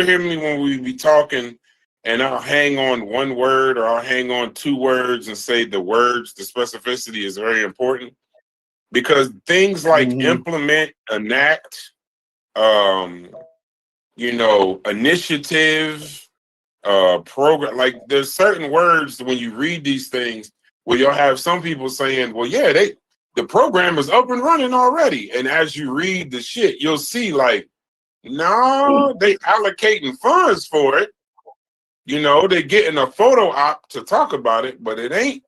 hear me when we be talking and I'll hang on one word or I'll hang on two words and say the words, the specificity is very important because things like implement, enact, initiative, program, like there's certain words when you read these things where you'll have some people saying, well, yeah, the program is up and running already. And as you read the shit, you'll see like, no, they allocating funds for it. They're getting a photo op to talk about it, but it ain't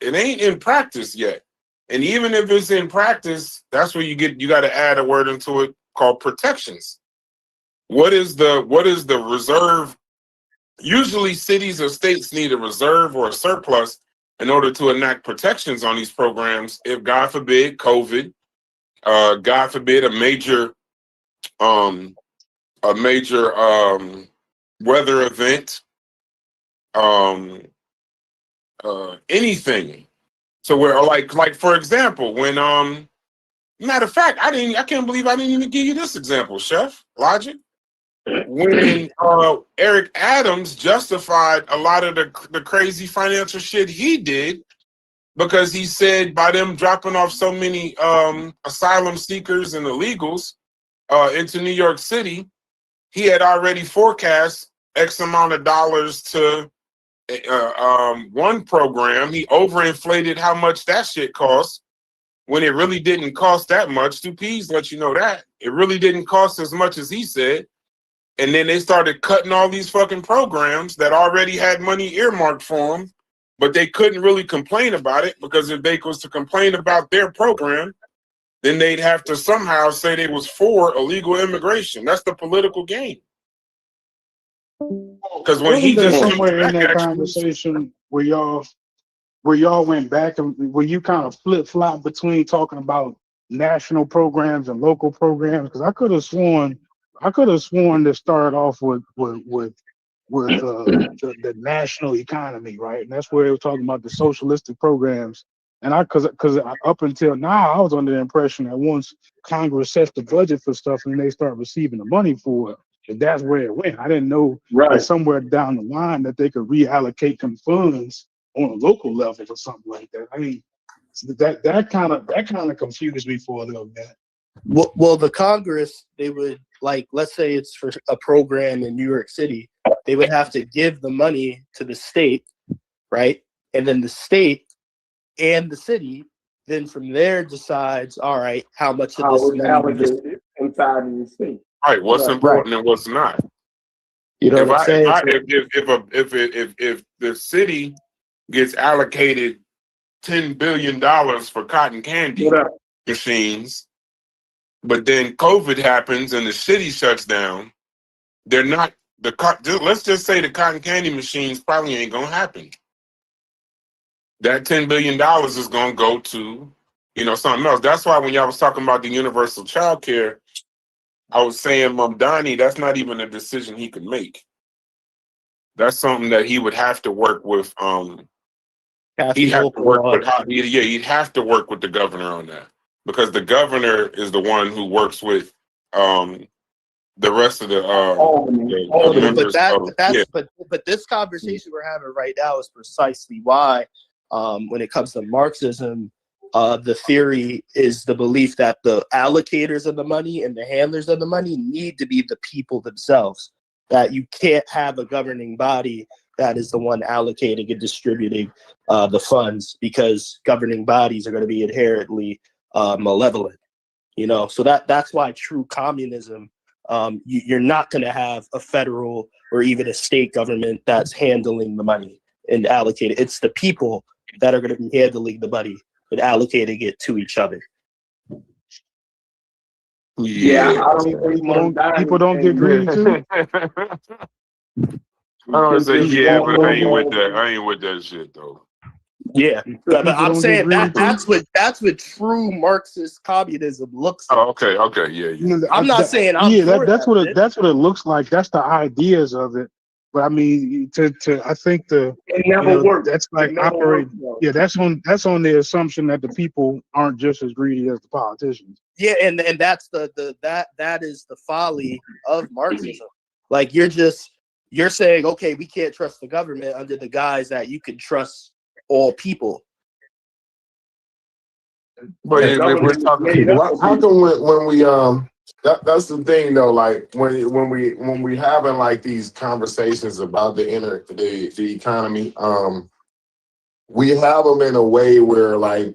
in practice yet. And even if it's in practice, that's where you got to add a word into it called protections. What is the reserve? Usually cities or states need a reserve or a surplus in order to enact protections on these programs. If God forbid COVID, God forbid a major weather event, anything. So we're like for example, when matter of fact, I can't believe I didn't even give you this example, Chef Logic. When Eric Adams justified a lot of the crazy financial shit he did because he said by them dropping off so many asylum seekers and illegals into New York City, he had already forecast X amount of dollars to one program. He overinflated how much that shit costs when it really didn't cost that much. 2Ps let you know that. It really didn't cost as much as he said. And then they started cutting all these fucking programs that already had money earmarked for them, but they couldn't really complain about it because if they was to complain about their program, then they'd have to somehow say they was for illegal immigration. That's the political game. Because when he just somewhere in that conversation where y'all went back and where you kind of flip-flop between talking about national programs and local programs, because I could have sworn to start off with the national economy, right? And that's where they were talking about the socialistic programs. And because up until now, I was under the impression that once Congress sets the budget for stuff and they start receiving the money for it, that's where it went. I didn't know that somewhere down the line that they could reallocate some funds on a local level or something like that. I mean, that kind of confused me for a little bit. Well, the Congress, they would, like, let's say it's for a program in New York City, they would have to give the money to the state, right? And then the state and the city then from there decides, all right, how much of this money inside of the state. Right, what's important and what's not. You know what I'm saying? If the city gets allocated $10 billion for cotton candy machines, but then COVID happens and the city shuts down, let's just say the cotton candy machines probably ain't gonna happen. That $10 billion is gonna go to, something else. That's why when y'all was talking about the universal child care, I was saying, Mamdani, that's not even a decision he could make. That's something that he would have to work with. He'd have to work with the governor on that, because the governor is the one who works with the rest of the members. But this conversation we're having right now is precisely why, when it comes to Marxism, the theory is the belief that the allocators of the money and the handlers of the money need to be the people themselves. That you can't have a governing body that is the one allocating and distributing the funds, because governing bodies are going to be inherently malevolent. So that's why true communism, you're not going to have a federal or even a state government that's handling the money and allocating. It's the people that are going to be handling the money and allocating it to each other. Yeah, people don't get greedy too. I don't say but I ain't with that shit though. Yeah, but I'm saying that's what true Marxist communism looks like. Oh, okay, yeah. I'm not saying that's what it looks like. That's the ideas of it. But I mean, I think it never worked. That's like operating. Yeah, that's on the assumption that the people aren't just as greedy as the politicians. Yeah, and that's that is the folly of Marxism. Like you're saying, okay, we can't trust the government under the guise that you can trust all people. But we're talking. How come when we that's the thing though, like when we having like these conversations about the economy, we have them in a way where like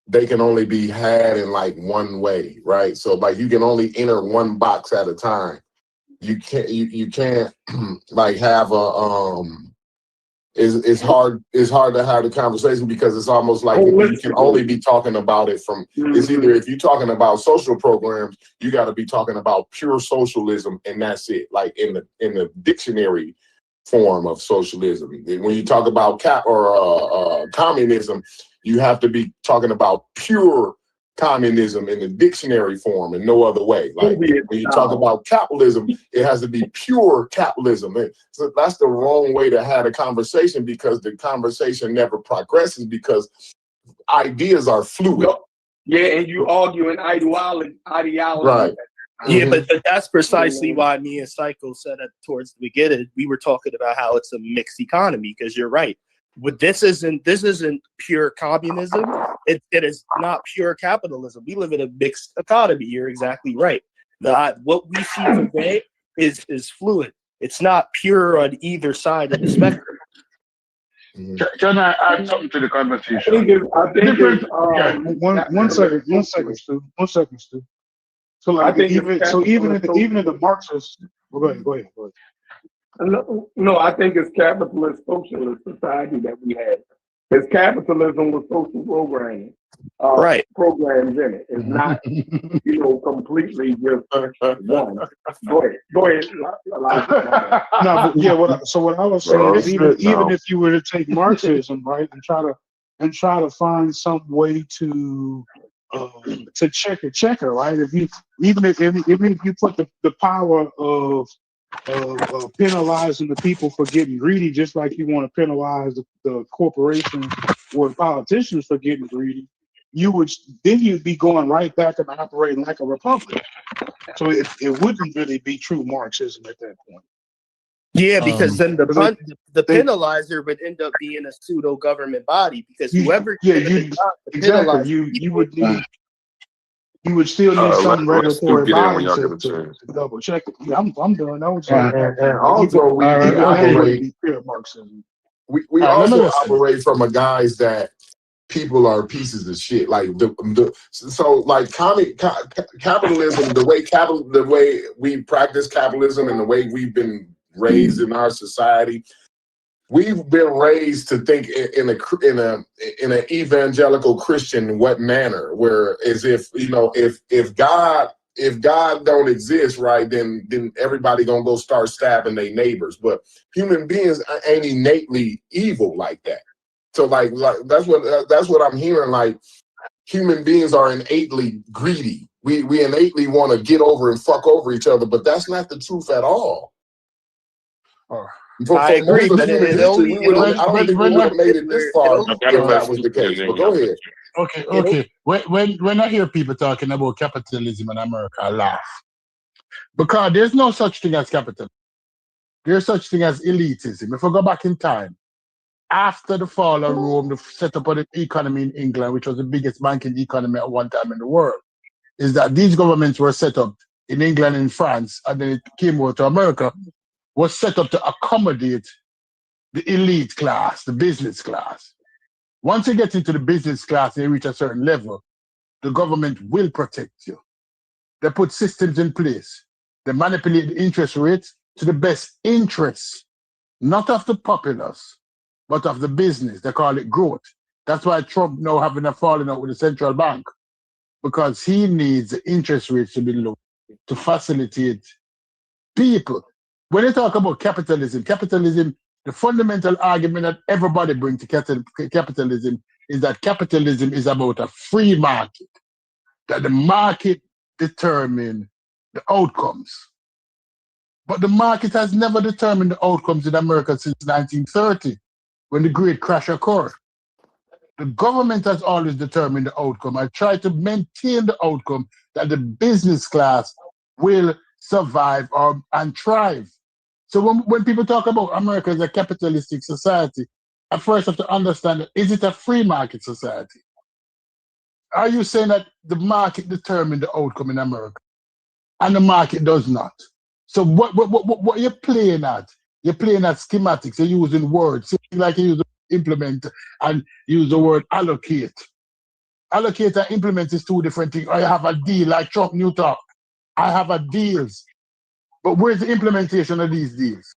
they can only be had in like one way, right? So like you can only enter one box at a time. You can't like have a it's hard to have the conversation because it's almost like you can only be talking about it from it's either if you're talking about social programs, you got to be talking about pure socialism and that's it, like in the dictionary form of socialism. When you talk about communism, you have to be talking about pure communism in the dictionary form and no other way. Like when you talk about capitalism, it has to be pure capitalism. So that's the wrong way to have a conversation because the conversation never progresses because ideas are fluid. Yeah, and you argue an ideology. Right. Yeah, but that's precisely why me and Psycho said it towards the beginning. We were talking about how it's a mixed economy because you're right. But this isn't pure communism. It is not pure capitalism. We live in a mixed economy. You're exactly right. What we see today is fluid. It's not pure on either side of the spectrum. Can I add something to the conversation? I think One second, Stu. So like even in the Marxist. Well, go ahead. No, I think it's capitalist socialist society that we had. It's capitalism with social programming, Right? Programs in it. It's not, completely just one. Go ahead. No, but yeah. What I was saying is even if you were to take Marxism, right, and try to find some way to checker, right? If you put the power of penalizing the people for getting greedy, just like you want to penalize the corporations or the politicians for getting greedy, you'd be going right back and operating like a republic. So it wouldn't really be true Marxism at that point. Yeah, because then the penalizer would end up being a pseudo government body because whoever you would still need some regulatory body to double check it. Yeah, I'm doing that. And also we also operate from a guise that people are pieces of shit. Like capitalism, the way we practice capitalism and the way we've been raised in our society. We've been raised to think in an evangelical Christian manner, where as if if God don't exist, right, then everybody gonna go start stabbing their neighbors. But human beings ain't innately evil like that. So like that's what I'm hearing. Like human beings are innately greedy. We innately want to get over and fuck over each other, but that's not the truth at all. I agree, but I don't think we would have made it this far if that was the case. But go ahead. Okay. When I hear people talking about capitalism in America, I laugh. Because there's no such thing as capitalism. There's such thing as elitism. If we go back in time, after the fall of Rome, the setup of the economy in England, which was the biggest banking economy at one time in the world, is that these governments were set up in England and France, and then it came over to America, was set up to accommodate the elite class, the business class. Once you get into the business class and you reach a certain level, the government will protect you. They put systems in place. They manipulate the interest rates to the best interests, not of the populace, but of the business. They call it growth. That's why Trump now having a falling out with the central bank, because he needs the interest rates to be low to facilitate people. When you talk about capitalism, the fundamental argument that everybody brings to capitalism is that capitalism is about a free market, that the market determines the outcomes. But the market has never determined the outcomes in America since 1930, when the Great Crash occurred. The government has always determined the outcome. I try to maintain the outcome that the business class will survive and thrive. So when people talk about America as a capitalistic society, at first you have to understand, is it a free market society? Are you saying that the market determines the outcome in America and the market does not? So what you're playing at? You're playing at schematics. You're using words, like you use implement and use the word allocate. Allocate and implement is two different things. I have a deal, like Trump New Talk. I have a deals. But where's the implementation of these deals?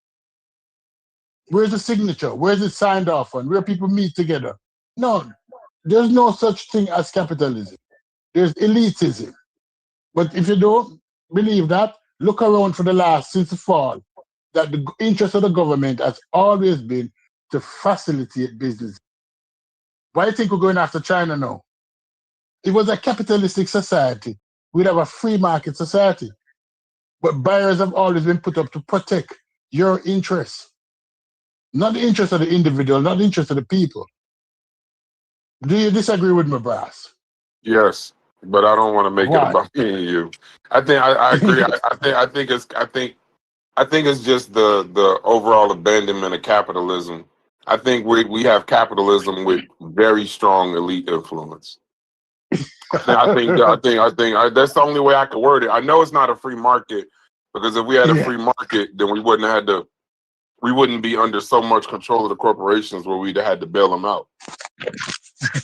Where's the signature? Where's it signed off on? Where people meet together? No, there's no such thing as capitalism. There's elitism. But if you don't believe that, look around for the last, since the fall, that the interest of the government has always been to facilitate business. Why do you think we're going after China now? If it was a capitalistic society, we'd have a free market society. But barriers have always been put up to protect your interests, not the interest of the individual, not the interest of the people. Do you disagree with me, Brass? Yes, but I don't want to make Why? it about me and you. I agree. I think it's just the overall abandonment of capitalism. I think we have capitalism with very strong elite influence. I think that's the only way I can word it. I know it's not a free market, because if we had a free market, then we wouldn't be under so much control of the corporations where we'd have had to bail them out.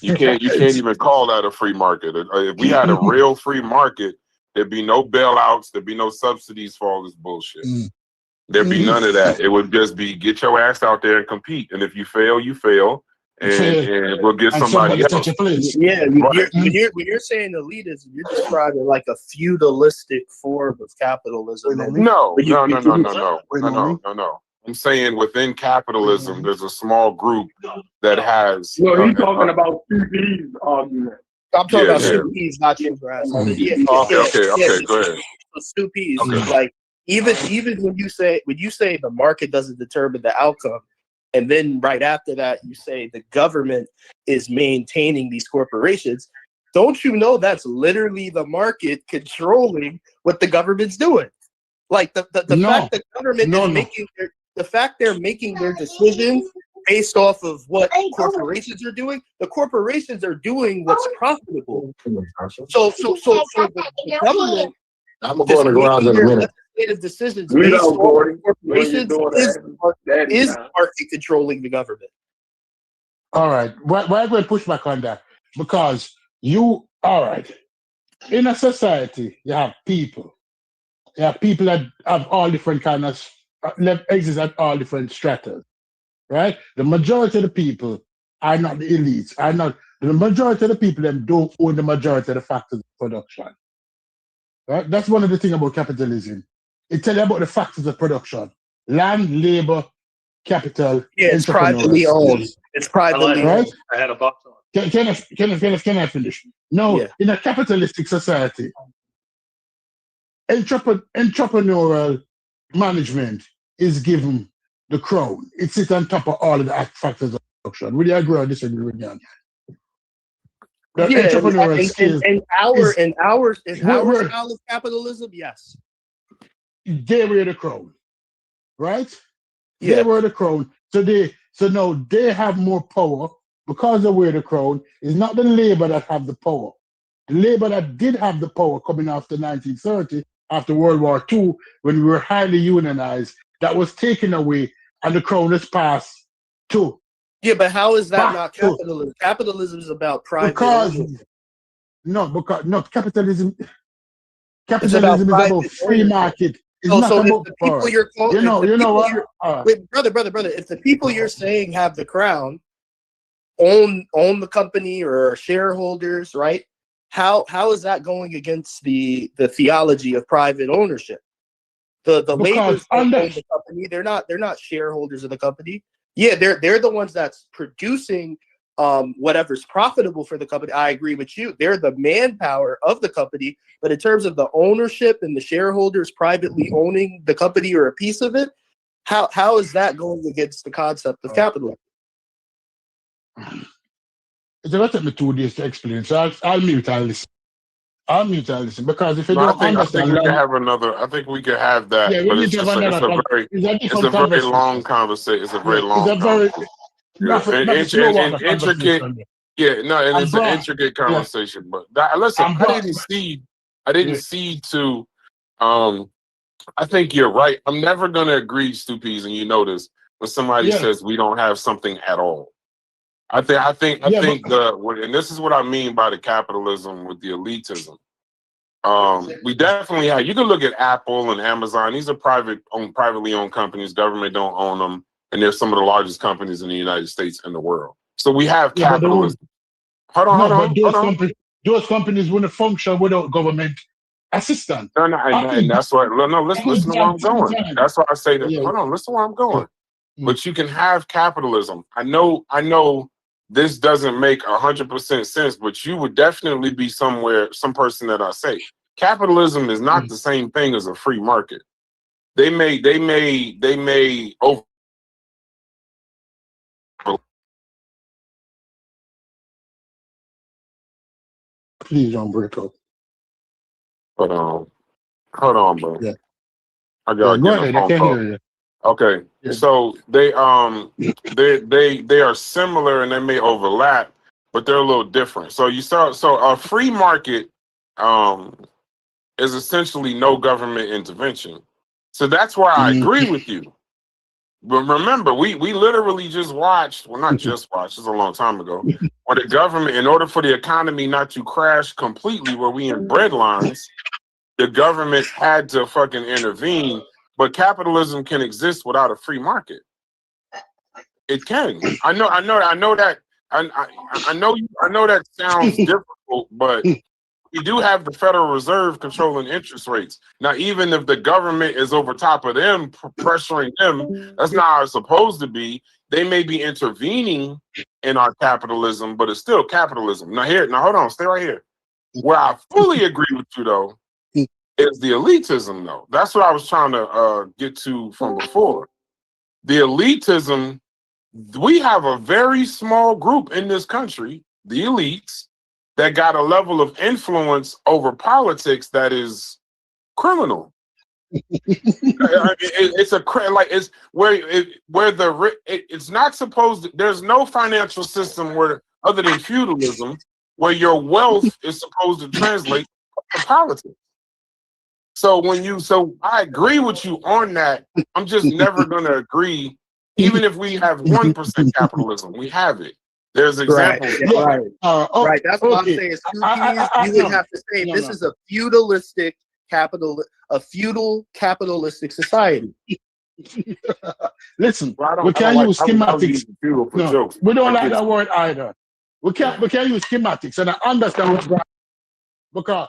You can't even call that a free market. If we had a real free market, there'd be no bailouts, there'd be no subsidies for all this bullshit. There'd be none of that. It would just be, get your ass out there and compete. And if you fail, you fail. And we'll get somebody else. Yeah, when you're saying elitism, you're describing like a feudalistic form of capitalism. No. I'm saying within capitalism, there's a small group that has. No, he's talking about CB's argument. I'm talking about Stu Pease, not you, Brass. Okay, go ahead. Stu Pease, like even when you say the market doesn't determine the outcome, and then right after that you say the government is maintaining these corporations, don't you know that's literally the market controlling what the government's doing? Like the fact that government is making the fact they're making their decisions based off of what corporations are doing. The corporations are doing what's profitable. So the government. I'm going to go out in a minute. Decisions based on corporations is market controlling the government. All right. Why am I going to push back on that? Because in a society, you have people. You have people that have all different kind of exist at all different stratas, right? The majority of the people are not the elites. The majority of the people that don't own the majority of the factors of production. Right? That's one of the things about capitalism. It tells you about the factors of production: land, labor, capital. Yeah, it's privately owned. It's privately owned. I had a box on. Can I finish? No, in a capitalistic society, entrepreneurial management is given the crown. It sits on top of all of the factors of production. Would you agree or disagree with me? In our style of capitalism, yes. They were the crown, right? Yeah. They were the crown. So now they have more power because they were the crown. It's not the labor that have the power. The labor that did have the power coming after 1930, after World War II, when we were highly unionized, that was taken away and the crown is passed to. Yeah, but how is that not capitalism? Capitalism is about private. Capitalism is about free market. It's not about the people you're quoting. Wait, brother. If the people you're saying have the crown, own the company or are shareholders, right? How is that going against the theology of private ownership? The laborers own the company. They're not shareholders of the company. Yeah, they're the ones that's producing whatever's profitable for the company. I agree with you. They're the manpower of the company, but in terms of the ownership and the shareholders privately owning the company or a piece of it, how is that going against the concept of capitalism? It's going to take me 2 days to explain, so I'll mute and listen. I'll mute and listen because if you No, don't I think understand, we could have another. I think we could have that, yeah, we but need to have another. It's a it's different a very conversation. long conversation. It's a very Yeah, it's long a very conversation. not Yeah, a slow and walk intricate. conversation. Yeah, no, and And it's an bro, intricate yeah, conversation. But listen, and I bro, didn't see. I didn't yeah, see to. Um, I think you're right. I'm never gonna agree, Stupies, and you know this, when somebody yeah, says we don't have something at all. I yeah, but think and this is what I mean by the capitalism with the elitism. We definitely have. You can look at Apple and Amazon. These are privately owned companies. Government don't own them, and they're some of the largest companies in the United States and the world. So we have yeah, but they would capitalism. Hold but on, hold on. those companies wouldn't function without government assistance. No, and that's why. No, listen to where I'm going. Time. That's why I say that. Yeah, Hold on, listen to where I'm going. yeah. But you can have capitalism. I know this doesn't make 100% sense, but you would definitely be some person that I say. Capitalism is not the same thing as a free market. They may over. Please don't break up. But hold on, bro. Yeah, I yeah, gotta go get a ahead. I phone can call. hear you. Okay, Yeah. so they are similar and they may overlap, but they're a little different. So a free market is essentially no government intervention. So that's why I agree with you. But remember, we literally just watched, well, not just watched, it's a long time ago, where the government, in order for the economy not to crash completely where we in bread lines, the government had to fucking intervene. But capitalism can exist without a free market. It can. I know that. I know that sounds difficult, but we do have the Federal Reserve controlling interest rates. Now, even if the government is over top of them, pressuring them, that's not how it's supposed to be. They may be intervening in our capitalism, but it's still capitalism. Now, hold on, stay right here. Where I fully agree with you, though, is the elitism, though. That's what I was trying to get to from before. The elitism, we have a very small group in this country, the elites, that got a level of influence over politics that is criminal. It's it's not supposed to, there's no financial system where other than feudalism where your wealth is supposed to translate to politics. So I agree with you on that. I'm just never gonna agree, even if we have 1% capitalism, we have it. There's examples. Right. Right. That's what I'm saying. You would have to say this is a feudalistic feudal capitalistic society. Listen, we can't use schematics. We don't like that word either. We can't use schematics, and I understand what's wrong because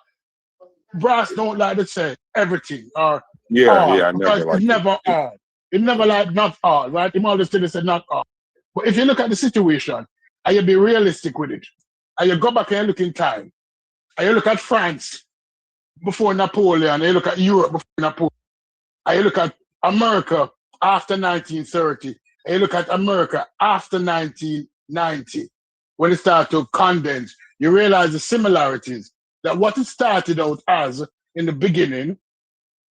brass don't like to say everything or all, I because it's never all. It's never like not all, right? Him always say not all. But if you look at the situation and you be realistic with it, and you go back and look in time, and you look at France before Napoleon, and you look at Europe before Napoleon, and you look at America after 1930, and you look at America after 1990, when it started to condense, you realize the similarities, that what it started out as in the beginning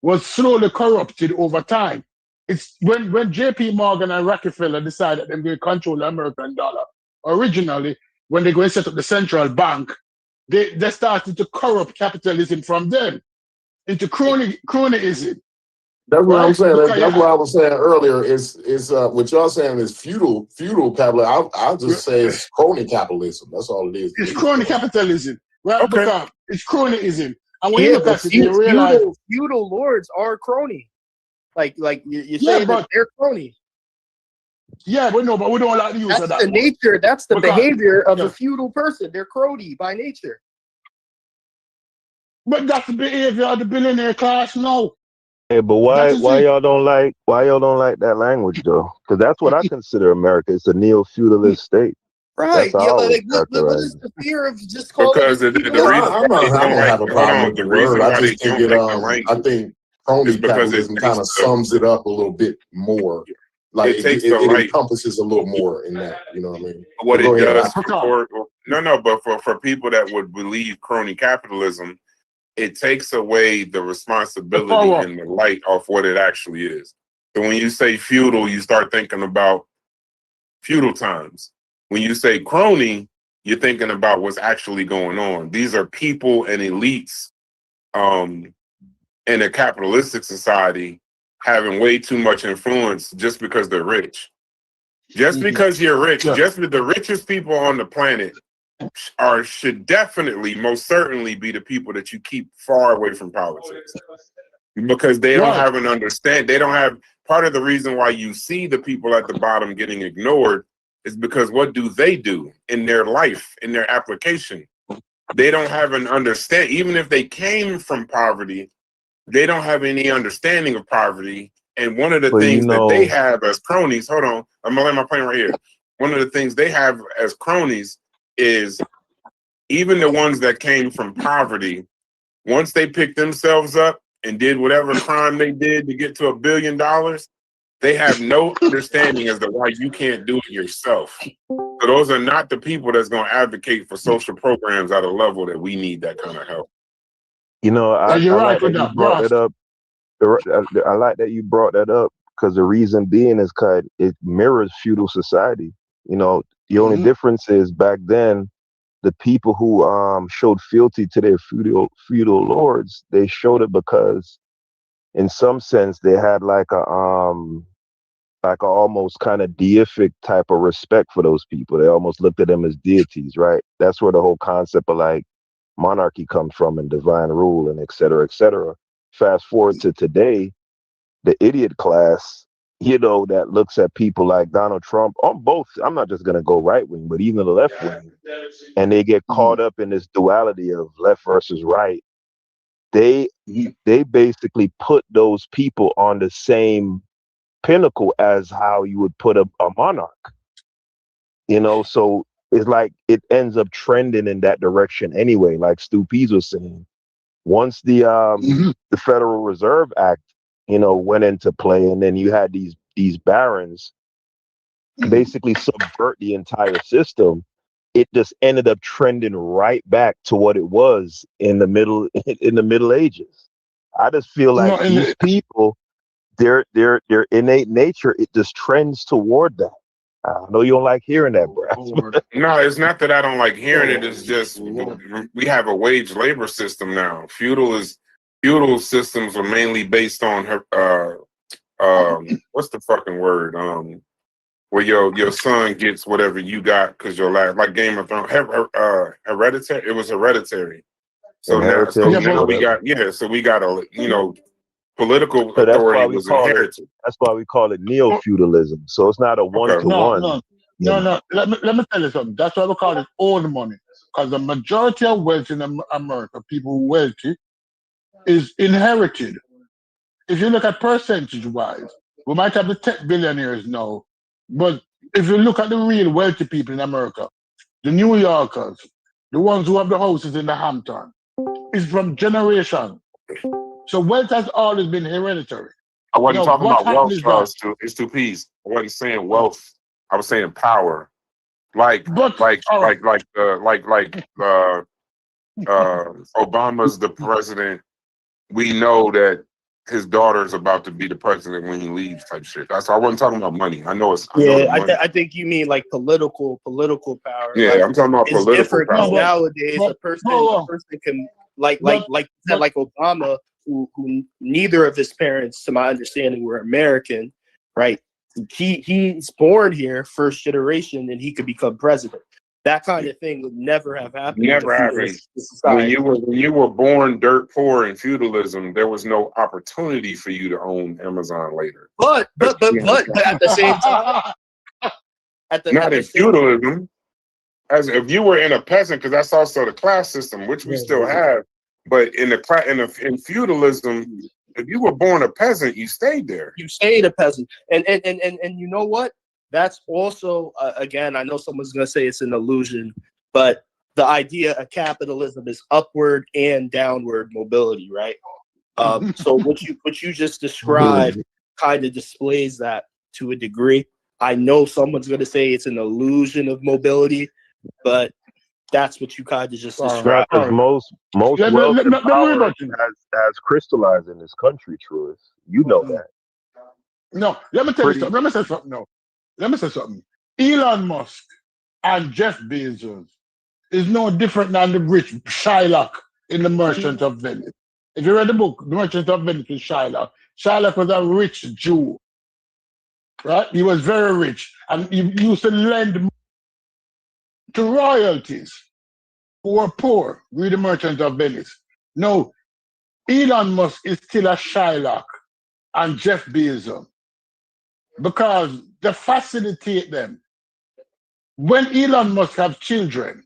was slowly corrupted over time. It's when JP Morgan and Rockefeller decided they're going to control the American dollar. Originally, when they go and set up the central bank, they started to corrupt capitalism from them into cronyism. That's what I'm saying. That's what I was saying earlier. Is what y'all saying is feudal capitalism. I'll just say it's crony capitalism. That's all it is. It's crony capitalism, right? Okay. Because it's cronyism. And when you look at it, you realize feudal lords are crony. Like you say that they're crony. Yeah, but we don't like the use of that. That's the nature. That's the behavior of a feudal person. They're crony by nature. But that's the behavior of the billionaire class. No. Hey, but why y'all don't like that language though? Because that's what I consider America. It's a neo-feudalist state. Right. Yeah, what is the fear of just calling because it? I don't have a problem with the word. I just think I think crony capitalism kind of sums it up a little bit more. Like it encompasses a little more in that, you know what I mean? What it does but for people that would believe crony capitalism, it takes away the responsibility and the light off what it actually is. So when you say feudal, you start thinking about feudal times. When you say crony, you're thinking about what's actually going on. These are people and elites in a capitalistic society having way too much influence just because they're rich. Just because you're rich, just the richest people on the planet should definitely, most certainly be the people that you keep far away from politics. Because they don't have an understand. They don't have, part of the reason why you see the people at the bottom getting ignored is because what do they do in their life, in their application? They don't have an understand. Even if they came from poverty, they don't have any understanding of poverty. And one of the things that they have as cronies, hold on, I'm gonna let my point right here. One of the things they have as cronies is even the ones that came from poverty, once they picked themselves up and did whatever crime they did to get to $1 billion, they have no understanding as to why you can't do it yourself. So those are not the people that's going to advocate for social programs at a level that we need that kind of help. You know, I like that you brought that up. I like that you brought that up because the reason being is because it mirrors feudal society. You know, the only difference is back then, the people who showed fealty to their feudal lords, they showed it because, in some sense, they had like a almost kind of deific type of respect for those people. They almost looked at them as deities, right? That's where the whole concept of like monarchy comes from and divine rule and et cetera, et cetera. Fast forward to today, the idiot class, you know, that looks at people like Donald Trump on both. I'm not just going to go right wing, but even the left wing, and they get caught up in this duality of left versus right. They basically put those people on the same pinnacle as how you would put a monarch. You know, so it's like it ends up trending in that direction anyway. Like Stu Pease was saying, once the Federal Reserve Act, you know, went into play, and then you had these barons basically subvert the entire system, it just ended up trending right back to what it was in the Middle Ages. I just feel like these people, their innate nature, it just trends toward that. I know you don't like hearing that, bro. No, it's not that I don't like hearing it. It's just we have a wage labor system now. Feudal systems are mainly based on what's the fucking word? Where your son gets whatever you got because you're like Game of Thrones, hereditary. It was hereditary. So now we got So we got a political authority was inherited. That's why we call it neo-feudalism. So it's not a one-to-one. No. Let me tell you something. That's why we call it old money. Because the majority of wealth in America, people who are wealthy, is inherited. If you look at percentage-wise, we might have the tech billionaires now, but if you look at the real wealthy people in America, the New Yorkers, the ones who have the houses in the Hampton, is from generation. So wealth has always been hereditary. I wasn't talking about wealth, it's two P's. I wasn't saying wealth. I was saying power. Obama's the president. We know that his daughter's about to be the president when he leaves, type shit. That's why I wasn't talking about money. I know it's I think you mean like political power. Yeah, like, I'm talking about political power. Nowadays, a person can like Obama, who neither of his parents, to my understanding, were American, right? He's born here, first generation, and he could become president. That kind of thing would never have happened. Never happened. When you were born dirt poor in feudalism, there was no opportunity for you to own Amazon later. But at the same time, not in feudalism. As if you were in a peasant, because that's also the class system, which we still have. But in feudalism, if you were born a peasant, you stayed there. You stayed a peasant, and you know what? That's also again, I know someone's gonna say it's an illusion, but the idea of capitalism is upward and downward mobility, right? So what you just described kind of displays that to a degree. I know someone's gonna say it's an illusion of mobility, but that's what you kind of just Right. described. Because most Let wealth me and power read you. has crystallized in this country, Truist. You know that. No, let me tell you Pretty something. Let me say something. No, let me say something. Elon Musk and Jeff Bezos is no different than the rich Shylock in The Merchant of Venice. If you read the book, The Merchant of Venice with Shylock, Shylock was a rich Jew, right? He was very rich, and he used to lend to royalties who were poor. Read The Merchant of Venice. No, Elon Musk is still a Shylock and Jeff Bezos because they facilitate them. When Elon Musk has children,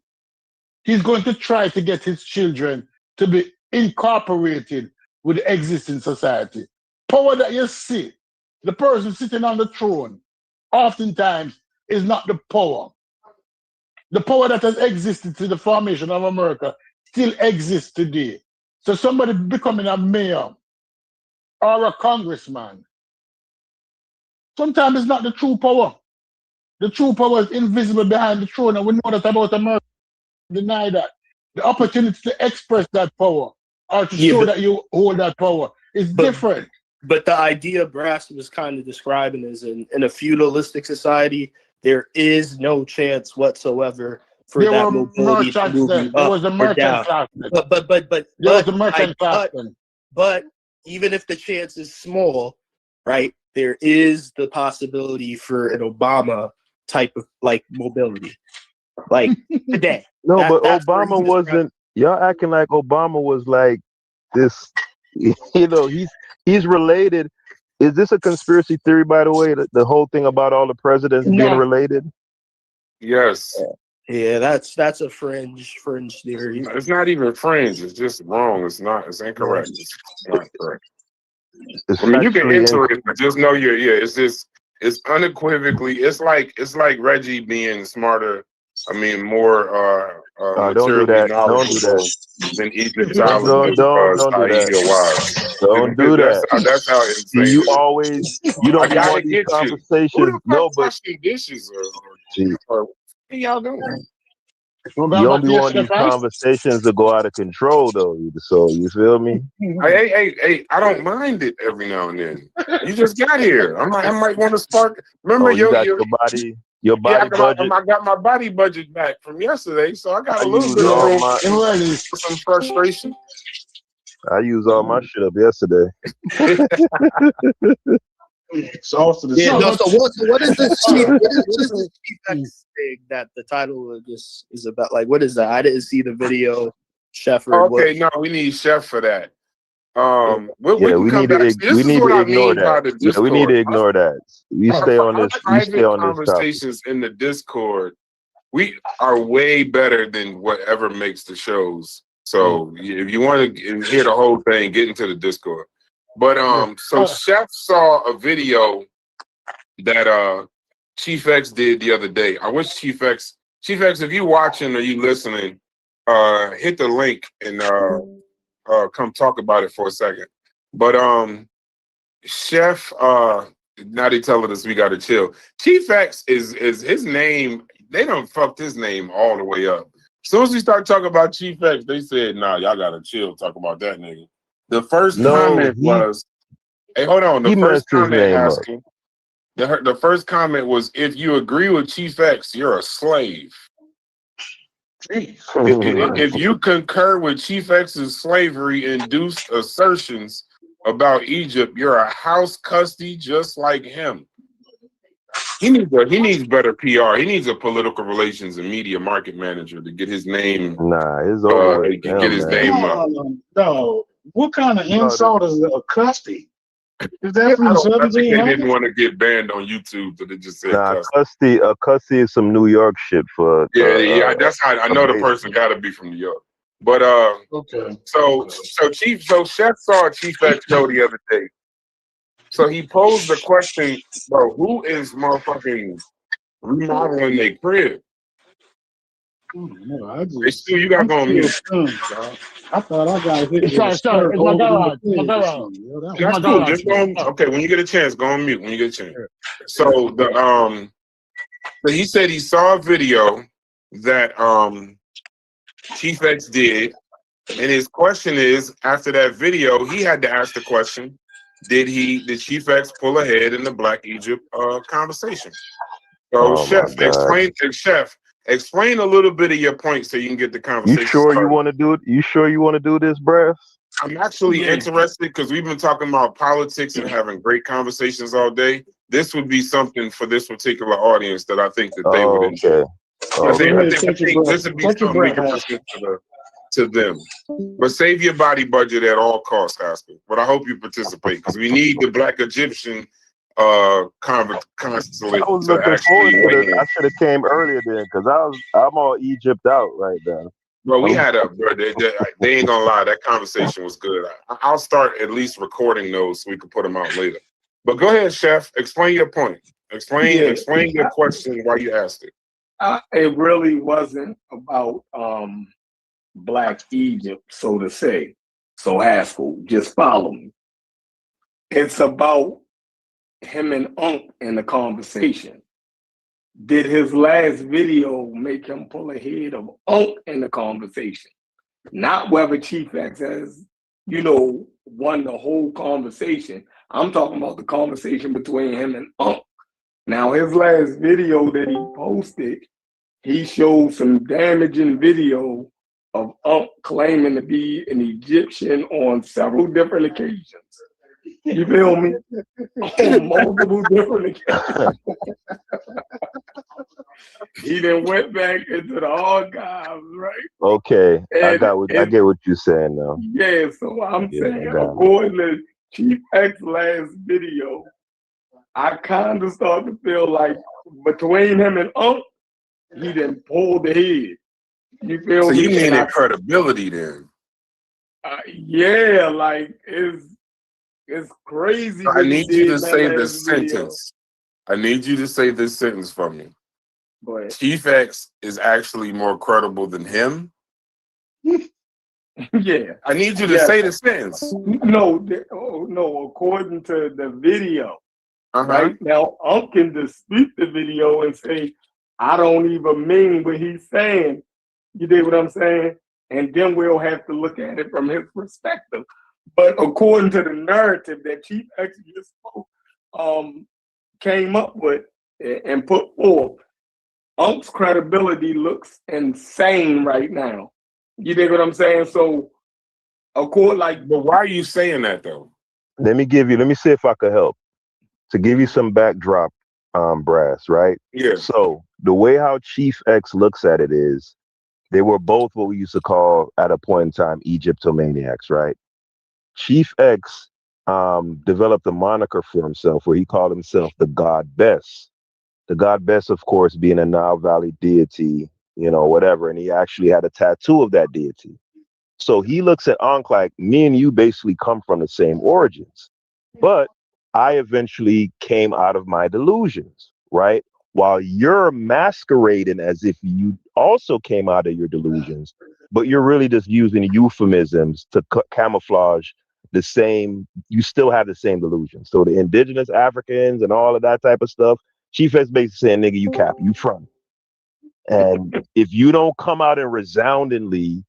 he's going to try to get his children to be incorporated with the existing society. Power that you see, the person sitting on the throne, oftentimes is not the power. The power that has existed to the formation of America still exists today. So somebody becoming a mayor or a congressman, sometimes it's not the true power. The true power is invisible behind the throne, and we know that about America. Deny that. The opportunity to express that power or to show that you hold that power is different. But the idea Brass was kind of describing is in a feudalistic society, there is no chance whatsoever for there that were mobility to merchants move then. you There up was a or merchant down. class then. But There was a merchant class then. But even if the chance is small, right, there is the possibility for an Obama type of like mobility, like today. No, That- but that's where Obama he described- wasn't. Y'all acting like Obama was like this. You know, he's related. Is this a conspiracy theory, by the way? The whole thing about all the presidents being No. related? Yes. Yeah, that's a fringe theory. It's not even fringe. It's just wrong. It's incorrect. It's not correct. It's I mean, you can factually enter it, but just know it's unequivocally, it's like Reggie being smarter. I mean, more don't do materially that. Don't do knowledgeable that. than Egyptology Don't because do that. Tahiya was. Don't do that. That's how insane You it is. always, you I don't be gotta wanting these get you. Who conversations. the No, fuck but washing dishes see, or what are y'all doing? you don't be wanting these conversations to go out of control, though. So you feel me? Hey, I don't mind it every now and then. You just got here. I might want to spark. Remember, you got your body budget. I got my body budget back from yesterday, so I got I a little used bit of all room my- for some frustration. I used all my shit up yesterday. It's off to the Yeah, side. no, so what is this chief? What is this Chief X thing that the title of this is about? Like, what is that? I didn't see the video. Shefford. Okay, no, we need Chef for that. We Yeah, can we come need back. to. See, this We is need what to I ignore mean by that. the Yeah, Discord. we need to ignore that. We stay on this. We stay Private on this topic. conversations in the Discord, we are way better than whatever makes the shows. So if you want to hear the whole thing, get into the Discord. But so Chef saw a video that Chief X did the other day. I wish Chief X, if you watching or you listening, hit the link and come talk about it for a second. But Chef, now they telling us we gotta chill. Chief X is his name. They done fucked his name all the way up. As soon as we start talking about Chief X, they said, "Nah, y'all gotta chill. Talk about that nigga." The first comment was, "Hey, hold on." The first comment asking, the first comment was, "If you agree with Chief X, you're a slave." If you concur with Chief X's slavery-induced assertions about Egypt, you're a house custody just like him. He needs better PR. He needs a political relations and media market manager to get his name. Nah, it's over. Get his name up. No, what kind of insult is a custody? Is that from I think they 1700s? didn't want to get banned on YouTube, so they just said custody. Custody is some New York shit for. That's how I know the person got to be from New York. But okay. So Chef saw Chief X show the other day. So he posed the question, bro, who is motherfucking remodeling their crib? No, you got going mute. I thought I got hit. Sorry, it's my garage. That's cool. Just go on, okay, when you get a chance, go on mute when you get a chance. So so he said he saw a video that Chief X did. And his question is, after that video, he had to ask the question, did Chief X pull ahead in the Black Egypt conversation? So Oh my God. Chef, explain a little bit of your point so you can get the You conversation sure you started. want to do it? You sure you want to do this, Brass? I'm actually Yeah. interested because we've been talking about politics and having great conversations all day. This would be something for this particular audience that I think that they would enjoy. Okay. I Go think, ahead, I take your think breath. this would be Take your something we breath, can Haskell. present to them. But save your body budget at all costs, Haskell. But I hope you participate because we need the Black Egyptian consulate I was to looking forward actually to weigh this. in. I should have came earlier then, because I'm all Egypt out right now. Bro, we had they ain't gonna lie, that conversation was good. I'll start at least recording those so we can put them out later. But go ahead, Chef. Explain your point. Explain your question why you asked it. It really wasn't about Black Egypt, so to say. So Haskell, just follow me. It's about him and Unc in the conversation. Did his last video make him pull ahead of Unc in the conversation? Not whether Chief X has, won the whole conversation. I'm talking about the conversation between him and Unc. Now, his last video that he posted, he showed some damaging video of Unc claiming to be an Egyptian on several different occasions. You feel me? On multiple different occasions. He then went back into the archives, right? Okay, I get what you're saying now. Yeah, so I'm saying, I got it. according to Chief X's last video, I kind of start to feel like between him and Unc, he done pulled ahead. You feel So me? you mean credibility then? Yeah, like it's crazy. I need you to say this this sentence. I need you to say this sentence for me. Go ahead. Chief X is actually more credible than him. Yeah. I need you to say the sentence. No, according to the video. Right now, Unc can dispute the video and say, I don't even mean what he's saying. You dig what I'm saying? And then we'll have to look at it from his perspective. But according to the narrative that Chief X just came up with and put forth, Unc's credibility looks insane right now. You dig what I'm saying? So, but why are you saying that though? Let me see if I could help. To give you some backdrop, Brass, right? Yeah. So the way how Chief X looks at it is they were both what we used to call at a point in time Egyptomaniacs, right? Chief X developed a moniker for himself where he called himself the God Bess. The God Bess, of course, being a Nile Valley deity, whatever. And he actually had a tattoo of that deity. So he looks at Ankh like, me and you basically come from the same origins. But I eventually came out of my delusions, right? While you're masquerading as if you also came out of your delusions, but you're really just using euphemisms to camouflage you still have the same delusions. So the indigenous Africans and all of that type of stuff, Chief X basically saying, nigga, you cap, you front. And if you don't come out and resoundingly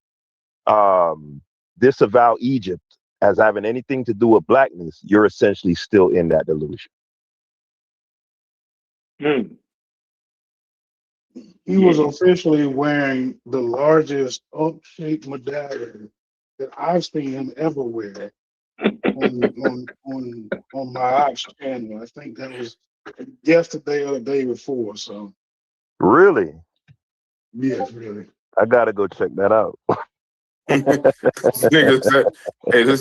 disavow Egypt as having anything to do with blackness, you're essentially still in that delusion. He was officially wearing the largest Unc-shaped medallion that I've seen him ever wear on my ops channel. I think that was yesterday or the day before. So really, yes, really. I gotta go check that out. This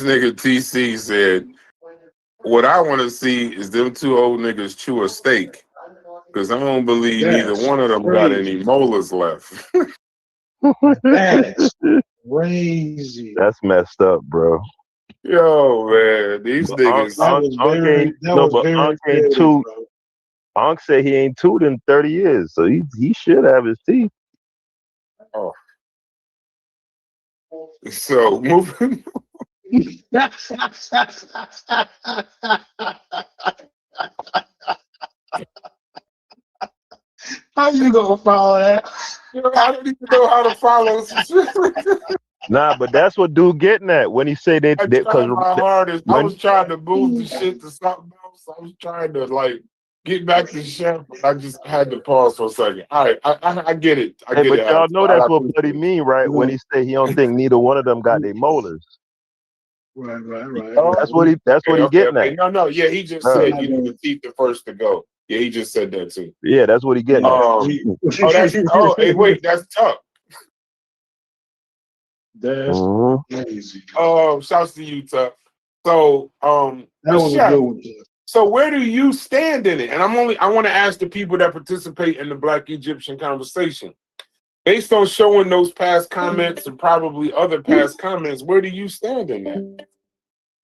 nigga TC said, what I want to see is them two old niggas chew a steak. Because I don't believe neither one of them got any molars left. That's crazy. That's messed up, bro. Yo, man, these niggas. Unc said he ain't tooted in 30 years, so he should have his teeth. Oh. So moving. How you gonna follow that? I don't even know how to follow some shit. Nah, but that's what dude getting at when he say that I because tried my hardest. I when was trying to move the shit to something else. I was trying to like get back to Chef, but I just had to pause for a second. All right, I get it. I hey, get but it. y'all know I that's what Buddy appreciate mean, right? When he say he don't think neither one of them got their molars. Right. That's what he getting Okay. at. No. Yeah, he just said the teeth the first to go. Yeah, he just said that too. Yeah, that's what he getting at. Hey, wait, that's tough. That's Mhm. crazy. Shouts to you, Tuck. So, That was a Chef, good one. so where do you stand in it? And I want to ask the people that participate in the Black Egyptian conversation. Based on showing those past comments and probably other past comments, where do you stand in that?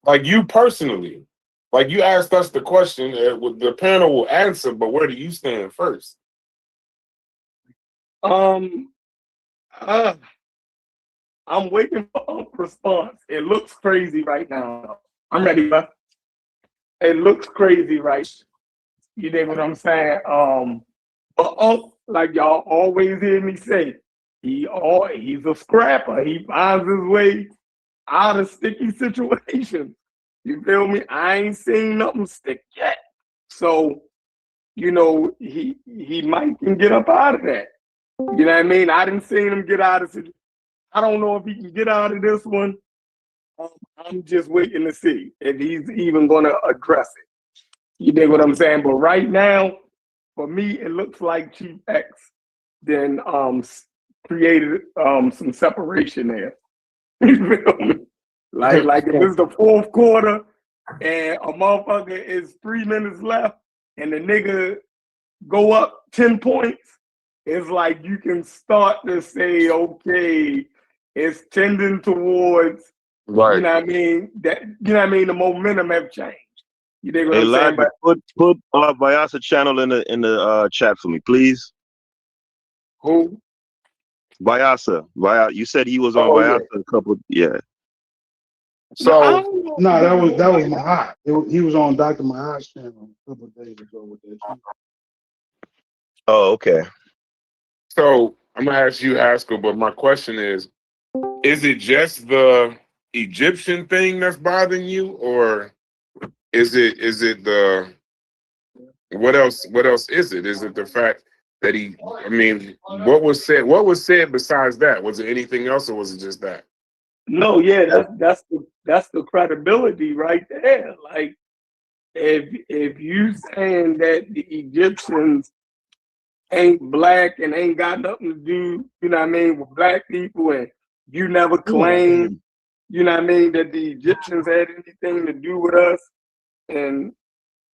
Like you personally, like you asked us the question, the panel will answer, but where do you stand first? I'm waiting for a response. It looks crazy right now. I'm ready, but it looks crazy, right? You dig what I'm saying? But like y'all always hear me say, he's a scrapper. He finds his way out of sticky situations. You feel me? I ain't seen nothing stick yet. So, you know, he might can get up out of that. You know what I mean? I didn't see him get out of it. I don't know if he can get out of this one. I'm just waiting to see if he's even going to address it. You dig what I'm saying? But right now, for me, it looks like Chief X then created some separation there. You feel me? Like if it's the fourth quarter and a motherfucker is 3 minutes left and the nigga go up 10 points, it's like you can start to say, okay, it's tending towards, Right. you know what I mean? The momentum have changed. You dig what Hey, I'm saying? Logic, put Vyasa channel in the chat for me, please. Who? Vyasa. You said he was on Vyasa a couple. Yeah. So that was Mahat. He was on Dr. Mahat's channel a couple of days ago with that. Oh, okay. So I'm gonna ask you, Haskell, but my question is it just the Egyptian thing that's bothering you, or is it the what else is it? Is it the fact that what was said besides that? Was it anything else, or was it just that? No, yeah, that's the credibility right there. Like if you saying that the Egyptians ain't black and ain't got nothing to do, you know what I mean, with black people, and you never claimed, you know what I mean, that the Egyptians had anything to do with us, and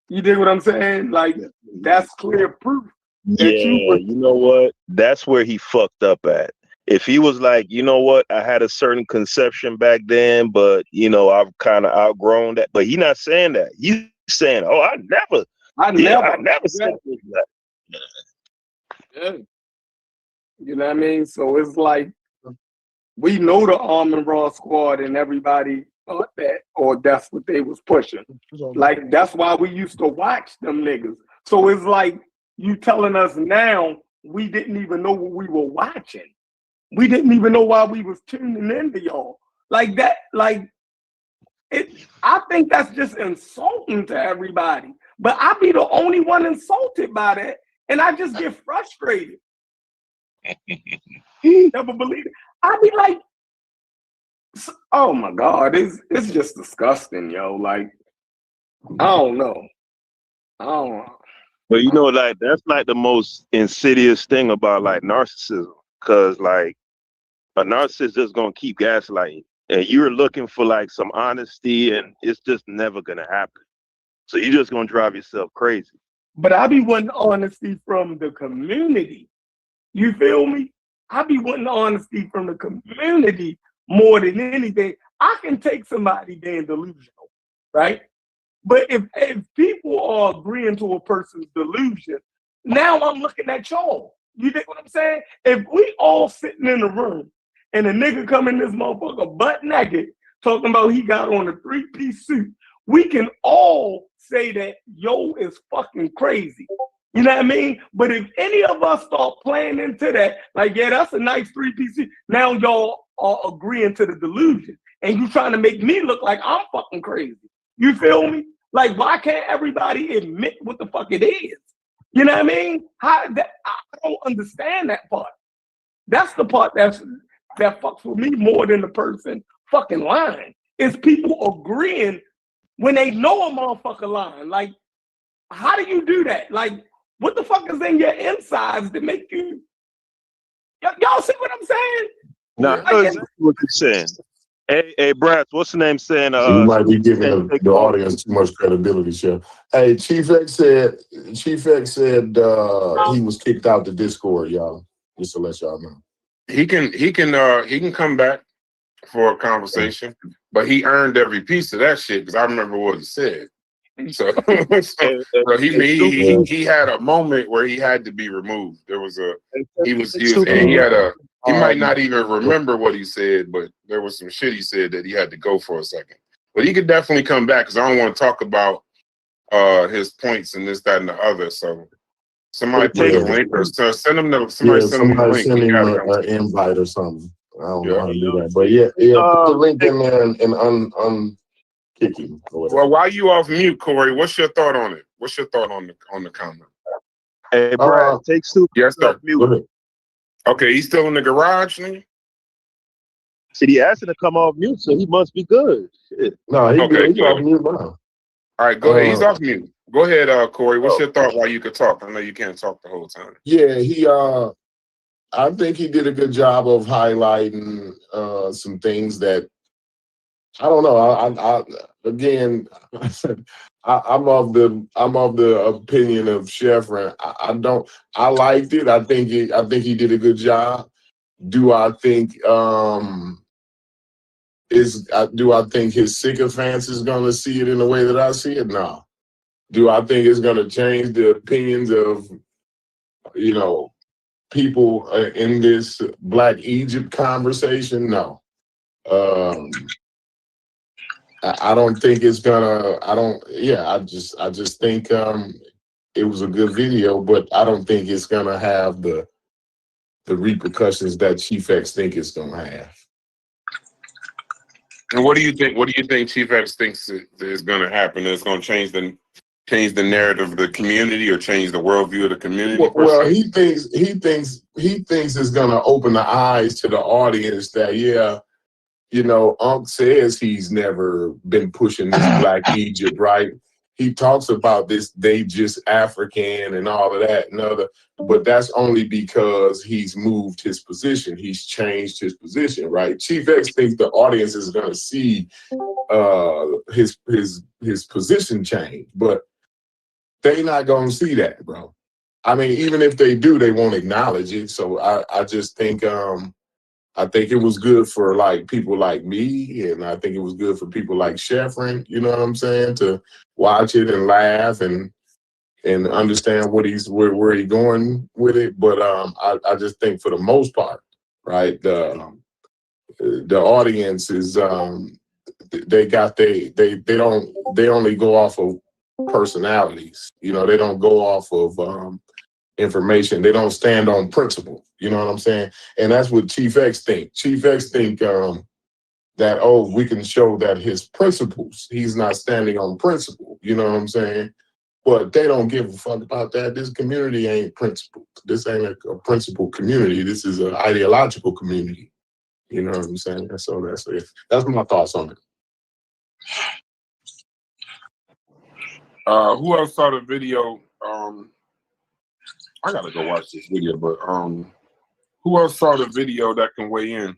you dig what I'm saying? Like that's clear proof that you know what? That's where he fucked up at. If he was like, you know what, I had a certain conception back then, but you know, I've kind of outgrown that. But he's not saying that. He's saying, oh, I never said that. Yeah. You know what I mean? So it's like we know the Almond Raw squad and everybody thought that, or that's what they was pushing. Like that's why we used to watch them niggas. So it's like you telling us now we didn't even know what we were watching. We didn't even know why we was tuning into y'all. Like that, like it. I think that's just insulting to everybody. But I be the only one insulted by that, and I just get frustrated. Never believe it. I be like, oh my God, it's just disgusting, yo. Like, I don't know. But you know, like that's like the most insidious thing about like narcissism, because like a narcissist just gonna keep gaslighting, and you're looking for like some honesty, and it's just never gonna happen. So you're just gonna drive yourself crazy. But I be wanting honesty from the community. You feel me? I be wanting honesty from the community more than anything. I can take somebody being delusional, right? But if people are agreeing to a person's delusion, now I'm looking at y'all. You think what I'm saying? If we all sitting in a room and a nigga come in this motherfucker butt naked talking about he got on a 3-piece suit, we can all say that yo is fucking crazy. You know what I mean? But if any of us start playing into that, like, yeah, that's a nice 3-piece. Now y'all are agreeing to the delusion. And you trying to make me look like I'm fucking crazy. You feel me? Like, why can't everybody admit what the fuck it is? You know what I mean? I don't understand that part. That's the part that fucks with me more than the person fucking lying. Is people agreeing when they know a motherfucker lying. Like, how do you do that? Like, what the fuck is in your insides that make you? Y'all see what I'm saying? Now, I know exactly what you're saying. Hey, Brad, what's the name saying? You might be giving the audience too much credibility, Chef. Hey, Chief X said he was kicked out the Discord, y'all. Just to let y'all know. He can come back for a conversation, but he earned every piece of that shit because I remember what he said. So he had a moment where he had to be removed. There was he might not even remember what he said, but there was some shit he said that he had to go for a second. But he could definitely come back because I don't want to talk about his points and this, that, and the other. So somebody put the link or send him the somebody send him the link. Send him an invite or something. I don't know how to do that, but put the link in there and unkick him. Well, while you off mute, Corey, what's your thought on it? What's your thought on the comment? Hey, Brad, take Super. Yes, sir. Mute. Okay, he's still in the garage, nigga? See, he asked him to come off mute, so he must be good. Shit. No, he's off mute now. All right, go ahead. He's off mute. Go ahead, Corey. What's your thought while you could talk? I know you can't talk the whole time. Yeah, I think he did a good job of highlighting some things that I don't know. I'm of the opinion of Sheffrin. I liked it. I think he did a good job. Do I think his sycophants is going to see it in the way that I see it? No. Do I think it's going to change the opinions of people in this Black Egypt conversation? No. I don't think it's gonna. I just think it was a good video, but I don't think it's gonna have the repercussions that Chief X think it's gonna have. And what do you think? What do you think Chief X thinks is going to happen? It's going to change the narrative of the community or change the worldview of the community? Well, he thinks it's going to open the eyes to the audience that Unc says he's never been pushing this Black Egypt, right? He talks about this, they just African and all of that and other, but that's only because he's moved his position. He's changed his position, right? Chief X thinks the audience is going to see his position change, but they not going to see that, bro. I mean, even if they do, they won't acknowledge it. So I just think I think it was good for like people like me, and I think it was good for people like Sheffrin, you know what I'm saying, to watch it and laugh and understand where he's going with it. But I just think for the most part, right, the audience is they only go off of personalities, they don't go off of information. They don't stand on principle. You know what I'm saying? And that's what Chief X think. Chief X think that, we can show that his principles, he's not standing on principle. You know what I'm saying? But they don't give a fuck about that. This community ain't principled. This ain't a principled community. This is an ideological community. You know what I'm saying? So that's it. That's my thoughts on it. Who else saw the video? I gotta go watch this video, but who else saw the video that can weigh in?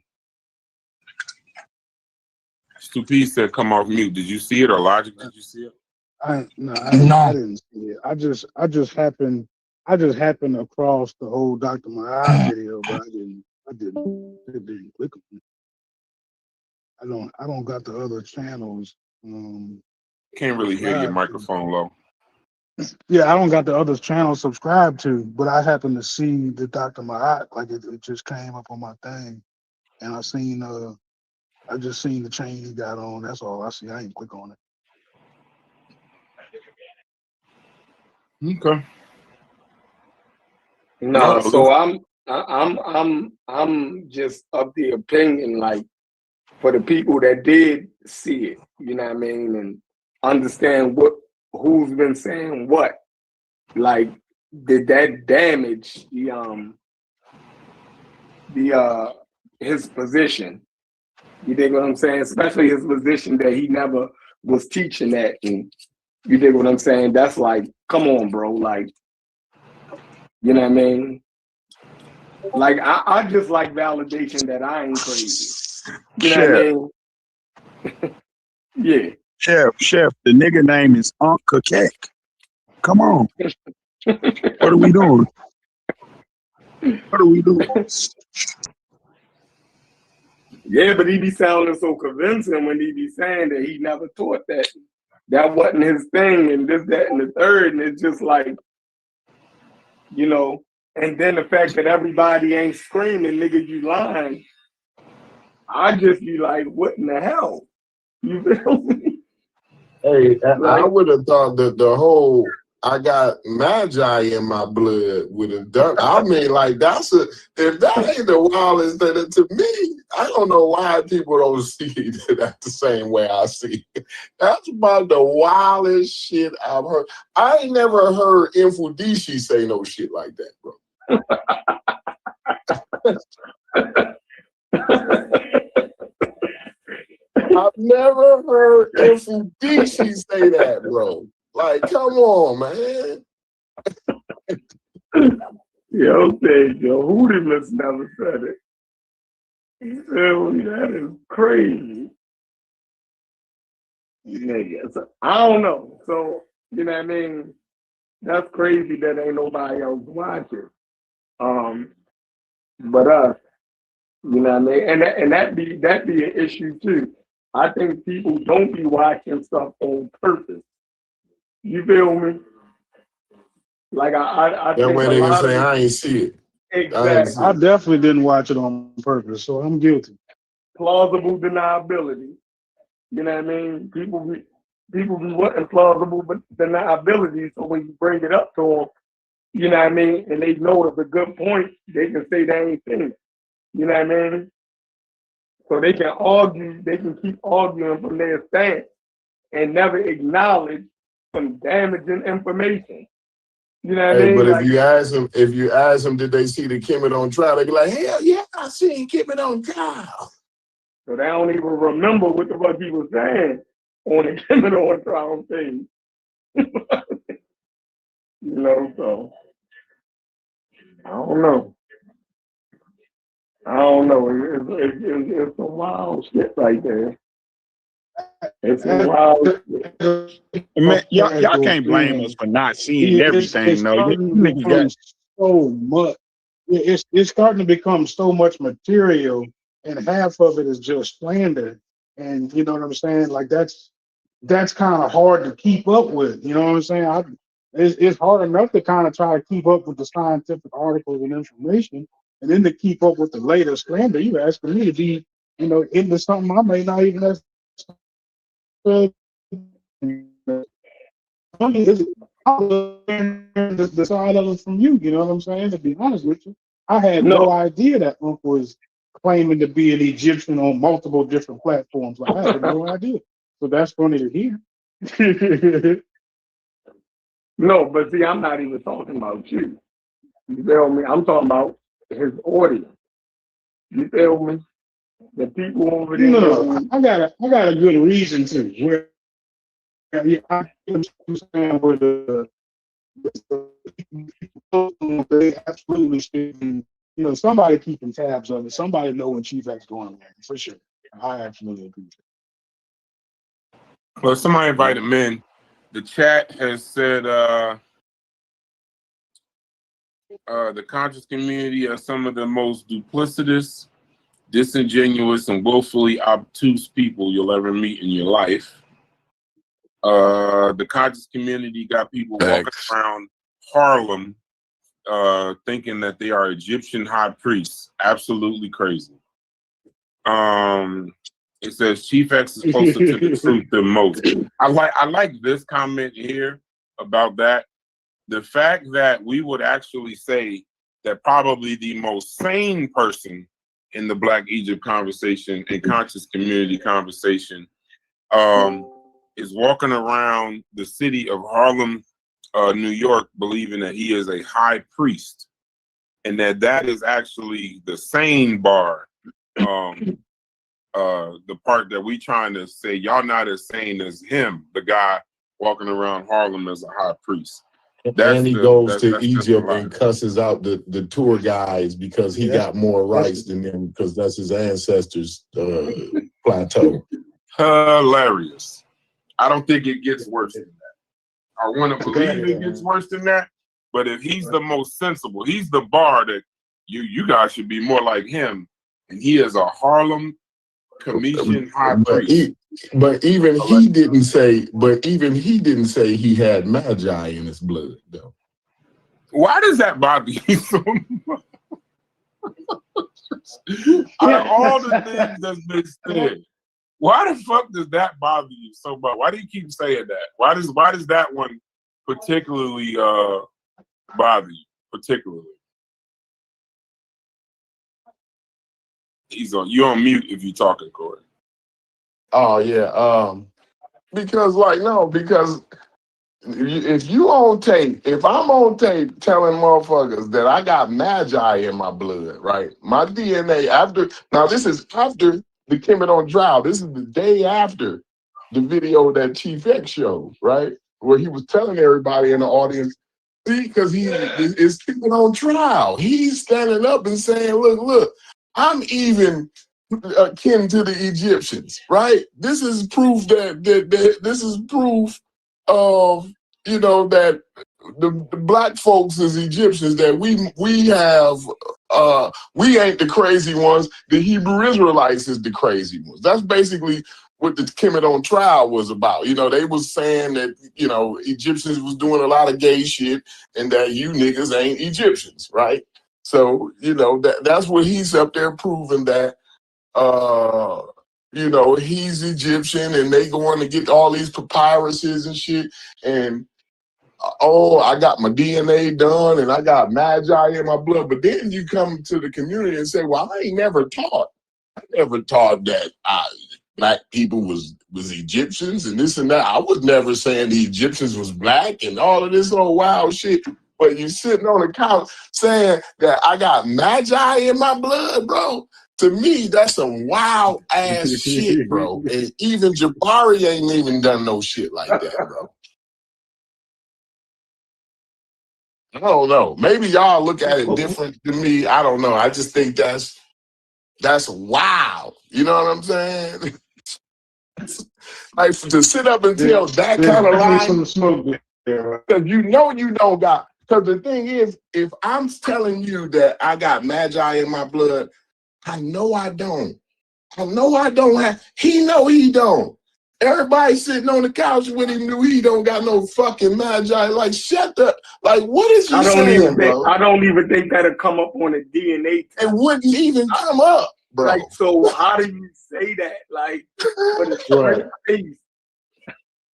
Stupi said, "Come off mute." Did you see it, or Logic? Did you see it? I didn't see it. I just happened across the whole Dr. Mahal video, but I didn't click on it. I don't got the other channels. Can't really hear your microphone low. Yeah, I don't got the other channels subscribed to, but I happened to see the Dr. Mahat, like it just came up on my thing, and I just seen the chain he got on. That's all I see. I ain't click on it. Okay. No, so I'm just of the opinion, like, for the people that did see it, you know what I mean, and understand who's been saying what, like, did that damage his position? You dig what I'm saying? Especially his position that he never was teaching that, and you dig what I'm saying? That's like, come on, bro, like, you know what I mean? Like, I just like validation that I ain't crazy. You know what I mean? Yeah. Chef, the nigga name is Uncle Keck. Come on. What are we doing? What are we doing? Yeah, but he be sounding so convincing when he be saying that he never taught that. That wasn't his thing, and this, that, and the third. And it's just like, you know, and then the fact that everybody ain't screaming, nigga, you lying. I just be like, what in the hell? You feel me? Hey, I Like, would have thought that the whole I got magi in my blood would have done. I mean, like, if that ain't the wildest thing to me, I don't know why people don't see that the same way I see it. That's about the wildest shit I've heard. I ain't never heard Infudishi say no shit like that, bro. I've never heard Infudishi say that, bro. Like, come on, man. yo, Hoodie never said it. You feel me? That is crazy. Nigga, so, I don't know. So, you know what I mean? That's crazy that ain't nobody else watching. But us, you know what I mean? And that be an issue too. I think people don't be watching stuff on purpose. You feel me? Like I That think way a they can lot of say, it, I ain't see it. exactly. I definitely didn't watch it on purpose, so I'm guilty. Plausible deniability. You know what I mean? People be wanting plausible deniability, so when you bring it up to them, you know what I mean, and they know it's a good point, they can say they ain't seen it. You know what I mean? So they can argue, they can keep arguing from their stance and never acknowledge some damaging information. You know what I Hey, mean? but Like, if you ask them, did they see the Kemet on trial? They be like, hell yeah, I seen Kemet on trial. so they don't even remember what the fuck he was saying on the Kemet on trial thing. You know, so I don't know. It's some wild shit right there. It's some wild shit. Man, y'all can't blame us for not seeing everything, It's though. starting to Niggas become got so much. It's starting to become so much material, and half of it is just slander. And you know what I'm saying? Like that's kind of hard to keep up with. You know what I'm saying? It's hard enough to kind of try to keep up with the scientific articles and information, and then to keep up with the latest slander. You asking me to be, into something I may not even have. I learned the side of it from you. You know what I'm saying? To be honest with you, I had no No, idea that Uncle was claiming to be an Egyptian on multiple different platforms. Like, I had no idea. So that's funny to hear. no, but see, I'm not even talking about you. You feel me? I'm talking about his audience. You feel me? The people over there No, who, I got a good reason to. Where I understand where they absolutely should be, somebody keeping tabs on it. Somebody know when Chief X going on, for sure. I absolutely agree. Well, somebody invited him in. The chat has said the conscious community are some of the most duplicitous, disingenuous, and willfully obtuse people you'll ever meet in your life. The conscious community got people walking around Harlem thinking that they are Egyptian high priests. Absolutely crazy. It says Chief X is closer to the truth than most. I like this comment here about that. The fact that we would actually say that probably the most sane person in the Black Egypt conversation and conscious community conversation is walking around the city of Harlem, New York, believing that he is a high priest, and that is actually the sane bar. The part that we trying to say, y'all not as sane as him, the guy walking around Harlem as a high priest. And he goes to Egypt and cusses out the tour guides because he got more rights than them because that's his ancestors' plateau. Hilarious. I don't think it gets worse than that. I want to believe it gets worse than that, but if he's the most sensible, he's the bar that you guys should be more like him, and he is a Harlem Commission high priest. But even he didn't say he had magi in his blood, though. Why does that bother you so much? Out of all the things that's been said, why the fuck does that bother you so much? Why do you keep saying that? Why does that one particularly bother you? Particularly, you're on mute if you're talking, Corey. Oh yeah, because if I'm on tape telling motherfuckers that I got magi in my blood, right? My DNA this is after the Kemet on trial. This is the day after the video that Chief X showed, right? Where he was telling everybody in the audience, see, because he is Kemet on trial. He's standing up and saying, look, I'm even akin to the Egyptians, right? This is proof that this is proof of, that the black folks is Egyptians, that we ain't the crazy ones. The Hebrew Israelites is the crazy ones. That's basically what the Kemet on trial was about. They was saying that, Egyptians was doing a lot of gay shit and that you niggas ain't Egyptians, right? So, that's what he's up there proving that, he's Egyptian and they going to get all these papyruses and shit. And, I got my DNA done and I got magi in my blood. But then you come to the community and say, well, I never taught that black people was Egyptians and this and that. I was never saying the Egyptians was black and all of this old wild shit. But you sitting on the couch saying that I got magi in my blood, bro. To me, that's some wild ass shit, bro. And even Jabari ain't even done no shit like that, bro. I don't know. Maybe y'all look at it different than me. I don't know. I just think that's wild. You know what I'm saying? Like to sit up and tell that kind of lie. Because you don't got. Because the thing is, if I'm telling you that I got magi in my blood, I know I don't. I know I don't have. He know he don't. Everybody sitting on the couch with him knew he don't got no fucking magi. Like, shut up. Like, what is you saying, bro? I don't even think that'll come up on a DNA test. It wouldn't even come up, bro. Like, so how do you say that? Like, with a straight face.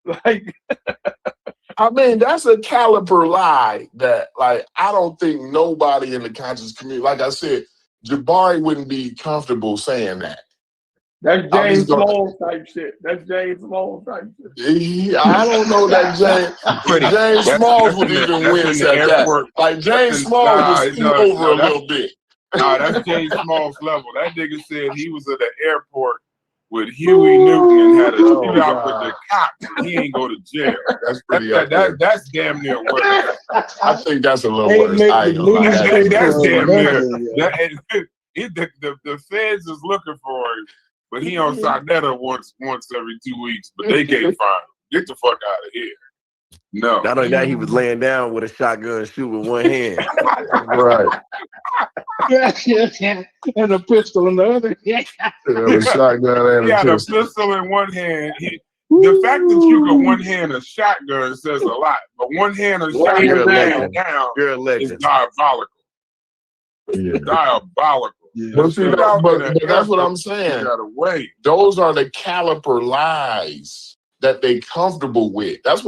Like, I mean, that's a caliber lie that, like, I don't think nobody in the conscious community, like I said, Jabari wouldn't be comfortable saying that. That's James Small type shit. That's James Small type shit. I don't know that James Smalls would even wince at that. Like James Smalls would scoot over a little bit. Nah, that's James Smalls level. That nigga said he was at the airport with Huey Newton and had a shootout with the cops. He ain't go to jail. That's pretty that's damn near worse. I think that's a little worse. That's damn near. The feds is looking for him. But he on Sarnetta once every 2 weeks, but they can't find him. Get the fuck out of here. No. Not only that, he was laying down with a shotgun shoot with one hand. Right. And a pistol in the other. Yeah, a shotgun and he had a pistol in one hand. The fact that you can one hand a shotgun says a lot, but one hand a shotgun down is diabolical. Yeah. Diabolical. Yeah. But that's what I'm saying. Those are the caliper lies that they comfortable with. That's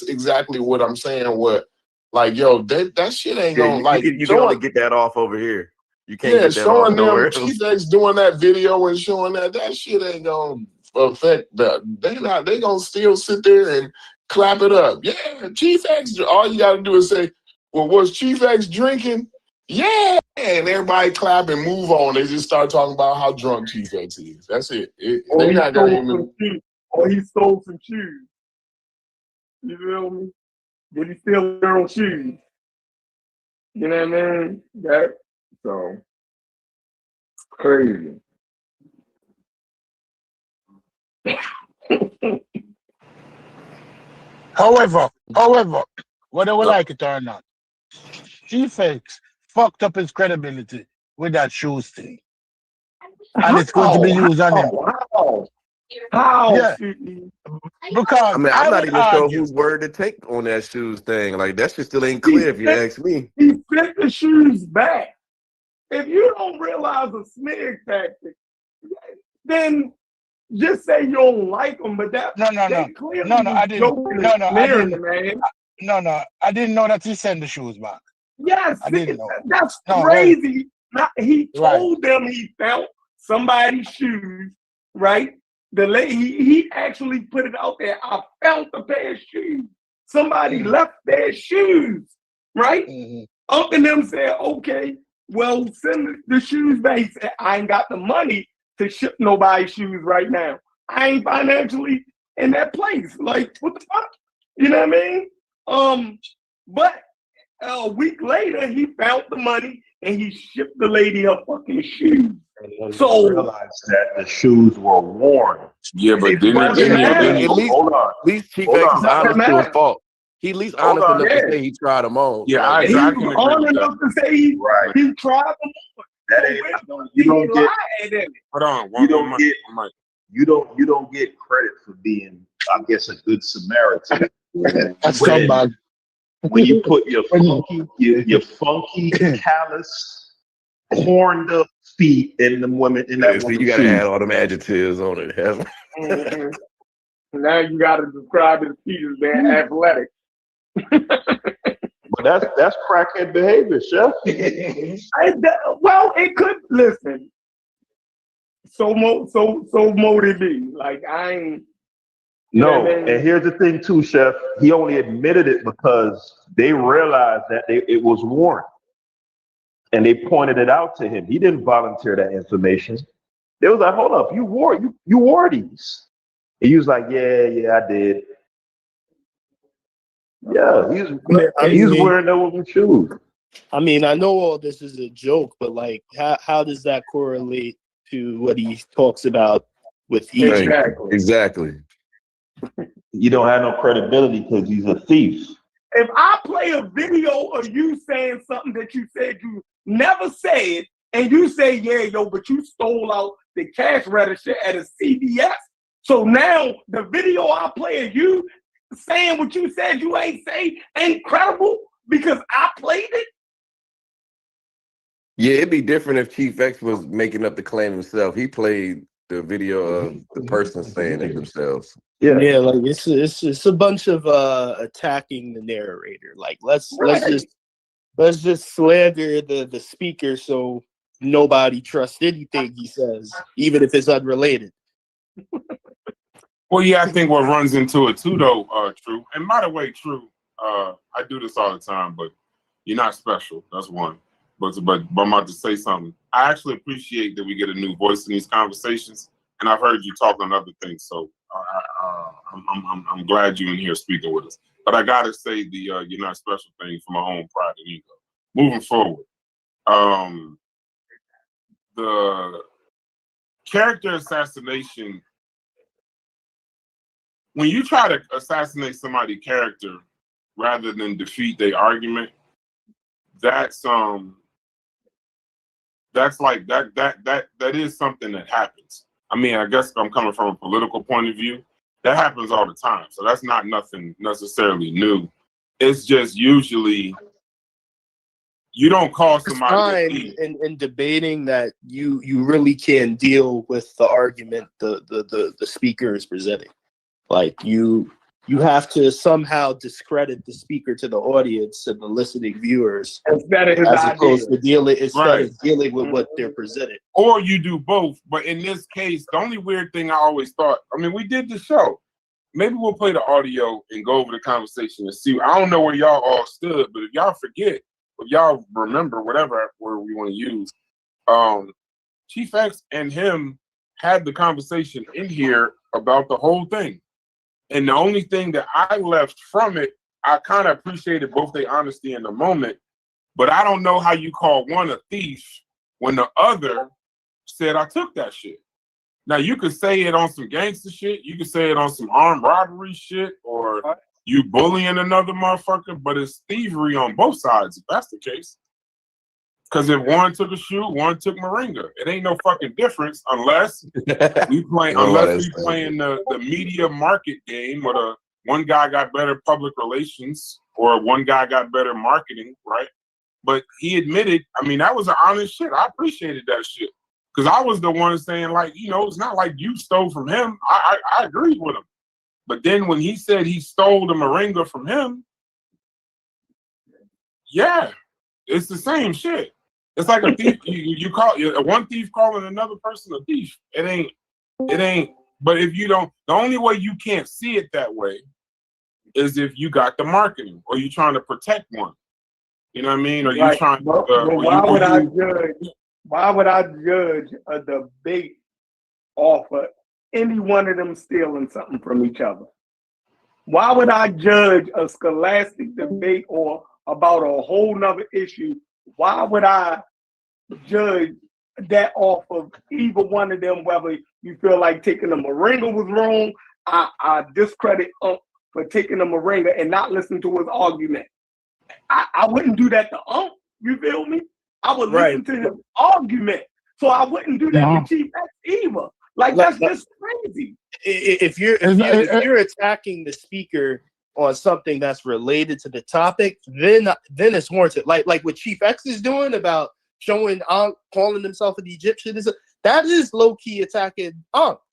exactly what I'm saying. What Like, yo, that shit ain't Yeah, gonna like you can showing. only get that off over here. You can't Yeah, get that off showing them nowhere else. Chief X doing that video and showing that shit ain't gonna affect that. They gonna still sit there and clap it up. Yeah, Chief X. All you gotta do is say, "Well, was Chief X drinking?" Yeah, and everybody clap and move on. They just start talking about how drunk Chief X is. That's it. Or They he not gonna stole even. some shoes. Or he stole some shoes. You feel me? Did he steal girl shoes? You know what I mean? That so crazy. However, whether we like it or not, Chief X fucked up his credibility with that shoes thing. And it's going to be used on him. How? Yeah, because I mean, I'm I not would even sure argue. whose word to take on that shoes thing. Like, that shit still ain't clear if you ask me. He sent the shoes back. If you don't realize a smear tactic, then just say you don't like them. But that they clearly I was didn't. joking and I smearing didn't. them, man. I didn't know that he sent the shoes back. Yes, I didn't know. that's No, crazy. He Right. told them he found somebody's shoes, right? The lady, he actually put it out there. I found a pair of shoes. Somebody left their shoes, right? Unc and them said, okay, well, send the shoes back. He said, I ain't got the money to ship nobody's shoes right now. I ain't financially in that place. Like, what the fuck? You know what I mean? But a week later, he found the money and he shipped the lady her fucking shoes. So realized that the shoes were worn. Yeah, but At least Chief X is honest to his fault. He at least honest enough to say he tried them on. Yeah, Like, he was honest enough to say he tried them on. That ain't you don't get. Hold on, You don't get credit for being, I guess, a good Samaritan. When you put your funky, callous, horned up feet in them women in that so you gotta add all them adjectives on it. Now you gotta describe his feet as being athletic. But that's crackhead behavior, Chef. Well, it could listen. So mote it be. Like I ain't. No, and here's the thing too, Chef. He only admitted it because they realized that it was worn, and they pointed it out to him. He didn't volunteer that information. They was like, "Hold up, you wore these?" And he was like, "Yeah, I did." Yeah, he's wearing those shoes. I mean, I know all this is a joke, but like, how does that correlate to what he talks about with Egypt? Exactly. You don't have no credibility because he's a thief. If I play a video of you saying something that you said you never said, and you say, yeah, yo, but you stole out the cash register at a CVS. So now the video I play of you saying what you said you ain't say ain't credible because I played it. Yeah, it'd be different if Chief X was making up the claim himself. He played the video of the person saying it themselves. Yeah, like it's a bunch of attacking the narrator. Like let's just slander the speaker so nobody trusts anything he says, even if it's unrelated. Well, yeah, I think what runs into it too, though, True. And by the way, True, I do this all the time, but you're not special. That's one. But I'm about to say something. I actually appreciate that we get a new voice in these conversations, and I've heard you talk on other things, so I'm glad you're in here speaking with us. But I gotta say the you're not special thing for my own pride and ego. Moving forward, the character assassination. When you try to assassinate somebody's character rather than defeat their argument, that's like that is something that happens. I mean, I guess I'm coming from a political point of view. That happens all the time. So that's not nothing necessarily new. It's just usually you don't call somebody in debating that you really can't deal with the argument the speaker is presenting. Like you you have to somehow discredit the speaker to the audience and the listening viewers instead of his as idea. opposed to dealing Right. of dealing with what they're presented. Or you do both. But in this case, the only weird thing I always thought, I mean, we did the show. Maybe we'll play the audio and go over the conversation and see. I don't know where y'all all stood, but if y'all forget, if y'all remember, whatever word we want to use, Chief X and him had the conversation in here about the whole thing. And the only thing that I left from it, I kind of appreciated both their honesty in the moment, but I don't know how you call one a thief when the other said, I took that shit. Now, you could say it on some gangster shit, you could say it on some armed robbery shit, or you bullying another motherfucker, but it's thievery on both sides, if that's the case. Because if one took a shoe, one took Moringa. It ain't no fucking difference unless we playing the media market game, or the one guy got better public relations, or one guy got better marketing, right? But he admitted, I mean, that was an honest shit. I appreciated that shit. Because I was the one saying, like, you know, it's not like you stole from him. I agreed with him. But then when he said he stole the Moringa from him, yeah, it's the same shit. It's like a thief. You call one thief calling another person a thief. It ain't. But if you don't, the only way you can't see it that way is if you got the marketing, or you trying to protect one. You know what I mean? Or you trying to. Why would I judge a debate off of any one of them stealing something from each other? Why would I judge a scholastic debate or about a whole nother issue? Why would I judge that off of either one of them, whether you feel like taking the Moringa was wrong? I discredit for taking the Moringa and not listen to his argument. I wouldn't do that to you feel me? I would listen to his argument. So I wouldn't do that with Chief X either. Like, that's just crazy. If you're attacking the speaker on something that's related to the topic, then it's warranted. Like what Chief X is doing about showing calling himself an Egyptian, that is low key attacking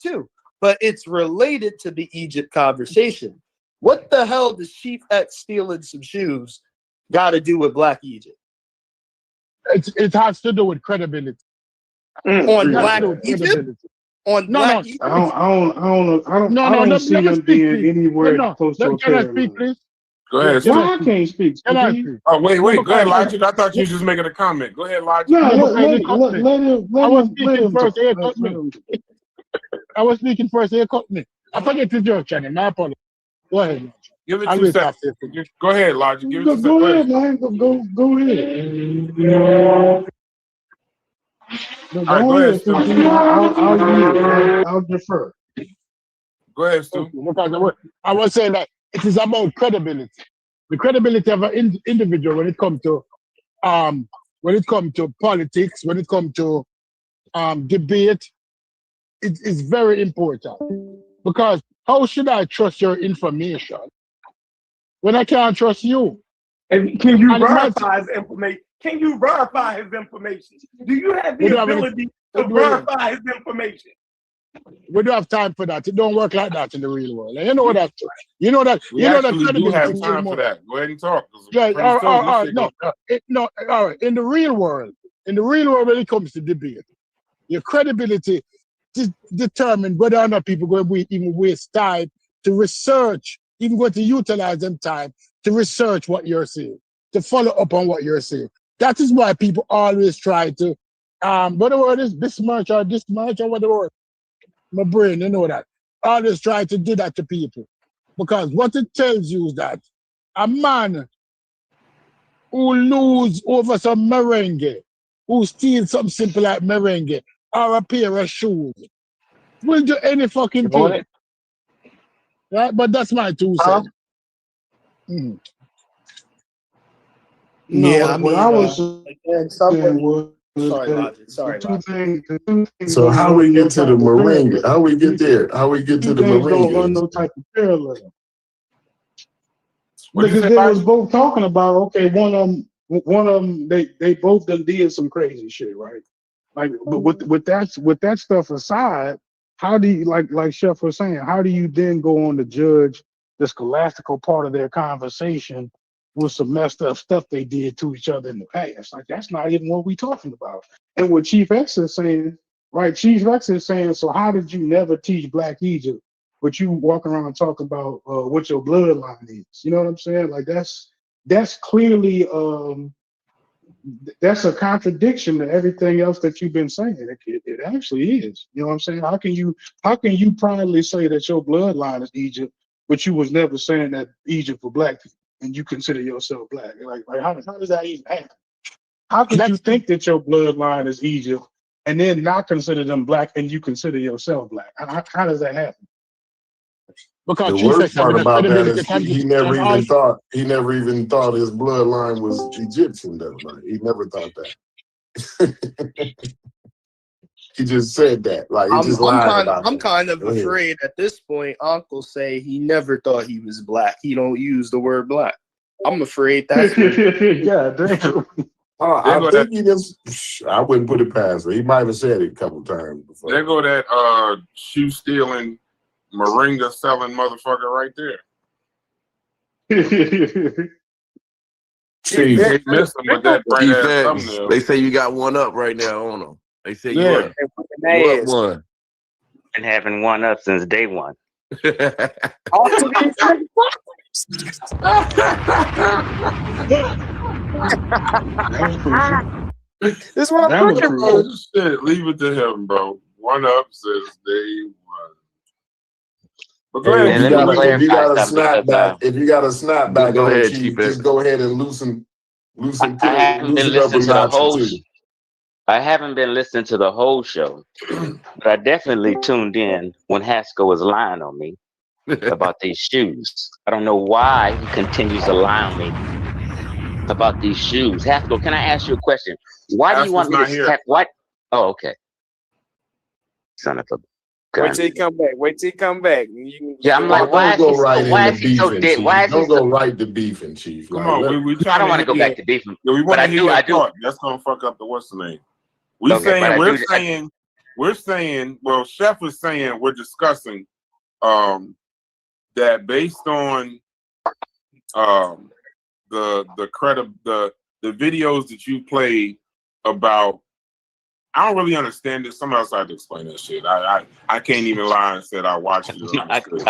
too. But it's related to the Egypt conversation. What the hell does Chief X stealing some shoes got to do with Black Egypt? It has to do with credibility. On Black Egypt? On Black Egypt? I don't see them being anywhere close to a Can I speak, please? Go ahead. Why I can't speak? Oh, wait. Go ahead, Logic. I thought you were just making a comment. Go ahead, Logic. No, let him first. I was speaking first. He cut me. I forget to joke, channel. My apologies. Go ahead. Give it 2 seconds. Go ahead, Logic. Give it 2 seconds. Go ahead, man. Go ahead. Go ahead, Stu. I'll defer. Go ahead, Stu. Because I was saying that it is about credibility. The credibility of an individual when it comes to politics, when it comes to debate, it is very important. Because how should I trust your information when I can't trust you? And can you verify his information? Can you verify his information? Do you have the ability to verify his information? We don't have time for that. It don't work like that in the real world. And you know that. You know that. We actually do have time for that. Go ahead and talk. Yeah. All right. In the real world, when it comes to debate, your credibility determine whether or not people going to even waste time to research, even going to utilize them time to research what you're saying, to follow up on what you're saying. That is why people always try to, what the word is, besmirch or what the word. My brain, you know that. Always try to do that to people. Because what it tells you is that a man who lose over some merengue, who steals something simple like merengue, or a pair of shoes, will do any fucking thing. Right? But that's my 2 cents. Yeah, what I was saying was Sorry, So how we get to the Moringa? How we get there? How we get to the Moringa? Don't run no type of parallelism. Because they was both talking about, okay, one of them, they both done did some crazy shit, right? Like, but with that stuff aside, how do you like Chef was saying? How do you then go on to judge the scholastical part of their conversation was some messed up stuff they did to each other in the past. Like that's not even what we're talking about. And what Chief X is saying, right? Chief X is saying, so how did you never teach Black Egypt, but you walk around talking about what your bloodline is? You know what I'm saying? Like that's clearly that's a contradiction to everything else that you've been saying. It actually is. You know what I'm saying? How can you proudly say that your bloodline is Egypt, but you was never saying that Egypt for Black people and you consider yourself Black? Like how does that even happen? How could you think that your bloodline is Egypt and then not consider them Black and you consider yourself Black? How does that happen? Because The Chief worst X having part the about that credibility is he never and all. even thought his bloodline was Egyptian though. Like he never thought that. He just said that. Like he just lied about I'm that. kind of Go ahead. afraid at this point. Uncle say he never thought he was Black. He don't use the word Black. I'm afraid that's what Yeah, damn. I think he just. I wouldn't put it past him. He might have said it a couple times before. There go that shoe stealing, moringa selling motherfucker right there. Chief, They missed him with that bright Chief ass X, thumbnail. they say you got one up right now on them. They say you Yeah. up. You up one. Been having one up since day one. That's crucial. This is what That I'm was looking crucial. for. Shit, leave it to him, bro. One up since day one. But go Hey, ahead, if you let me got clarify a something snapback Go on it, ahead, Chief, Chief X. just go ahead and loosen I haven't been loosen up a listening to the notch or whole. two. I haven't been listening to the whole show, but I definitely tuned in when Haskell was lying on me about these shoes. I don't know why he continues to lie on me about these shoes. Haskell, can I ask you a question? Why do you Haskell's want me not to here. have what? Oh, okay. Son of a gun. Wait till he come back. Wait till he come back. Yeah, I'm like, why Don't is he go right so? Why into is he so beefing, dead? Why Chief. is he Don't so? go right to beefing, Chief. Come Like, on, we I trying don't to want to hear go back to beef, yeah, we but want I to hear do. your I do. thought. That's gonna fuck up the what's the name. Okay, but I do. We're saying, well, Chef is saying we're discussing that based on the videos that you played about. I don't really understand it. Somebody else had to explain that shit. I can't even lie and said I watched it.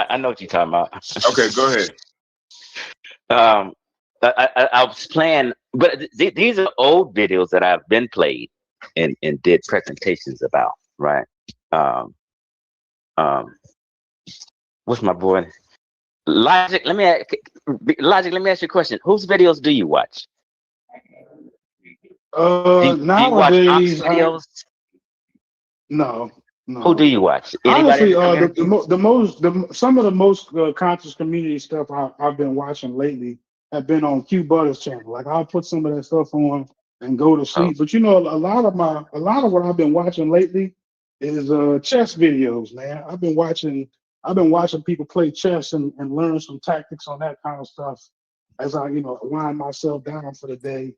I know what you're talking about. Okay, go ahead. I was playing, but these are old videos that I've been played and did presentations about, right? What's my boy? Logic. Let me ask you a question. Whose videos do you watch? Do you watch Nowadays, videos? No. Who do you watch? Anybody Honestly, in the community? some of the most conscious community stuff I've been watching lately have been on Q Butter's channel. Like I'll put some of that stuff on and go to sleep. But you know, a lot of what I've been watching lately is chess videos, man. I've been watching people play chess and learn some tactics on that kind of stuff as I, wind myself down for the day.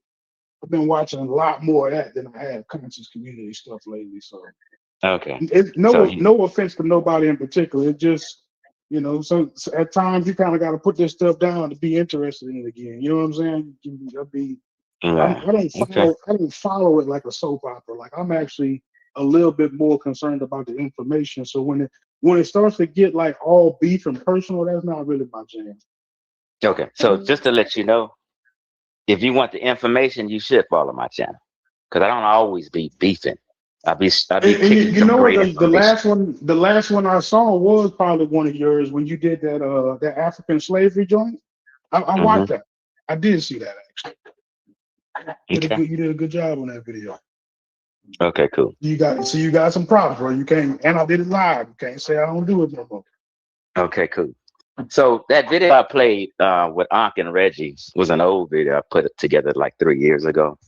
I've been watching a lot more of that than I have conscious community stuff lately. So Okay. no offense to nobody in particular. It just, so at times you kind of got to put this stuff down to be interested in it again. You know what I'm saying? I don't follow it like a soap opera. Like I'm actually a little bit more concerned about the information. So when it starts to get like all beef and personal, that's not really my jam. Okay. So just to let you know, if you want the information, you should follow my channel because I don't always be beefing. I be kicking some great information. The last one I saw was probably one of yours when you did that African slavery joint. I watched that. I did see that actually. You did a good job on that video. Okay, cool. You got some props, bro. You can't, and I did it live. You can't say I don't do it no more. Okay, cool. So that video I played with Ankh and Reggie was an old video. I put it together like 3 years ago.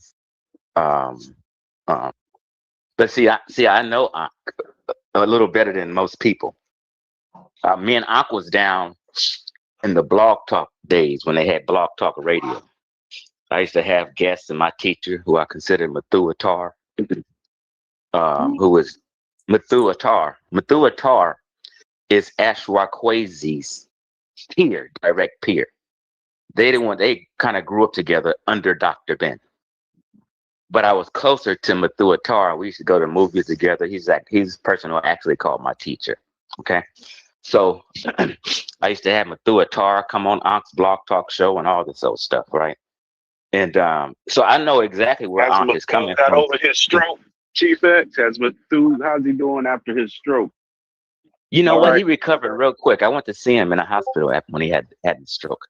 But see, I know Ankh a little better than most people. Me and Ankh was down in the Blog Talk days when they had Blog Talk Radio. I used to have guests and my teacher, who I consider Mathu Attar, who was Mathu Attar. Mathu Attar is Ashwakwazi's direct peer. They kind of grew up together under Dr. Ben. But I was closer to Mathu Attar. We used to go to movies together. He's the person who I actually called my teacher. Okay. So I used to have Mathu Attar come on Ank's Blog Talk Show and all this old stuff, right? And so I know exactly where Has Ankh is coming got from. over his stroke, Chief X? How's he doing after his stroke? You know All what? right. He recovered real quick. I went to see him in a hospital when he had the stroke,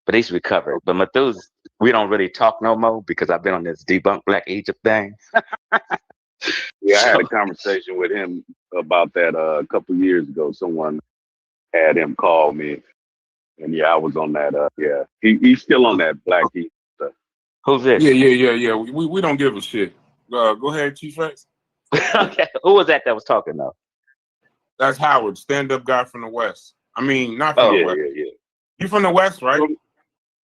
but he's recovered. But Mathu's, we don't really talk no more because I've been on this debunk Black Egypt thing. Yeah, I had a conversation with him about that a couple years ago. Someone had him call me, and yeah, I was on that. Yeah, he's still on that Black Egypt stuff. Who's this? Yeah. We don't give a shit. Go ahead, Chief X. Okay, who was that was talking though? That's Howard, stand-up guy from the West. I mean, not from the West. Yeah. You from the West, right?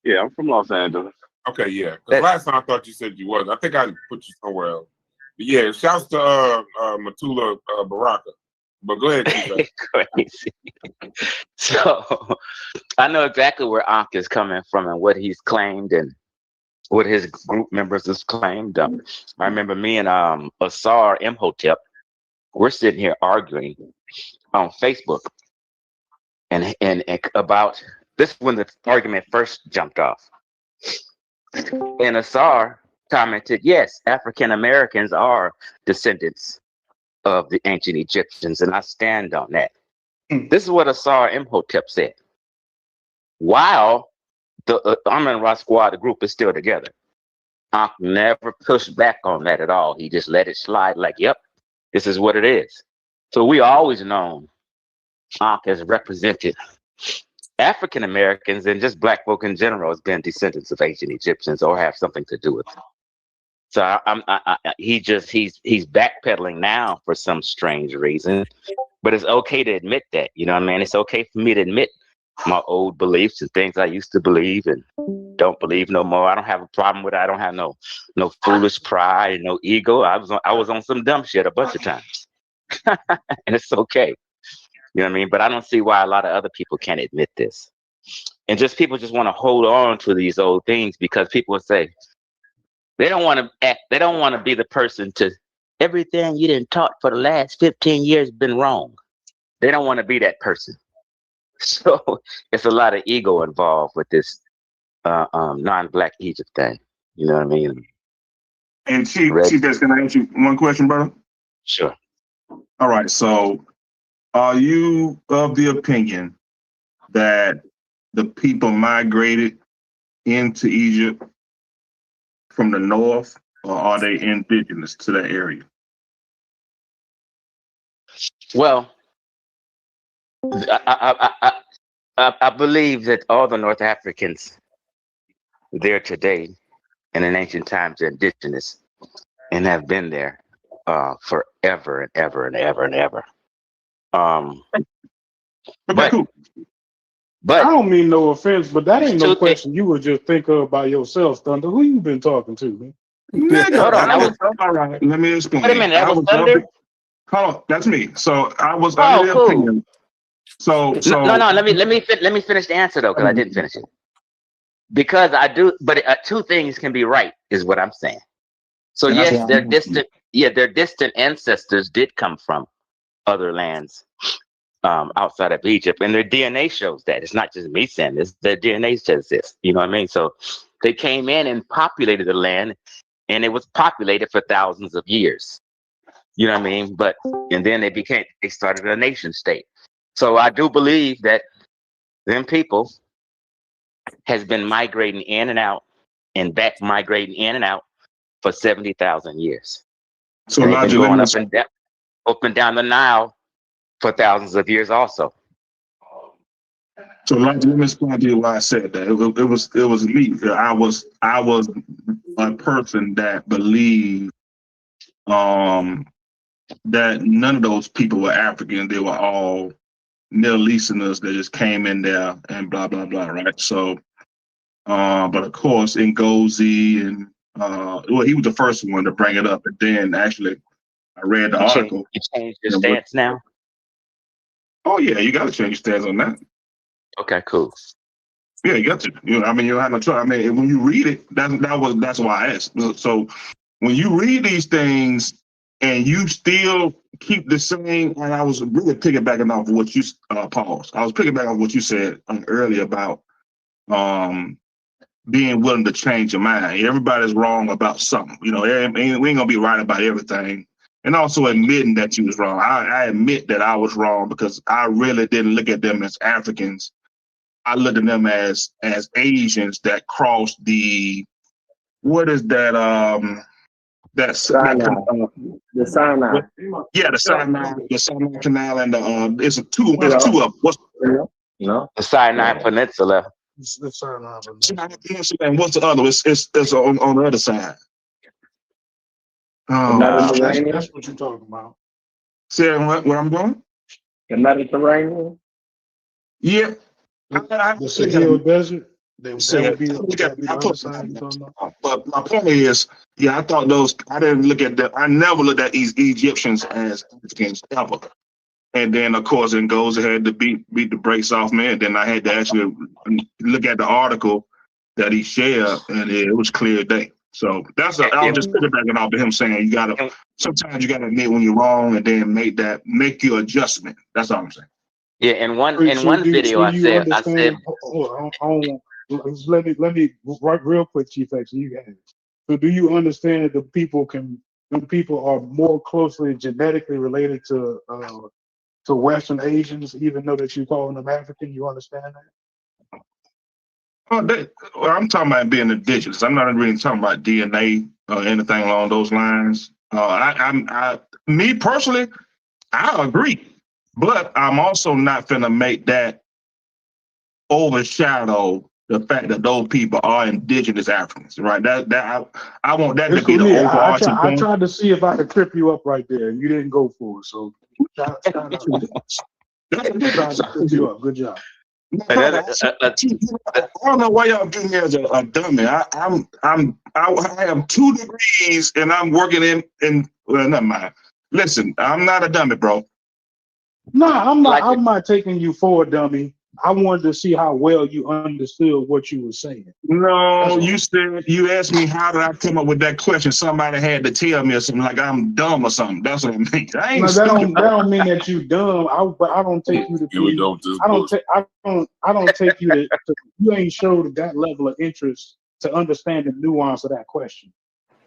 Yeah, I'm from Los Angeles. Okay, yeah. Because last time I thought you said you was. I think I put you somewhere else. But yeah, shouts to Matula Baraka. But go ahead, Chief X. Crazy. So I know exactly where Ankh is coming from and what he's claimed and what his group members has claimed. I remember me and Asar Imhotep, we're sitting here arguing on Facebook and about this when the argument first jumped off. And Asar commented, yes, African Americans are descendants of the ancient Egyptians, and I stand on that. This is what Asar Imhotep said. While the Amun Ra squad, the group is still together, Ankh never pushed back on that at all. He just let it slide like, yep, this is what it is. So we always known Ankh has represented African Americans and just Black folk in general as being descendants of ancient Egyptians or have something to do with it. So he's backpedaling now for some strange reason, but it's okay to admit that. You know what I mean? It's okay for me to admit my old beliefs and things I used to believe and don't believe no more. I don't have a problem with it. I don't have no foolish pride, no ego. I was on some dumb shit a bunch of times, and it's okay. You know what I mean? But I don't see why a lot of other people can't admit this. And people just want to hold on to these old things because people will say they don't want to act. They don't want to be the person to everything you didn't taught for the last 15 years been wrong. They don't want to be that person. So it's a lot of ego involved with this non-Black Egypt thing. You know what I mean? And Chief, can I ask you one question, brother? Sure. All right. So are you of the opinion that the people migrated into Egypt from the north, or are they indigenous to that area? Well, I believe that all the North Africans there today and in ancient times are indigenous and have been there forever and ever and ever and ever. Cool. But I don't mean no offense, but that ain't no question you would just think of by yourself, Thunder. Who you been talking to, man? Nigga, hold on, all right. Let me explain. Wait a minute, that was Thunder? Hold on, that's me. So I was under the opinion. So no. Let me finish the answer though, because I didn't finish it. Because I do, but two things can be right, is what I'm saying. So yes, their distant ancestors did come from other lands outside of Egypt, and their DNA shows that. It's not just me saying this; their DNA says this. You know what I mean? So they came in and populated the land, and it was populated for thousands of years. You know what I mean? And then they started a nation state. So I do believe that them people has been migrating in and out and back migrating in and out for 70,000 years. So they've been going up and down the Nile for thousands of years also. So let me explain to you why I said that. It was me. I was a person that believed that none of those people were African. They were all Middle Easterners that just came in there and blah blah blah, right? So but of course Ngozi and he was the first one to bring it up, and then actually I read the article. You changed your stance now? Oh yeah, you gotta change your stance on that. Okay, cool. Yeah, you got to. You know, I mean, you don't have no choice. I mean, when you read it, that's why I asked. So when you read these things and you still keep the same, and I was really piggybacking off of what you paused. I was piggybacking off what you said earlier about being willing to change your mind. Everybody's wrong about something. You know, we ain't gonna be right about everything. And also admitting that you was wrong. I admit that I was wrong because I really didn't look at them as Africans. I looked at them as Asians that crossed the, what is that? The Sinai. Yeah, the Sinai Canal, and it's two of them. What's The Sinai Peninsula. The Sinai Peninsula, and what's the other? It's on the other side. That's what you're talking about. Saying what I'm doing? The Mediterranean. Yeah. The Sahel Desert. That would be the other side you're talking about. But my point is, yeah, I thought those. I didn't look at that. I never looked at these Egyptians as Africans ever. And then, of course, it goes ahead to beat the brakes off me. And then I had to actually look at the article that he shared, and it was clear day. So I was just piggybacking off of him saying sometimes you gotta admit when you're wrong, and then make your adjustment. That's all I'm saying. Yeah, in one video I said hold on. Let me right real quick, Chief X, you guys. So do you understand that the people are more closely genetically related to Western Asians, even though that you calling them African? You understand that? I'm talking about being indigenous. I'm not really talking about DNA or anything along those lines. Me personally, I agree, but I'm also not finna make that overshadow the fact that those people are indigenous Africans, right? I want that to be the overarching thing. I tried to see if I could trip you up right there, and you didn't go for it. So shout out to you. I tried to trip you up. Good job. I don't know why y'all do me as a dummy. I have 2 degrees and I'm working in well, never mind. Listen, I'm not a dummy, bro. No, I'm not. I'm not taking you for a dummy. I wanted to see how well you understood what you were saying. No, you asked me how did I come up with that question. Somebody had to tell me or something like I'm dumb or something. That's what it means. That don't mean that you dumb. I don't take you to be. I don't take you to. You ain't showed that level of interest to understand the nuance of that question.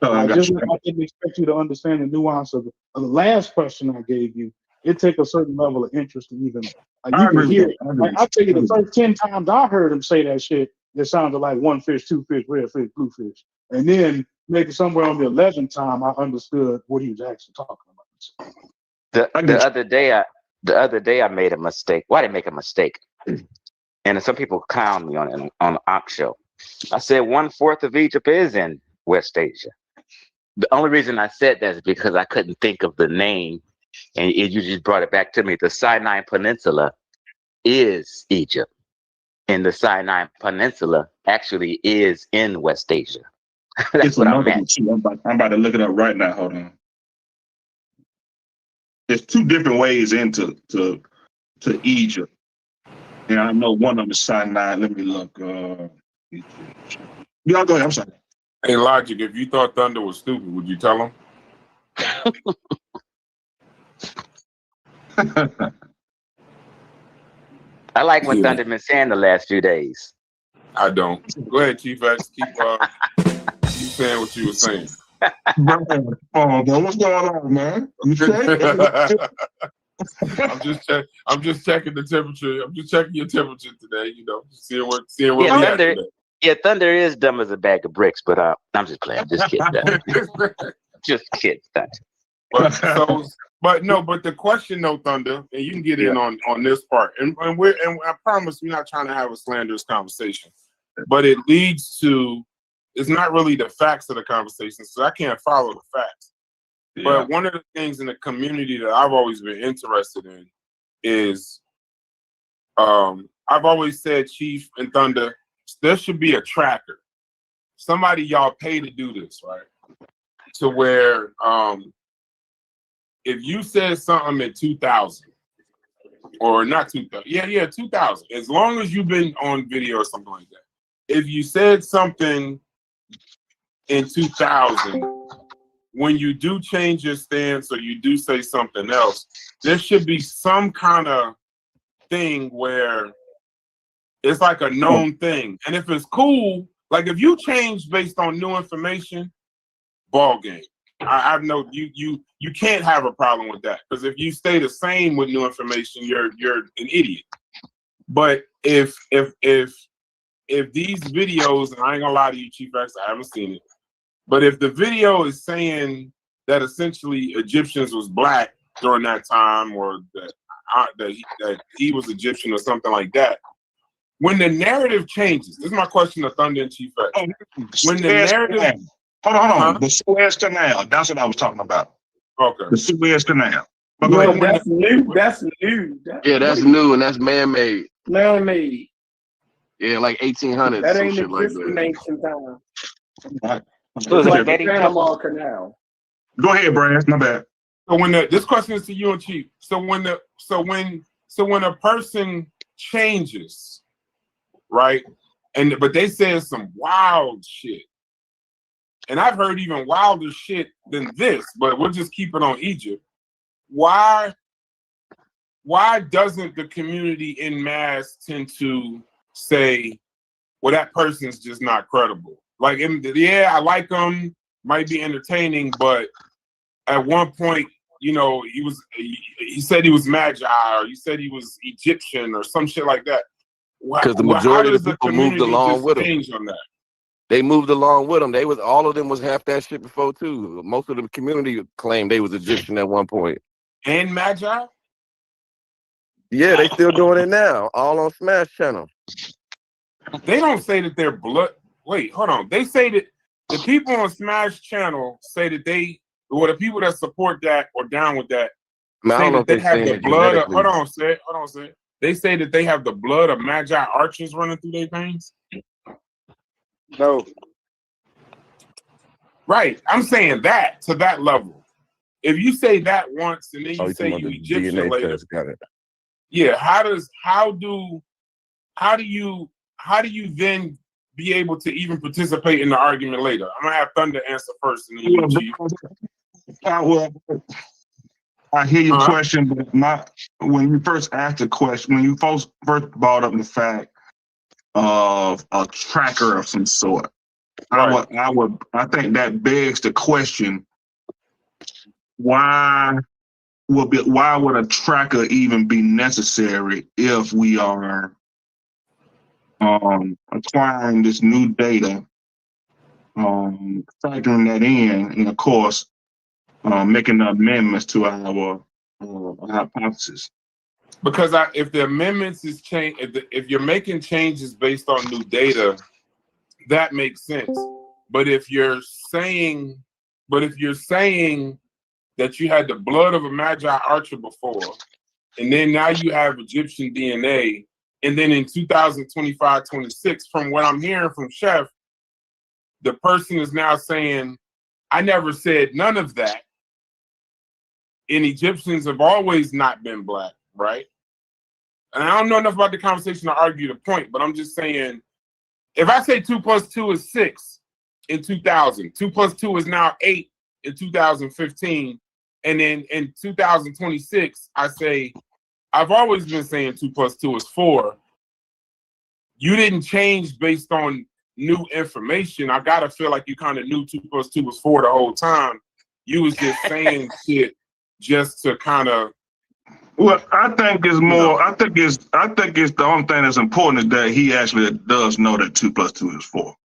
Just like I didn't expect you to understand the nuance of the last question I gave you. It take a certain level of interest to even. You can hear it. I tell you, the first 10 times I heard him say that shit, it sounded like 1 fish, 2 fish, red fish, blue fish. And then maybe somewhere on the 11th time, I understood what he was actually talking about. The other day I made a mistake. Why did I make a mistake? And some people clown me on the Ox show. I said 1/4 of Egypt is in West Asia. The only reason I said that is because I couldn't think of the name. And you just brought it back to me. The Sinai Peninsula is Egypt. And the Sinai Peninsula actually is in West Asia. That's what I meant. I'm about to look it up right now. Hold on. There's 2 different ways into to Egypt. And I know one of them is Sinai. Let me look. Y'all go ahead. I'm sorry. Hey, Logic, if you thought Thunder was stupid, would you tell him? I like what Thunder been saying the last few days. I don't. Go ahead, Chief X. Keep saying what you were saying. What's going on, man? You I'm just checking the temperature. I'm just checking your temperature today. You know, seeing where we at today. Yeah, Thunder is dumb as a bag of bricks, but I'm just playing. Just kidding. Just kidding. But the question, though, Thunder, and you can get in on this part, and I promise we're not trying to have a slanderous conversation, but it leads to, it's not really the facts of the conversation, so I can't follow the facts. Yeah. But one of the things in the community that I've always been interested in is, I've always said, Chief and Thunder, there should be a tracker. Somebody y'all pay to do this, right? To where, if you said something in 2000 or not 2000. Yeah, 2000. As long as you've been on video or something like that. If you said something in 2000, when you do change your stance or you do say something else, there should be some kind of thing where it's like a known thing. And if it's cool, like if you change based on new information, ball game. I've no you can't have a problem with that, because if you stay the same with new information, you're an idiot. But if these videos, and I ain't gonna lie to you, Chief X, I haven't seen it, but if the video is saying that essentially Egyptians was black during that time, or that he was Egyptian or something like that, when the narrative changes, this is my question to Thunder and Chief X. When the narrative, hold on, the Suez Canal. That's what I was talking about. Okay. The Suez Canal. But No, that's new. That's new. Yeah, that's new and that's man-made. Man-made. Yeah, like 1800s. That some ain't shit like existing that. ancient time. Right. It's like the Panama Canal. Go ahead, Brad. My bad. So when this question is to you and Chief. So when a person changes, right? But they said some wild shit. And I've heard even wilder shit than this, but we'll just keep it on Egypt. Why doesn't the community en masse tend to say, well, that person's just not credible? Like, yeah, I like him, might be entertaining, but at one point, you know, he said he was Magi, or he said he was Egyptian, or some shit like that. Because the majority of the people moved along with him. On that? They moved along with him. All of them was half that shit before too. Most of the community claimed they was Egyptian at one point. And Magi? Yeah, they still doing it now, all on Smash Channel. They don't say that they're blood. Wait, hold on. They say that the people on Smash Channel say that the people that support that or down with that, say that they have the blood of, hold on, say it. They say that they have the blood of Magi archers running through their veins. No. Right. I'm saying that to that level. If you say that once and then you say you Egyptian DNA later, test, got it. Yeah, how do you then be able to even participate in the argument later? I'm gonna have Thunder answer first, and then you, Chief. I hear your question, but when you first asked the question, when you first brought up the fact of a tracker of some sort, right. I think that begs the question: why would a tracker even be necessary if we are acquiring this new data, factoring that in, and of course, making the amendments to our hypothesis? Because if the amendments is change, if you're making changes based on new data, that makes sense. But if you're saying that you had the blood of a Magi archer before, and then now you have Egyptian DNA, and then in 2025-26, from what I'm hearing from Chef, the person is now saying, I never said none of that, and Egyptians have always not been black, right? And I don't know enough about the conversation to argue the point, but I'm just saying, if I say 2 + 2 is 6 in 2000, 2 + 2 is now 8 in 2015, and then in 2026, I say, I've always been saying 2 + 2 is 4. You didn't change based on new information. I gotta feel like you kind of knew 2 + 2 was 4 the whole time. You was just saying shit just to kind of. Well, I think it's more. I think it's the only thing that's important is that he actually does know that 2 + 2 is 4.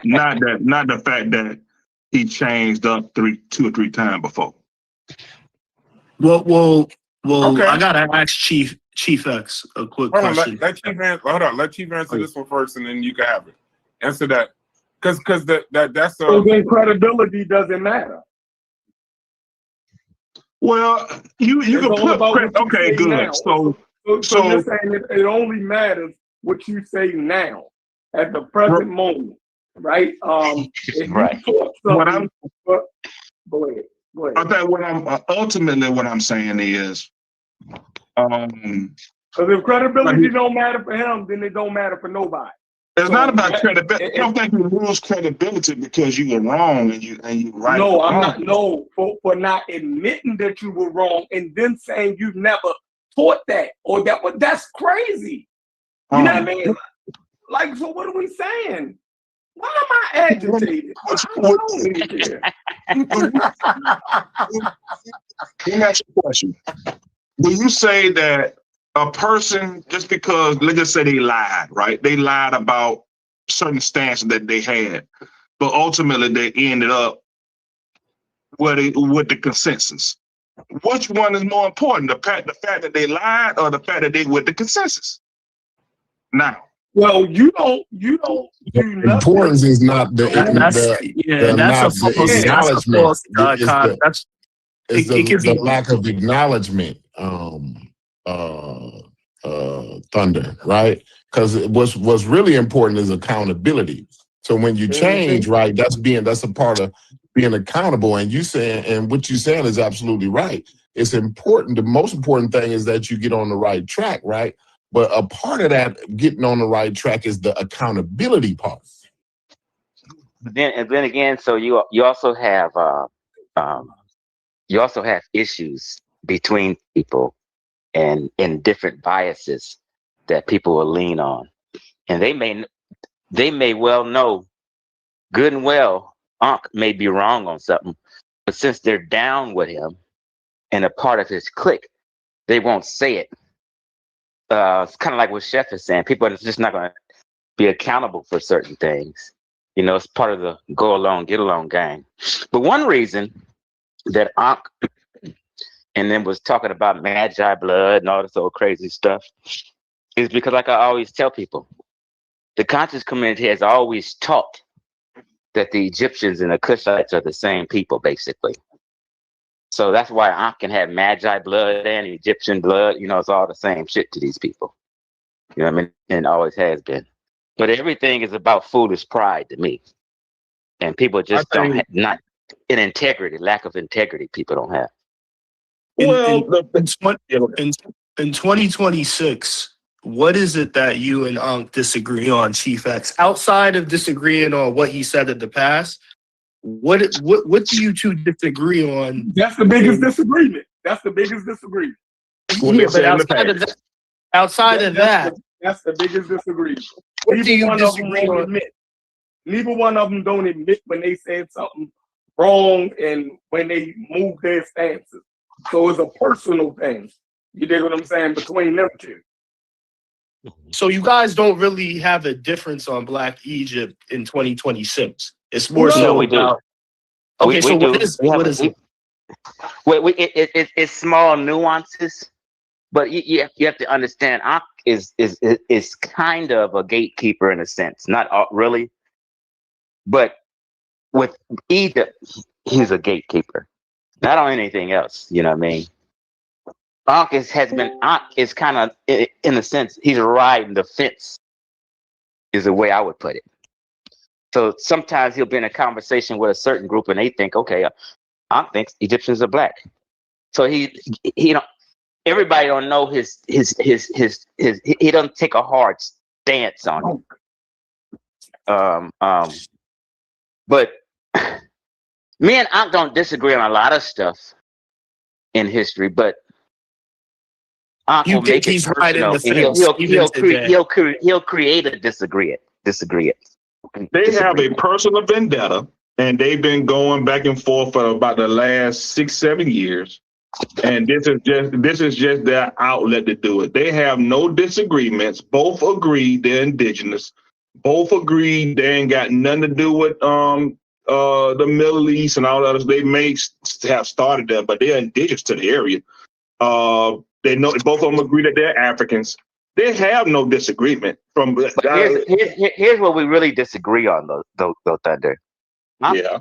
Not the fact that he changed up 2 or 3 times before. Well. Okay. I gotta ask Chief X a quick question. Let Chief answer this one first, and then you can have it. Answer that, because that's so then credibility doesn't matter. Well, you can put okay, good. Now. So you're saying it only matters what you say now, at the present moment, right? If right. You talk go ahead. I think what I'm saying is, Because if credibility don't matter for him, then it don't matter for nobody. It's not about credibility. I don't think you lose credibility because you were wrong and you right. No, I'm not. No, for not admitting that you were wrong and then saying you never taught that or that. But that's crazy. You know what I mean? Like, so what are we saying? Why am I agitated? I don't even care. Let me ask you a question. Do you say that a person, just because, let's just say they lied, right? They lied about certain stances that they had, but ultimately they ended up with the consensus. Which one is more important, the fact that they lied or the fact that they with the consensus? Now, well, you don't do nothing. Importance is not the lack of acknowledgement. Thunder, right? Because what's really important is accountability. So when you change, right, that's a part of being accountable. And what you saying is absolutely right. It's important. The most important thing is that you get on the right track, right? But a part of that getting on the right track is the accountability part. Then again, so you also have issues between people and different biases that people will lean on, and they may well know good and well Unc may be wrong on something, but since they're down with him and a part of his clique, they won't say it. It's kind of like what Chef is saying. People are just not going to be accountable for certain things. You know, it's part of the go along, get along gang. But one reason that Unc and then was talking about Magi blood and all this old crazy stuff is because, like I always tell people, the conscious community has always taught that the Egyptians and the Cushites are the same people, basically. So that's why Ankh can have Magi blood and Egyptian blood. You know, it's all the same shit to these people. You know what I mean? And always has been. But everything is about foolish pride to me. And people just don't have, not in integrity, lack of integrity people don't have. In 2026, what is it that you and Ankh disagree on, Chief X? Outside of disagreeing on what he said in the past, what do you two disagree on? That's the biggest disagreement. That's the biggest disagreement. Yeah, but outside of that, that's the biggest disagreement. What do you disagree on? Admit. Neither one of them don't admit when they said something wrong and when they move their stances. So it's a personal thing. You dig what I'm saying? Between them two. So you guys don't really have a difference on Black Egypt in 2026. It's more so we do. Okay, we so do. what is it? It's small nuances, but you have to understand. Ankh is kind of a gatekeeper in a sense, not really, but with Egypt, he's a gatekeeper, not on anything else. You know what I mean? Ankh is kind of, in a sense, he's riding the fence, is the way I would put it. So sometimes he'll be in a conversation with a certain group and they think, okay, Ankh thinks Egyptians are black. So he everybody don't know his he doesn't take a hard stance on it. But me and Ankh don't disagree on a lot of stuff in history, but Ankh will make it personal. He'll create a disagreement. They have a personal vendetta, and they've been going back and forth for about the last 6-7 years. And this is just their outlet to do it. They have no disagreements. Both agree they're indigenous. Both agree they ain't got nothing to do with the Middle East and all that. They may have started them, but they're indigenous to the area. They know both of them agree that they're Africans. They have no disagreement. Here's what we really disagree on, though Thunder.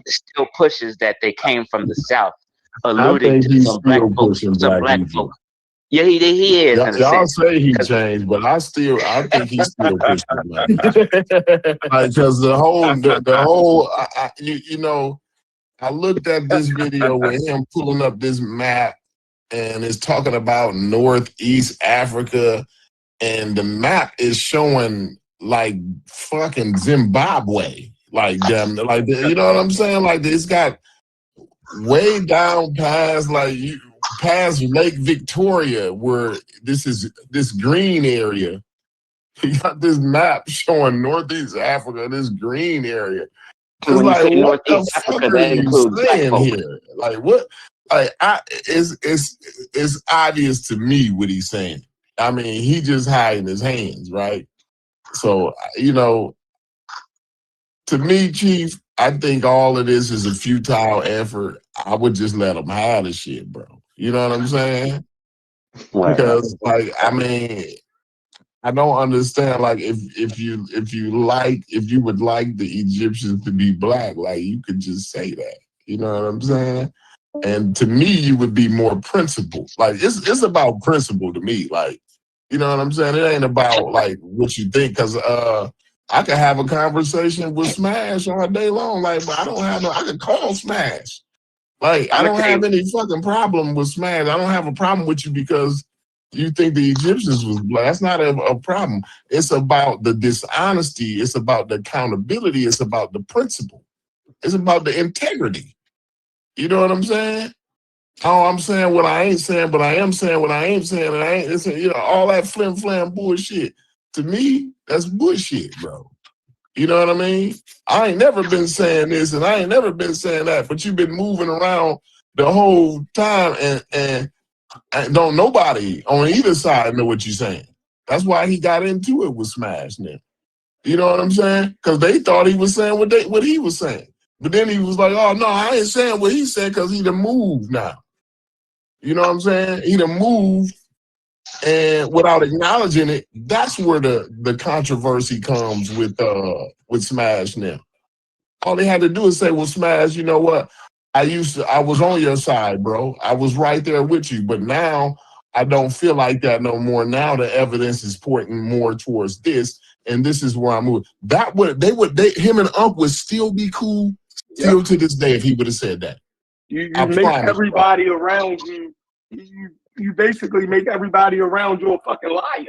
Still pushes that they came from the South, alluding to some black folk. Yeah, he is. Y'all say he changed, but I think he's still pushing black. Because the whole, I looked at this video with him pulling up this map and it's talking about Northeast Africa, and the map is showing like fucking Zimbabwe. Like damn, like you know what I'm saying? Like it's got way down past past Lake Victoria, where this green area. He got this map showing Northeast Africa, this green area. It's When you like, say what the Northeast fuck Africa, are that you includes black saying folk. here? Like, what? Like, it's obvious to me what he's saying. I mean, he just hiding his hands, right? So, to me, Chief, I think all of this is a futile effort. I would just let him have the shit, bro. You know what I'm saying? Right. Because, like, I mean, I don't understand. Like, if you would like the Egyptians to be black, like you could just say that. You know what I'm saying? And to me, you would be more principled. Like it's about principle to me. Like, you know what I'm saying? It ain't about like what you think. Cause I could have a conversation with Smash all day long. Like, but I could call Smash. Like, I I'm gonna don't tell have you. any fucking problem with Smash. I don't have a problem with you because you think the Egyptians was black. That's not a problem. It's about the dishonesty. It's about the accountability. It's about the principle. It's about the integrity. You know what I'm saying? Oh, I'm saying what I ain't saying, but I am saying what I ain't saying, and I ain't. It's, all that flim flam bullshit. To me, that's bullshit, bro. You know what I mean? I ain't never been saying this, and I ain't never been saying that, but you've been moving around the whole time, and don't nobody on either side know what you're saying. That's why he got into it with Smash now. You know what I'm saying? Because they thought he was saying what he was saying. But then he was like, oh, no, I ain't saying what he said because he done moved now. You know what I'm saying? He done moved, and without acknowledging it, that's where the controversy comes with Smash now. All they had to do is say, well, Smash, you know what? I was on your side, bro. I was right there with you. But now I don't feel like that no more. Now the evidence is pointing more towards this, and this is where I'm moving. Him and Unc would still be cool, still to this day, if he would have said that. You I make promise, everybody around you. You basically make everybody around you a fucking liar.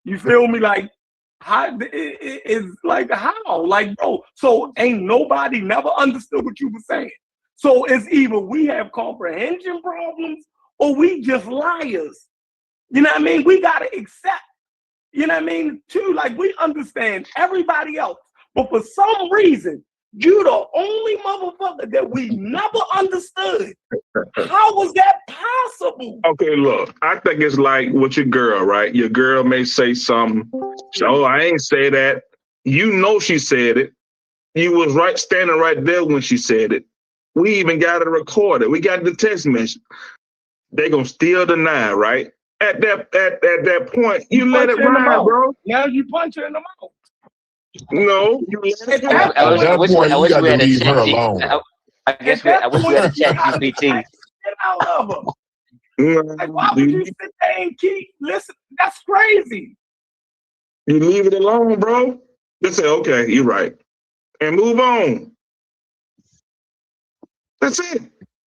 You feel me? Like how is like how like bro? So ain't nobody never understood what you were saying. So it's either we have comprehension problems or we just liars. You know what I mean? We gotta accept. You know what I mean? Too like we understand everybody else, but for some reason. You the only motherfucker that we never understood. How was that possible? Okay, look, I think it's like with your girl, right? Your girl may say something. So I ain't say that. You know she said it. You was standing right there when she said it. We even got it recorded. We got the text message. They gonna still deny, right? At that point, you let it ride, bro. Now you punch her in the mouth. No, you let it At that point, you got to leave her alone. I wish we had a chat GPT. Get out of her. Like, why would you sit there and keep listen? That's crazy. You leave it alone, bro. Just say, okay, you're right. And move on. That's it.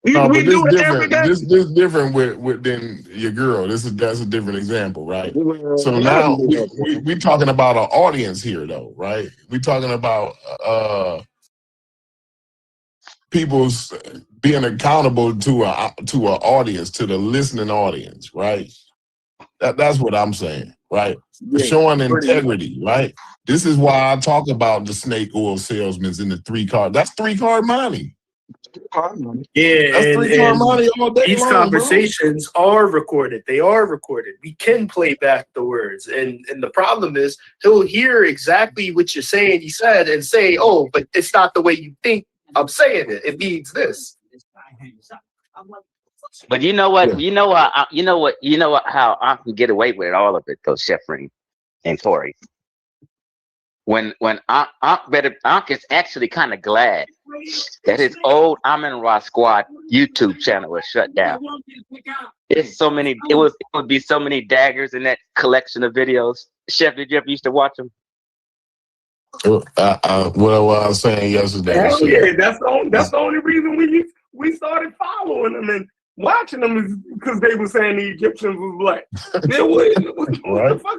But We do it every day. This different with than your girl. That's a different example, right? So now we talking about an audience here, though, right? We talking about people's being accountable to an audience, to the listening audience, right? That's what I'm saying, right? Yeah, showing integrity, right? This is why I talk about the snake oil salesmen in the 3-card. That's 3-card money. Yeah, That's 3-card money all day these long, conversations are recorded. They are recorded. We can play back the words. And the problem is he'll hear exactly what you're saying he said and say, oh, but it's not the way you think I'm saying it. It means this. But you know what? How I can get away with all of it, though, Chef Ring and Corey. When Ankh is actually kind of glad that his old Amin Ra Squad YouTube channel was shut down. It's so many. It would be so many daggers in that collection of videos. Chef, did you ever used to watch them? What I was saying yesterday. Hell yeah, that's the only reason we started following him. And watching them because they were saying the Egyptians was black. What the fuck?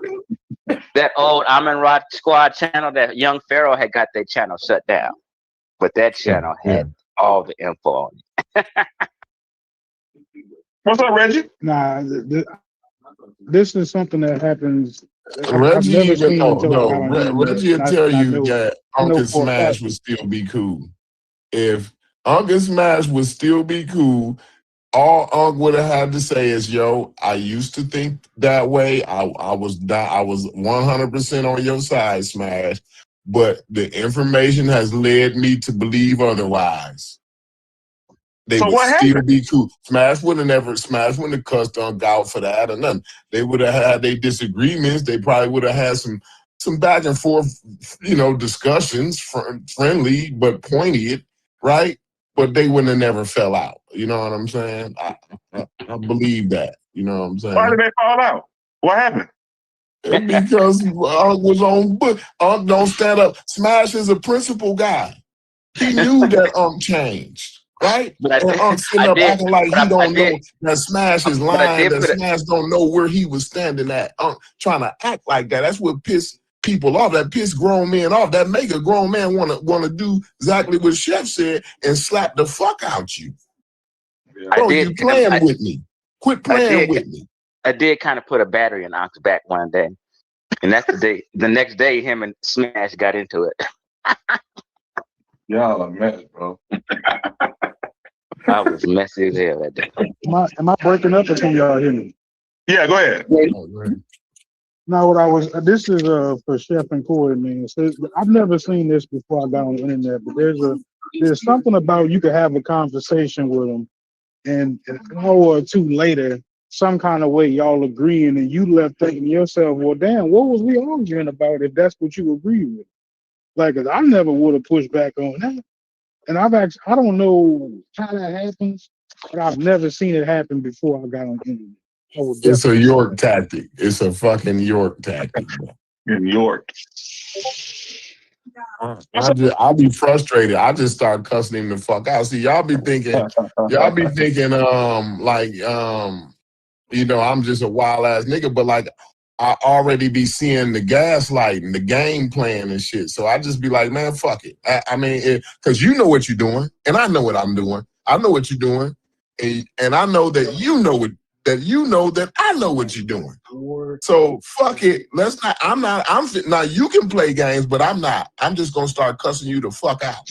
That old Amin Rod Squad channel, that young Pharaoh had got their channel shut down. But that channel had all the info on it. What's up, Reggie? Nah, this is something that happens. I've Reggie never even seen until I got on the internet. Reggie will tell And I you know, that I know Uncle for a Smash fact. would still be cool. If Uncle Smash would still be cool, all Unc would have had to say is, "Yo, I used to think that way. I was 100% on your side, Smash, but the information has led me to believe otherwise." They So would what still happened? be cool. Smash wouldn't have cussed Unc out for that or nothing. They would have had their disagreements. They probably would have had some back and forth, discussions, friendly but pointed, right? But they wouldn't have never fell out. You know what I'm saying? I believe that. You know what I'm saying? Why did they fall out? What happened? Because Unc was on, but Unc don't stand up. Smash is a principal guy. He knew that Unc changed, right? But And Unc sitting up acting like he don't know that Smash is lying, that Smash don't know where he was standing at. Unc trying to act like that. That's what pissed people off. That pissed grown men off. That make a grown man wanna do exactly what Chef said and slap the fuck out you. Bro, you playing with me. Quit playing with me. I did kind of put a battery in Onk's back one day. And that's the next day him and Smash got into it. Y'all are mess, bro. I was messy as hell that day. Am I breaking up or can y'all hear me? Yeah, go ahead. No, what I was. This is for Chef and Corey, man. So I've never seen this before I got on the internet, but there's something about you can have a conversation with them, and an hour or two later, some kind of way y'all agreeing, and you left thinking to yourself, well, damn, what was we arguing about if that's what you agree with? Like, 'cause I never would have pushed back on that. And I don't know how that happens, but I've never seen it happen before I got on the internet. It's a York tactic. It's a fucking York tactic, bro. In York. I'll be frustrated. I just start cussing him the fuck out. See, y'all be thinking, I'm just a wild ass nigga, but like I already be seeing the gaslighting, the game plan and shit. So I just be like, man, fuck it. I mean, because you know what you're doing, and I know what I'm doing. I know what you're doing, and I know that you know what. That you know that I know what you're doing. So fuck it. Now you can play games, but I'm not. I'm just gonna start cussing you the fuck out.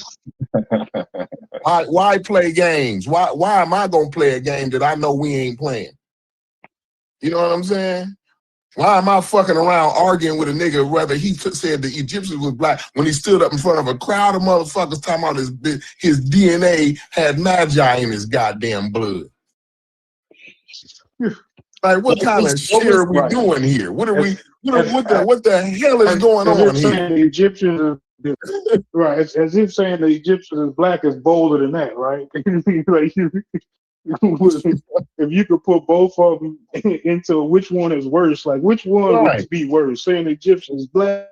Why play games? Why am I gonna play a game that I know we ain't playing? You know what I'm saying? Why am I fucking around arguing with a nigga whether he said the Egyptians was black when he stood up in front of a crowd of motherfuckers talking about his DNA had magi in his goddamn blood? Like, what kind of shit are we doing here? What the hell is going on here? The Egyptians right, it's as if saying the Egyptians is black is bolder than that, right? Like, if you could put both of them into which one is worse, like which one would be worse? Saying the Egyptians is black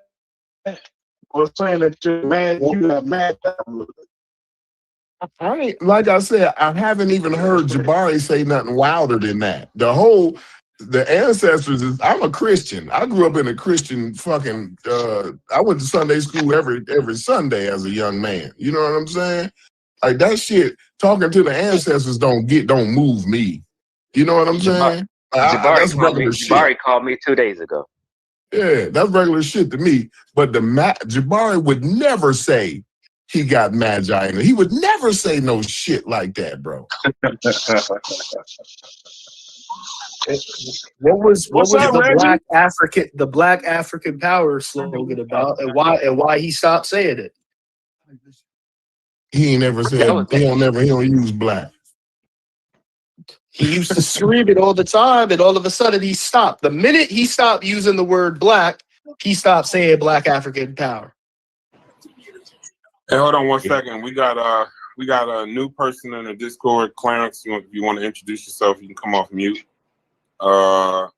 or saying that you're mad, you got mad. Like I said, I haven't even heard Jabari say nothing wilder than that. The ancestors I'm a Christian. I grew up in a Christian fucking I went to Sunday school every Sunday as a young man. You know what I'm saying? Like that shit, talking to the ancestors don't move me. You know what I'm saying? Jabari called me 2 days ago. Yeah, that's regular shit to me. But Jabari would never say he got magi in it. He would never say no shit like that, bro. What was the Black African Power slogan about, and why he stopped saying it? He ain't never said he don't use black. He used to scream it all the time, and all of a sudden he stopped. The minute he stopped using the word black, he stopped saying Black African Power. Hey, hold on 1 second. We got a new person in the Discord. Clarence, if you want to introduce yourself, you can come off mute. And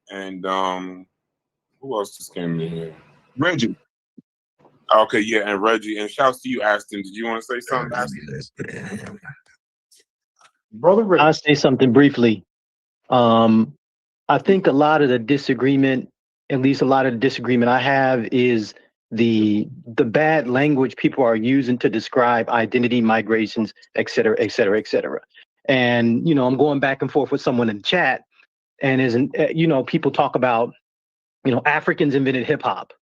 who else just came in here? Reggie. Okay, yeah, and Reggie. And shouts to you, Aston. Did you want to say something, Aston? Brother Ray. I'll say something briefly. I think a lot of the disagreement, at least a lot of the disagreement I have, is the bad language people are using to describe identity, migrations, et cetera, et cetera, et cetera. And, you know, I'm going back and forth with someone in the chat, and people talk about, Africans invented hip hop.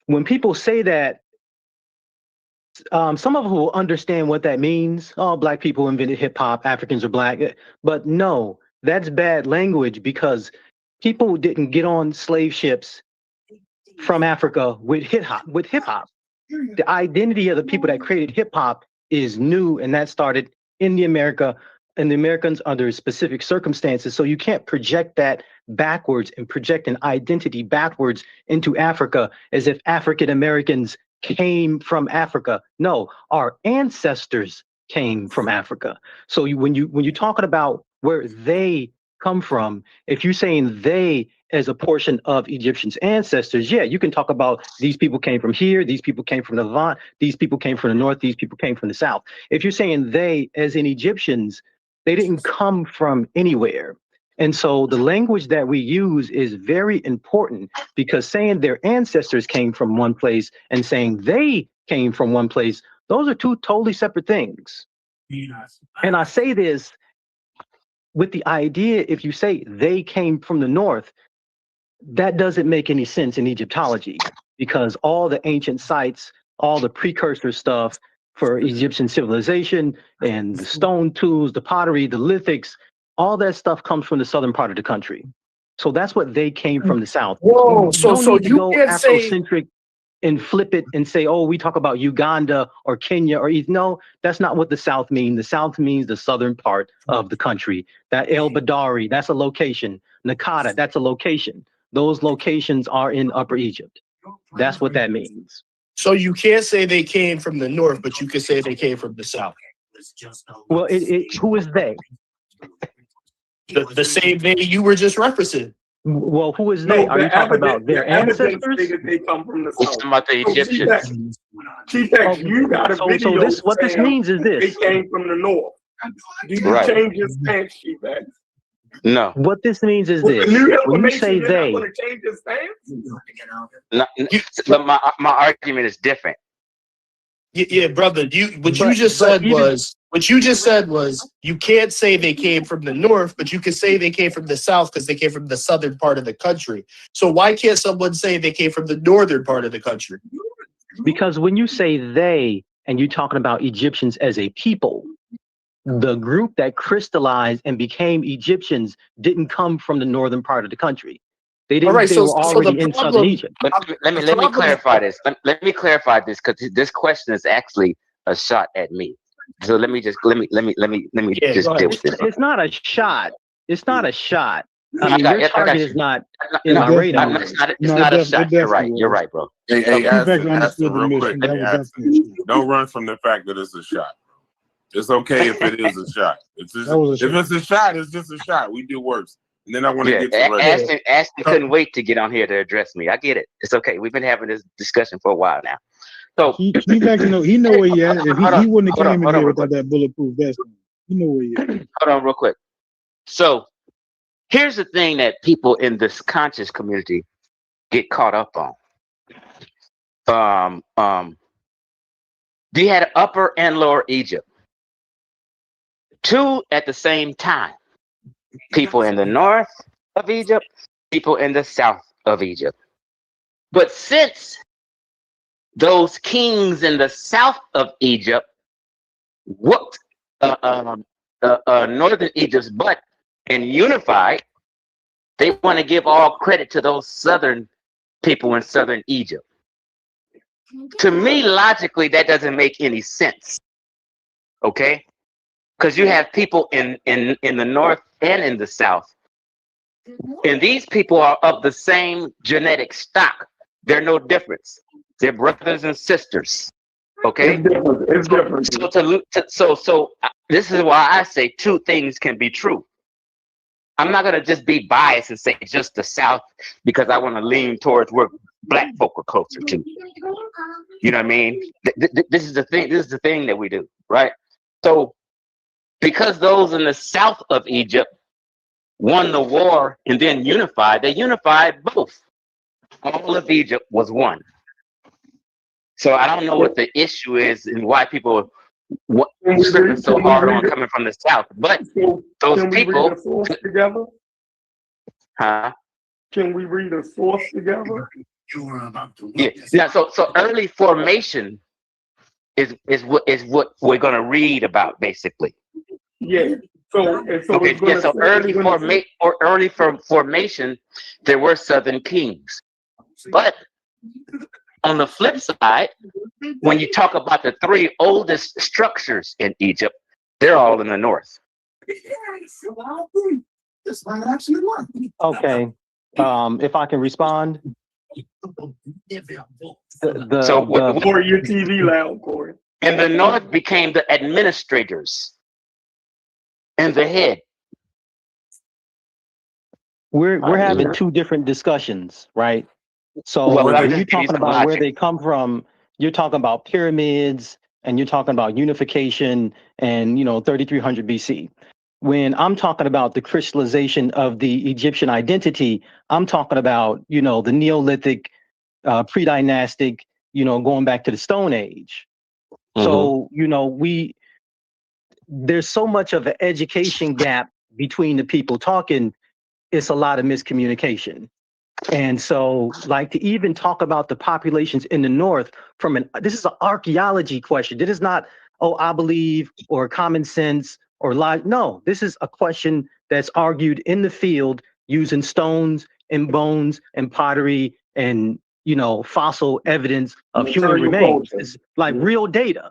When people say that, some of them will understand what that means. Oh, black people invented hip hop, Africans are black. But no, that's bad language, because people didn't get on slave ships from Africa with hip hop. The identity of the people that created hip hop is new, and that started in the Americans under specific circumstances. So you can't project that backwards and project an identity backwards into Africa as if African Americans came from Africa. No, our ancestors came from Africa. So when you're talking about where they come from, if you're saying they as a portion of Egyptians' ancestors, yeah, you can talk about these people came from here, these people came from the Levant, these people came from the north, these people came from the south. If you're saying they as in Egyptians, they didn't come from anywhere. And so the language that we use is very important, because saying their ancestors came from one place and saying they came from one place, those are two totally separate things. And I say this with the idea, if you say they came from the north, that doesn't make any sense in Egyptology, because all the ancient sites, all the precursor stuff for Egyptian civilization and the stone tools, the pottery, the lithics, all that stuff comes from the southern part of the country. So that's what they came from the south. Whoa, so don't need to you go can't say Afrocentric and flip it and say, oh, we talk about Uganda or Kenya or no, that's not what the South means. The South means the southern part of the country. That El Badari, that's a location. Nakata, that's a location. Those locations are in Upper Egypt. That's what that means. So you can't say they came from the north, but you can say they came from the south. Well, who is they? The same they you were just referencing. Well, who is they? Are you talking about their ancestors? They come from the We're south. talking about the Egyptians. T-Tex, you got a video what this saying means is this. they came from the north. Do you Right. change your stance, T-Tex? No. What this means is With this. the new When you information, say you're they, not going to change your stance? No, but my argument is different. Yeah, brother. What you just said was you can't say they came from the north, but you can say they came from the south because they came from the southern part of the country. So why can't someone say they came from the northern part of the country? because when you say they and you're talking about Egyptians as a people, the group that crystallized and became Egyptians didn't come from the northern part of the country. They didn't. Right, they were already in southern Egypt. But let me clarify this. Let me clarify this, because this question is actually a shot at me. So let me just deal with this. It's not a shot. It's not a shot. I I mean, got- your I got target you. is not in my No, radar. it's not a shot. You're right. You're right, bro. Hey, T-Tex Aston, understood the real mission. quick. That Hey, was Aston, definitely don't run from the fact that it's a shot. It's okay if it is a shot. It's just, That was a if it's a shot, it's just a shot. We do worse. And then I want to Yeah, get to Reggie. Ashton couldn't wait to get on here to address me. I get it. It's okay. We've been having this discussion for a while now. So T-Tex he know where he at. If he wouldn't have came in here real without that bulletproof vest on. He know where he at. Hold on real quick. So here's the thing that people in this conscious community get caught up on. You had Upper and Lower Egypt. Two at the same time. People in the north of Egypt, people in the south of Egypt. But since those kings in the south of Egypt whooped northern Egypt's butt and unified, they want to give all credit to those southern people in southern Egypt. To me, logically, that doesn't make any sense. Okay? Because you have people in the north and in the south. And these people are of the same genetic stock. They're no difference. They're brothers and sisters. Okay? It's different. So this is why I say two things can be true. I'm not gonna just be biased and say just the South because I want to lean towards where black folk are closer to. You know what I mean? This is the thing. This is the thing that we do, right? So because those in the south of Egypt won the war and then unified, they unified both. All of Egypt was one. So I don't know what the issue is and why people stripping so hard on coming from the south. But those Can we read people, a source together? huh? Can we read a source together? Yeah. So early formation is what we're gonna read about basically. Yeah. So Okay. it's gonna Yeah. So early formation, there were southern kings, but on the flip side, when you talk about the three oldest structures in Egypt, they're all in the north. Okay. If I can respond. Corey, your TV loud, Corey. And the north became the administrators and the head. We're having two different discussions, right? So Well, when you're talking about where they come from, you're talking about pyramids and you're talking about unification and 3300 BC. When I'm talking about the crystallization of the Egyptian identity, I'm talking about the Neolithic, pre-dynastic, going back to the Stone Age. So there's so much of an education gap between the people talking. It's a lot of miscommunication. And so, like, to even talk about the populations in the north this is an archaeology question. This is not, I believe, or common sense, or lie. No, this is a question that's argued in the field using stones and bones and pottery and, fossil evidence of human remains. It's like real data.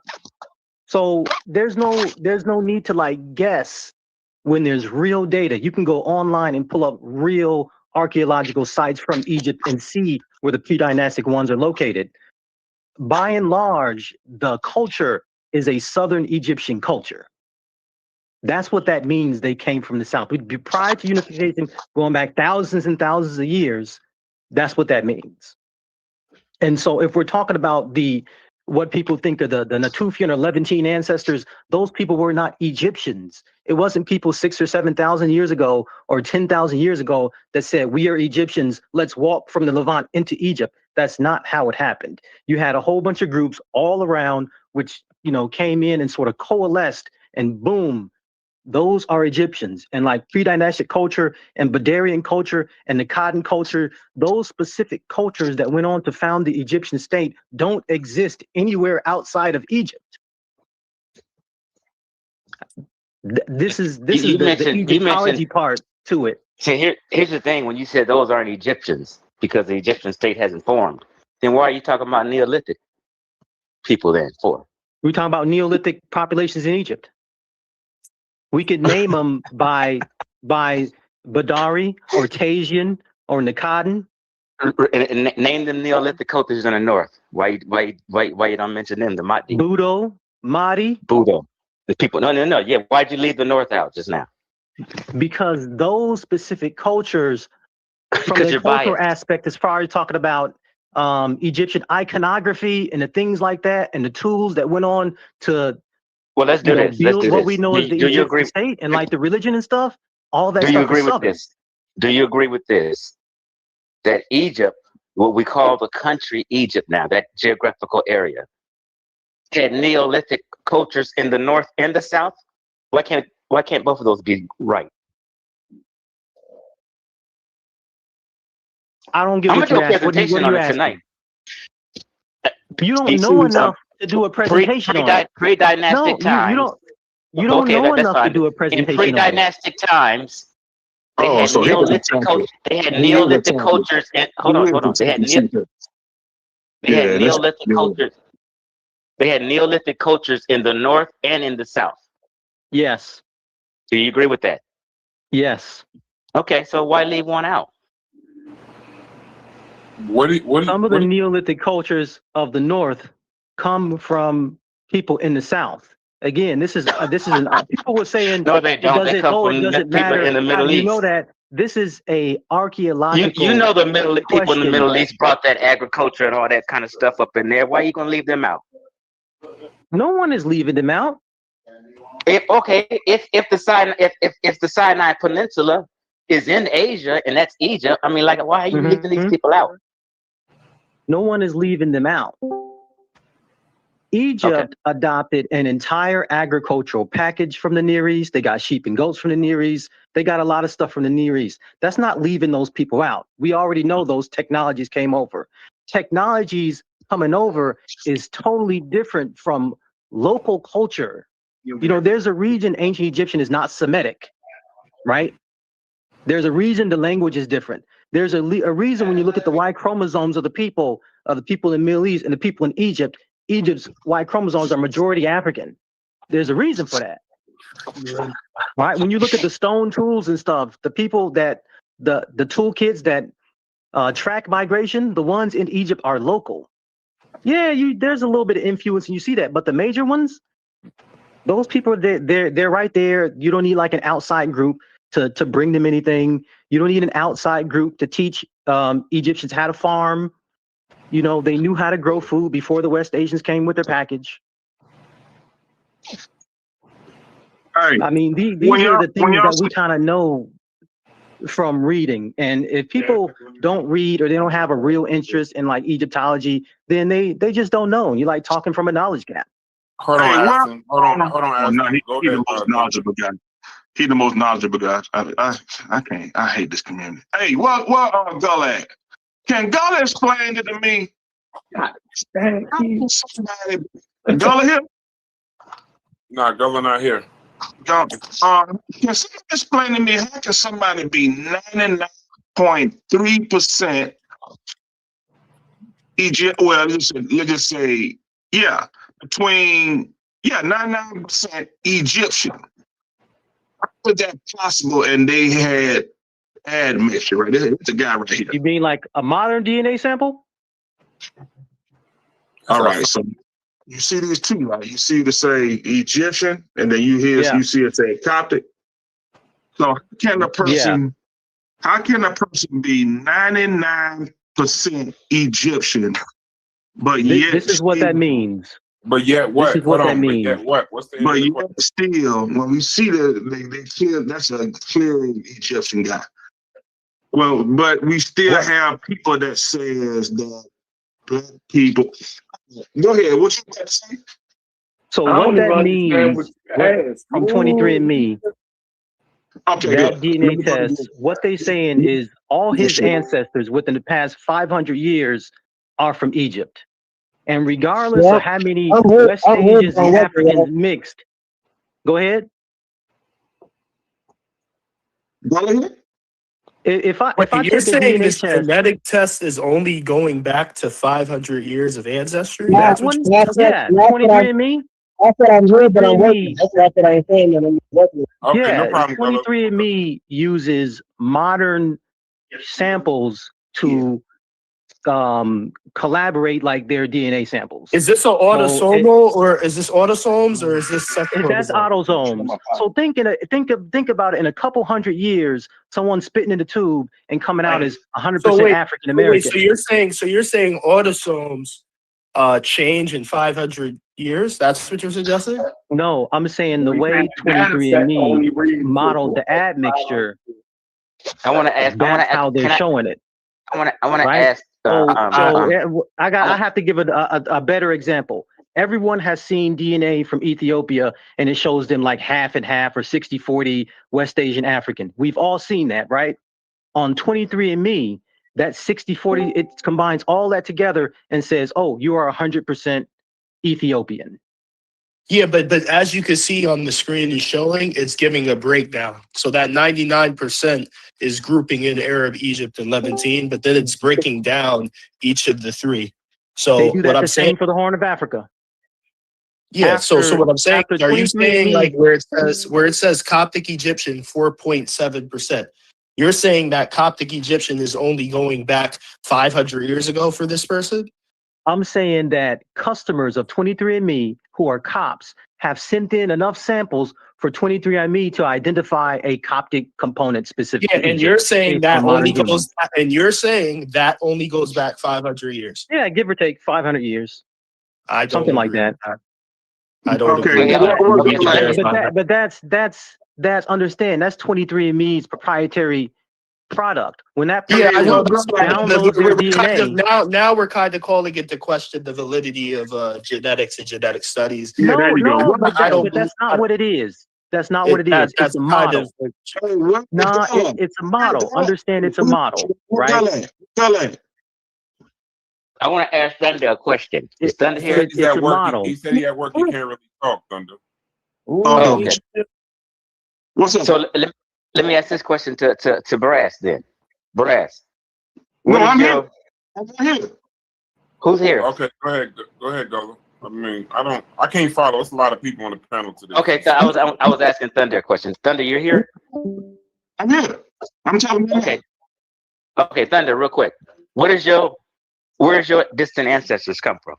So there's no need to like guess when there's real data. You can go online and pull up real archaeological sites from Egypt and see where the pre-dynastic ones are located. By and large, the culture is a Southern Egyptian culture. That's what that means. They came from the south. Prior to unification, going back thousands and thousands of years, that's what that means. And so if we're talking about what people think of the Natufian or Levantine ancestors, those people were not Egyptians. It wasn't people 6,000 or 7,000 years ago or 10,000 years ago that said, we are Egyptians, let's walk from the Levant into Egypt. That's not how it happened. You had a whole bunch of groups all around, which, came in and sort of coalesced, and boom, those are Egyptians. And like pre-dynastic culture and Badarian culture and the Cotton culture, those specific cultures that went on to found the Egyptian state don't exist anywhere outside of Egypt. This is the Egyptology part to it. See, here's the thing. When you said those aren't Egyptians because the Egyptian state hasn't formed, then why are you talking about Neolithic people then for? We're talking about Neolithic populations in Egypt. We could name them by Badari or Tasian or Nakadan. Name them Neolithic cultures in the north. Why you don't mention them? The Mahdi. Budo, Mahdi. Budo. The people. No. Yeah. Why'd you leave the north out just now? Because those specific cultures, from the cultural aspect, as far as talking about Egyptian iconography and the things like that, and the tools that went on to let's do this. build what we know as the Egyptian state and like the religion and stuff. All that. Do you agree with this? Do you agree with this? That Egypt, what we call the country Egypt now, that geographical area, had Neolithic cultures in the north and the south? Why can't both of those be right? I don't get what you asked. What are you asking? Tonight. You don't know enough to do a presentation on it. Pre-dynastic times. You don't know enough to do a presentation. In pre-dynastic times, they had Neolithic cultures. Hold on. They had Neolithic cultures. They had Neolithic cultures in the north and in the south. Yes. Do you agree with that? Yes. Okay, so why leave one out? Some of the Neolithic cultures of the north come from people in the south. Again, this is people were saying no, they don't. They come from it doesn't matter in the Middle East. You know that this is a archaeological. You know the people in the Middle East brought that agriculture and all that kind of stuff up in there. Why are you gonna leave them out? No one is leaving them out. If the Sinai Peninsula is in Asia and that's Egypt, I mean, like, why are you leaving these people out? No one is leaving them out. Egypt adopted an entire agricultural package from the Near East. They got sheep and goats from the Near East. They got a lot of stuff from the Near East. That's not leaving those people out. We already know those technologies came over. Technologies coming over is totally different from local culture. You know, there's a reason ancient Egyptian is not Semitic, right? There's a reason the language is different. There's a reason when you look at the Y chromosomes of the people in the Middle East and the people in Egypt, Egypt's Y chromosomes are majority African. There's a reason for that. Right? When you look at the stone tools and stuff, the people that the toolkits that track migration, the ones in Egypt are local. Yeah, there's a little bit of influence and you see that, but the major ones, those people they're right there. You don't need like an outside group to bring them anything. You don't need an outside group to teach Egyptians how to farm. You know, they knew how to grow food before the West Asians came with their package. I mean, these are the things that we kind of know from reading. And if people don't read or they don't have a real interest in like Egyptology, then they just don't know. You like talking from a knowledge gap. Hold on, Ashton. Hold on. No, he's the most knowledgeable guy. He's the most knowledgeable guy. I can't. I hate this community. Hey, what Gull at? Can Gull explain it to me? Gull here? Nah, Gull not here. Can somebody explain to me how can somebody be 99.3% Egypt? Well, let's just say, between 99% Egyptian. How is that possible? And they had admixture, right? It's a guy right here. You mean like a modern DNA sample? All right, so you see these two, right? You see to say Egyptian, and then you see it say Coptic. So how can a person be 99% Egyptian, but yet this is what that means. But yet what? This is what that means. But yet what? What's the but yet still, when we see they clear, that's a clear Egyptian guy. Well, but we still have people that says that black people. Go ahead. What you got to say? So what that means from 23andMe, that DNA test, what they saying is all his ancestors within the past 500 years are from Egypt. And regardless of how many West Asians and Africans mixed, go ahead. If I you're take a saying DNA this test, genetic test is only going back to 500 years of ancestry? Yeah, That's what 23andMe. That's what I'm doing, but I'm working. That's what I'm saying, and I'm working. Okay, no problem. 23andMe uses modern samples to collaborate like their DNA samples. Is this an autosomal or is this autosomes or is this that's autosomes? So think about it. In a couple hundred years, someone spitting in the tube and coming out as 100% African American. So you're saying autosomes change in 500 years? That's what you're suggesting? No, I'm saying the way 23andMe modeled the admixture. I want to ask. That's how they're showing it. I want to ask. I have to give a better example. Everyone has seen DNA from Ethiopia and it shows them like half and half or 60-40 West Asian African. We've all seen that, right? On 23andMe, that 60-40, it combines all that together and says, oh, you are 100% Ethiopian. Yeah, but as you can see on the screen is showing, it's giving a breakdown. So that 99% is grouping in Arab, Egypt, and Levantine, but then it's breaking down each of the three. So they do that what I'm saying for the Horn of Africa. Yeah, so what I'm saying, are you saying like where it says Coptic Egyptian 4.7%? You're saying that Coptic Egyptian is only going back 500 years ago for this person? I'm saying that customers of 23andMe who are Copts have sent in enough samples for 23andMe to identify a Coptic component specifically. Yeah, and you're saying that only goes back 500 years. Yeah, give or take 500 years. I don't something like that. I don't Okay. agree. Okay. But that's understand. That's 23andMe's proprietary product. When that Yeah, I know. person That's right. downloads their We're kind of DNA, now we're kind of calling into question the validity of genetics and genetic studies. Yeah, there you go. but that's not what it is. That's not what it is. It's a model. It's a model. Understand, it's a model, right? I want to ask Thunder a question. Is Thunder here? He's at work. He said he at work. He can't really talk, Thunder. Oh, okay. What's up? So let me ask this question to Brass then. Brass. No, I'm here. I'm here. Who's here? Okay, go ahead, Golo. I mean, I can't follow. There's a lot of people on the panel today. Okay, so I was asking Thunder a question. Thunder, you're here? I'm here. I'm telling you. Okay, Thunder, real quick. Where's your distant ancestors come from?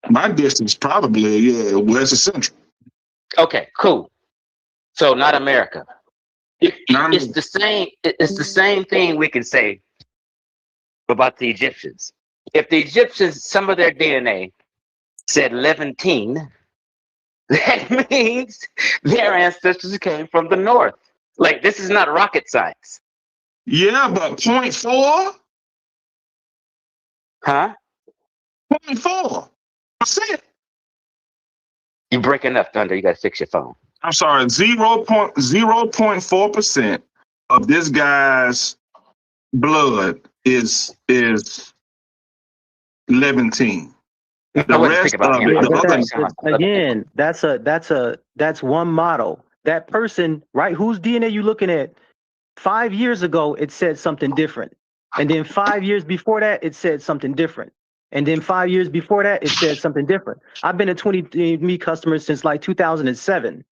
My distance probably, West Central. Okay, cool. So not America. It's the same. It's the same thing we can say about the Egyptians. If the Egyptians, some of their DNA said Levantine, that means their ancestors came from the north. Like, this is not rocket science. Yeah, but 0.4? Huh? 0.4%. You're breaking up, Thunder. You got to fix your phone. I'm sorry, 0.4% of this guy's blood is Levantine. The rest of it, again, that's one model. That person, right? Whose DNA you looking at? 5 years ago, it said something different, and then 5 years before that, it said something different, and then 5 years before that, it said something different. I've been a 23andMe customer since like 2007,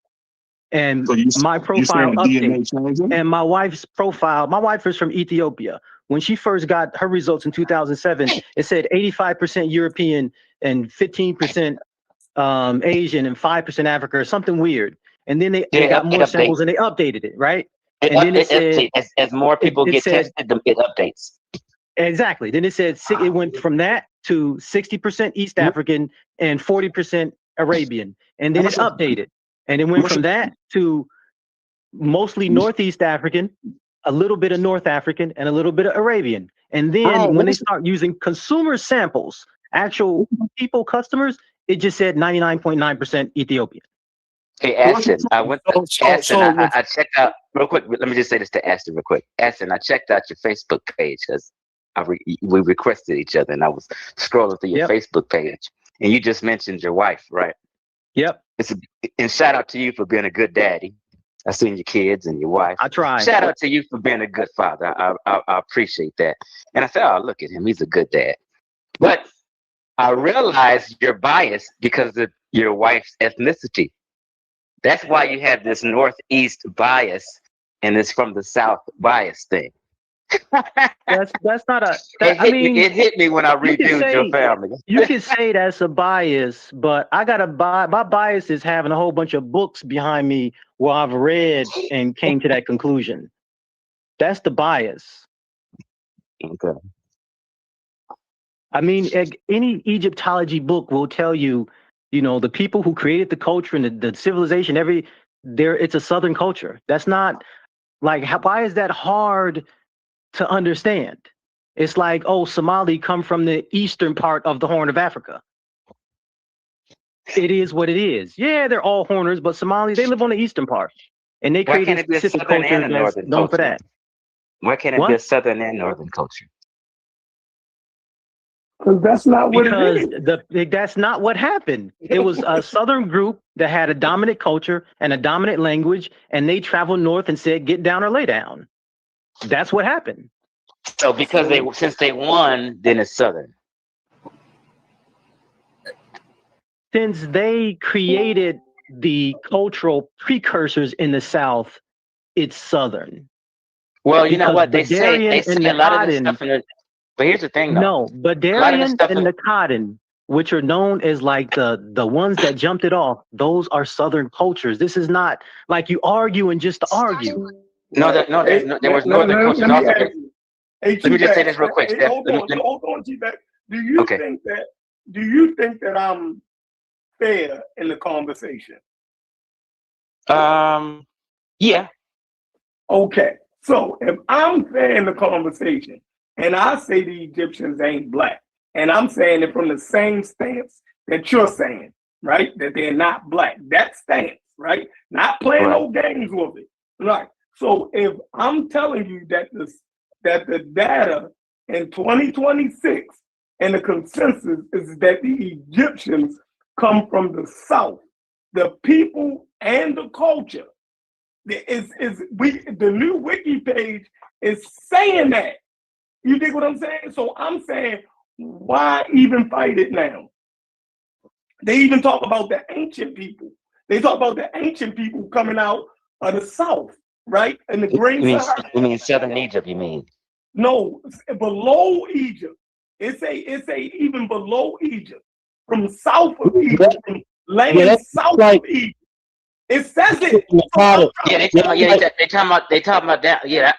and so my profile updates. And my wife's profile. My wife is from Ethiopia. When she first got her results in 2007, it said 85% European and 15% Asian and 5% Africa or something weird. And then they got more samples and they updated it, right? And then it said as more people get tested, it updates. Exactly. Then it said it went from that to 60% East African and 40% Arabian. And then it updated. And it went from that to mostly Northeast African, a little bit of North African, and a little bit of Arabian. And then when they start using consumer samples, actual people, customers, it just said 99.9% Ethiopian. Hey, Aston, I checked out real quick. Let me just say this to Aston real quick. Aston, I checked out your Facebook page because we requested each other, and I was scrolling through your Facebook page, and you just mentioned your wife, right? Yep. And shout out to you for being a good daddy. I seen your kids and your wife. I try. Shout out to you for being a good father. I appreciate that. And I said, oh, look at him. He's a good dad. But I realized you're biased because of your wife's ethnicity. That's why you have this Northeast bias and this from the South bias thing. That's not a. It hit me when I reviewed your family. You can say that's a bias, but I got my bias is having a whole bunch of books behind me where I've read and came to that conclusion. That's the bias. Okay. I mean, any Egyptology book will tell you, the people who created the culture and the civilization, it's a Southern culture. That's not like, why is that hard to understand? It's like, Somali come from the eastern part of the Horn of Africa. It is what it is. Yeah, they're all Horners, but Somalis, they live on the eastern part, and they created a specific culture that's known for that. Why can't it be a Southern and Northern culture? Because that's not what it is. That's not what happened. It was a Southern group that had a dominant culture and a dominant language, and they traveled north and said, "Get down or lay down." That's what happened. So since they won, then it's Southern. Since they created the cultural precursors in the South, it's Southern. Well, you know what they say a lot of this stuff in the. But here's the thing, though. No, Badarian and the Cotton, which are known as like the ones that jumped it off, those are Southern cultures. This is not like you arguing just to argue. No, there was Northern cultures also. Let me just say this real quick. Hold on, G-Back. Do you think that fair in the conversation? Yeah. Okay. So if I'm fair in the conversation and I say the Egyptians ain't black, and I'm saying it from the same stance that you're saying, right? That they're not black. That stance, right? Not playing no games with it. Right. So if I'm telling you that the data in 2026 and the consensus is that the Egyptians come from the South, the people and the culture the new wiki page is saying that. You dig what I'm saying? So I'm saying, why even fight it now? They even talk about the ancient people. They talk about the ancient people coming out of the South, right? And the Great Sahara. You mean Southern Egypt, you mean? No, below Egypt. It's a even below Egypt. From south of Egypt, from land south of Egypt. It says it. Yeah, they talking about down. Yeah,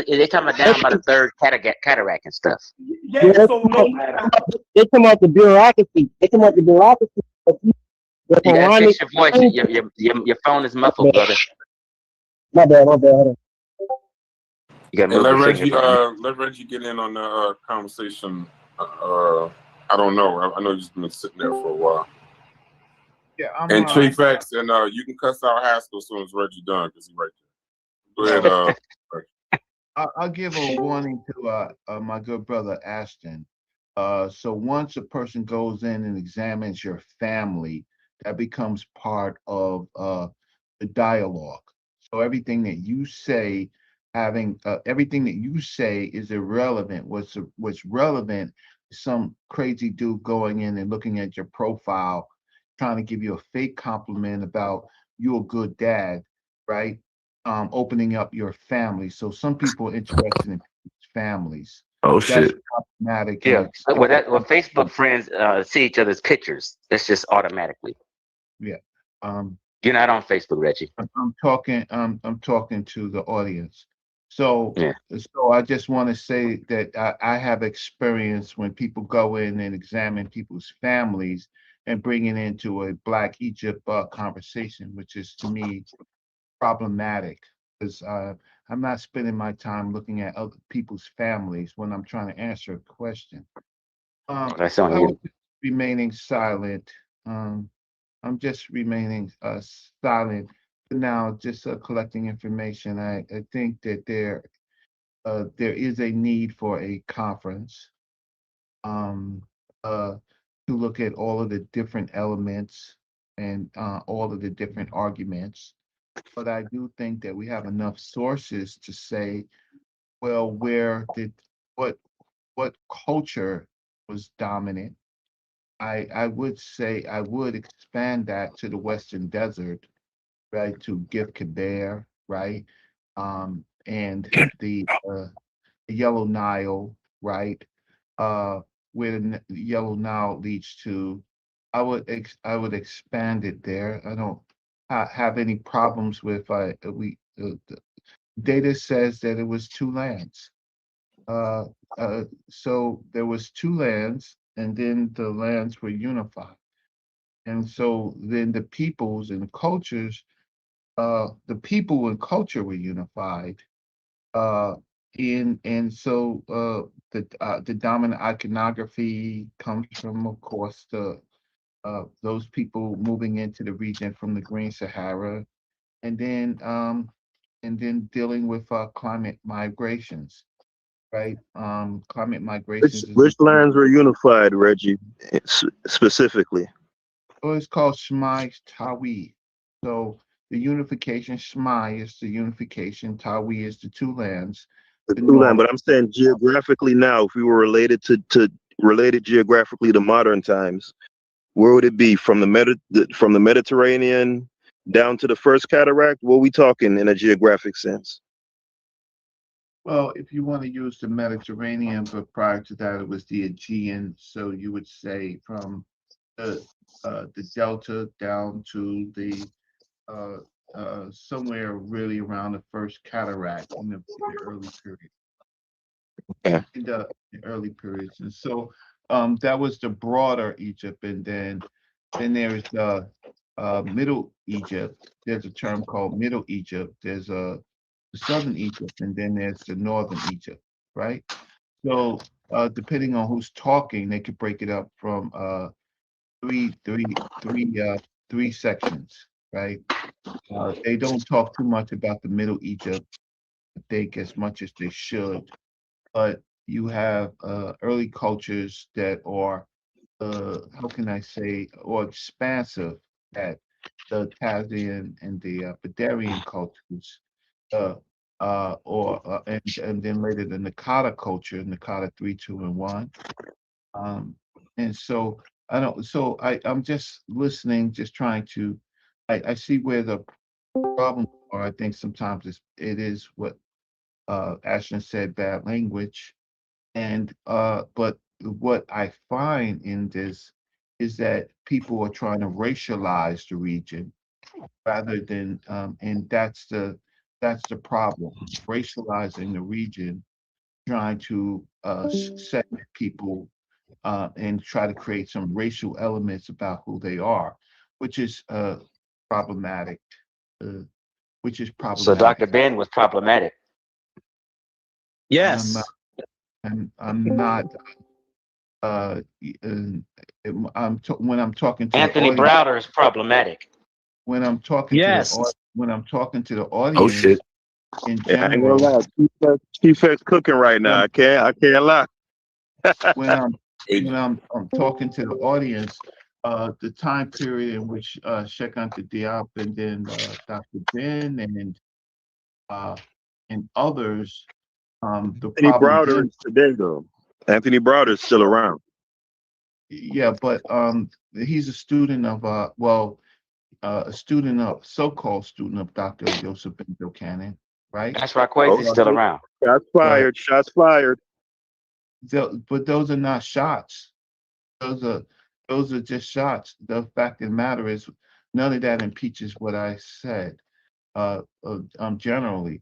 they talking about down by the third cataract and stuff. Yeah, so no matter. They come out the bureaucracy. They come out the bureaucracy. You gotta fix your voice. Your phone is muffled, brother. My bad. Hold on. You gotta move let your Reggie finger. let Reggie get in on the conversation. I don't know. I know you've been sitting there for a while. Yeah, and Chief X, and you can cuss out Haskell as soon as Reggie done because he's right there. Go ahead. I'll give a warning to my good brother Ashton. So once a person goes in and examines your family, that becomes part of the dialogue. So everything that you say, everything that you say is irrelevant. What's relevant is some crazy dude going in and looking at your profile, trying to give you a fake compliment about you're a good dad, right? Opening up your family. So some people are interested in families. Oh That's shit. problematic. Yeah, when Facebook friends see each other's pictures, that's just automatically. Yeah. You're not on Facebook, Reggie. I'm talking to the audience. So so I just want to say that I have experience when people go in and examine people's families and bring it into a Black Egypt conversation, which is to me problematic, because I'm not spending my time looking at other people's families when I'm trying to answer a question. That's on I you. was remaining silent. I'm just remaining silent for now, just collecting information. I think that there is a need for a conference to look at all of the different elements and all of the different arguments. But I do think that we have enough sources to say, well, what culture was dominant? I would say I would expand that to the Western Desert, right? To Gift Kabir, right? And the Yellow Nile, right? Where the Yellow Nile leads to. I would expand it there. I don't have any problems with the data says that it was two lands. So there was two lands, and then the lands were unified. And so then the peoples and cultures, the people and culture were unified. And so the dominant iconography comes from, of course, those people moving into the region from the Green Sahara, and then dealing with climate migrations, right? Climate migrations is Which lands were unified, Reggie, specifically? it's called Shmai Tawi. So the unification, Shmai is the unification, Tawi is the two lands. The two land, but I'm saying geographically now, if we were related related geographically to modern times, where would it be? From the Mediterranean down to the first cataract? What are we talking in a geographic sense? Well, if you want to use the Mediterranean, but prior to that, it was the Aegean. So you would say from the delta down to the somewhere really around the first cataract in the early period. In the early periods, and so that was the broader Egypt, and then Then there's Middle Egypt. There's a term called Middle Egypt. There's Southern Egypt, and then there's the Northern Egypt, right? So depending on who's talking, they could break it up from three sections, right? They don't talk too much about the Middle Egypt, I think, as much as they should. But you have early cultures that are, how can I say, or expansive at the Tazian and the Badarian cultures, and then later the Nakata culture, Nakata 3, 2, and 1. And so I'm just listening, just trying to, I see where the problems are. I think sometimes it is what Ashton said, bad language. And but what I find in this is that people are trying to racialize the region rather than and that's the problem, racializing the region, trying to segment people and try to create some racial elements about who they are, which is problematic. Uh, which is So Dr. problematic. Ben was problematic. I'm not. Yes. I'm not. When I'm talking to the Anthony audience. Browder is problematic. When I'm talking Yes. to the Oh shit. audience in Yeah, I ain't gonna general, lie. Chief cooking right now. I can't lie. when I'm talking to the audience, the time period in which Sheikh Anta Diop and then Dr. Ben and others, the Anthony problem Browder then, is today though. Anthony Browder is still around. yeah, but he's a student of a student of so-called student of Dr. Joseph Benzo Cannon, right? That's why Quasi's still around. Shots fired. Shots fired. But those are not shots. Those are just shots. The fact of the matter is, none of that impeaches what I said. Generally,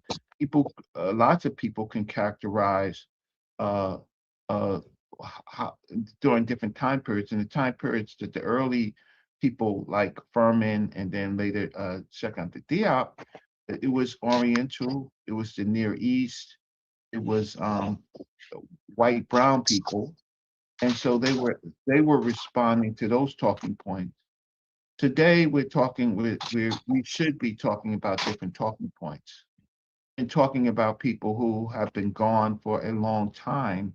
lots of people can characterize uh, uh, how, during different time periods. In the time periods that the early people like Furman and then later Cheikh Anta Diop, it was Oriental, it was the Near East, it was white brown people, and so they were responding to those talking points. Today we should be talking about different talking points and talking about people who have been gone for a long time,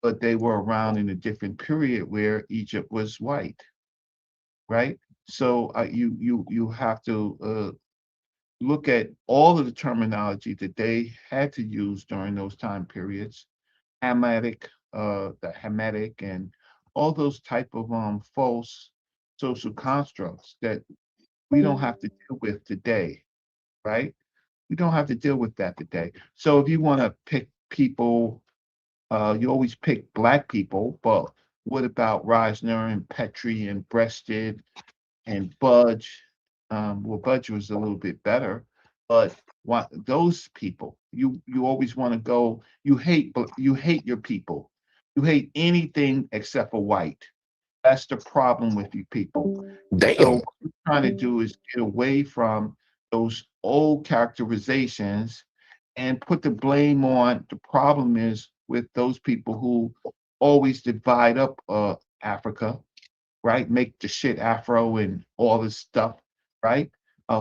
but they were around in a different period where Egypt was white, right? So you have to look at all of the terminology that they had to use during those time periods, Hamitic, the Hamitic, and all those type of false social constructs that we don't have to deal with today, right? We don't have to deal with that today. So if you want to pick people, you always pick black people, but what about Reisner and Petrie and Breasted and Budge? Well, Budge was a little bit better, but what those people, you always want to go. You hate your people. You hate anything except for white. That's the problem with you people. Damn. So what we're trying to do is get away from those old characterizations and put the blame on. The problem is with those people who always divide up Africa, right? Make the shit Afro and all this stuff, right?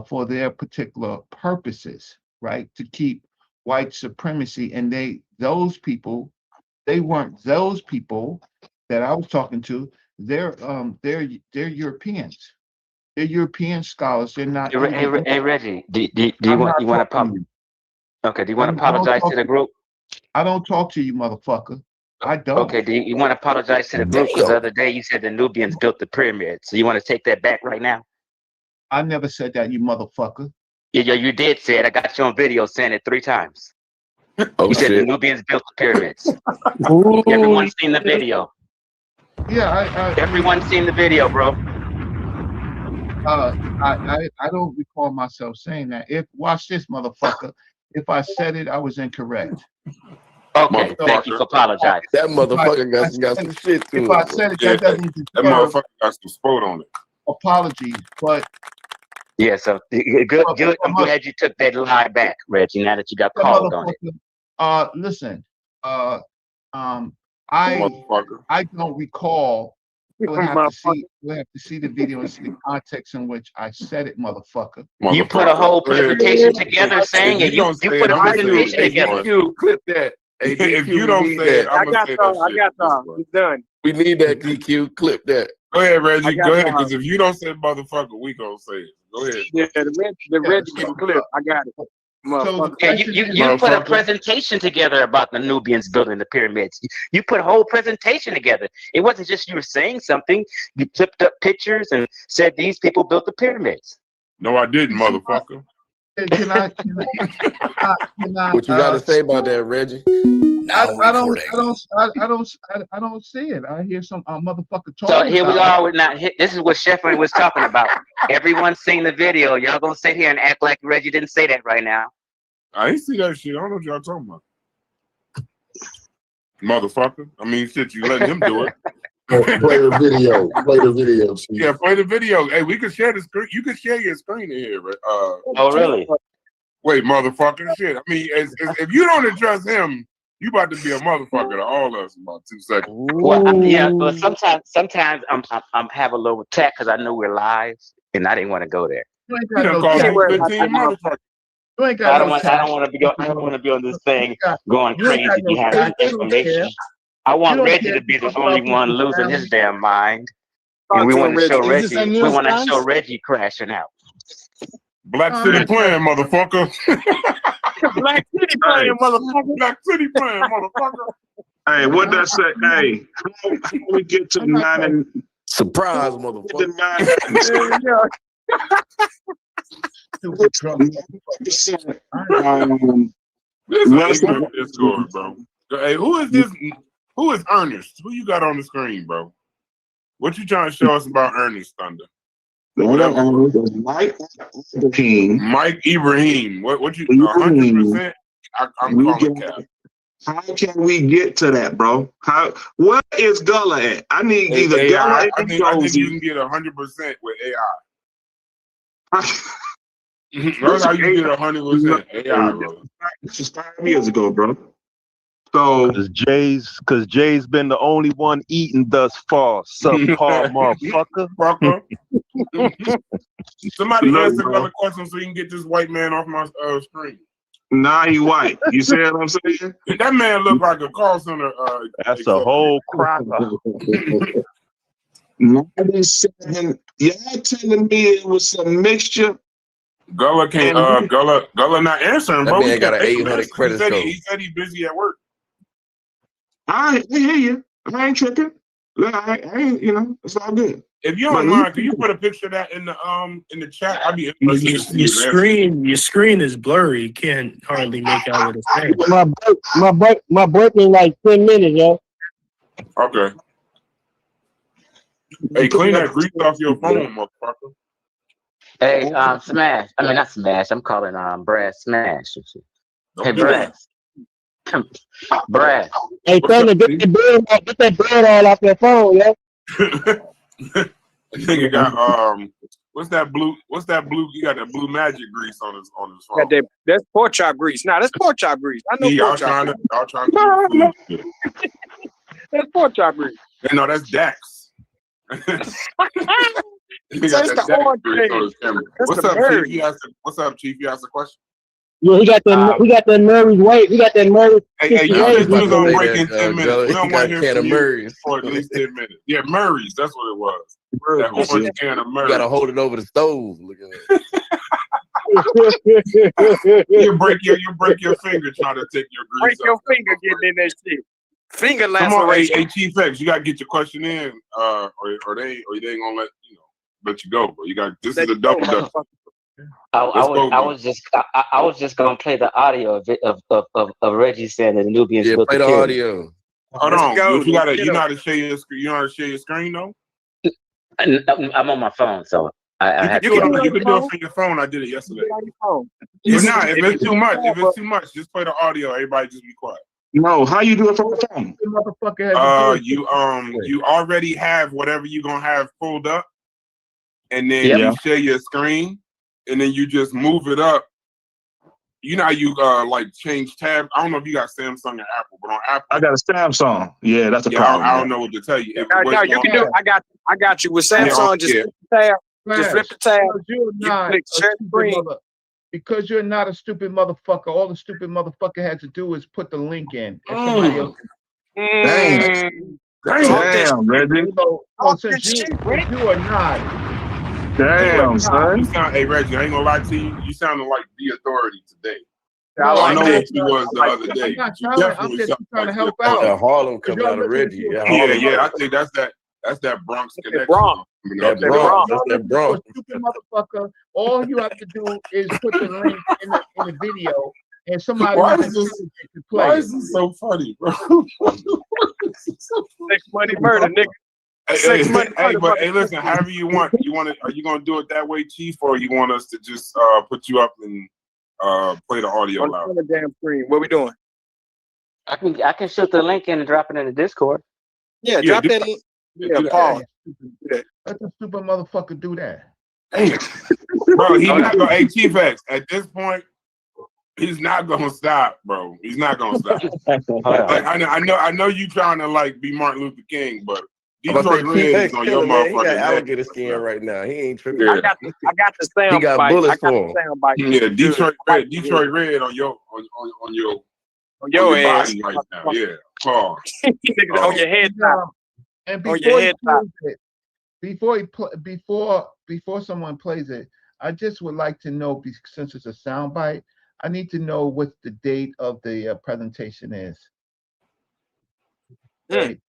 For their particular purposes, right? To keep white supremacy. And those people, they weren't those people that I was talking to. They're Europeans. They're European scholars. They're not even. Hey Reggie, do you I'm want not to talking to you. Okay, do you want to I don't apologize talk to the group? I don't talk to you, motherfucker. I don't. Okay, do you want to apologize to the group? Because the other day you said the Nubians built the pyramids. So you want to take that back right now? I never said that, you motherfucker. Yeah, you did say it. I got you on video saying it 3 times. Oh You said the shit. Nubians built the pyramids. Ooh, Everyone's seen the video. Yeah, Everyone's seen the video, bro. I don't recall myself saying that. Watch this, motherfucker. If I said it, I was incorrect. Okay, thank you for apologizing. That motherfucker got some shit to If it. I said it, that doesn't That deserve. motherfucker got some sport on it. apologies, but Yeah, so good. I'm glad you took that lie back, Reggie. Now that you got called on it. Listen, I Motherfucker. don't recall. We'll have to see the video and see the context in which I said it, motherfucker. You put a whole presentation together saying it. You put a presentation together. DQ, clip that. Hey, If DQ, you don't we need say it, that. I'm gonna say that shit. I got some. It's done. We need that, DQ. Clip that. Go ahead, Reggie. got Go ahead, some. because if you don't say motherfucker, we gonna say it. Go ahead. Yeah, the red getting clip. I got it. Motherfucker. Yeah, you put a presentation together about the Nubians building the pyramids. You put a whole presentation together. It wasn't just you were saying something. You flipped up pictures and said these people built the pyramids. No, I didn't, motherfucker. Can I What you got to say about that, Reggie? I don't see it. I hear some motherfucker talking. So here we are. Now, this is what Sheffrin was talking about. Everyone's seen the video. Y'all gonna sit here and act like Reggie didn't say that right now. I ain't see that shit. I don't know what y'all talking about. Motherfucker. I mean, shit, you letting him do it. Play the video. Play the video. Chief. Yeah, play the video. Hey, we can share the screen. You can share your screen in here. Oh, really? Wait, motherfucker. Shit. I mean, if you don't address him, you about to be a motherfucker to all of us in about 2 seconds. Well, yeah, but sometimes I'm have a little attack because I know we're live and I didn't want to go there. You ain't You got done no called tact. me 15 motherfuckers. You ain't I got don't no want. tact. I don't want to be. I don't want to be on this thing going You ain't crazy got no behind tact. this You don't care. information. I You want don't Reggie care to be the about only one people's losing his family. damn mind, and Talk we to want him, to show Reggie. Is this a Reggie. new We want to show stance? Reggie crashing out. Black City playing, motherfucker. Black City playing, motherfucker. Black City playing, motherfucker. Hey, what that say? Hey, how we get to 9 Surprise, motherfucker. This is ignorant Discord, bro. Hey, who is this? Who is Ernest? Who you got on the screen, bro? What you trying to show us about Ernest Thunder? Mike Ibrahim. Mike Ibrahim. What you 100%? I'm calling cap. How can we get to that, bro? Where is Gullah at? I need either AI. Gullah I think you can get 100% with AI. That's how you get 100% AI, bro. This is 5 years ago, bro. So Because Jay's been the only one eating thus far. Subpar motherfucker. Somebody answer another question so you can get this white man off my screen. Nah, he white. You see what I'm saying? That man look like a call center. That's a whole cracker. 97. Y'all telling me it was some mixture? Gullah can't. Gullah not answering, bro. That man got an 800 credit score. He said he's busy at work. I hear you. I ain't tripping. I ain't. It's all good. If you don't mind, can you put a picture of that in the chat? I'll be interested. Your screen is blurry. You can't hardly make out what it's saying. My break in like 10 minutes, yo. Okay. Hey, clean that grease off your phone, motherfucker. Hey, Smash. I mean, not Smash. I'm calling Brad Smash. Hey, Brad. Brad. Hey, Thunder, get that bread all off your phone, yo. Nigga got what's that blue? You got that blue magic grease on his phone. That's pork chop grease. Nah, that's pork chop grease. I know pork chop grease. Y'all trying to That's pork chop grease. No, that's Dax. That's the orange thing. What's up, Chief? What's up, Chief? You asked a question. Yeah, we got that Murray's weight. We got that Murray's. Hey, you was gonna break in 10 minutes. We don't want to hear from you Murray's for at least 10 minutes. Yeah, Murray's. That's what it was. That whole can of Murray's. You gotta hold it over the stove. Look at it. You break your finger trying to take your grease. Break your finger getting in that shit. Finger Come on, laceration. hey, Chief X, you gotta get your question in, or they ain't gonna let you go, bro. You got this is a double dutch. I was just gonna play the audio of Reggie saying that the Nubians built play the audio. Hold on, you know how to share your screen. You know how to share your screen though. I'm on my phone, so I have you can do it from your phone. I did it yesterday. If it's too much, just play the audio. Everybody just be quiet. No, how you do it from the phone? You already have whatever you gonna have pulled up. and then Yep. you share your screen, and then you just move it up. You know how you like change tab. I don't know if you got Samsung and Apple, but on Apple, I got a Samsung. Yeah, that's a yeah, problem. I don't know what to tell you. No, you can do it. I got you with Samsung. Just flip the tab. Just flip the tab. Because you're not click a share stupid screen. because you're not a stupid motherfucker. All the stupid motherfucker had to do is put the link in, and somebody else. Damn. Damn, Reggie. So since you are not, Damn, son. You sound, hey Reggie, I ain't gonna lie to you. You sounded like the authority today. No, I know I'm what you was the not- other day. I'm not You telling. I'm definitely just sound trying to like help the out. authority. Harlem Because coming y'all out of listening Reggie. to- Yeah, Yeah, Harlem. yeah. I think that's that Bronx That's connection. Bronx. That That Bronx. Bronx. That's that Bronx. Stupid motherfucker. All you have to do is put the link in the video, and somebody Why who's is this? intelligent can play Why it. is this so funny, bro? Sex money murder, nigga. Hey, but hey, listen. However you want. You want to? Are you gonna do it that way, Chief, or you want us to just put you up and play the audio loud? On the damn screen. What we doing? I can shoot the link in and drop it in the Discord. Yeah, Yeah, drop do that. that. Yeah, Do that. pause. Let the stupid motherfucker do that. Hey, bro, he not gonna. Hey, Chief X. At this point, he's not gonna stop, bro. He's not gonna stop. Like, I know you trying to like be Martin Luther King, but I'm about Detroit to say, Red is on your Killer, man. He got motherfucking neck. alligator skin right now. He ain't tripping. Yeah. I got the sound He got bite. bullets I got for the him. sound bite. Yeah, Detroit Red on your On your ass. body right now. Yeah, pause. Nigga, on your head top. And On before your he head top. plays it, before someone plays it, I just would like to know, since it's a soundbite, I need to know what the date of the presentation is. Right?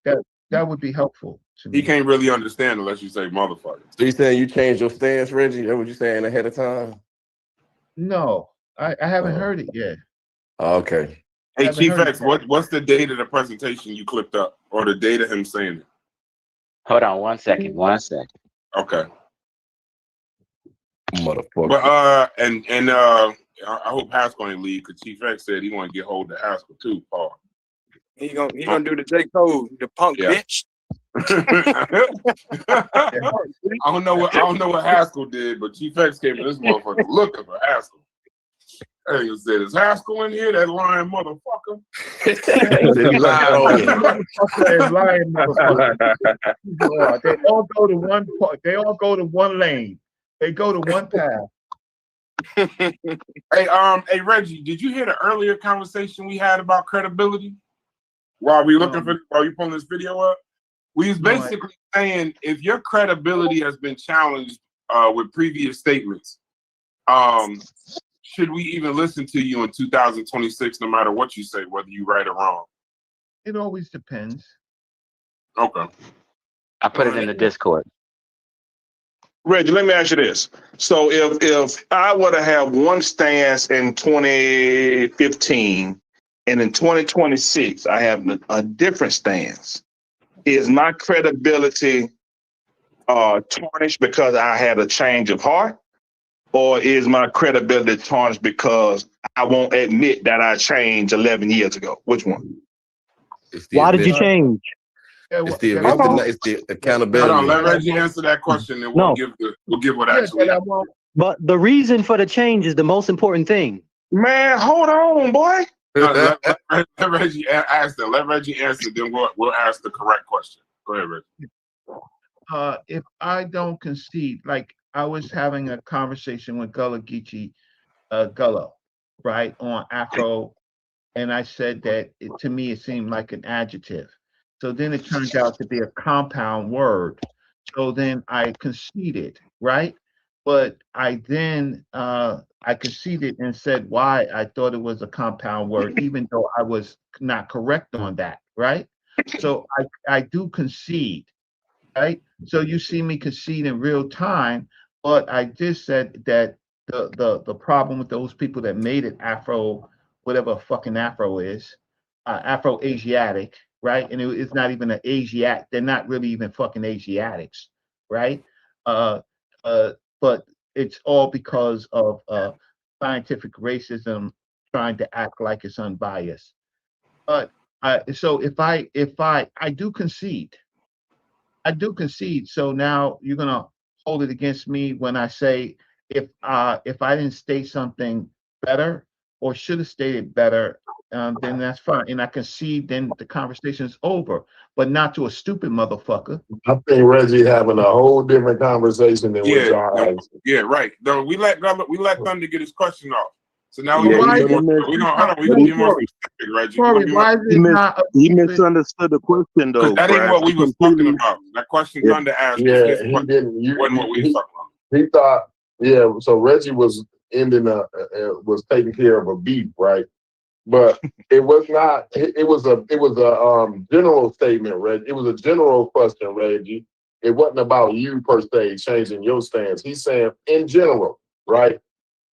That would be helpful to me. He can't really understand unless you say motherfucker. So you saying you changed your stance, Reggie? That what you saying ahead of time? No, I haven't heard it yet. Okay. Hey, Haven't Chief heard X, it. what's the date of the presentation you clipped up, or the date of him saying it? Hold on 1 second. 1 second. Okay. Motherfucker. But I hope Haskell ain't leave, because Chief X said he want to get hold of Haskell too, Paul. He gonna do the J Code, the punk bitch. I don't know what Haskell did, but Chief X came in this motherfucker looking for Haskell. I think it said, "Is Haskell in here? That lying motherfucker." He lied on you. Motherfucker is lying, motherfucker. They all go to one part. They all go to one lane. They go to one path. Hey, Reggie, did you hear the earlier conversation we had about credibility? While you pulling this video up, we was basically saying if your credibility has been challenged with previous statements, should we even listen to you in 2026, no matter what you say, whether you right or wrong? It always depends. Okay. I put it in the Discord. Reggie, let me ask you this. So if I were to have one stance in 2015 and in 2026 I have a different stance, is my credibility tarnished because I had a change of heart? Or is my credibility tarnished because I won't admit that I changed 11 years ago? Which one? Why did you change? It's the accountability. Hold on, let Reggie answer that question, and we'll give what actually. But the reason for the change is the most important thing. Man, hold on, boy. No, let Reggie answer. Let Reggie answer. Then we'll ask the correct question. Go ahead, Reggie. If I don't concede, like I was having a conversation with Gullah Geechee, Gullah, right, on Afro, and I said that to me it seemed like an adjective. So then it turned out to be a compound word. So then I conceded, right? But I then I conceded and said why I thought it was a compound word, even though I was not correct on that, right? So I do concede, right? So you see me concede in real time, but I just said that the problem with those people that made it Afro, whatever fucking Afro is, Afro-Asiatic, right? And it's not even an Asiatic. They're not really even fucking Asiatics, right? But it's all because of scientific racism trying to act like it's unbiased. But so if I do concede, I do concede. So now you're gonna hold it against me when I say if I didn't state something better or should have stated better, then that's fine, and I can see then the conversation is over, but not to a stupid motherfucker. I think Reggie having a whole different conversation than what Yeah, y'all no, had. yeah, right. No, we let Thunder get his question off. So now But we're why gonna be is more. it We're gonna not? we're gonna be more Corey, specific, Reggie. We're Corey, gonna be more why is it not a He stupid? misunderstood the question because though, that ain't Brad. what we He was talking completely. about. That question Yeah. Thunder asked was Yeah, his he question. didn't. Wasn't what we was talking about. He thought, yeah. So Reggie was ending was taking care of a beef, right? But it was not. It was a general statement, Reggie. It was a general question, Reggie. It wasn't about you per se changing your stance. He's saying in general, right?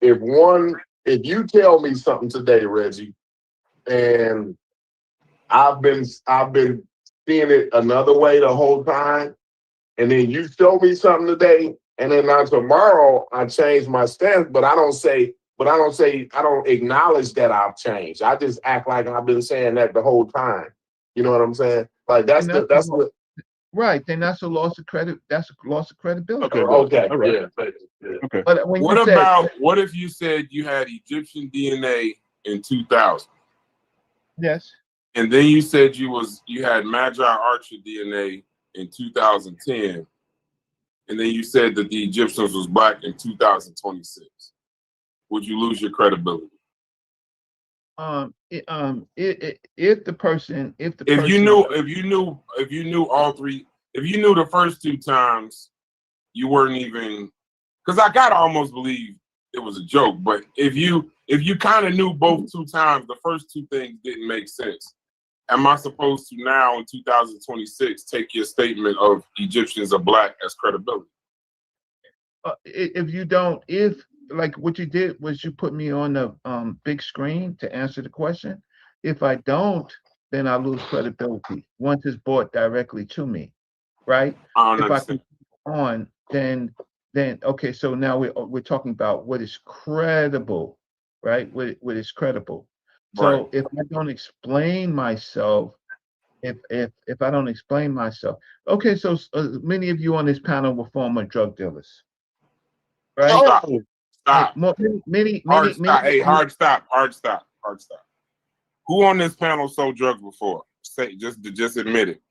If you tell me something today, Reggie, and I've been seeing it another way the whole time, and then you show me something today, and then now tomorrow I change my stance, but I don't acknowledge that I've changed. I just act like I've been saying that the whole time. You know what I'm saying? Like that's what. Right, then that's a loss of credit. That's a loss of credibility. Okay, all right. Yeah. Okay. But when What you about said, what if you said you had Egyptian DNA in 2000, yes, and then you said you had Magi Archer DNA in 2010, and then you said that the Egyptians was black in 2026? Would you lose your credibility? if the person, If you knew all three, if you knew the first two times, you weren't even, because I gotta almost believe it was a joke. But if you kind of knew both two times, the first two things didn't make sense. Am I supposed to now in 2026 take your statement of Egyptians are black as credibility? if you don't, if like what you did was you put me on the big screen to answer the question. If I don't, then I lose credibility once it's brought directly to me, right? I don't If I understand. can on, then okay. So now we're talking about what is credible, right? What is credible. So Right. if I don't explain myself, if I don't explain myself, okay. So many of you on this panel were former drug dealers, right? Stop. Stop. Many. Hard stop. Who on this panel sold drugs before? Say just admit it.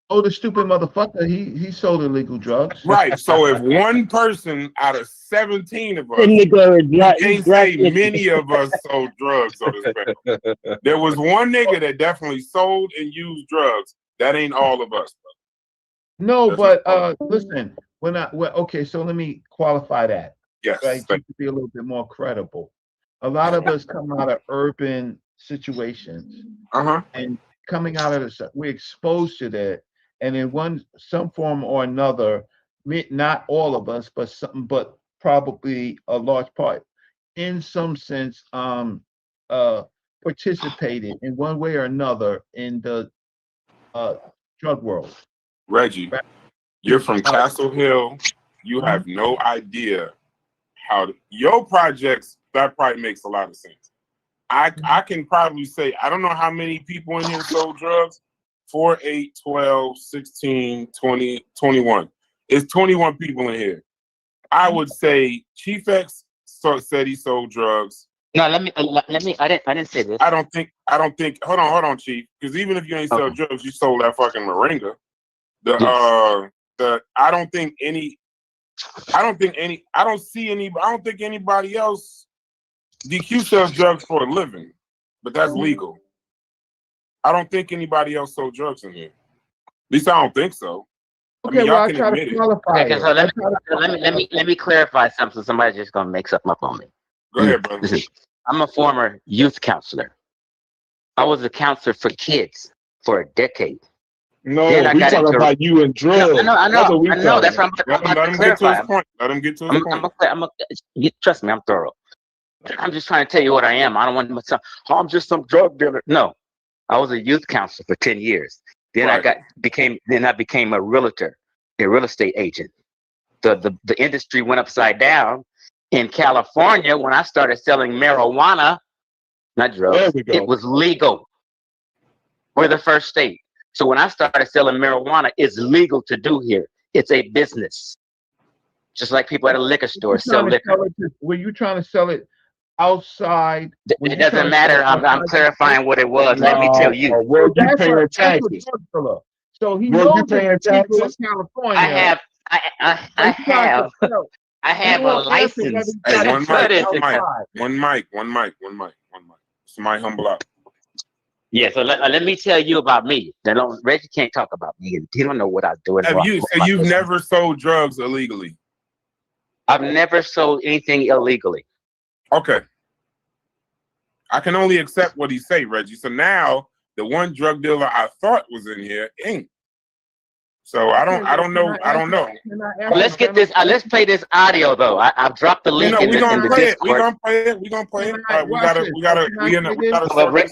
Oh, the stupid motherfucker. He sold illegal drugs. Right. So if one person out of 17 of us, Couldn't go you exact- can't say exactly. many of us sold drugs on this panel. There was one nigga that definitely sold and used drugs. That ain't all of us. No, but listen, okay, so let me qualify that. Yes. Right, just to be a little bit more credible. A lot of us come out of urban situations, and coming out of this, we're exposed to that, and in some form or another, not all of us, but probably a large part, in some sense, participated in one way or another in the drug world. Reggie, you're from Castle Hill. You have no idea how your projects, that probably makes a lot of sense. I can probably say, I don't know how many people in here sold drugs. 4, 8, 12, 16, 20, 21. It's 21 people in here. I would say Chief X said he sold drugs. No, let me. I didn't say this. I don't think. Hold on, Chief. Because even if you ain't sell drugs, you sold that fucking moringa. I don't think anybody else. DQ sells drugs for a living, but that's legal. I don't think anybody else sold drugs in here. At least I don't think so. Okay, y'all well, I can try admit to it. qualify Okay, it. so let me clarify something. Somebody's just gonna make something up on me. Go ahead, brother. Listen, I'm a former youth counselor. I was a counselor for kids for a decade. No, Then I we got talking into about you and drugs. I That's what we know. That's talking what I'm about Let to him get to his clarify. point. Let him get to his point. Trust me, I'm thorough. I'm just trying to tell you what I am. I don't want to. I'm just some drug dealer. No, I was a youth counselor for 10 years. Then I became a realtor, a real estate agent. The industry went upside down in California when I started selling marijuana, not drugs. It was legal. We're the first state. So when I started selling marijuana, it's legal to do here. It's a business. just like people at a liquor store Were sell liquor. were you trying to sell it outside? It doesn't matter. I'm clarifying what it was. Let me tell you. Well, you paying taxes. So he Well, you knows paying that people in taxes. California. I have a license. Hey, one mic, That is one mic. Somebody humble up. Yeah, so let me tell you about me. Reggie can't talk about me. He don't know what I do. You've never sold drugs illegally? I've never sold anything illegally. Okay. I can only accept what he say, Reggie. So now the one drug dealer I thought was in here ain't. So I don't know. Let's get this. Let's play this audio though. I've dropped the link in the Discord. We're gonna play it. We gotta.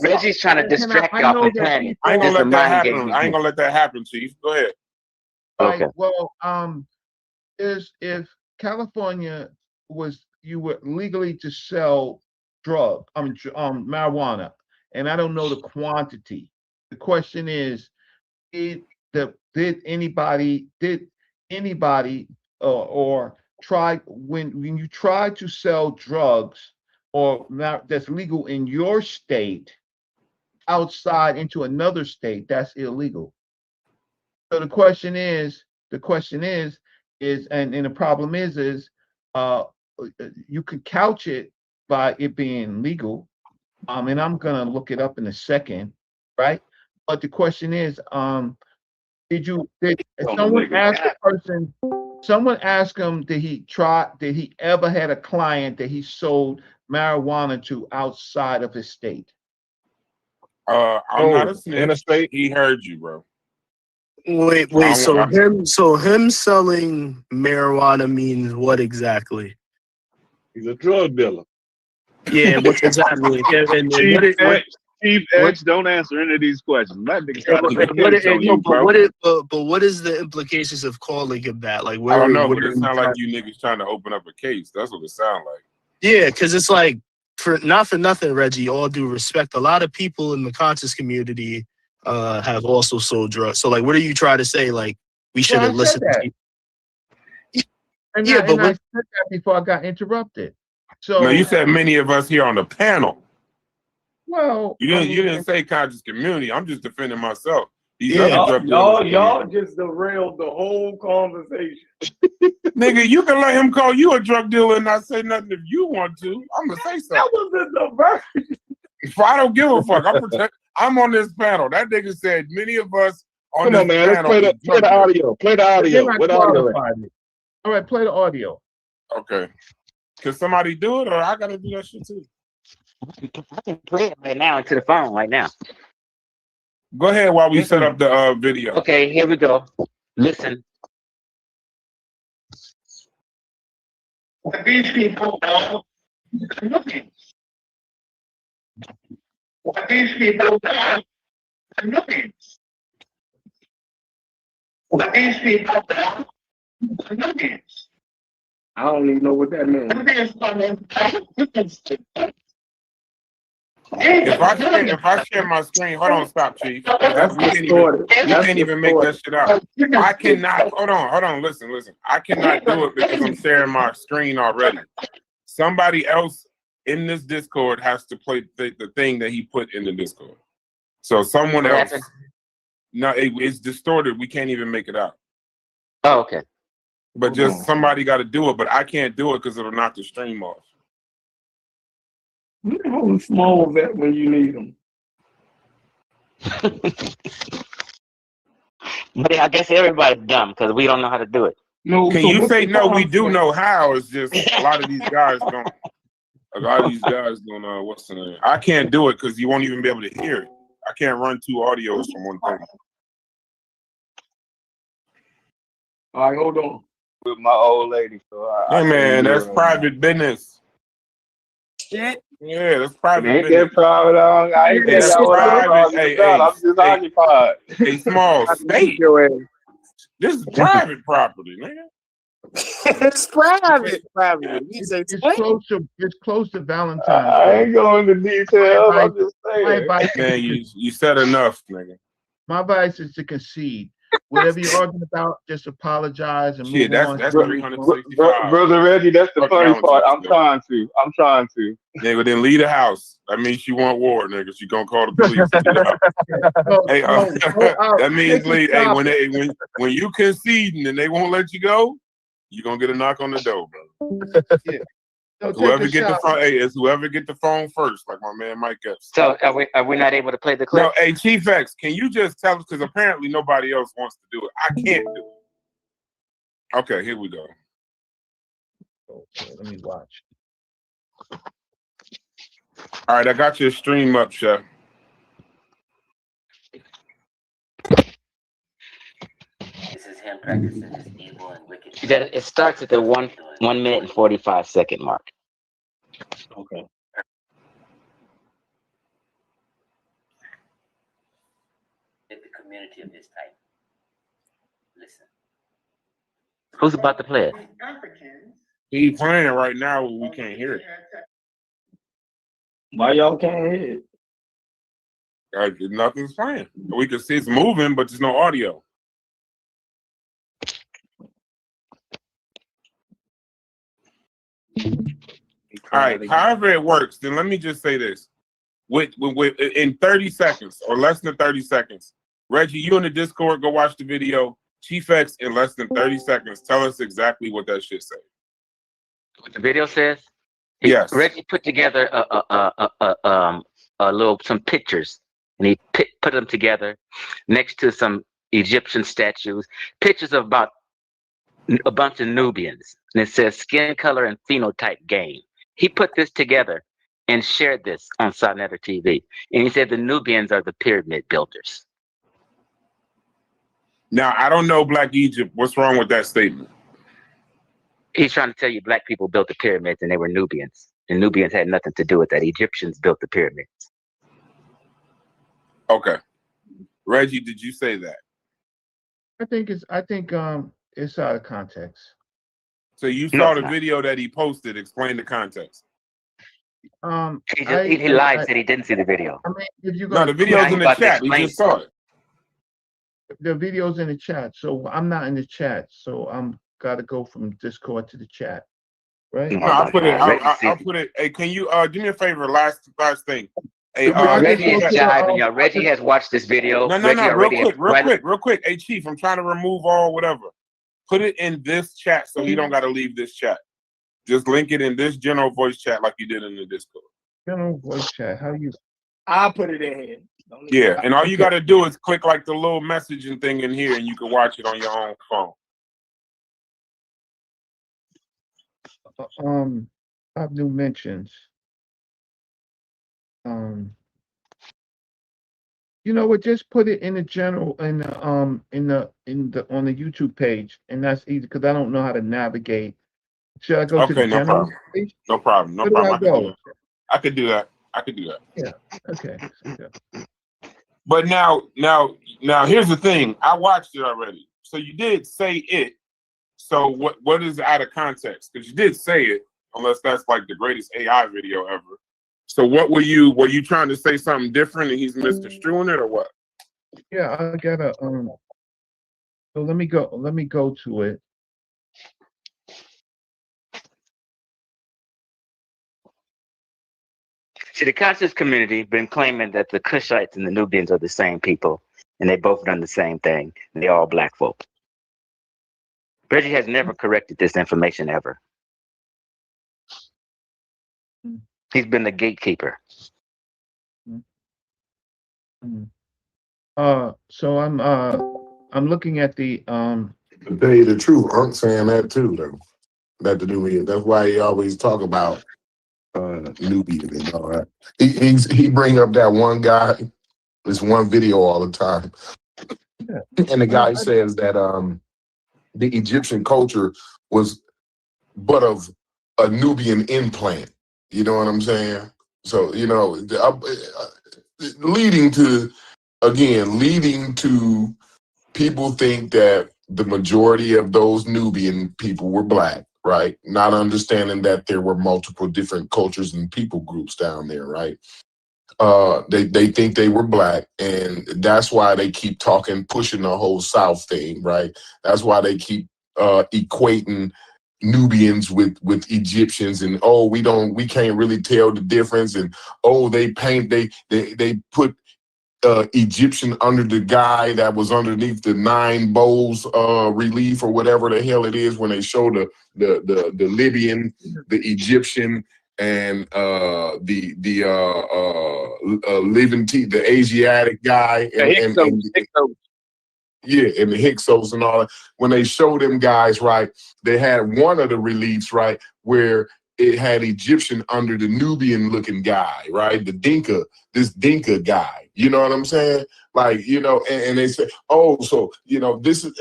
Reggie's trying to distract y'all from planning. I ain't gonna let that happen. I ain't gonna let that happen, Chief. Go ahead. Okay. Well, if California you were legally to sell marijuana, and I don't know the quantity. The question is, did anybody or try when you try to sell drugs or that's legal in your state outside into another state, that's illegal. So the question is, and the problem is you could couch it by it being legal. And I'm gonna look it up in a second, right? But the question is, did someone ask the person? Someone asked him, did he ever had a client that he sold marijuana to outside of his state? I'm not a snitch. Interstate. He heard you, bro. Wait. So him selling marijuana means what exactly? He's a drug dealer. Yeah, what exactly? Chief X, don't answer any of these questions. That nigga trying to what is the implications of calling him that? Like, I don't know, but it sounds like you niggas trying to open up a case. That's what it sounds like. Yeah, because it's like, for nothing, Reggie, all due respect, a lot of people in the conscious community have also sold drugs. So, like, what are you trying to say? Like, we should have listened to you? I said that before I got interrupted. So no, you said many of us here on the panel. Well, you didn't say conscious community. I'm just defending myself. Y'all just derailed the whole conversation. Nigga, you can let him call you a drug dealer and not say nothing if you want to. I'm gonna say something. That was a diversion. If I don't give a fuck, I'm on this panel. That nigga said many of us on this panel. Let's play the audio. Play the audio. What audio? All right, play the audio. Okay. Can somebody do it, or I gotta do that shit too? I can play it right now into the phone right now. Go ahead while we set up the video. Okay, here we go. Listen. These people are looking. What these people are looking. What these people are looking. I don't even know what that means. If I share my screen, hold on, stop, Chief. You can't even make that shit out. I cannot. Hold on. Listen. I cannot do it because I'm sharing my screen already. Somebody else in this Discord has to play the thing that he put in the Discord. So someone else. No, it's distorted. We can't even make it out. Oh, okay. But just somebody got to do it. But I can't do it because it'll knock the stream off. How small is that when you need them? But I guess everybody's dumb because we don't know how to do it. No, can you say no? We do know how. It's just a lot of these guys don't. A lot of these guys don't. What's the name? I can't do it because you won't even be able to hear it. I can't run two audios from one thing. All right, hold on. With my old lady, so hey man, that's private business. Shit. Yeah, that's private. Ain't that private? I ain't that private. I'm just occupied. A small state. This is private property, nigga. It's private. It's close to Valentine's. I ain't going into details. I'm just saying. Man, you said enough, nigga. My advice is to concede. Whatever you're arguing about, just apologize and Shit, move on. that's 365. Brother Reggie, that's the Fuck funny wrong with part. you, I'm nigga? trying to. Nigga, then leave the house. That means she want war, nigga. She gonna call the police. Hey, that means leave. Hey, when you conceding and they won't let you go, you gonna get a knock on the door, bro. Yeah. So Whoever get the phone, hey, it's whoever get the phone first, like my man Mike Epps. So are we not able to play the clip? No, hey, Chief X, can you just tell us, because apparently nobody else wants to do it. I can't do it. Okay, here we go. Okay, let me watch. All right, I got your stream up, Chef. This is him practicing his evil and wicked. It starts at the 1 minute and 45 second mark. Okay. The community of this type. Listen. Who's about to play it? He's playing right now, we can't hear it. Why y'all can't hear it? Nothing's playing. We can see it's moving, but there's no audio. All right, however it works, then let me just say this. With in 30 seconds or less than 30 seconds, Reggie, you in the Discord, go watch the video. Chief X, in less than 30 seconds, tell us exactly what that shit says. What the video says? Yes. Reggie put together some pictures, and he put them together next to some Egyptian statues, pictures of about a bunch of Nubians, and it says skin color and phenotype game. He put this together and shared this on Sonetta TV, and he said the Nubians are the pyramid builders. Now, I don't know Black Egypt. What's wrong with that statement? He's trying to tell you black people built the pyramids and they were Nubians. And Nubians had nothing to do with that. Egyptians built the pyramids. Okay. Reggie, did you say that? I think it's out of context. So you saw the video that he posted. Explain the context. He lied, said he didn't see the video. I mean, if you the video's in the chat. We just saw it. The video's in the chat, so I'm not in the chat, so I'm got to go from Discord to the chat, right? No, I'll put it. I'll put it. Hey, can you do me a favor? Last thing. Hey, Reggie is jiving, y'all. Reggie has watched this video. No, real quick. Hey, Chief, I'm trying to remove all whatever. Put it in this chat so you don't got to leave this chat. Just link it in this general voice chat like you did in the Discord. General voice chat. How you? I'll put it in here. Yeah, and all you got to do is click like the little messaging thing in here, and you can watch it on your own phone. I have new mentions. You know what? Just put it in the general on the YouTube page, and that's easy because I don't know how to navigate. Should I go to the general page? No problem. No problem. I could do that. Yeah. Okay. But now, here's the thing. I watched it already. So you did say it. So what is out of context? Because you did say it, unless that's like the greatest AI video ever. So what were you trying to say something different and he's misconstruing it or what? Yeah, I gotta so let me go to it. See, the conscious community been claiming that the Cushites and the Nubians are the same people, and they both done the same thing. They all black folk. Reggie has never corrected this information ever. He's been the gatekeeper. So I'm looking at the To tell you the truth, I'm saying that too, though. That to do with it. That's why he always talk about Nubian and all that. He bring up that one guy, this one video all the time. Yeah. And the guy says that the Egyptian culture was but of a Nubian implant. You know what I'm saying? So, you know, leading to people think that the majority of those Nubian people were black, right? Not understanding that there were multiple different cultures and people groups down there, right? They think they were black, and that's why they keep pushing the whole South thing, right? That's why they keep equating Nubians with Egyptians, and we can't really tell the difference, and they put Egyptian under the guy that was underneath the 9 bowls relief or whatever the hell it is when they show the Libyan, the Egyptian, and the Asiatic guy, and yeah, and the Hyksos and all that. When they show them guys, right, they had one of the reliefs, right, where it had Egyptian under the Nubian looking guy, right? This Dinka guy. You know what I'm saying? Like, and they say, oh, so, this is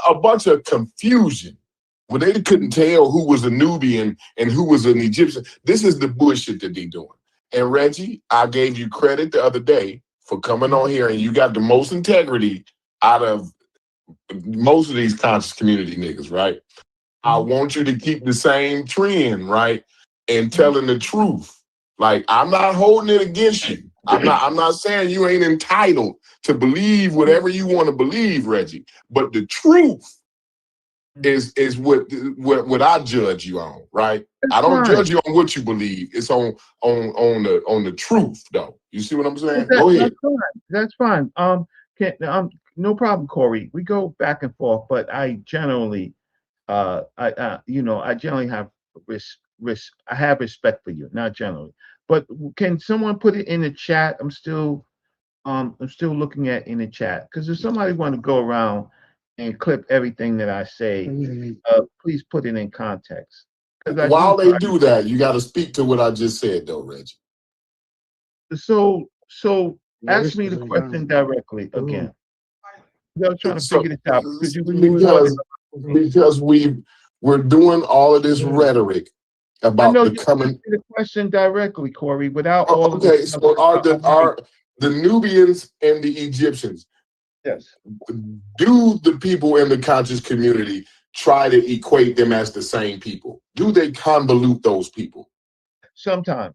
a bunch of confusion. When they couldn't tell who was a Nubian and who was an Egyptian. This is the bullshit that they doing. And Reggie, I gave you credit the other day for coming on here, and you got the most integrity out of most of these conscious community niggas, right? I want you to keep the same trend, right? And telling the truth. Like, I'm not holding it against you. I'm not saying you ain't entitled to believe whatever you want to believe, Reggie. But the truth is what I judge you on, right? I don't judge you on what you believe. It's on the truth, though. You see what I'm saying? Go ahead. That's fine. No problem, Corey. We go back and forth, but I generally, I generally have I have respect for you, not generally. But can someone put it in the chat? I'm still looking at in the chat, because if somebody want to go around and clip everything that I say, please put it in context. While they do that, you got to speak to what I just said, though, Reggie. So ask me the question directly again. I'm trying to figure this out because we're doing all of this rhetoric about becoming. The question directly, Corey, without all of okay. So are the Nubians and the Egyptians? Yes. Do the people in the conscious community try to equate them as the same people? Do they convolute those people? Sometimes.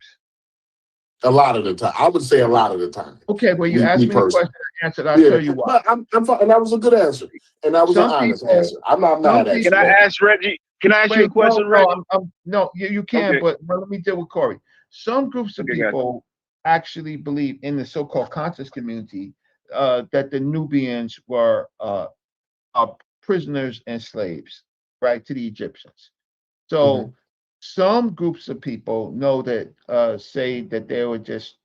A lot of the time. I would say a lot of the time. Okay, well, you asked me the question, I answered. I'll tell you why. But I'm fine, and that was a good answer. And that was an honest answer. I'm not mad at you. Can I ask Reggie? Can I ask you a question, Reggie? No, you can, Okay. but let me deal with Corey. Some groups of people actually believe in the so-called conscious community that the Nubians were prisoners and slaves, right, to the Egyptians. So some groups of people know that say that they were just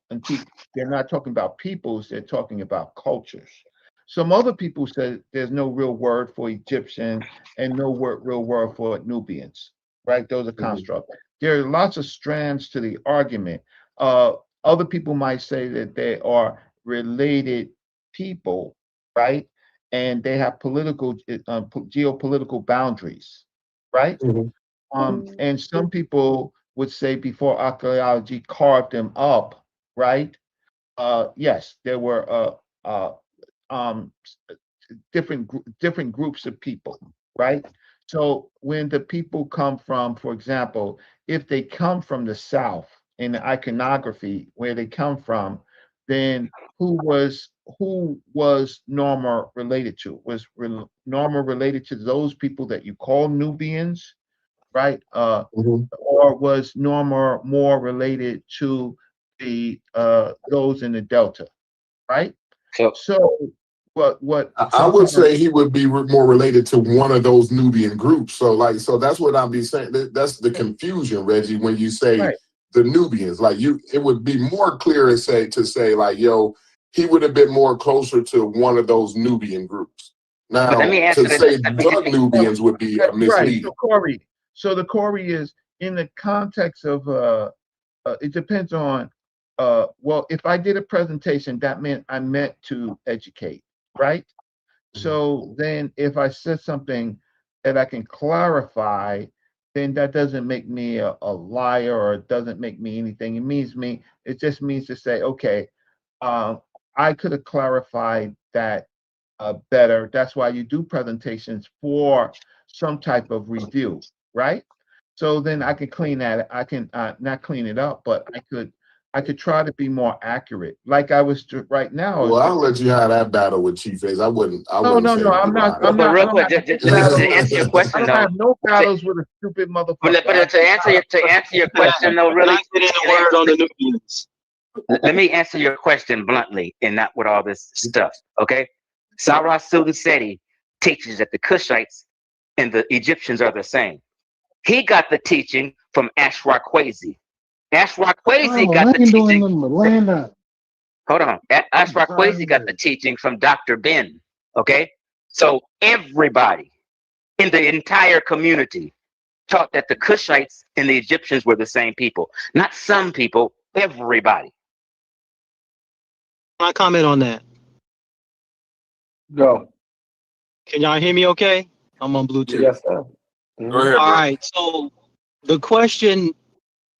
they're not talking about peoples, they're talking about cultures. Some other people said there's no real word for Egyptian and no real word for Nubians, right? Those are constructs. There are lots of strands to the argument. Other people might say that they are related people, right? And they have geopolitical boundaries, right? And some people would say before archaeology carved them up, right? Yes, there were different groups of people, right? So when the people come from, for example, if they come from the South in the iconography where they come from, then who was Norma related to? Was Norma related to those people that you call Nubians, right? Or was Norma more related to the those in the Delta, right? So what I would say he would be more related to one of those Nubian groups. So that's what I'll be saying. That's the confusion, Reggie, when you say the Nubians. Like it would be more clear to say like, yo, he would have been more closer to one of those Nubian groups. Now, to say the Nubians would be misleading. Right. So the Corey is in the context of it depends on well, if I did a presentation, that meant I meant to educate, right? So then if I said something that I can clarify, then that doesn't make me a liar, or it doesn't make me anything. It just means to say, okay, I could have clarified that better. That's why you do presentations for some type of review, right? So then I can clean that. I can not clean it up, but I could I could try to be more accurate. Like I was right now. Well, I'll let you have that battle with Chief Ace. I wouldn't say I'm not. But real quick, I to answer your don't question though, have no battles with a stupid motherfucker. but to answer your question though, really, let me answer your question bluntly and not with all this stuff. Okay, Sarah Suluseti teaches that the Cushites and the Egyptians are the same. He got the teaching from Ashraquazi. Ashraquazi got the teaching. Hold on. Ashraquazi got the teaching from Dr. Ben. Okay? So everybody in the entire community taught that the Cushites and the Egyptians were the same people. Not some people, everybody. Can I comment on that? Go. Can y'all hear me okay? I'm on Bluetooth. Yes, sir. Go ahead, All bro. right. So the question,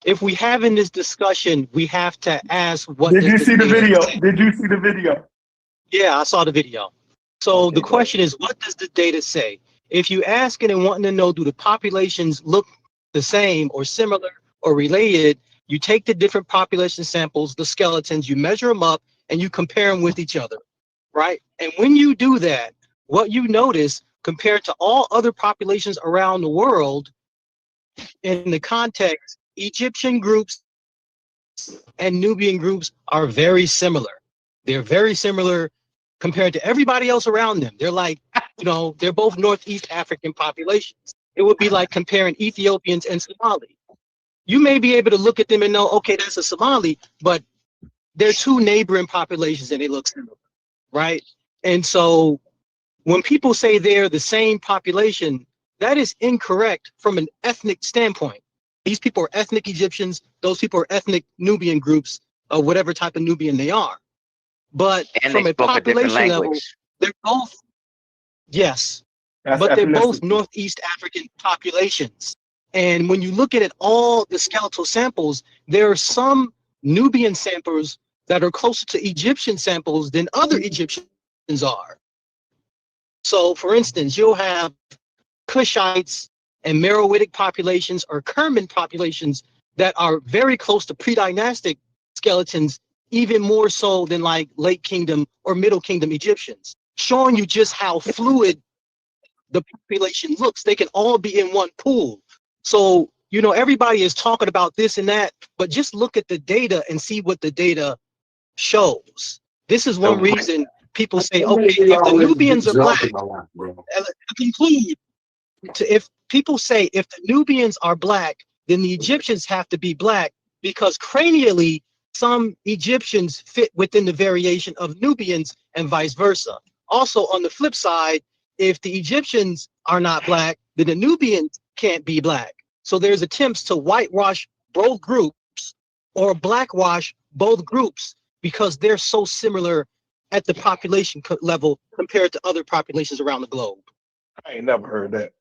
if we having this discussion, we have to ask what Did you see the data video? say? Did you see the video? Yeah, I saw the video. So the question is, what does the data say? If you asking and wanting to know, do the populations look the same or similar or related, you take the different population samples, the skeletons, you measure them up and you compare them with each other, right? And when you do that, what you notice compared to all other populations around the world, in the context, Egyptian groups and Nubian groups are very similar. They're very similar compared to everybody else around them. They're like, they're both Northeast African populations. It would be like comparing Ethiopians and Somali. You may be able to look at them and know, okay, that's a Somali, but they're two neighboring populations and they look similar, right? And so when people say they're the same population, that is incorrect from an ethnic standpoint. These people are ethnic Egyptians. Those people are ethnic Nubian groups, or whatever type of Nubian they are. But And from they a spoke a different population level, language. they're both, yes, That's but they're both ethnicity. Northeast African populations. And when you look at it, all the skeletal samples, there are some Nubian samples that are closer to Egyptian samples than other Egyptians are. So, for instance, you'll have Cushites and Meroitic populations or Kerman populations that are very close to pre-dynastic skeletons, even more so than like late kingdom or middle kingdom Egyptians, showing you just how fluid the population looks. They can all be in one pool. So, everybody is talking about this and that, but just look at the data and see what the data shows. This is one reason people say, okay, if the Nubians are black, I conclude, if people say if the Nubians are black, then the Egyptians have to be black because cranially, some Egyptians fit within the variation of Nubians and vice versa. Also, on the flip side, if the Egyptians are not black, then the Nubians can't be black. So there's attempts to whitewash both groups or blackwash both groups because they're so similar at the population level compared to other populations around the globe. I ain't never heard that.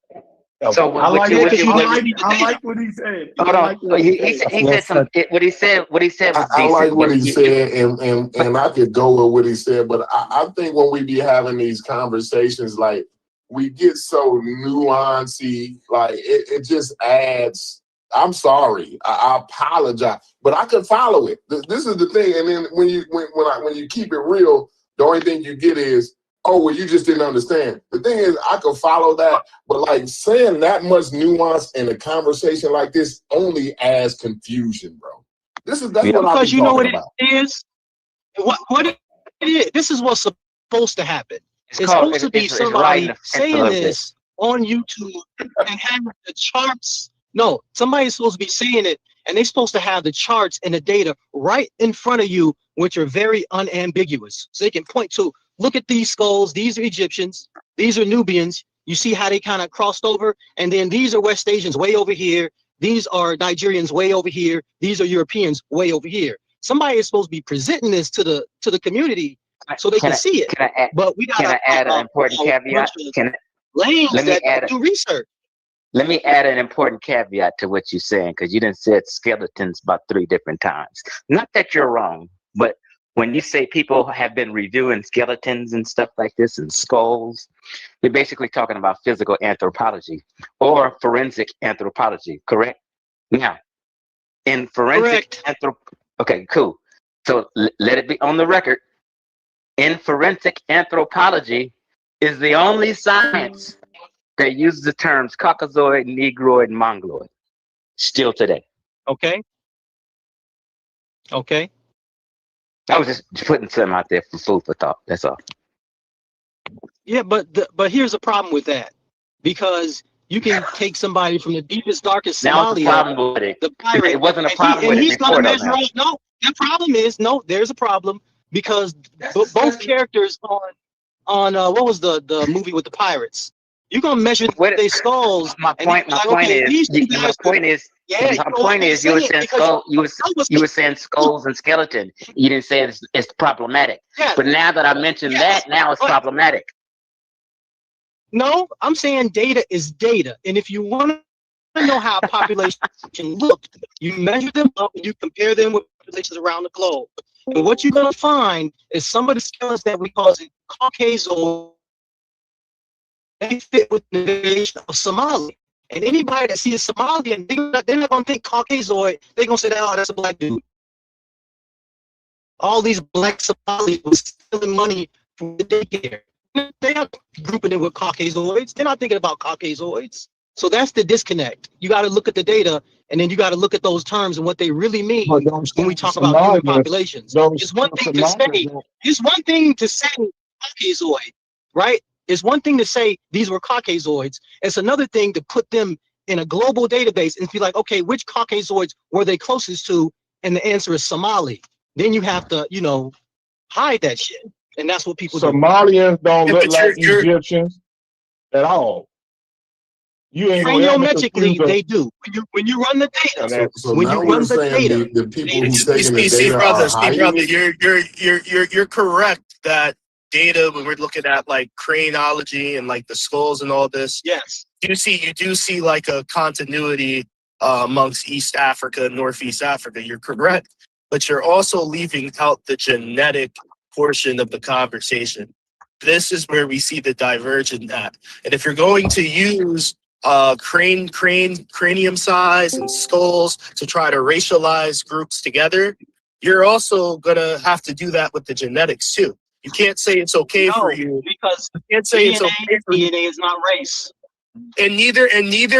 So I like what he said. Hold on. He said some. What he said was decent. I like what he said, and I could go with what he said, but I think when we be having these conversations, like we get so nuancy, like it just adds. I'm sorry, I apologize, but I can follow it. This is the thing, and then when you keep it real, the only thing you get is, oh, well, you just didn't understand. The thing is, I can follow that, but like saying that much nuance in a conversation like this only adds confusion, bro. That's what I'm because you know what about. it is. What it is. This is what's supposed to happen. It's supposed to be somebody saying this on YouTube and have the charts. No, somebody's supposed to be saying it, and they're supposed to have the charts and the data right in front of you, which are very unambiguous. So they can point to, look at these skulls. These are Egyptians. These are Nubians. You see how they kind of crossed over? And then these are West Asians way over here. These are Nigerians way over here. These are Europeans way over here. Somebody is supposed to be presenting this to the community so they can see it. But we got to add an important caveat? Do research. Let me add an important caveat to what you're saying, because you done said skeletons about 3 different times. Not that you're wrong, but when you say people have been reviewing skeletons and stuff like this and skulls, you're basically talking about physical anthropology or forensic anthropology, correct? Now, in forensic Okay, cool. So let it be on the record. In forensic anthropology is the only science that uses the terms Caucasoid, Negroid, and Mongoloid still today. Okay. Okay. I was just putting something out there for food for thought. That's all. Yeah, but here's a problem with that, because you can take somebody from the deepest, darkest Now it's a Somalia, problem with it. the pirate, It wasn't a and problem with it he's gonna before, though. measure Now. up. No, the problem is there's a problem, because both characters on what was the movie with the pirates? You're gonna measure their skulls. My and point. you're My like, point okay, is. these two My guys. point is. Yeah, My point is, you were saying skull. You were saying skulls and skeleton. You didn't say it's problematic. Yeah. But now that I mentioned that, now it's problematic. No, I'm saying data is data, and if you want to know how a population looked, you measure them up and you compare them with populations around the globe. And what you're gonna find is some of the skeletons that we call Caucasoid, they fit with the variation of Somali. And anybody that sees a Somalian, they're not gonna think Caucasoid. They're gonna say, "Oh, that's a black dude." All these black Somalis were stealing money from the daycare. They're not grouping it with Caucasoids. They're not thinking about Caucasoids. So that's the disconnect. You got to look at the data, and then you got to look at those terms and what they really mean when we talk about human populations. It's one thing to say. It's one thing to say Caucasoid, right? It's one thing to say these were Caucasoids. It's another thing to put them in a global database and be like, okay, which Caucasoids were they closest to? And the answer is Somali. Then you have to, hide that shit. And that's what people Somalians don't do. look like Egyptians at all. You ain't gonna ever confuse them. They do. When you run the data, So when now you we're run the saying data, the people who taking the See, data brother, are hiding brother, it. you're correct that data, when we're looking at like craniology and like the skulls and all this, yes, you do see like a continuity amongst East Africa and Northeast Africa. You're correct, but you're also leaving out the genetic portion of the conversation. This is where we see the divergent at. And if you're going to use cranium size and skulls to try to racialize groups together, you're also gonna have to do that with the genetics too. You can't say it's okay for you, because you can't say it's okay for you. DNA is not race, and neither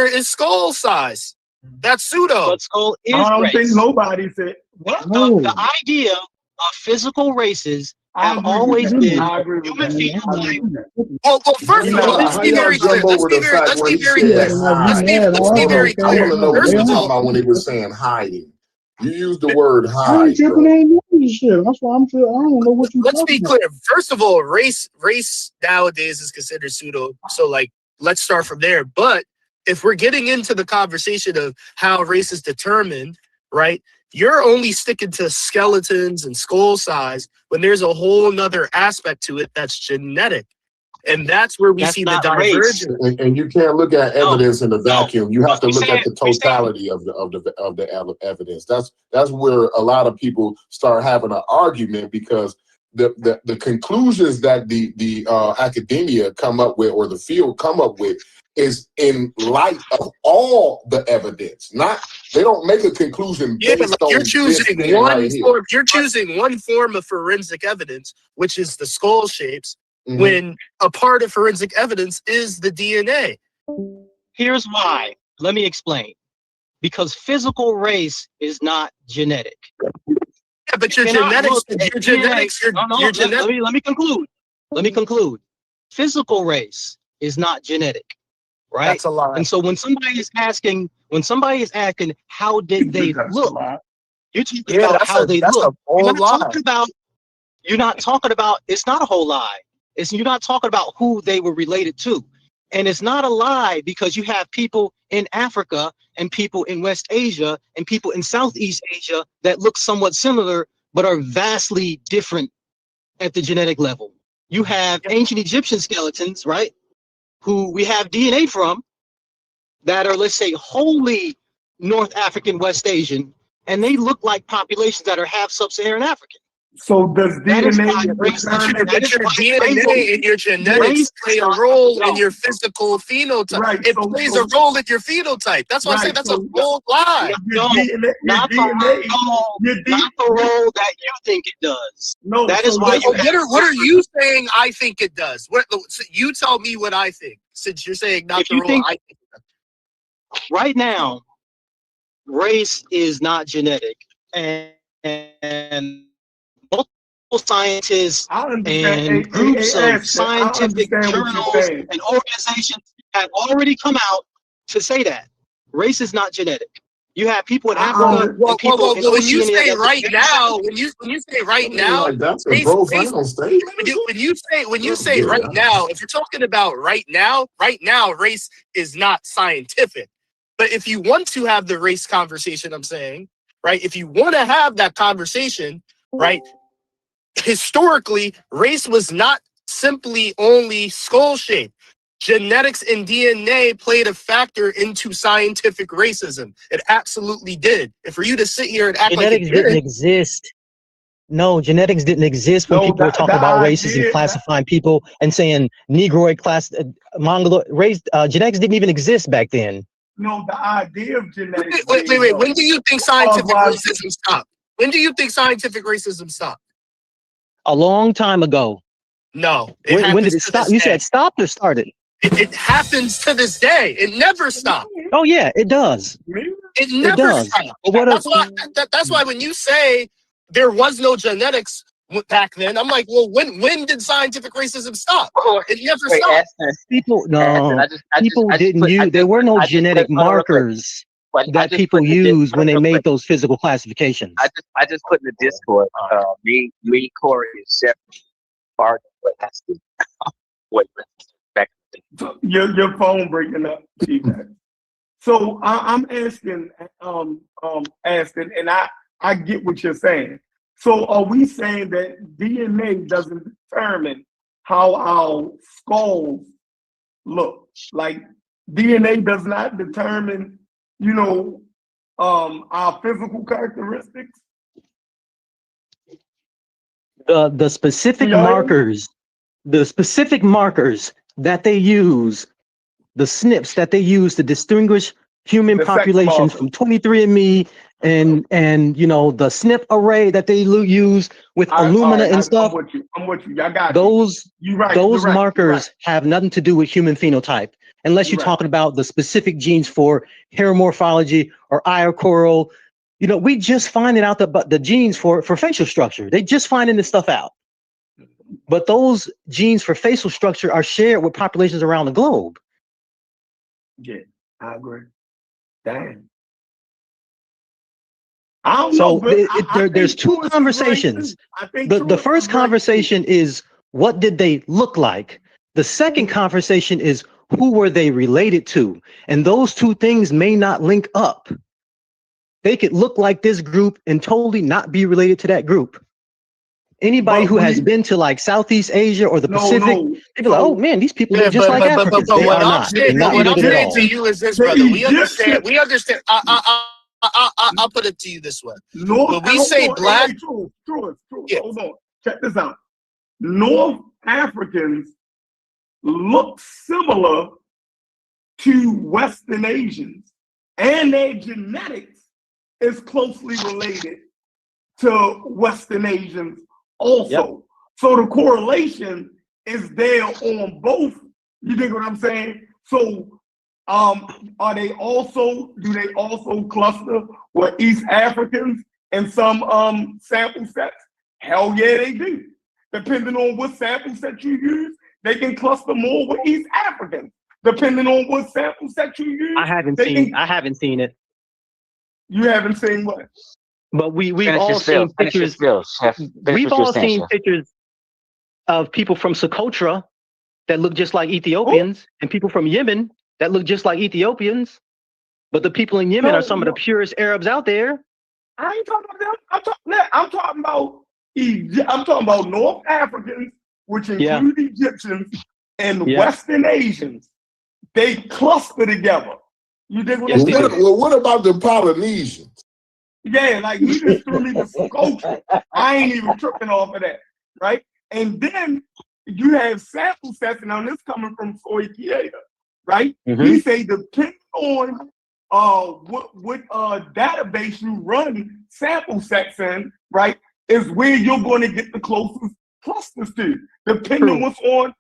is skull size. That's pseudo. But skull is I don't race. think nobody said what. The idea of physical races have always been human phenotype. Well, first of all, let's be very clear. Let's be very clear. Let's be very clear. I want to know what First he of talking all, about when he was saying hiding. You used the word I hide, ain't tripping bro. on this shit. That's why I'm sure I don't know what you let's talking be about. clear. First of all, race nowadays is considered pseudo. So like, let's start from there. But if we're getting into the conversation of how race is determined, right? You're only sticking to skeletons and skull size when there's a whole nother aspect to it that's genetic. And that's where we see the divergence. And you can't look at evidence in a vacuum. You have to look at the totality of the evidence. That's where a lot of people start having an argument, because the conclusions that the academia come up with, or the field come up with, is in light of all the evidence. They don't make a conclusion based on you're choosing this thing right here. You're choosing one form of forensic evidence, which is the skull shapes, when a part of forensic evidence is the DNA. Here's why. Let me explain. Because physical race is not genetic. Yeah, but your genetics, Let me conclude. Let me conclude. Physical race is not genetic, right? That's a lie. And so when somebody is asking, how did they look? You're talking about how they look. You're not talking about. It's not a whole lie. You're not talking about who they were related to. And it's not a lie, because you have people in Africa and people in West Asia and people in Southeast Asia that look somewhat similar, but are vastly different at the genetic level. You have ancient Egyptian skeletons, right? Who we have DNA from, that are, let's say, wholly North African, West Asian, and they look like populations that are half sub-Saharan African. So does That is why DNA race. determine? That is But your why DNA and your genetics race play a is role in not. your physical phenotype. Right. It So plays a role in your phenotype. That's why I say right. that's a So bold lie. your No, DNA, not the role, not the role that you think it does. No. That is So why you What are you saying? I think it does. So you tell me what I think. Since you're saying not if the you role, think I think it does. right now, race is not genetic, and multiple scientists and groups of scientific journals and organizations have already come out to say that race is not genetic. You have people in Africa and people in when you Oceania say that right now, when you say right now, Like that's a race, profound statement. when you Let's say get it right out. now, if you're talking about right now, race is not scientific. But if you want to have the race conversation, I'm saying, right? If you want to have that conversation, right? Historically, race was not simply only skull shape. Genetics and DNA played a factor into scientific racism. It absolutely did. And for you to sit here and act like it Genetics didn't did, exist. No, genetics didn't exist when people were talking about races and classifying people and saying Negroid class, Mongoloid race. Genetics didn't even exist back then. No, the idea of genetics. wait. When do you think scientific racism stopped? When do you think scientific racism stopped? A long time ago. No. When did it stop? You said stopped or started? It happens to this day. It never stopped. Oh yeah, it does. It never does. stopped. But That's why when you say there was no genetics back then, I'm like, well, when did scientific racism stop? It never stopped. People didn't use. There were no genetic markers that people used when they made those physical classifications. I just put in the Discord. Me, Corey, and Chef Bart. Wait, back. Your phone breaking up, feedback. So I'm asking, Aston, and I get what you're saying. So are we saying that DNA doesn't determine how our skulls look? Like DNA does not determine, our physical characteristics? The specific markers, that they use, the SNPs that they use to distinguish human populations from 23andMe and the SNP array that they use with Illumina and stuff. I'm with you. I got those. You're right. Those markers have nothing to do with human phenotype, unless you're talking about the specific genes for hair morphology or eye or coral. We just finding out the genes for facial structure. They just finding this stuff out. But those genes for facial structure are shared with populations around the globe. Yeah, I agree. Damn. I don't know, there's two conversations. The first conversation is what did they look like? The second conversation is who were they related to? And those two things may not link up. They could look like this group and totally not be related to that group. Anybody who has been to like Southeast Asia or the Pacific, they'd be like, oh man, these people look just like Africans. They are not. They're not related at all. To you is this, brother. We understand. I'll put it to you this way. When we say black, true. Hold on. Check this out. North Africans look similar to Western Asians, and their genetics is closely related to Western Asians also. Yep. So the correlation is there on both. You think what I'm saying? So do they also cluster with East Africans and some sample sets? Hell yeah, they do. Depending on what sample set you use, they can cluster more with East Africans. Depending on what sample set you use. I haven't seen it. You haven't seen what? But we've all seen pictures. We've all seen pictures of people from Socotra that look just like Ethiopians, and people from Yemen that look just like Ethiopians. But the people in Yemen are some of the purest Arabs out there. I ain't talking about them. I'm talking about North Africans, which include Egyptians and Western Asians. They cluster together. You dig what I'm saying? Well, what about the Polynesians? Yeah, like he just threw me the scope. I ain't even tripping off of that, right? And then you have sample sets, and now this coming from Soy Kieta, right? He say depending on what database you run sample sets in, right, is where you're going to get the closest clusters to, depending on what's on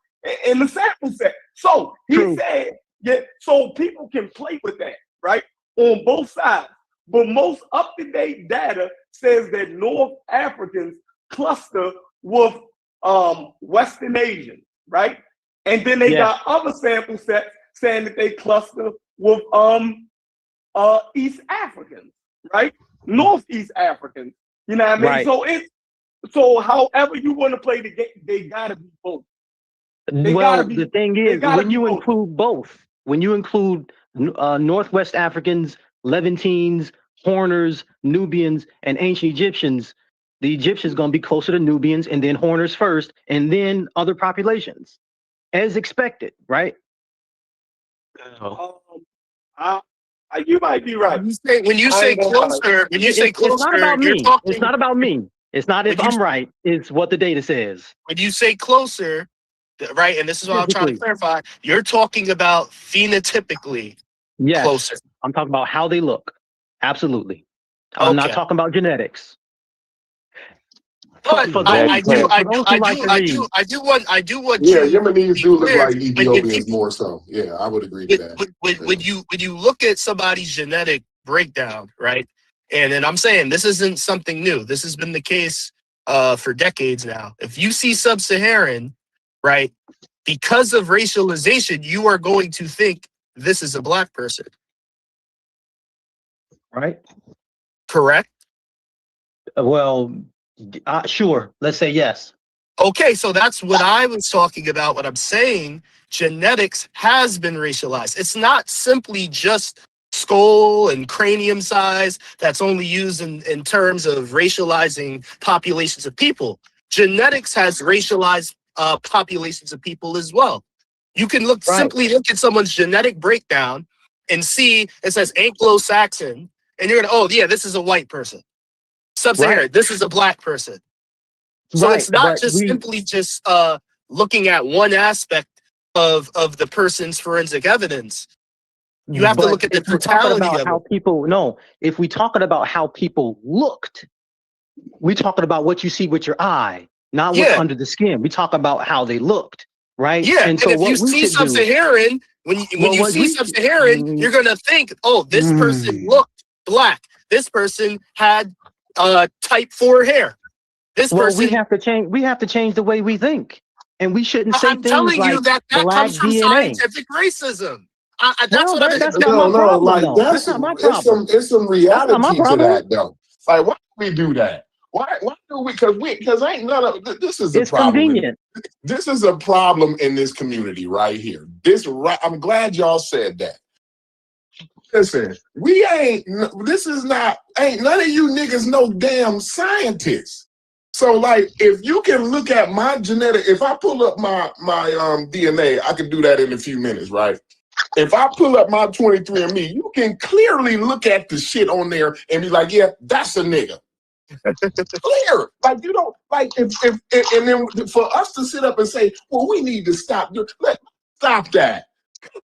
in the sample set. So he said, yeah, so people can play with that, right, on both sides. But most up-to-date data says that North Africans cluster with Western Asians, right? And then they got other sample sets saying that they cluster with East Africans, right? Northeast Africans. You know what I mean? Right. So however you want to play the game, they gotta be both. The thing is, when you include both, when you include Northwest Africans, Levantines, Horners, Nubians, and ancient Egyptians, the Egyptians going to be closer to Nubians and then Horners first, and then other populations, as expected, right? You might be right. When you say closer, it's not about me. you're talking. It's not about me. It's not if I'm right. It's what the data says. When you say closer, right, and this is what I'm trying to clarify, you're talking about phenotypically closer. I'm talking about how they look. absolutely. I'm not talking about genetics. But I do want Yeah, Yemenis do look like Ethiopians more so. Yeah, I would agree to that. When you look at somebody's genetic breakdown, right? And then I'm saying this isn't something new. This has been the case for decades now. If you see sub-Saharan, right, because of racialization, you are going to think this is a black person. Right? Correct? Well, sure. Let's say yes. Okay, so that's what I was talking about. What I'm saying, genetics has been racialized. It's not simply just skull and cranium size that's only used in terms of racializing populations of people. Genetics has racialized populations of people as well. You can simply look at someone's genetic breakdown and see it says Anglo-Saxon, and you're gonna, oh yeah, this is a white person. Sub-Saharan, this is a black person. So it's not just simply just looking at one aspect of the person's forensic evidence. You have to look at the totality of how people. No, if we're talking about how people looked, we're talking about what you see with your eye, not what's under the skin. We talk about how they looked, right? Yeah, and so if you see sub-Saharan, when you see sub-Saharan, you're gonna think, oh, this person looked black. This person had type 4 hair. This person. We have to change. We have to change the way we think, and we shouldn't say I'm things telling like you that black comes from DNA. scientific racism. That's what that's not my problem. That's not my problem. It's some reality to that, though. Like, why do we do that? Why do we? Because ain't none of this is a problem. Convenient. This is a problem in this community right here. I'm glad y'all said that. Listen, ain't none of you niggas no damn scientists. So, like, if you can look at my genetic, if I pull up my DNA, I can do that in a few minutes, right? If I pull up my 23andMe, you can clearly look at the shit on there and be like, yeah, that's a nigga. Clear. Like, you don't, like, and then for us to sit up and say, well, we need to stop. Stop that.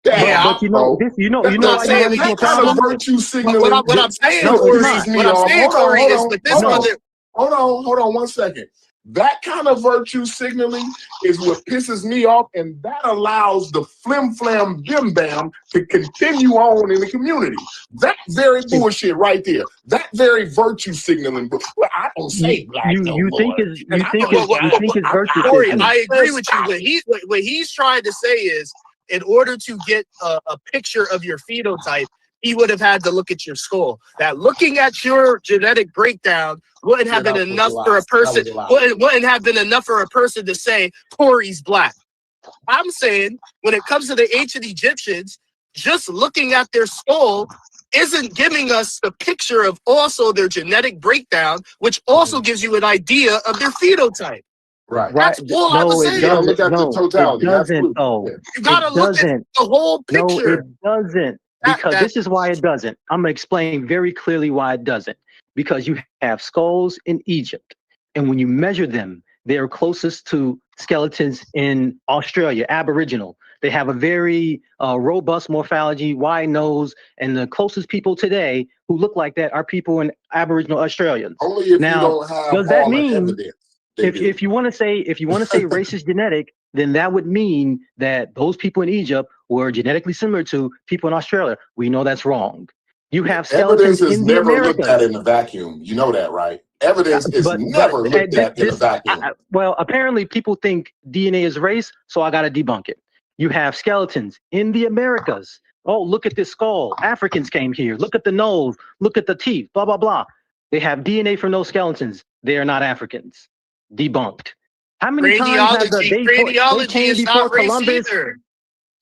But you know, that kind of virtue signaling. What I'm saying, Corey, is that this other. Hold on 1 second. That kind of virtue signaling is what pisses me off, and that allows the flim-flam bim-bam to continue on in the community. That very bullshit right there. That very virtue signaling. Well, I don't say black you think it's virtue Corey, signaling. I agree with you. What he's trying to say is, in order to get a picture of your phenotype, he would have had to look at your skull. That looking at your genetic breakdown wouldn't have been enough for a person. Wouldn't have been enough for a person to say Corey's black. I'm saying when it comes to the ancient Egyptians, just looking at their skull isn't giving us the picture of also their genetic breakdown, which also gives you an idea of their phenotype. Right. That's all I was saying. You gotta look at the totality. It doesn't, though. You gotta look at the whole picture. No, it doesn't. Because this is why it doesn't. I'm going to explain very clearly why it doesn't. because you have skulls in Egypt. And when you measure them, they are closest to skeletons in Australia, Aboriginal. They have a very robust morphology, wide nose, and the closest people today who look like that are people in Aboriginal Australians. Only if you Now, don't have does that all the mean evidence. They do. if you want to say race is genetic, then that would mean that those people in Egypt were genetically similar to people in Australia. We know that's wrong. You have Evidence skeletons is in the never looked at Americas. in a vacuum. You know that, right? Evidence is But never looked at in a vacuum. well, apparently people think DNA is race, so I got to debunk it. You have skeletons in the Americas. Oh, look at this skull. Africans came here. Look at the nose. Look at the teeth. Blah, blah, blah. They have DNA from those skeletons. They are not Africans. Debunked. How many times have they came is before not race Columbus? either.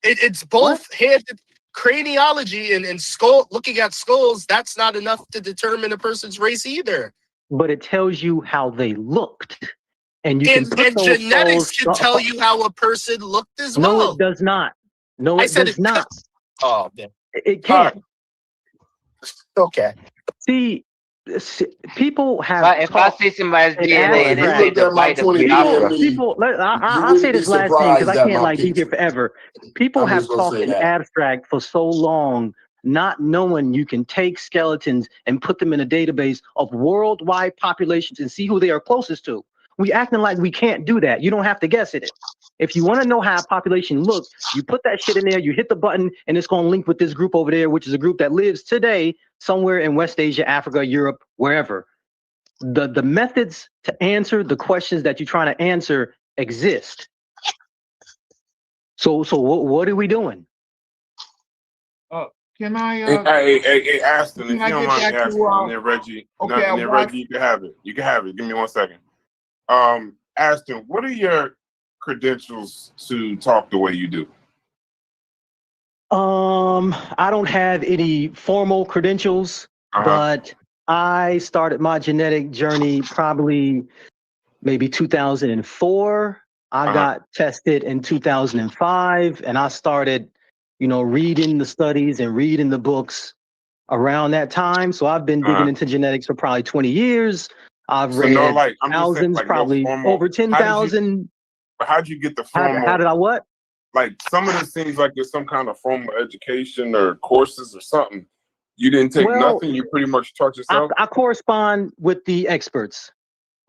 It's both craniology and skull. Looking at skulls, that's not enough to determine a person's race either. But it tells you how they looked. And you can put And those genetics skulls can tell you how a person looked as well. No, it does not. No, it does not. Oh, man. It can't. Okay. See, people have. If I see somebody's DNA and abstract. it's the white of I'll say this last thing because I can't like be here forever. People I'm have just gonna talked say in that. abstract for so long, not knowing you can take skeletons and put them in a database of worldwide populations and see who they are closest to. We acting like we can't do that. You don't have to guess it. If you want to know how a population looks, you put that shit in there, you hit the button, and it's going to link with this group over there, which is a group that lives today somewhere in West Asia, Africa, Europe, wherever. The methods to answer the questions that you're trying to answer exist. So what are we doing? Can I? Hey, Aston, if can you I don't get mind me back to, asking, and then Reggie, okay, and then Reggie, you can have it. You can have it. Give me 1 second. Aston, what are your credentials to talk the way you do? I don't have any formal credentials, but I started my genetic journey probably maybe 2004. I got tested in 2005, and I started, reading the studies and reading the books around that time. So I've been digging into genetics for probably 20 years. I've read thousands, probably over 10,000. How'd you get the formal? How did I what? Like some of this seems like there's some kind of formal education or courses or something. You didn't take nothing. You pretty much taught yourself. I correspond with the experts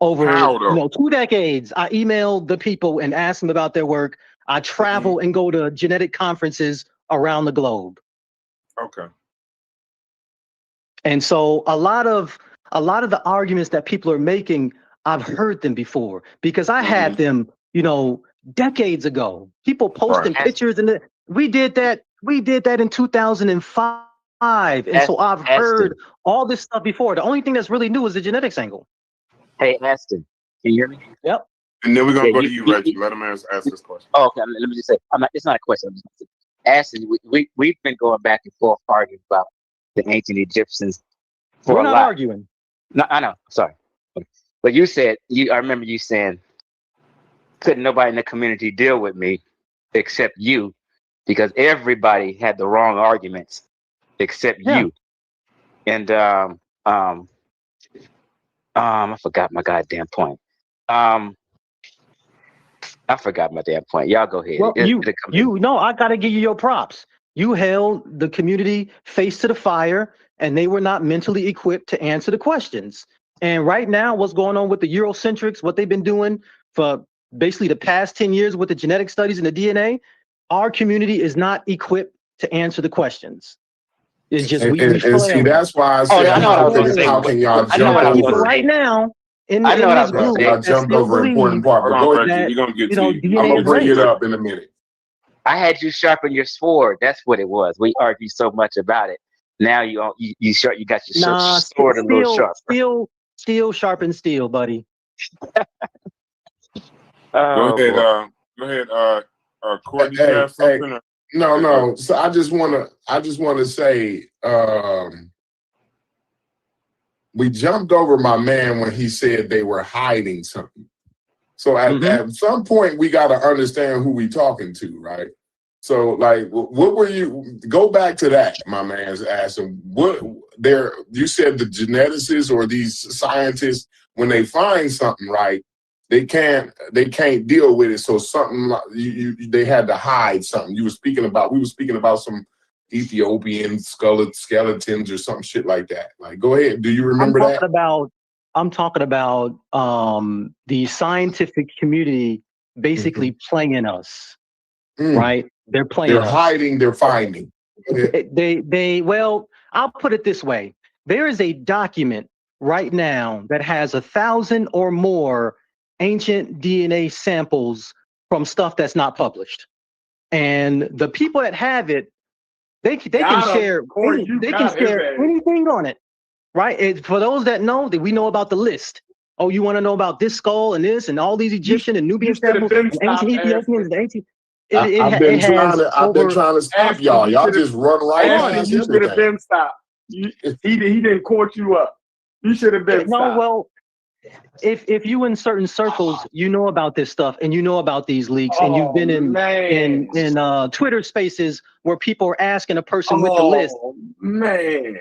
over 2 decades. I emailed the people and asked them about their work. I travel and go to genetic conferences around the globe. Okay. And so a lot of the arguments that people are making, I've heard them before because I had them, decades ago. People posting pictures, and we did that in 2005. And so I've heard all this stuff before. The only thing that's really new is the genetics angle. Hey, Aston, can you hear me? Yep. And then we're gonna go to you, Reggie. Let him ask this question. Oh, okay. Let me just say, it's not a question. I'm just asking. We've been going back and forth arguing about the ancient Egyptians for We're a not lot. arguing. No, I know. Sorry, but you said I remember you saying, couldn't nobody in the community deal with me except you, because everybody had the wrong arguments except you. And I forgot my goddamn point. I forgot my damn point. Y'all go ahead. Well, I gotta give you your props. You held the community face to the fire, and they were not mentally equipped to answer the questions. And right now, what's going on with the Eurocentrics, what they've been doing for basically the past 10 years with the genetic studies and the DNA, our community is not equipped to answer the questions. It's just we see, that's why I said, how can y'all jump over right now in this group y'all jumped over an important part. But go ahead, we're gonna get to you. I'm gonna bring it up in a minute. I had you sharpen your sword. That's what it was. We argued so much about it. Now you got your sword a little sharper. Steel sharpen steel, buddy. Go ahead, Corey, did you have something? No. So I just wanna say, we jumped over my man when he said they were hiding something. So at some point we gotta understand who we talking to, right? So, like, what were you? Go back to that, my man's asking. What there? You said the geneticists or these scientists, when they find something, right? They can't deal with it. So something like they had to hide something. We were speaking about some Ethiopian skeletons or some shit like that. Like, go ahead. Do you remember that? I'm talking about the scientific community basically playing us, right? They're playing They're us. hiding, they're finding. Well, I'll put it this way. There is a document right now that has 1,000 or more ancient DNA samples from stuff that's not published. And the people that have it, they can share anything on it, right? For those that know, that we know about the list. Oh, you want to know about this skull and this and all these Egyptian and Nubian samples and ancient Ethiopians and ancient. I've been trying to stop y'all. Y'all just run right past You should have been stopped. He didn't court you up. You should have been stopped. No, well, if you in certain circles, you know about this stuff and you know about these leaks, and you've been in Twitter spaces where people are asking a person with the list. Man.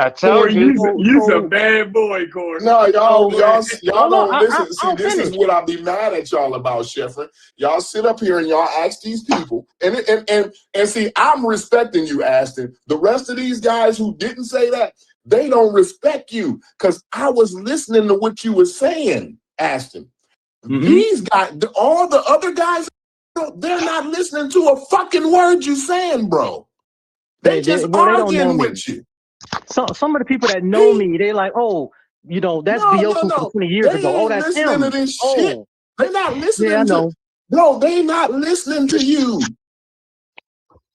I told you. You's a bad boy, Corey. No, y'all don't listen. See, this is what I be mad at y'all about, Sheffrin. Y'all sit up here and y'all ask these people, and see, I'm respecting you, Aston. The rest of these guys who didn't say that, they don't respect you because I was listening to what you were saying, Aston. These guys, all the other guys, they're not listening to a fucking word you're saying, bro. They just arguing with you. So some of the people that know me, they like, oh, you know, that's Bioku from 20 years ago. Oh, that's him. To this shit. They're not listening to. No, they're not listening to you.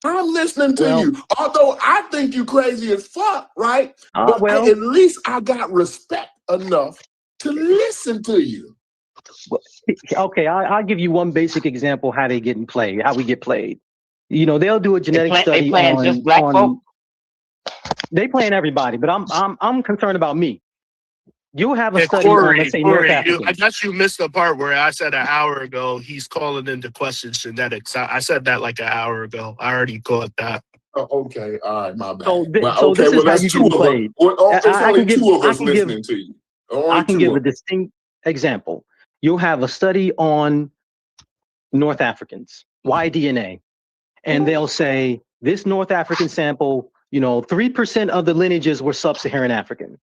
I'm listening to you. Although I think you crazy as fuck, right? But at least I got respect enough to listen to you. Okay, I'll give you one basic example how they getting played, how we get played. You know, they'll do a genetic study they playing on just black folk. They playing everybody, but I'm concerned about me. You have a study Corey, on, let's say, North Africa. I guess you missed the part where I said an hour ago he's calling into question genetics. I said that like an hour ago. I already caught that. Oh, okay, all right, my bad. So this is how you get played. It's only two of us listening to you. I can give a distinct example. You'll have a study on North Africans, Y-DNA, and they'll say this North African sample, 3% of the lineages were sub-Saharan African.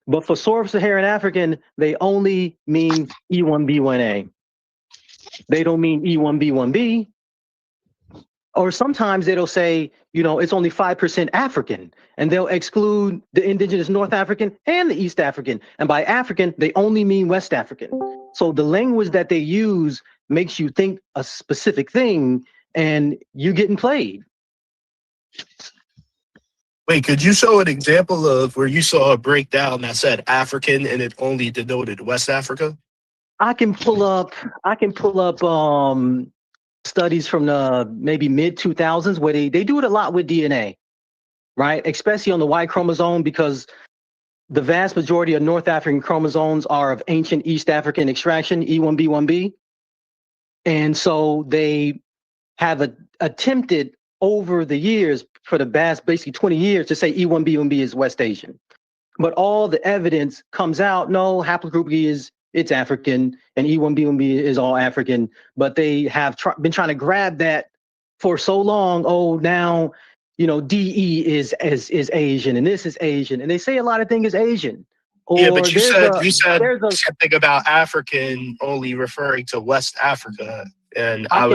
But for sub-Saharan African, they only mean E1B1A. They don't mean E1B1B. Or sometimes they'll say, it's only 5% African, and they'll exclude the indigenous North African and the East African. And by African, they only mean West African. So the language that they use makes you think a specific thing, and you're getting played. Wait, could you show an example of where you saw a breakdown that said African and it only denoted West Africa? I can pull up studies from the maybe mid 2000s where they do it a lot with DNA, right? Especially on the Y chromosome, because the vast majority of North African chromosomes are of ancient East African extraction, E1B1B. And so they have attempted over the years, for the past basically 20 years, to say E1B1B is West Asian. But all the evidence comes out, no, haplogroup E it's African, and E1B1B is all African. But they have been trying to grab that for so long. Oh, now, DE is Asian, and this is Asian. And they say a lot of things is Asian. Yeah, but you said something about African only referring to West Africa. And I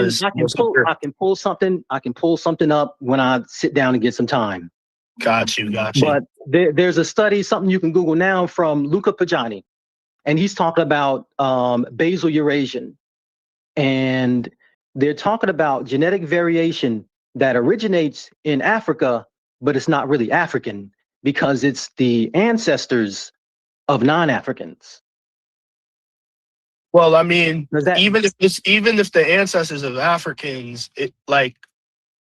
can pull something up when I sit down and get some time. Got you. But there's a study, something you can Google now, from Luca Pagani, and he's talking about basal Eurasian, and they're talking about genetic variation that originates in Africa, but it's not really African because it's the ancestors of non-Africans. Well, I mean, even if the ancestors of Africans,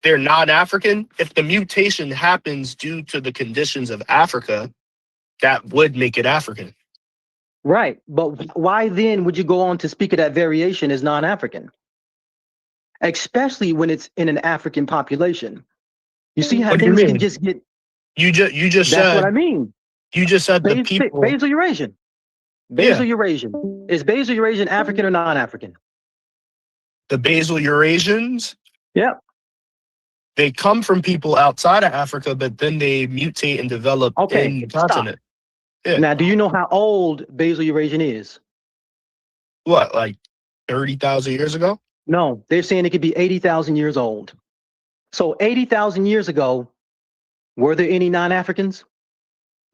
they're non-African, if the mutation happens due to the conditions of Africa, that would make it African. Right, but why then would you go on to speak of that variation as non-African? especially when it's in an African population. You see how What do you things can mean? just get. You just That's what said I mean. you just said the people. Basal Eurasian. Basal Eurasian. Is Basal Eurasian African or non-African? The Basal Eurasians. Yep. They come from people outside of Africa, but then they mutate and develop in the continent. Yeah. Now, do you know how old Basal Eurasian is? What, like 30,000 years ago? No, they're saying it could be 80,000 years old. So 80,000 years ago, were there any non-Africans?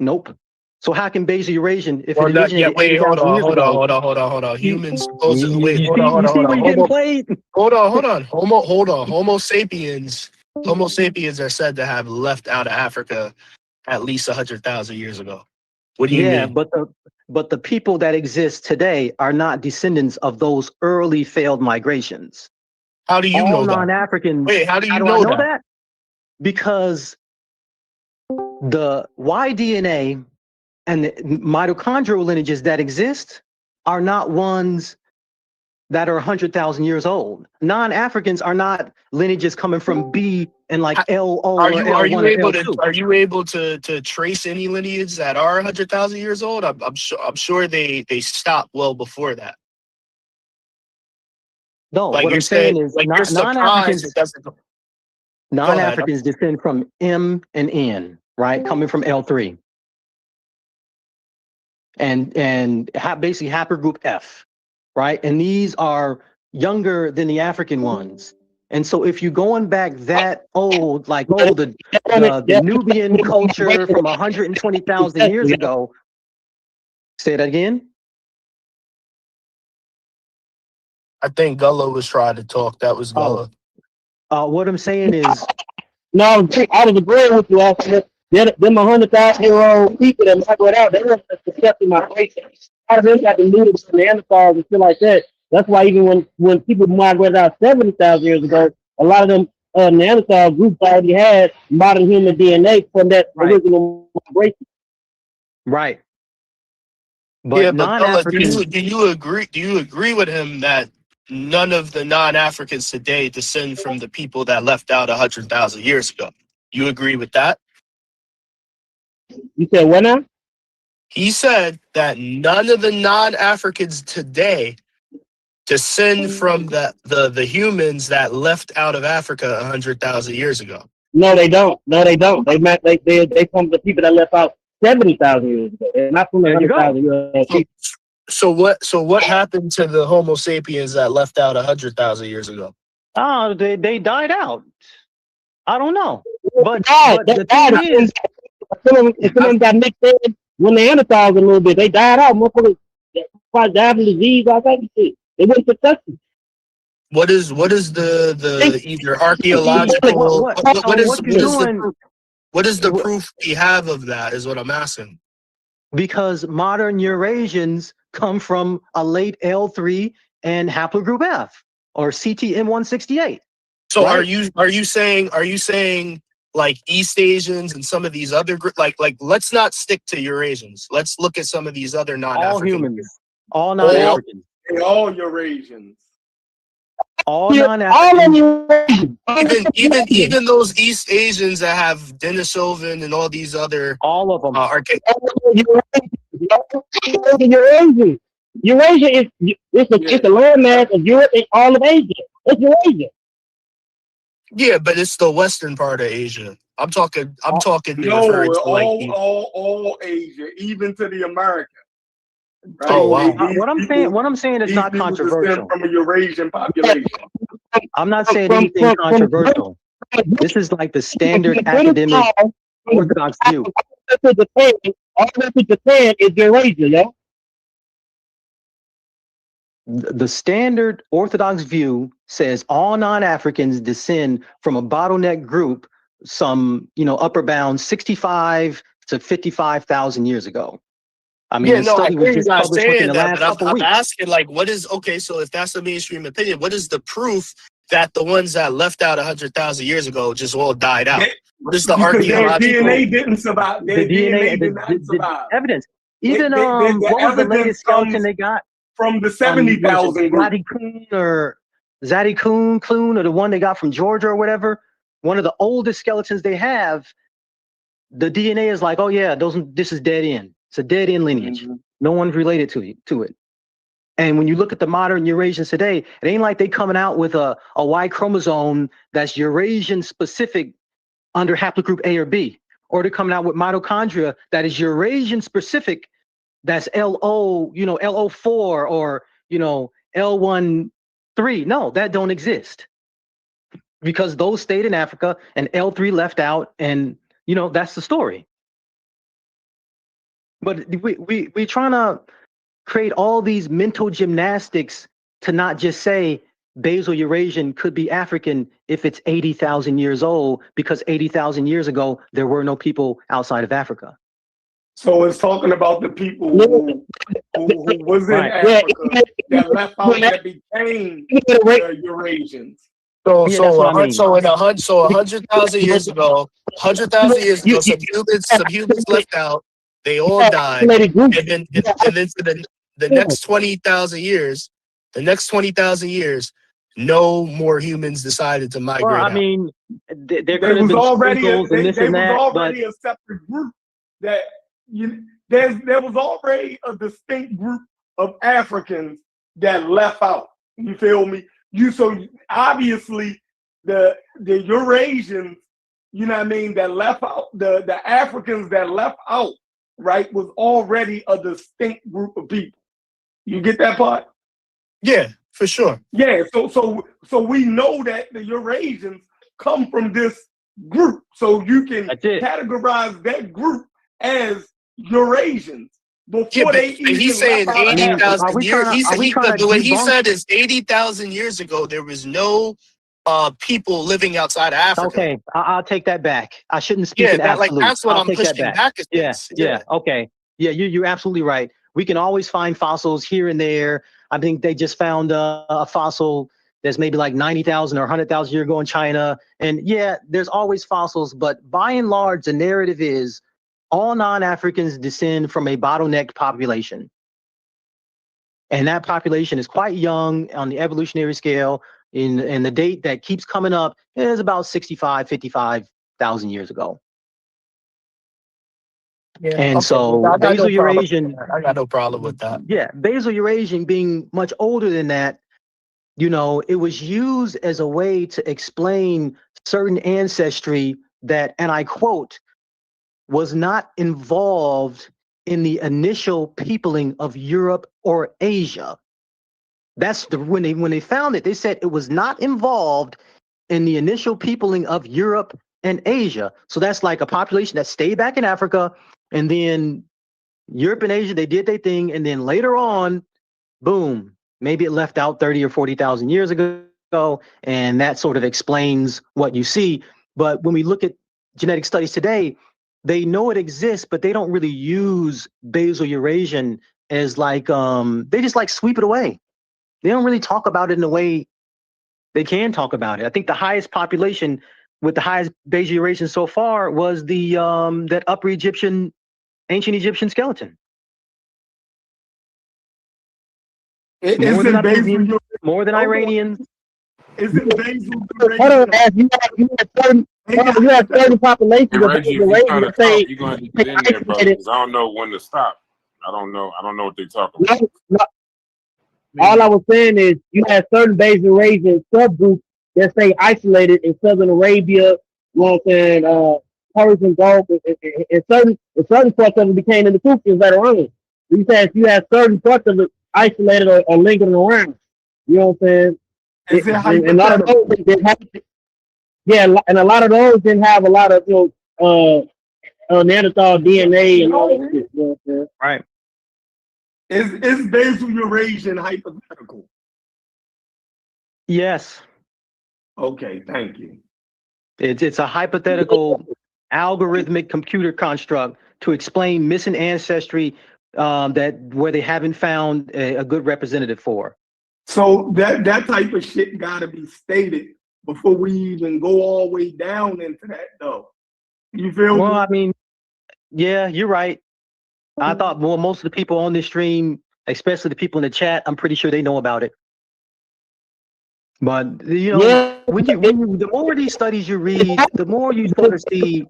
Nope. So how can Basal Eurasian, if it originated 80,000 years ago? Hold on. Humans supposedly, wait, you see where you're getting played? Hold on. Homo sapiens are said to have left out of Africa at least 100,000 years ago. What do you mean? But the people that exist today are not descendants of those early failed migrations. How do you know that? Non-Africans. Wait, how do you I know know that? Because the Y-DNA and the mitochondrial lineages that exist are not ones that are 100,000 years old. Non-Africans are not lineages coming from B and like LO or L1 or L2. Are you able to trace any lineage that are 100,000 years old? I'm sure they stopped well before that. No, like what I'm saying is non-Africans descend from M and N, right? Coming from L3. And basically haplogroup F, right? And these are younger than the African ones. And so if you're going back that old, like the Nubian culture from 120,000 years ago, say that again? I think Gullo was trying to talk. That was Gullo. What I'm saying is... No, I was agreeing with you. Them 100,000-year-old people that migrate out, they weren't accepting migration. A lot of them got the natives and Neanderthals and shit like that. That's why even when people migrated out 70,000 years ago, a lot of them Neanderthal groups already had modern human DNA from that original migration. Right. But non-Africans, do you agree with him that none of the non-Africans today descend from the people that left out 100,000 years ago? You agree with that? You said what now? He said that none of the non-Africans today descend from the humans that left out of Africa 100,000 years ago. No, they don't. They come from the people that left out 70,000 years ago. They're not from the 100,000 years ago. So what happened to the Homo sapiens that left out 100,000 years ago? Oh, they died out. I don't know. But the thing is, some of them got mixed in when they Neanderthals a little bit. They died out. Motherfuckers probably died from disease, all that shit. They weren't successful. What is the either archaeological what is the proof we have of that is what I'm asking. Because modern Eurasians come from a late L3 and haplogroup F or CTM168. So right? are you saying like East Asians and some of these other like let's not stick to Eurasians. Let's look at some of these other non-African. All humans. All non-Africans. All Eurasians. All non-Africans. Even those East Asians that have Denisovan and all these other all of them Eurasia. Eurasia is it's the landmass of Europe and all of Asia. It's Eurasia. Yeah, but it's the western part of Asia. I'm talking. No, all Asia, even to the Americas. Right? Oh wow! What I'm saying is not controversial. From a Eurasian population. I'm not saying anything controversial. This is like the standard academic orthodox view. All that to Japan is Eurasia, yo. The standard orthodox view says all non-Africans descend from a bottleneck group, some upper bound 65 to 55,000 years ago. I mean, I hear you guys saying that, but I'm asking, like, what is okay? So if that's the mainstream opinion, what is the proof that the ones that left out 100,000 years ago just all died out? What is the archaeological? Their DNA didn't survive. Their DNA did not survive. Evidence. Even what was the latest skeleton they got from the 70,000 group? Or Zadie Kloon, or the one they got from Georgia or whatever, one of the oldest skeletons they have, the DNA is like, oh yeah, this is dead end. It's a dead end lineage. No one's related to it. And when you look at the modern Eurasians today, it ain't like they coming out with a Y chromosome that's Eurasian specific under haplogroup A or B, or they're coming out with mitochondria that is Eurasian specific, that's LO, LO4 or L13. No, that don't exist, because those stayed in Africa and L3 left out, and that's the story. But we trying to create all these mental gymnastics to not just say basal Eurasian could be African if it's 80,000 years old, because 80,000 years ago there were no people outside of Africa. So it's talking about the people who was in Africa that left out that became the Eurasians. So in 100,000 years ago, some humans left out. They all died, and then for the next 20,000 years, no more humans decided to migrate. Well, I mean, there could have been sprinkles and this and that, but a separate group that there was already a distinct group of Africans that left out. You feel me? So obviously the Eurasians, that left out, the Africans that left out, right, was already a distinct group of people. You get that part? Yeah, for sure. Yeah, so we know that the Eurasians come from this group. So you can categorize that group as Eurasians before they even. He's saying 80,000 years. What he said is 80,000 years ago there was no people living outside of Africa. Okay, I'll take that back. I shouldn't speak in absolute. That's what I'm pushing back against. Yeah. Okay. Yeah, you're absolutely right. We can always find fossils here and there. I think they just found a fossil that's maybe like 90,000 or 100,000 years ago in China. And yeah, there's always fossils, but by and large, the narrative is all non-Africans descend from a bottlenecked population. And that population is quite young on the evolutionary scale. And the date that keeps coming up is about 55,000 years ago. Yeah, and so basal Eurasian, I got no problem with that. Yeah, basal Eurasian being much older than that, it was used as a way to explain certain ancestry that, and I quote, was not involved in the initial peopling of Europe or Asia. That's when they found it, they said it was not involved in the initial peopling of Europe and Asia. So that's like a population that stayed back in Africa, and then Europe and Asia, they did their thing, and then later on, boom, maybe it left out 30 or 40,000 years ago, and that sort of explains what you see. But when we look at genetic studies today, they know it exists, but they don't really use basal Eurasian as like, they just like sweep it away. They don't really talk about it in the way they can talk about it. I think the highest population with the highest basal Eurasian so far was the that upper ancient Egyptian skeleton. More than Iranians. Isn't basal you have certain populations of Reggie, if you're trying to Eurasians say you're going to get in there, bro, because I don't know when to stop. I don't know what they talk about. all I was saying is you have certain basal Eurasian subgroups that stay isolated in Southern Arabia, you know what I'm saying, Persian Gulf, and certain parts of it became in the Kufians later on. You said you have certain parts of it isolated or lingering around. You know what I'm saying? And a lot of those didn't have, and a lot of those didn't have a lot of Neanderthal DNA and all that shit. You know what I'm saying? Right. Is basal Eurasian hypothetical? Yes. Okay, thank you. It's a hypothetical algorithmic computer construct to explain missing ancestry where they haven't found a good representative for. So that type of shit gotta be stated before we even go all the way down into that, though. You feel me? Well, I mean, yeah, you're right. I thought most of the people on this stream, especially the people in the chat, I'm pretty sure they know about it. But you know, Yeah, the more these studies you read, the more you start to see.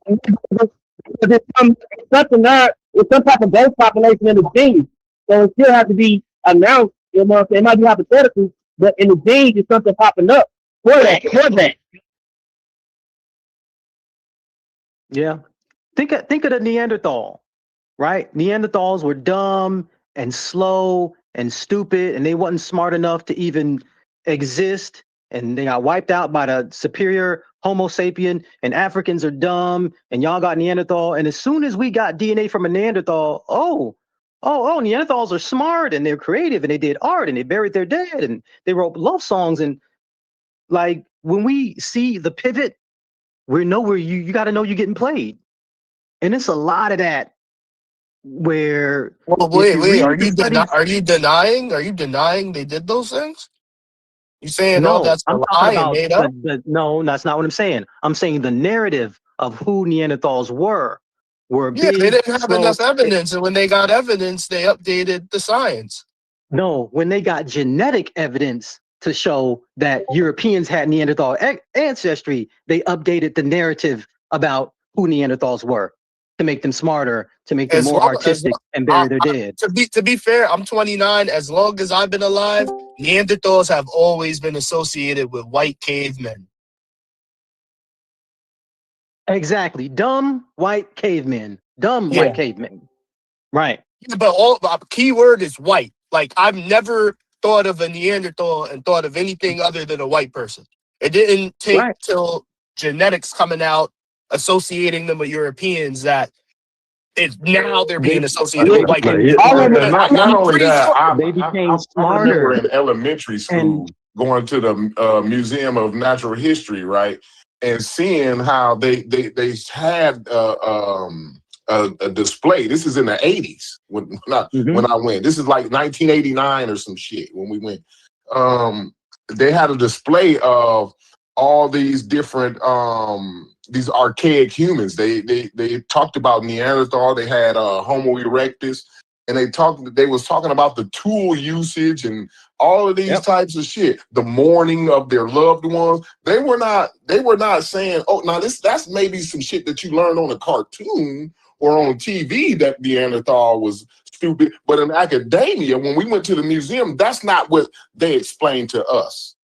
It's some type of ghost population in the genes. So it still has to be announced. You know what I'm saying? It might be hypothetical, but in the genes, is something popping up for that. Yeah, think of the Neanderthal, right? Neanderthals were dumb and slow and stupid, and they wasn't smart enough to even exist, and they got wiped out by the superior Homo sapien. And Africans are dumb, and y'all got Neanderthal. And as soon as we got DNA from a Neanderthal, Neanderthals are smart and they're creative and they did art and they buried their dead and they wrote love songs. And like when we see the pivot, we know where you got to know you're getting played. And it's a lot of that where Well, if wait, you wait. read the studies, Are you denying? Are you denying they did those things? You saying all no, that's a I'm talking lie and about made up? no, that's not what I'm saying. I'm saying the narrative of who Neanderthals were Yeah, they big, didn't have slow. enough evidence, and when they got evidence, they updated the science. No, when they got genetic evidence to show that Europeans had Neanderthal ancestry, they updated the narrative about who Neanderthals were to make them smarter, to make them As more long as artistic and bury their dead. to be fair, I'm 29. As long as I've been alive, Neanderthals have always been associated with white cavemen. Exactly. Dumb white cavemen. Dumb Yeah. white cavemen. Right. Yeah, but key word is white. Like I've never thought of a Neanderthal and thought of anything other than a white person. It didn't take till genetics coming out associating them with Europeans that now they're being associated with white people. And not only that, they became I remember smarter. in elementary school going to the Museum of Natural History, right, and seeing how they had a display. This is in the 80s when I went. This is like 1989 or some shit when we went. They had a display of all these different these archaic humans. They talked about Neanderthal. They had Homo erectus, and they was talking about the tool usage and all of these types of shit. The mourning of their loved ones. They were not saying, oh, now that's maybe some shit that you learned on a cartoon or on TV that Neanderthal was stupid. But in academia, when we went to the museum, that's not what they explained to us.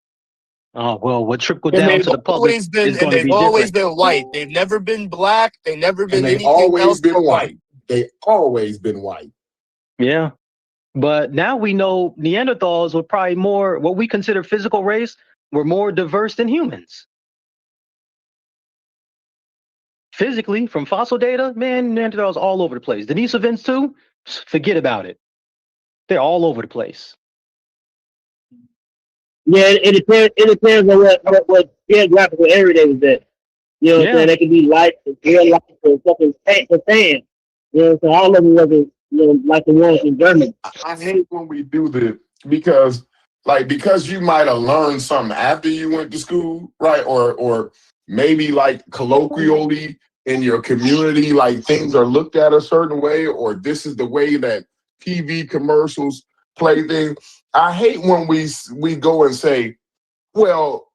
Oh, well, what trickled And down they've to the public always been, is going to they've be always different. been white. They've never been black. They've never been And they've anything always else been but white. They always been white. Yeah. But now we know Neanderthals were probably more what we consider physical race were more diverse than humans. Physically, from fossil data, man, Neanderthals all over the place. Denisovans too, forget about it. They're all over the place. Yeah, it depends on what geographical area they was at. You know what I'm saying? They could be light, real light, or fucking sand. You know what I'm saying? All of them wasn't, like the ones in Germany. I hate when we do this because you might have learned something after you went to school, right? Or maybe like colloquially in your community, like things are looked at a certain way, or this is the way that TV commercials play things. I hate when we go and say, well,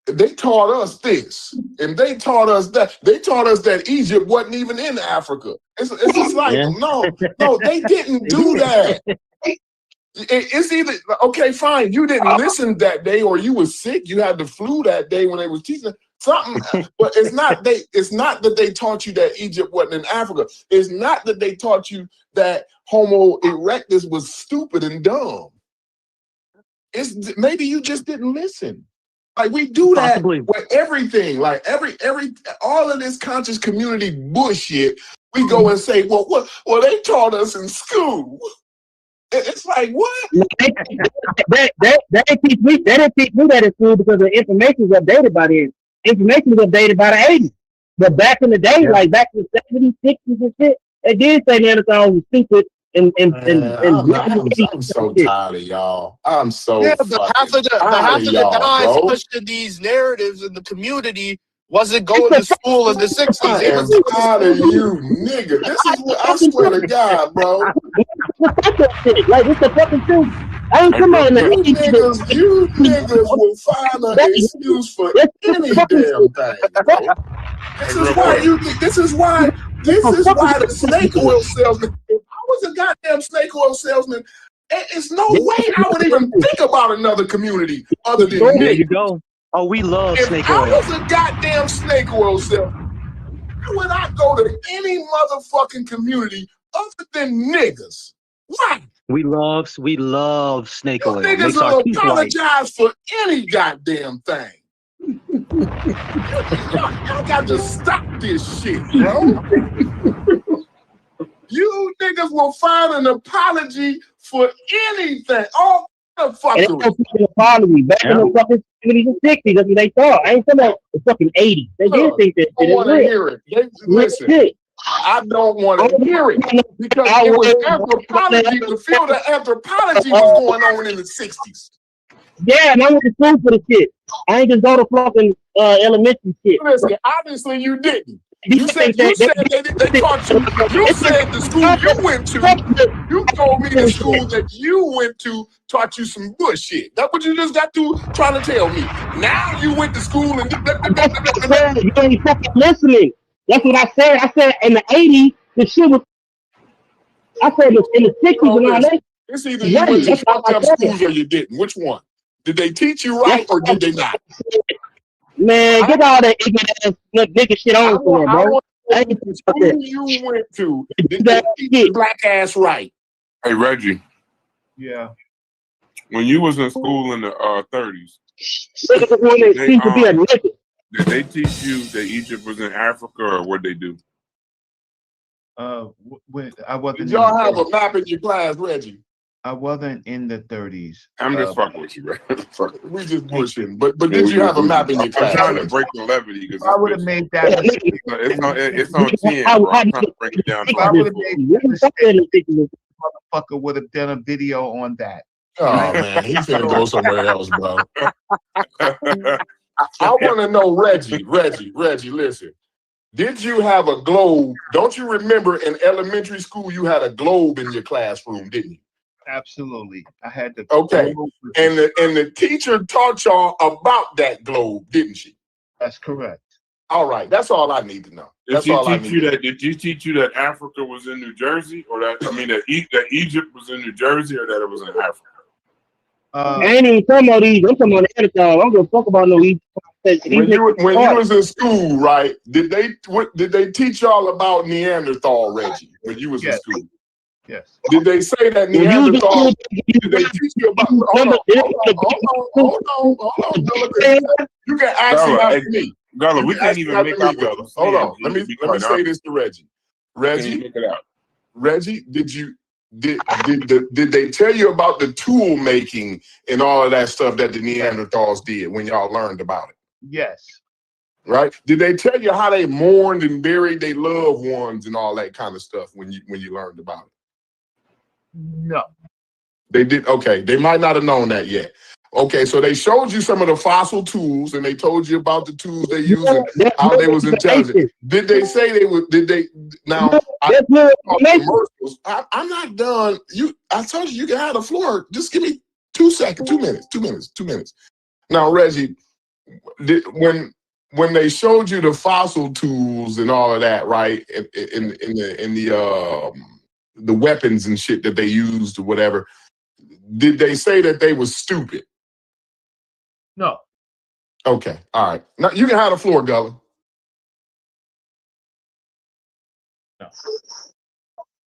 they taught us this, and they taught us that. They taught us that Egypt wasn't even in Africa. It's just like, no, they didn't do that. It's either, okay, fine, you didn't listen that day, or you was sick, you had the flu that day when they was teaching something, but it's not that they taught you that Egypt wasn't in Africa. It's not that they taught you that Homo erectus was stupid and dumb. It's maybe you just didn't listen. Like we do that with everything, like all of this conscious community bullshit. We go and say, well, they taught us in school. It's like, what? They didn't teach me that in school because the information was updated by then. Information was updated by the 80s. But back in the day, like back in the 70s, 60s and shit, they did say Neanderthals was stupid and I'm so tired of y'all. I'm so but half of the guys pushing these narratives in the community wasn't going to school in the 60s. I am tired of you, nigga. This is what I swear to God, bro. Like, it's the fucking truth. I ain't talking about in the You 80s. niggas will find an excuse for any damn thing, bro. This is why the snake oil salesman. If I was a goddamn snake oil salesman, it's no way I would even think about another community other than There niggas. you go. Oh, we love If snake I oil. was a goddamn snake oil salesman, why would I go to any motherfucking community other than niggas? Why? We love snake You oil. niggas Makes our will teeth white. apologize for any goddamn thing. Y'all got to stop this shit, bro. You niggas will find an apology for anything. All the And it's fuckery. no fucking apology. Back in the fucking 70s and 60s, that's what they thought. I ain't talking about the fucking 80s. They did think that I shit is want to real. hear it. Listen, I don't want to hear it because it was anthropology. The field of anthropology was going on in the 60s. Yeah, and I went to school for the shit. I ain't just go to fucking elementary shit. Listen, obviously you didn't. You said they taught you. You said the school you went to. You told me the school that you went to taught you some bullshit. That's what you just got to trying to tell me. Now you went to school and you ain't fucking listening. That's what I said. I said in the 80s, the shit was. I said in the 60s and all that. It's either you went to fucked up schools or you didn't. Which one? Did they teach you right or did they not? Man, get all that ignorant nigga shit on for it, bro. I ain't the school you went to, did they teach the black ass right? Hey Reggie, Yeah. when you was in school in the 30s, did they teach you that Egypt was in Africa, or what they do? When I wasn't. Did y'all have a map in your class, Reggie? I wasn't in the 30s. I'm just fucking with you, bro. We just bullshitting. But did you have a map in your class? I'm trying to break the levity because I would have made that mistake. It's on 10, bro. I'm trying to break it down. I would have made that mistake. Motherfucker would have done a video on that. Oh man, he's gonna go somewhere else, bro. I want to know, Reggie, listen. Did you have a globe? Don't you remember in elementary school you had a globe in your classroom, didn't you? Absolutely. I had the okay. And the teacher taught y'all about that globe, didn't she? That's correct. All right, that's all I need to know. Did she teach you that Africa was in New Jersey, or that that Egypt was in New Jersey, or that it was in Africa? I ain't even talking about these. I'm talking about the Neanderthal. I'm gonna talk about no Egypt. When you was in school, right? Did they teach y'all about Neanderthal, Reggie? When you was in school? Yes. Did they say that Neanderthal? Did they teach you about? Hold on. You can actually ask me. Gullah, we can't even make out what you're saying. Hold on. Let me say this to Reggie. Reggie, make it out. Reggie, did they tell you about the tool making and all of that stuff that the Neanderthals did when y'all learned about it? Yes. Right? Did they tell you how they mourned and buried their loved ones and all that kind of stuff when you learned about it? No. They did. Okay, they might not have known that yet. Okay, so they showed you some of the fossil tools and they told you about the tools they used and how they was intelligent. Did they say they were? Did they? Now, I'm not done. I told you can have the floor. Just give me 2 seconds, 2 minutes, 2 minutes, 2 minutes. Now, Reggie, when they showed you the fossil tools and all of that, right? In the weapons and shit that they used or whatever, did they say that they was stupid? No. Okay, all right. Now you can have the floor, Gullah. No.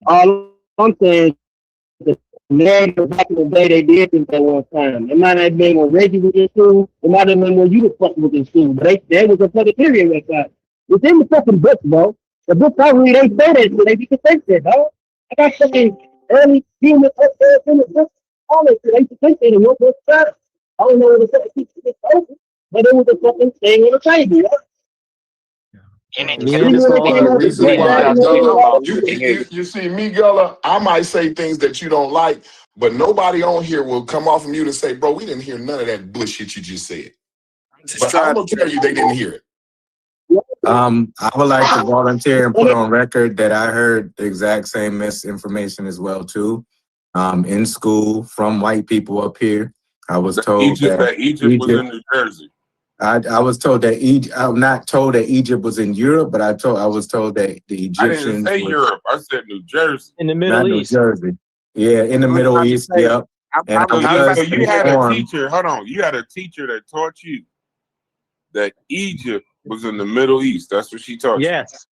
All I'm saying is the man back in the day they did think that one time. It might not have been when Reggie was in school. It might have been when you was fucking with in school. But there was a fucking period like that. It's in the fucking book, bro. The book I read, they say that so they can think that, dog. I got fucking early humans up there in the book. All that shit. They can think that in your book. I don't know what the fucking people get over, but it was a fucking thing on the table, yeah. You see me, Gullah, I might say things that you don't like, but nobody on here will come off of mute and say, bro, we didn't hear none of that bullshit you just said. But I'm gonna tell you they didn't hear it. I would like to volunteer and put on record that I heard the exact same misinformation as well too. in school from white people up here. I was told that Egypt was in New Jersey. I was told that I'm not told that Egypt was in Europe, but I was told that the Egyptians. I didn't say Europe. I said New Jersey. In the Middle East. New Jersey. Yeah, in the Middle East. Yep. And So you had a teacher. Hold on. You had a teacher that taught you that Egypt was in the Middle East. That's what she taught you. Yes.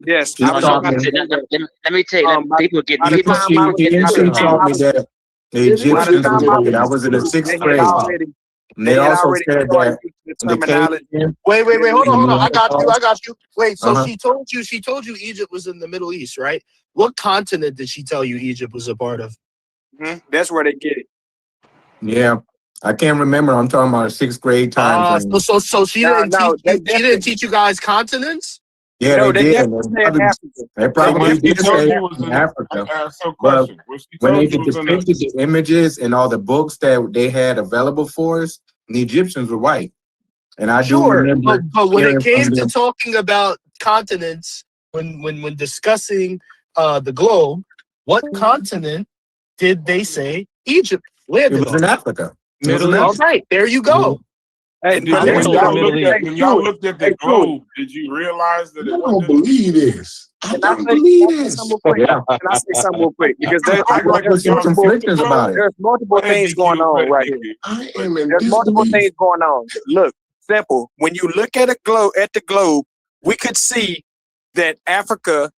Yes. She taught me. Let me tell you, people get She taught me that the Egyptians was white. I was in the 6th grade. And they also said that Wait, hold on. I got you. Wait, so Uh-huh. she told you Egypt was in the Middle East, right? What continent did she tell you Egypt was a part of? That's where they get it. Yeah, I can't remember. I'm talking about a 6th grade time frame. So she didn't teach you guys continents? Yeah, No, they they did. definitely said Africa. They probably did say in Africa. But when they depicted the images and all the books that they had available for us, the Egyptians were white. And I do remember. But when it hearing came from to them. talking about continents, when discussing the globe, what continent did they say Egypt landed It was on? in Africa. All right, there you go. Hey, When y'all looked at the globe, did you realize that it I wasn't? don't believe this. Can I say something real quick? Because there's multiple things going on right here. There's multiple things going on. Look, simple. When you look at the globe, we could see that Africa,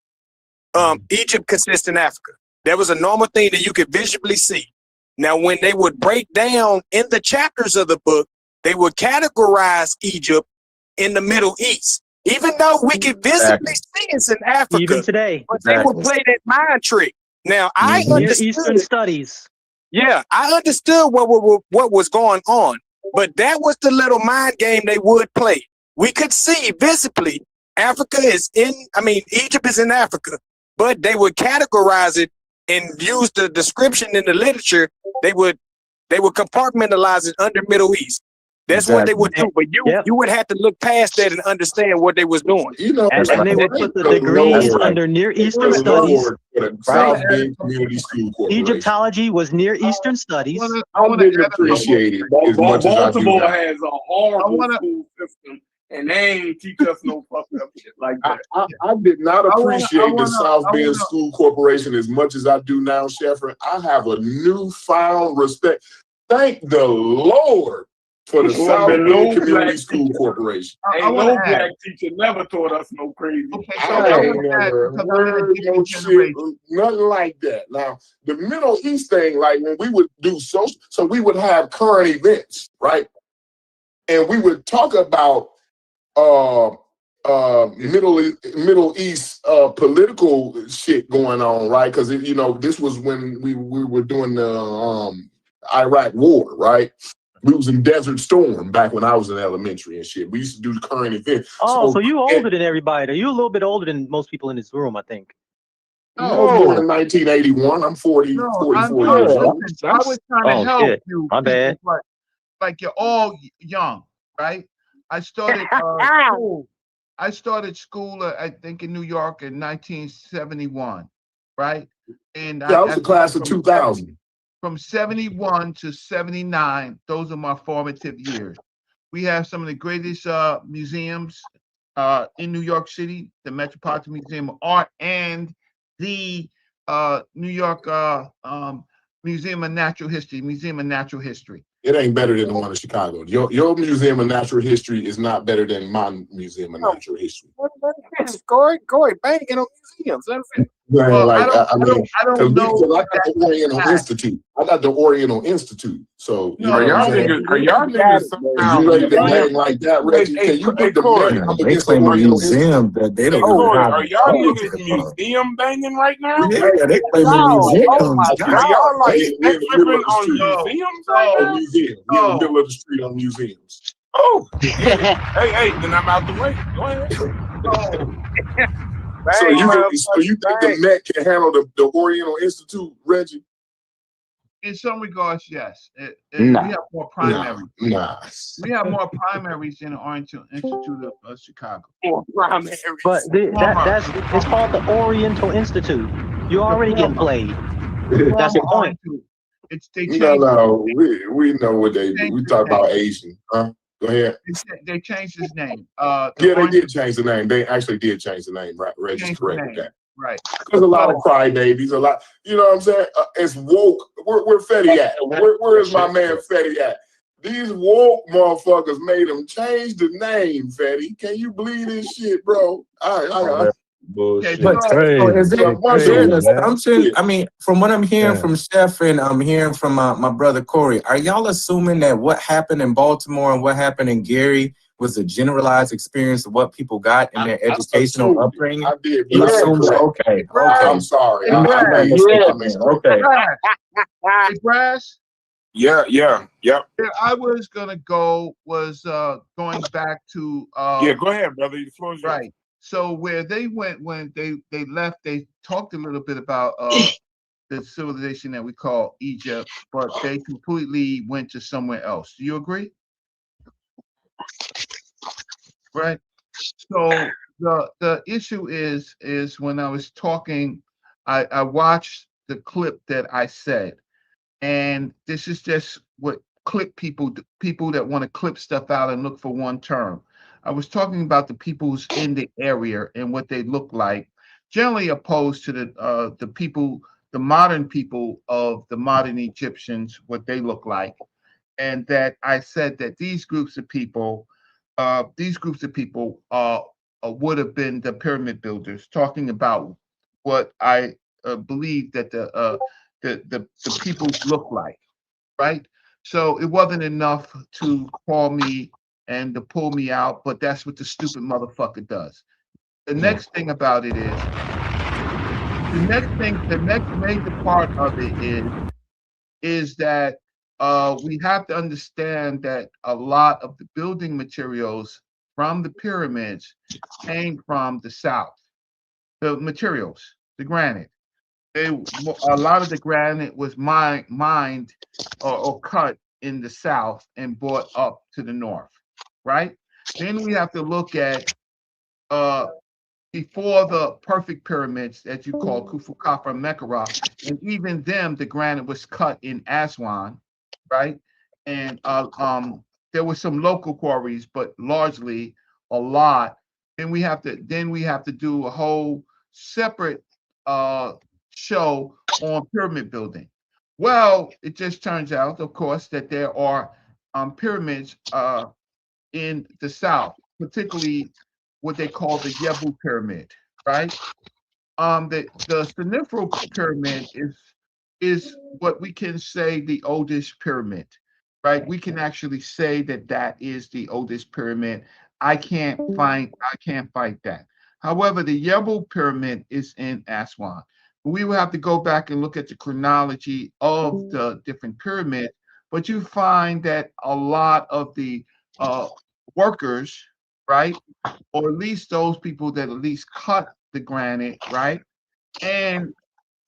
Egypt consists in Africa. That was a normal thing that you could visually see. Now, when they would break down in the chapters of the book, they would categorize Egypt in the Middle East. Even though we could visibly see it's in Africa. Even today. But they would play that mind trick. Now, I Near understood. Eastern studies. Yeah, I understood what was going on. But that was the little mind game they would play. We could see visibly Egypt is in Africa. But they would categorize it and use the description in the literature. They would compartmentalize it under Middle East. That's what they would do. But you would have to look past that and understand what they was doing. You know, And they would put the degrees under Near Eastern studies. Right? Egyptology was Near Eastern studies. I didn't appreciate it as much as I do Baltimore now. has a horrible school system, and they ain't teach us no fucked up shit like that. I did not appreciate the South Bend School Corporation as much as I do now, Sheffer. I have a newfound respect. Thank the Lord for the South Bend Community School Corporation. Ain't no black teacher never taught us no crazy. I ain't never heard no shit, nothing like that. Now, the Middle East thing, like when we would do social, so we would have current events, right? And we would talk about Middle East political shit going on, right? Because this was when we were doing the Iraq War, right? We was in Desert Storm back when I was in elementary and shit. We used to do the current event. Oh, so you older than everybody. You a little bit older than most people in this room, I think. I was born in 1981. I'm 44 years old. I was trying to help you. My bad. Like you're all young, right? I started school. I think in New York in 1971, right? And I was the class of 2000. From 71 to 79, those are my formative years. We have some of the greatest museums in New York City, the Metropolitan Museum of Art and the New York Museum of Natural History. It ain't better than the one in Chicago. Your Museum of Natural History is not better than my Museum of Natural History. Go banging on museums. Well, I don't know. I got the Oriental Institute. I got the Oriental Institute. So Are y'all niggas somehow? You ready to bang like that, Reggie? Can you put the man up They against the claim a Oriental museum that they don't know how Are to y'all call niggas it. museum banging right now? Yeah, they claim a museum. Are y'all like They in the middle of tripping the on street. museums right now? Museum. We're in the middle of the street on museums. Oh, hey, then I'm out the way. Go ahead. So you think the Met can handle the Oriental Institute, Reggie? In some regards, yes. Nah. We have more primaries. Nah. We have more primaries in the Oriental Institute of Chicago. More primaries. But it's called the Oriental Institute. You're already getting played. That's your point. They No, we know what they do. We talk about Asian. Huh? Go ahead. They changed his name. Yeah, they did change the name. They actually did change the name. Right, Reggie's Changed correct the with name. that. Right. There's a lot of crybabies, a lot. You know what I'm saying? It's woke. Where Fetty at? Where is my man Fetty at? These woke motherfuckers made him change the name, Fetty. Can you believe this shit, bro? Bullshit. But so is there an assumption? I mean, from what I'm hearing from Chef and I'm hearing from my brother Corey, are y'all assuming that what happened in Baltimore and what happened in Gary was a generalized experience of what people got in their educational upbringing? I did. You assume, okay. I'm sorry. Okay. Hey, Brass. Yeah. Where I was gonna go was going back to Yeah, go ahead, brother. The floor is yours. right. So where they went when they left, they talked a little bit about the civilization that we call Egypt, but they completely went to somewhere else. Do you agree? Right. So the issue is when I was talking, I watched the clip that I said, and this is just what clip people that want to clip stuff out and look for one term. I was talking about the people who's in the area and what they look like, generally opposed to the people, the modern people of the modern Egyptians, what they look like, and that I said that these groups of people would have been the pyramid builders, talking about what I believe that the people look like, right? So it wasn't enough to call me and to pull me out, but that's what the stupid motherfucker does. The next thing about it is the next major part of it is that we have to understand that a lot of the building materials from the pyramids came from the south. The materials, the granite. A lot of the granite was mined or cut in the south and brought up to the north, right? Then we have to look at before the perfect pyramids that you call Khufu, Khafre, and Menkaure, and even them, the granite was cut in Aswan, right? And there were some local quarries, but largely a lot. Then we have to do a whole separate show on pyramid building. Well, it just turns out, of course, that there are pyramids in the south, particularly what they call the Yebu pyramid, right? The Sinistral pyramid is what we can say the oldest pyramid, right? We can actually say that is the oldest pyramid. I can't fight that. However, the Yebu pyramid is in Aswan. We will have to go back and look at the chronology of the different pyramids, but you find that a lot of the workers, right, or at least those people that at least cut the granite, right, and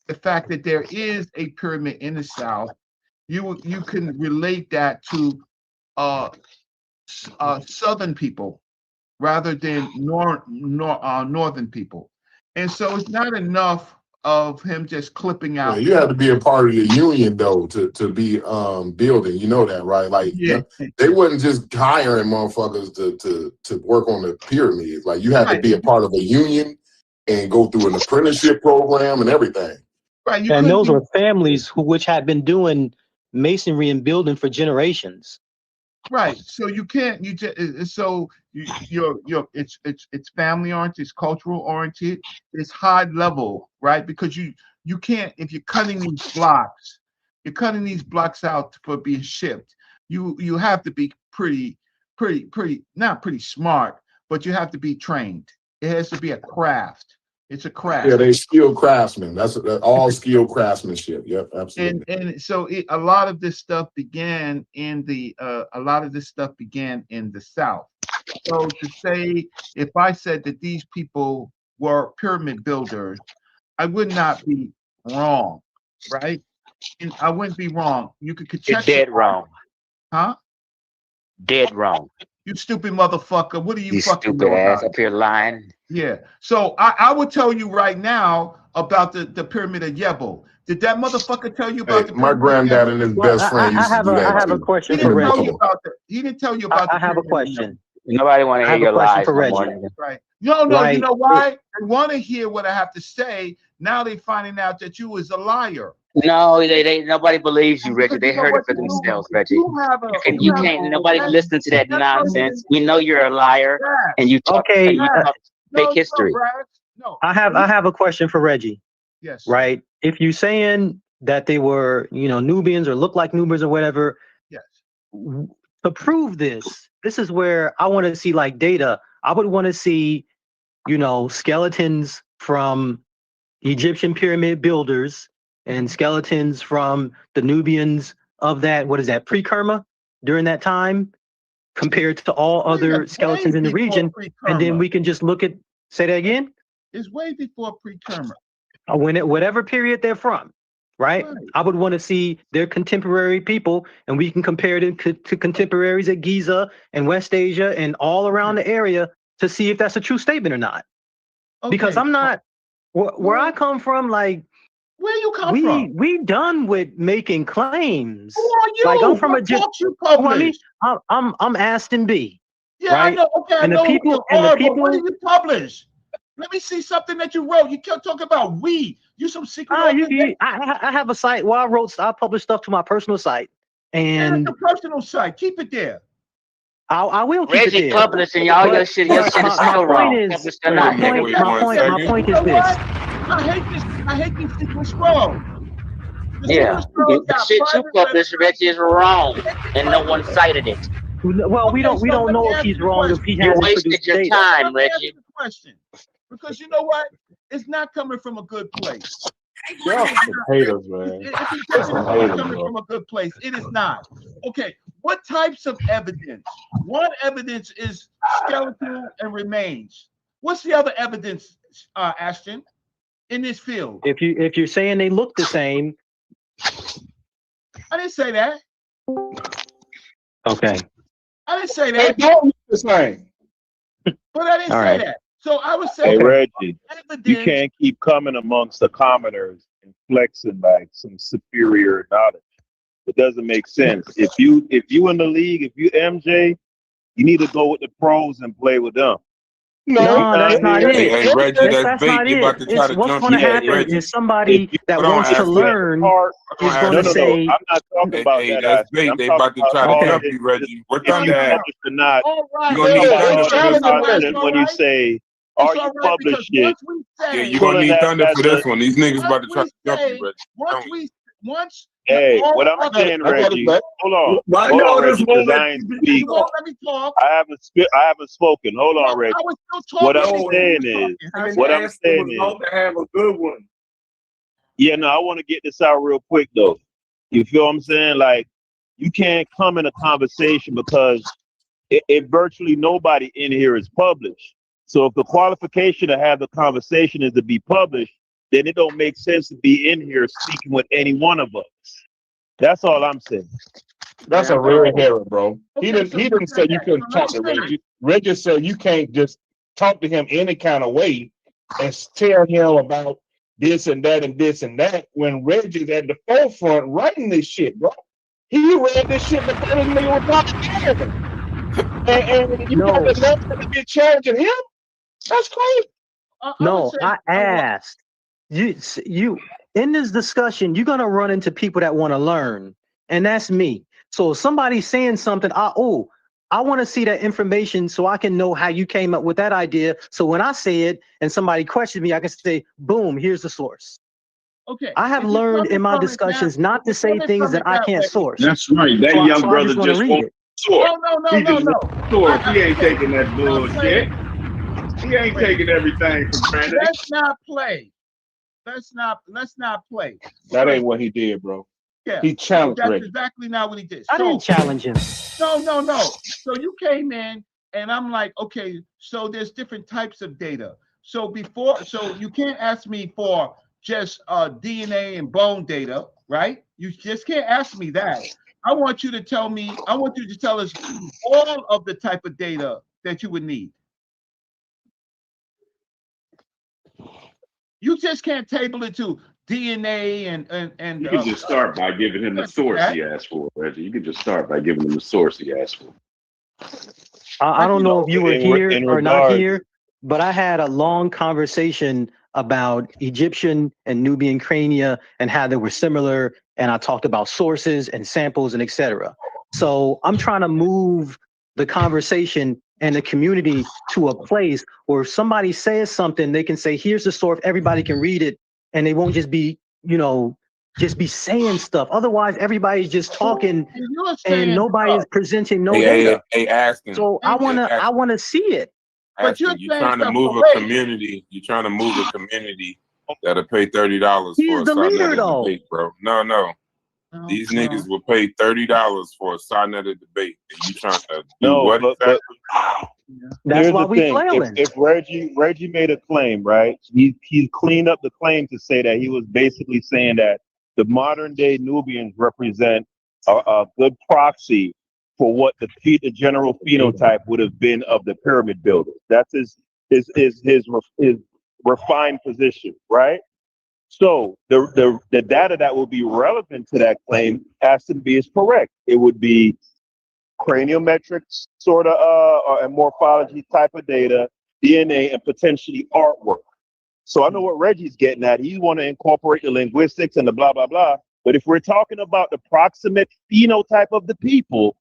the fact that there is a pyramid in the south, you can relate that to southern people rather than northern people, and so it's not enough of him just clipping Yeah, out. you have to be a part of the union though to be building. You know that, right? Like they wasn't just hiring motherfuckers to work on the pyramids. Like you had to be a part of a union and go through an apprenticeship program and everything. Right. And those were families which had been doing masonry and building for generations. Right. So you can't. You just so you're it's family oriented. It's cultural oriented. It's high level, right? Because you can't, if you're cutting these blocks, out for being shipped. You have to be pretty not pretty smart, but you have to be trained. It has to be a craft. It's a craft. Yeah, they skilled craftsmen. That's all skilled craftsmanship. Yep, absolutely. And so a lot of this stuff began in the South. So to say, if I said that these people were pyramid builders, I would not be wrong, right? And I wouldn't be wrong. You could You're dead wrong. Huh? Dead wrong. You stupid motherfucker. What do you fucking stupid know ass about up here lying? Yeah. So I will tell you right now about the pyramid of Yebu. Did that motherfucker tell you Hey, about the my pyramid granddad scheme? and his Well, best friend used to do I that have a too. question He for didn't tell Reggie. you about that. He didn't tell you about the I have a pyramid scheme. question. Nobody want I to hear have a your question lies for no more, Reggie. nigga. Right. No, you Right. know why? They want to hear what I have to say. Now they finding out that you is a liar. No, they nobody believes you, Reggie. Because They you know heard it what for you do? themselves, Reggie. You have a You can't. Nobody listen to that nonsense. We know you're a liar, and you talk. Okay. And you talk fake history. No. I have a question for Reggie. Yes. Right. If you're saying that they were, Nubians or look like Nubians or whatever, Yes. to prove this is where I want to see like data. I would want to see, skeletons from Egyptian pyramid builders and skeletons from the Nubians of that, what is that, pre-Kerma during that time, compared to all other skeletons in the region. And then we can just look at, say that again? It's way before pre-Kerma. Whatever period they're from, right? I would want to see their contemporary people, and we can compare them to contemporaries at Giza and West Asia and all around the area to see if that's a true statement or not. Because I'm not, where I come from, like, where you come from? We done with making claims. Who are you? Like I'm from what a books you publish? I'm Aston B. Yeah, right? I know. Okay, I and know the people who you and are, the people. but what do you publish? Let me see something that you wrote. You kept talking about we. You some secret. I have a site where I publish stuff to my personal site, and your personal site. Keep it there. I will keep Reggie it there. publishing all your shit. Your shit is my still point wrong. is, Published or not, nigga. my point is You know this. what? I hate this. I hate these secret scrolls. The Yeah, secret scrolls the got shit you private published, Reggie, is wrong, and no one cited it. Well, we don't so let know me if ask he's you a wrong if question. he You hasn't wasted produced your data. time, Let me ask Reggie. you a question. Because you know what? It's not coming from a good place. Y'all some haters, man. If it's Y'all some haters, coming bro. from a good place, it is not. Okay, what types of evidence? One evidence is skeletal and remains. What's the other evidence, Ashton, in this field? If you're saying they look the same, I didn't say that. okay. I didn't say They that. don't look the same. But I didn't All say right. that. So I would say Hey Okay. Reggie, evidence. you can't keep coming amongst the commoners and flexing like some superior knowledge. It doesn't make sense. If you in the league, if you MJ, you need to go with the pros and play with them. No, that's not it. Hey, Reggie, that's That's bait. not They it. about to try to What's jump going to you. Hey, happen Reggie. is somebody that Hold on, wants to Ashton. learn is going No, to say, I'm not talking about Hey, that. that's Ashton. bait. I'm They talking about to try about to all jump this. you, Reggie. What If you thunder at? publish or not, All right. You gonna need I'm thunder about for all this this one. content when you say, are you publish shit? We Yeah, say, you gonna Pulling need that thunder as for this one. These niggas about to try to jump you, Reggie. once Hey, what I'm all saying, other- Reggie, hold on, Why hold y'all on, just Reggie, won't because let I ain't me speak. You won't let me talk. I haven't spoken. Hold on, Reggie. I was still What talking. I'm No, saying You is, were talking. what I'm Ashton saying was is, about to have a good one. yeah, no, I want to get this out real quick though. You feel what I'm saying? Like, you can't come in a conversation because it virtually nobody in here is published. So if the qualification to have the conversation is to be published, then it don't make sense to be in here speaking with any one of us. That's all I'm saying. That's a red herring, bro. He Okay, didn't say you couldn't talk to Reggie. Reggie said you can't just talk to him any kind of way and tell him about this and that and this and that when Reggie's at the forefront writing this shit, bro. He read this shit before this nigga was talking. And you got the nerve to be challenging him? That's crazy. no, I asked you in this discussion, you're going to run into people that want to learn, and that's me. So if somebody's saying something, I want to see that information so I can know how you came up with that idea. So when I say it and somebody questions me, I can say, boom, here's the source. Okay. I have learned in my discussions not to say things that I can't source. That's right. That So young I brother just want to just read wants it. source. No. He just wants source. He ain't taking that bullshit. He ain't taking everything for granted. Let's not play. Let's not play. That ain't what he did, bro. Yeah, He challenged that's Reggie. exactly not what he did. I didn't challenge him. No. So you came in and I'm like, okay, so there's different types of data. So you can't ask me for just DNA and bone data, right? You just can't ask me that. I want you to tell us all of the type of data that you would need. You just can't table it to DNA and You can just start by giving him the source he asked for, Reggie. You can just start by giving him the source he asked for. I don't know if you were here in or not regard- here, but I had a long conversation about Egyptian and Nubian crania and how they were similar. And I talked about sources and samples and etc. So I'm trying to move the conversation and the community to a place where if somebody says something, they can say, here's the source, everybody can read it, and they won't just be, just be saying stuff. Otherwise, everybody's just talking and nobody is presenting no data. Hey, Aston. So I wanna see it. But Aston, you're trying to move a community. You're trying to move a community that'll pay $30 He's for a the leader, Sarnetta though. debate, bro. No. These niggas will pay $30 for a Sarnetta debate. And you trying to do what exactly? That's Here's why the we thing. flailing. If Reggie made a claim, right? He cleaned up the claim to say that he was basically saying that the modern day Nubians represent a good proxy for what the general phenotype would have been of the pyramid builders. That's his refined position, right? So the data that will be relevant to that claim has to be correct. It would be craniometrics, sort of, and morphology type of data, DNA, and potentially artwork. So I know what Reggie's getting at. He want to incorporate the linguistics and the blah, blah, blah. But if we're talking about the proximate phenotype of the people,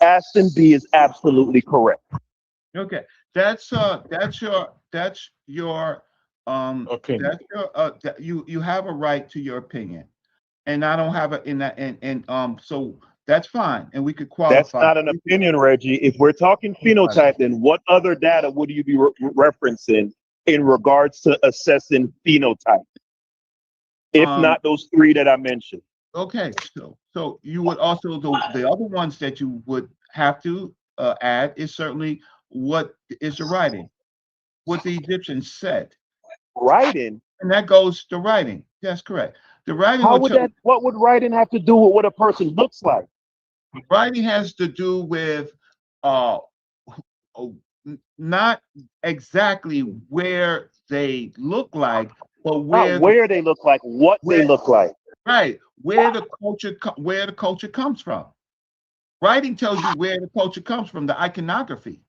Aston B is absolutely correct. Okay, that's your opinion. You have a right to your opinion, and I don't have it in that, and so that's fine, and we could qualify. That's not an opinion, Reggie. If we're talking phenotype, then what other data would you be referencing in regards to assessing phenotype? If not those three that I mentioned. Okay, so you would also the other ones that you would have to add is certainly what is the writing, what the Egyptians said. Writing, and that goes to writing. That's correct. The writing. What would writing have to do with what a person looks like? Writing has to do with not exactly where they look like, but where they look like, what they look like. Right, where the culture comes from. Writing tells you where the culture comes from, the iconography.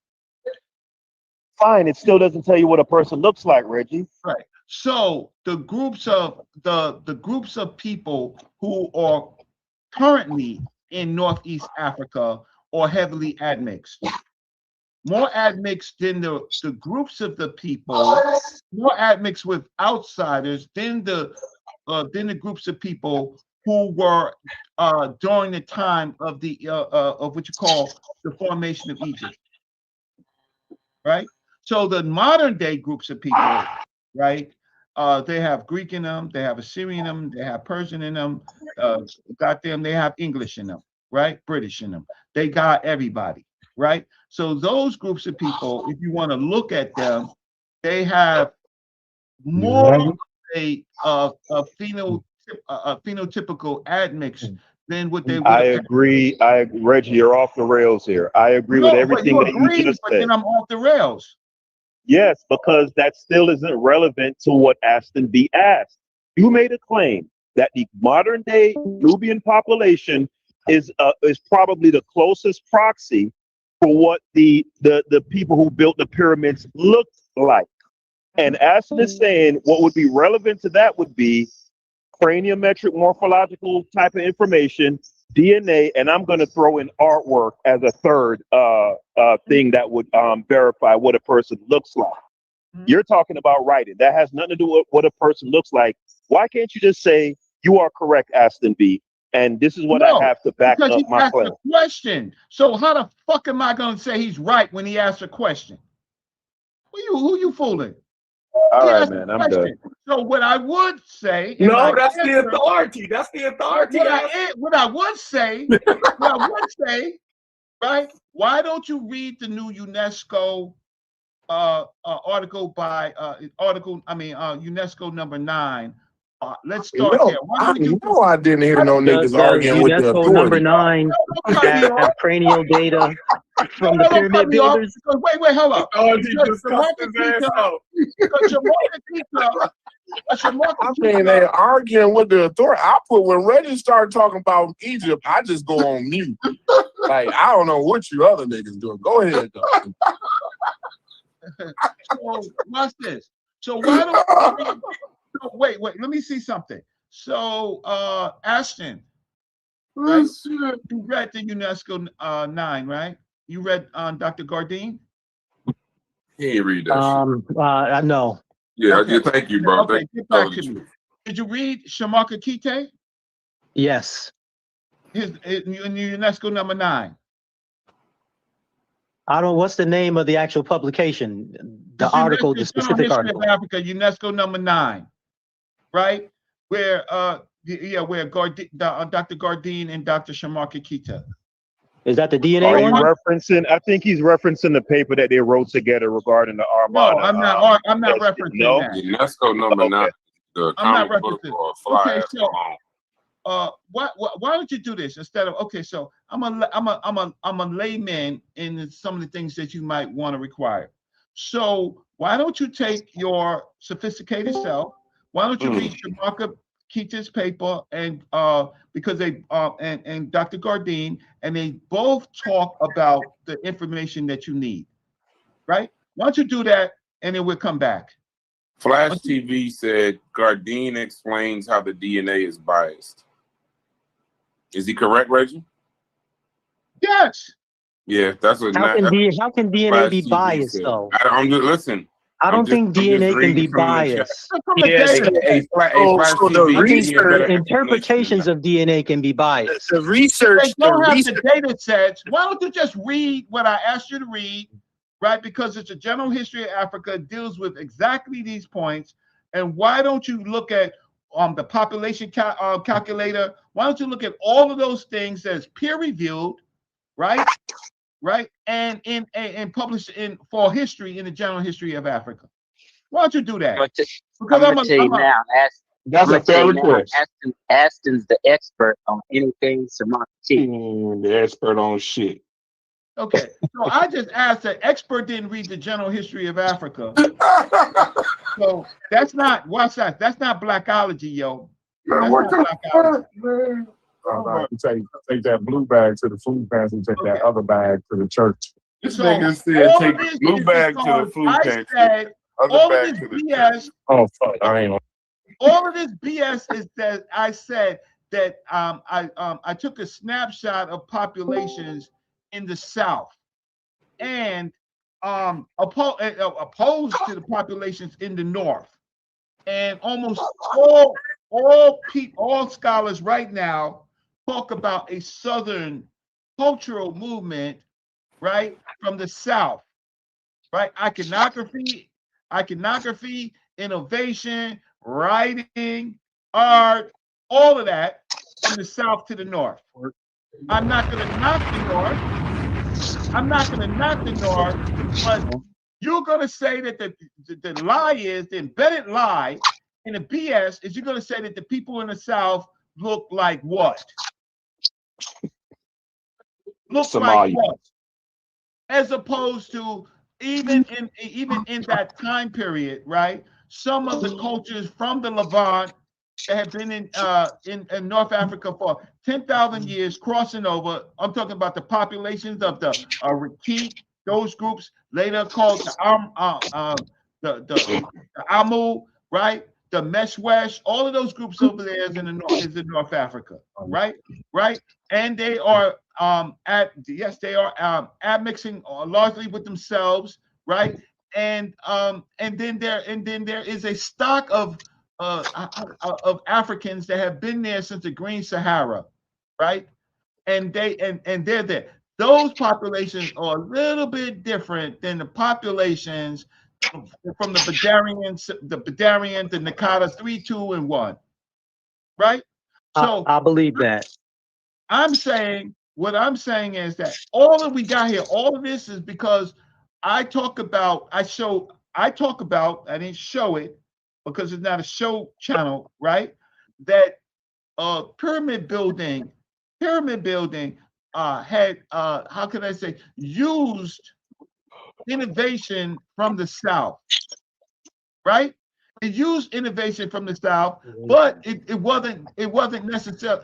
Fine, it still doesn't tell you what a person looks like, Reggie. Right. So the groups of people who are currently in Northeast Africa are heavily admixed. More admixed than the groups of the people, more admixed with outsiders than the groups of people who were during the time of the of what you call the formation of Egypt. Right? So the modern day groups of people, right? They have Greek in them, they have Assyrian in them, they have Persian in them, they have English in them, right? British in them. They got everybody, right? So those groups of people, if you want to look at them, they have more a phenotypical admix than what they would have. I agree. Reggie, you're off the rails here. I agree with everything that you just said. But then I'm off the rails. Yes, because that still isn't relevant to what Aston B asked. You made a claim that the modern day Nubian population is probably the closest proxy for what the people who built the pyramids looked like. And Aston is saying what would be relevant to that would be craniometric morphological type of information, DNA, and I'm going to throw in artwork as a third thing that would verify what a person looks like. You're talking about writing. That has nothing to do with what a person looks like. Why can't you just say you are correct, Aston B? And this is what I have to back up my claim. A question. So how the fuck am I going to say he's right when he asks a question? Who you fooling? All right, man, I'm done. So what I would say, no, that's the authority. That's the authority. What I would say, right? Why don't you read the new UNESCO article by UNESCO number 9? Let's start there. I didn't hear no niggas arguing with the authority. Number 9 have cranial data from the pyramid builders. Wait, hold up. I mean, they arguing with the authority. When Reggie started talking about Egypt, I just go on mute. Like, I don't know what you other niggas doing. Go ahead, though. So watch this. So why don't wait, let me see something. So Ashton, right? You read the UNESCO 9, right? You read Dr. Gardine? He ain't read that shit. No. Yeah, Okay. thank you, bro. Okay, get back to me. Did you read Shamaka Kite? Yes. In UNESCO number 9. I don't. What's the name of the actual publication? The article, the specific article. Of Africa, UNESCO number 9, right? Where where Dr. Gardine and Dr. Shamaka Kite. Is that the DNA Are you one? referencing? I think he's referencing the paper that they wrote together regarding the Armada. No, I'm not referencing no? that. UNESCO number 9. The I'm not comic book referencing. or fly Okay, ass so come on. why don't you do this instead of so I'm a layman in some of the things that you might want to require. So why don't you take your sophisticated self? Why don't you read Shamaka Kite's paper and because they and Dr. Gardine, and they both talk about the information that you need, right? Why don't you do that, and then we'll come back. Flash TV said Gardine explains how the DNA is biased. Is he correct, Reggie? Yes. Yeah, that's what. How can DNA be biased though? I'm just listen. I don't think DNA can be biased. Yes, I think the interpretations of DNA can be biased. The research. They don't have the data sets. Why don't you just read what I asked you to read, right? Because it's a general history of Africa. It deals with exactly these points. And why don't you look at the population calculator? Why don't you look at all of those things that's peer reviewed, right? Right, and published for history in the general history of Africa. Why don't you do that? I'm gonna tell you now. That's a fair request. Aston's the expert on anything Shamaka Kite. The expert on shit. Okay, so I just asked that expert didn't read the general history of Africa. So that's not that's not blackology, yo. That's not blackology. Take that blue bag to the food pantry, take that other bag to the church. This nigga said take the blue bag to the food pantry. All of this BS. Oh fuck! I ain't. All of this BS is that I said that I took a snapshot of populations in the South and opposed to the populations in the North, and almost all scholars right now talk about a Southern cultural movement, right, from the South, right? Iconography, innovation, writing, art, all of that from the South to the North. I'm not going to knock the North, but you're going to say that the lie is, the embedded lie in the BS is you're going to say that the people in the South look like what? Look like what? As opposed to even in that time period, right? Some of the cultures from the Levant that have been in North Africa for 10,000 years, crossing over. I'm talking about the populations of the Rakit, those groups later called the Amu, right? The Meshwesh, all of those groups over there is in North Africa, right? Right, and they are admixing largely with themselves, right? And then there is a stock of Africans that have been there since the Green Sahara, right? And they're there. Those populations are a little bit different than the populations from the Badarian, the Nakata 3, 2, and 1, right? So I believe that. What I'm saying is that all that we got here, all of this is because I didn't show it because it's not a show channel, right? That pyramid building had how can I say, used innovation from the South, right? It used innovation from the South, but it wasn't necessary.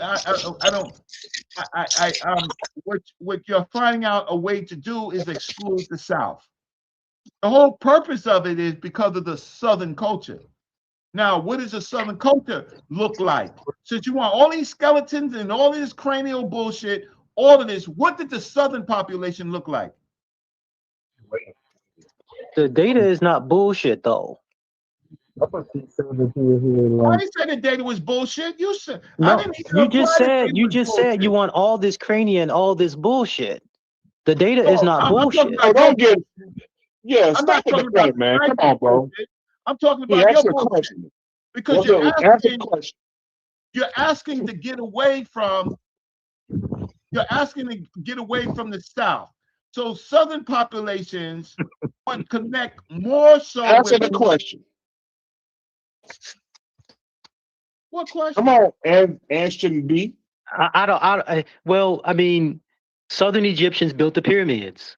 What you're finding out a way to do is exclude the South. The whole purpose of it is because of the Southern culture. Now, what does the Southern culture look like? Since you want all these skeletons and all this cranial bullshit, all of this, what did the Southern population look like? The data is not bullshit, though. I didn't say the data was bullshit. You said I No, didn't even you apply just the said data you was just said you bullshit. want all this cranium, all this bullshit. The data is not I'm talking bullshit. about don't get. Yeah, I'm not stop with the talking about point, man. Come the on, bro. bullshit. I'm talking He about asked your a bullshit. question. Because Answer the question. you're asking to get away from the South. So Southern populations would connect more so Answer with the question. what question? Come on, and Ashton B. Well, I mean, Southern Egyptians built the pyramids.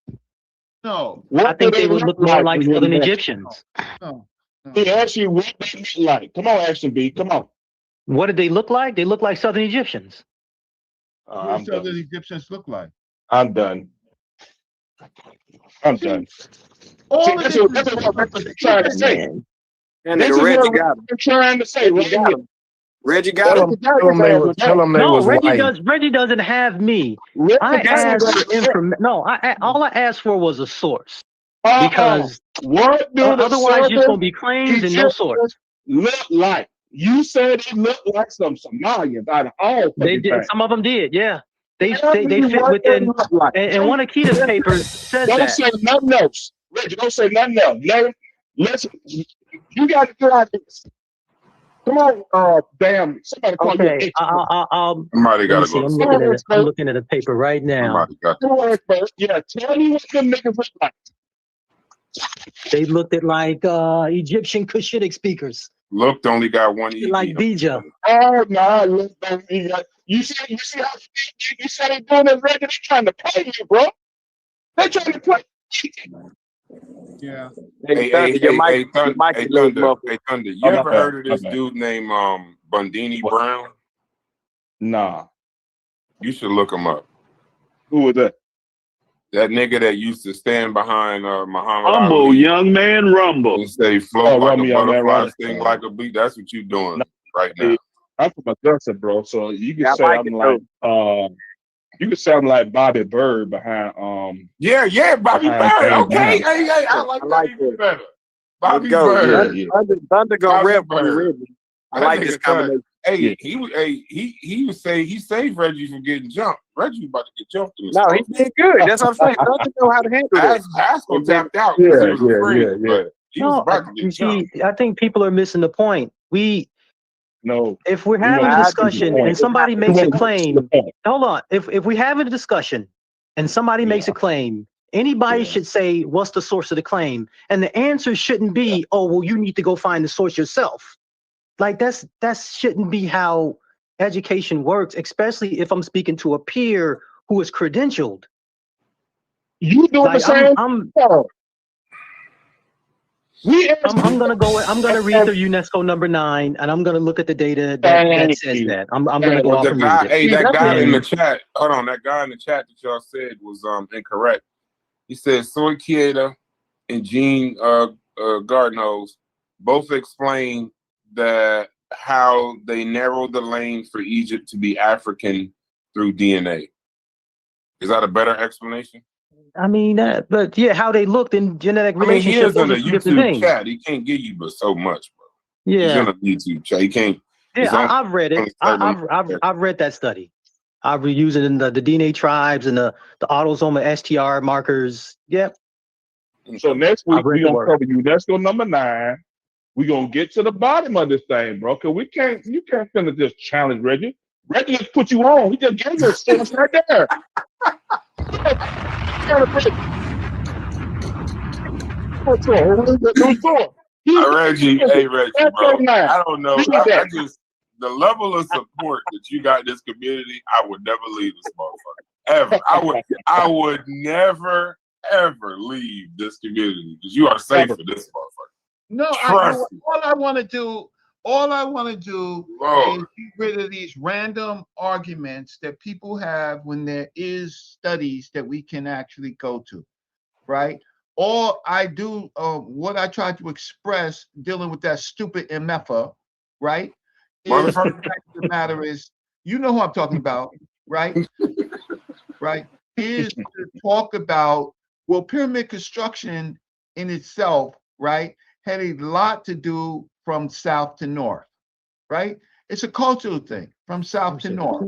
No. What I think they would look more like when Southern he asked? Egyptians. No. He asked you what they look like. Come on, Ashton B. Come on. What did they look like? They look like Southern Egyptians. What do Southern Egyptians look like? I'm done. I'm done. All of This this is is what I'm trying to say. And This nigga is Reggie what got him. I'm trying to say. Reggie got him. Reggie got him. Tell them they No, was white. Reggie doesn't have me. I asked for information. No, all I asked for was a source. Because what do the otherwise just gonna Southern be claims and no source. Egyptians look like? You said it looked like some Somalians out of all They fucking did. things. Some of them did. Yeah, they Tell me fit what they within. look like. And one of Keita's papers says Don't that. say nothing else. Reggie, don't say nothing else. Let's you got to get out of this. Come on, damn, somebody call you an Okay, expert. Somebody let me gotta see. go. I'm looking at a paper right now. Somebody got. Come on, expert. Yeah, tell me what them niggas look like. They looked at like Egyptian Cushitic speakers. Looked only got one ED. Like Bija. Oh no, look, you see how you said they doing this, Reggie? They trying to play you, bro. They trying to play. Yeah. Hey, Thunder. Hey, Thunder. You ever heard of this dude named Bundini Brown? Nah. You should look him up. Who was that? That nigga that used to stand behind Muhammad Rumble, Ali young man, rumble. and say float like Rumble, a young man, butterfly, rumble. sting like a bee. That's what you doing right now. I'm from Augusta, bro. So you can Yeah, I say like I'm it, like you can sound like Bobby Bird behind Yeah, Bobby behind Bird. James Okay, Brown. hey, I like that even better. Bobby Go. Bird. Yeah. Thunder gonna Bobby rep on Bird. Reggie. I like this combination. Hey, he would say he saved Reggie from getting jumped. Reggie about to get jumped in this. No, he did good. That's what I'm saying. Thunder know how to handle that. Haskell tapped out because he was afraid. Yeah. But he was about to get see, jumped. I think people are missing the point. No. If we're having a discussion and somebody makes a claim, hold on. If we're having a discussion and somebody makes a claim, anybody should say, what's the source of the claim? And the answer shouldn't be, oh, well, you need to go find the source yourself. Like that shouldn't be how education works, especially if I'm speaking to a peer who is credentialed. You doing the same? I'm gonna read through UNESCO number 9, and I'm gonna look at the data that says that. I'm gonna go off and read it. Hey, that guy in the chat. Hold on, that guy in the chat that y'all said was incorrect. He said Soy Kieta and Gene Gardnos both explained that how they narrowed the lane for Egypt to be African through DNA. Is that a better explanation? I mean, but yeah, how they looked in genetic I mean, he relationship. is in a those are two different YouTube things. chat. He can't give you but so much, bro. He's Yeah, in a YouTube chat. He can't. yeah, I've read it. I've read that study. I've been using the DNA tribes and the autosomal STR markers. Yep. So next week we're gonna cover UNESCO number 9. We're gonna get to the bottom of this thing, bro. Cause you can't finna just challenge Reggie. Reggie just put you on. He just gave you a source right there. Reggie, bro. I don't know. I just the level of support that you got in this community, I would never leave this motherfucker. Ever. I would never ever leave this community because you are safe for this motherfucker. No, Trust all I want to do Lord. is get rid of these random arguments that people have when there is studies that we can actually go to, right? All I do, what I try to express dealing with that stupid MFA, right? Is the Motherfucker. fact of the matter is, you know who I'm talking about, right? Right? Is to talk about, well, pyramid construction in itself, right, had a lot to do from south to north, right? It's a cultural thing from south to north,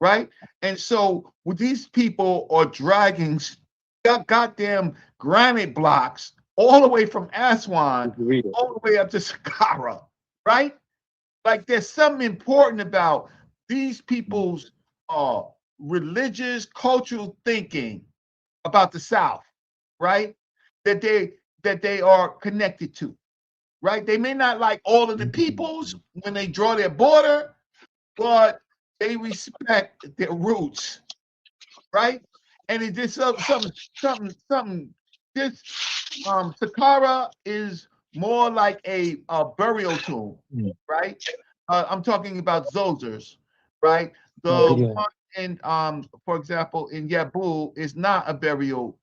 right? And so with these people are dragging goddamn granite blocks all the way from Aswan all the way up to Saqqara, right? Like there's something important about these people's religious, cultural thinking about the South, right? That they are connected to, right? They may not like all of the peoples when they draw their border, but they respect their roots, right? And it just something. This Saqqara is more like a burial tomb, right? I'm talking about Zozers, right? The one in, for example, in Yabu is not a burial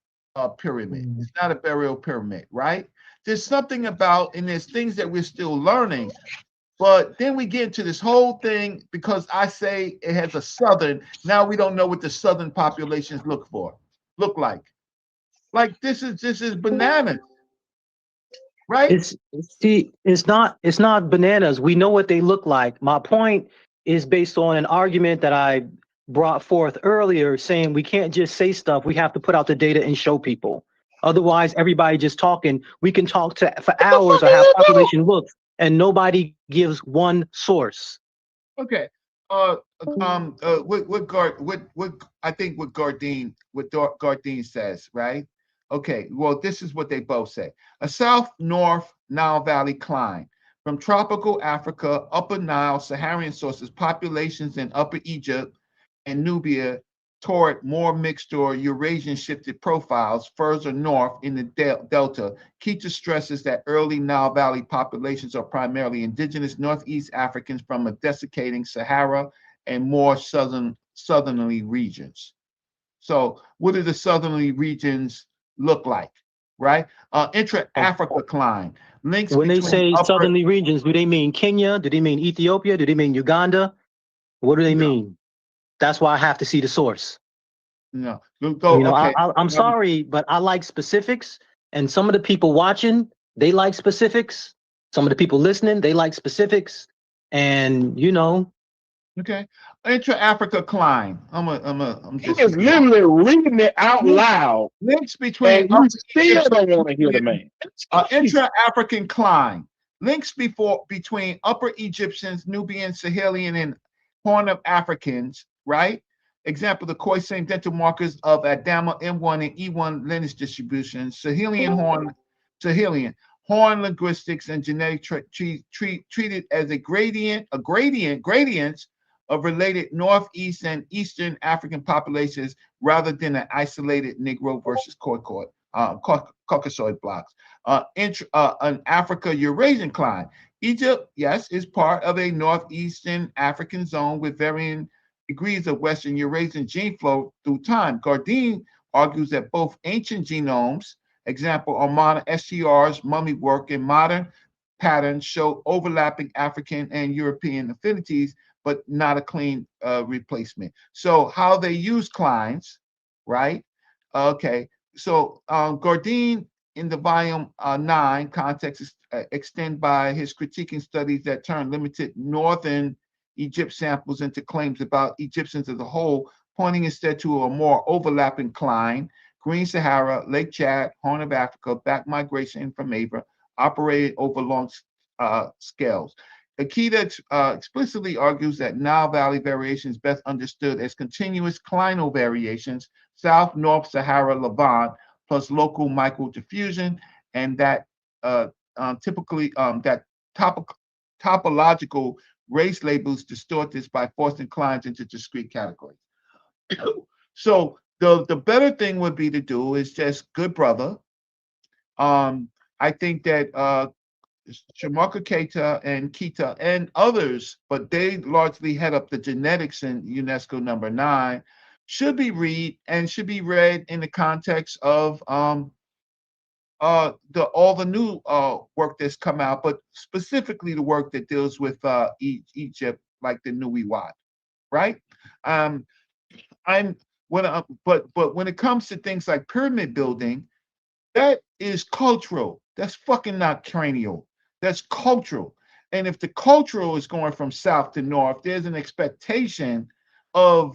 pyramid. It's not a burial pyramid, right? There's something about, and there's things that we're still learning. But then we get into this whole thing because I say it has a southern. Now we don't know what the southern populations look like. Like this is bananas, right? It's not bananas. We know what they look like. My point is based on an argument that I brought forth earlier, saying we can't just say stuff. We have to put out the data and show people. Otherwise, everybody just talking. We can talk for hours or have population looks, and nobody gives one source. Okay. What I think what Gardine says, right? Okay. Well, this is what they both say: a south-north Nile Valley climb from tropical Africa, Upper Nile, Saharan sources, populations in Upper Egypt and Nubia toward more mixed or Eurasian shifted profiles further north in the delta. Keita stresses that early Nile Valley populations are primarily indigenous Northeast Africans from a desiccating Sahara and more southerly regions. So what do the southerly regions look like, right? Intra-Africa climb. Links when they between say southerly regions, do they mean Kenya? Do they mean Ethiopia? Do they mean Uganda? What do they mean? That's why I have to see the source. No, Okay. I'm sorry, but I like specifics, and some of the people watching, they like specifics. Some of the people listening, they like specifics, and Okay. Intra-Africa climb. I'm He is literally reading it out loud. Links between and you still don't want to hear the man. Intra-African climb. Links between Upper Egyptians, Nubian, Sahelian, and Horn of Africans, right? Example, the Khoisan dental markers of Adama M1 and E1 lineage distributions, Sahelian horn linguistics and genetic treated as gradients of related Northeast and Eastern African populations rather than an isolated Negro versus Caucasoid blocks. An Africa-Eurasian climb. Egypt, yes, is part of a Northeastern African zone with varying degrees of Western Eurasian gene flow through time. Gardine argues that both ancient genomes, example, are modern STRs, mummy work, and modern patterns show overlapping African and European affinities, but not a clean replacement. So how they use clines, right? Okay, so Gardine in the volume 9, context extend by his critiquing studies that turn limited northern Egypt samples into claims about Egyptians as a whole, pointing instead to a more overlapping cline, Green Sahara, Lake Chad, Horn of Africa, back migration from Ava, operated over long scales. Akita explicitly argues that Nile Valley variation is best understood as continuous clinal variations, South, North Sahara, Levant, plus local microdiffusion, and that typically that topological race labels distort this by forcing clients into discrete categories. So the better thing would be to do is just, good brother, I think that Shamarka Keita and Kita and others, but they largely head up the genetics in UNESCO number 9, should be read in the context of all the new work that's come out, but specifically the work that deals with Egypt, like the Nuiwat, right? But when it comes to things like pyramid building, that is cultural. That's fucking not cranial. That's cultural. And if the cultural is going from south to north, there's an expectation of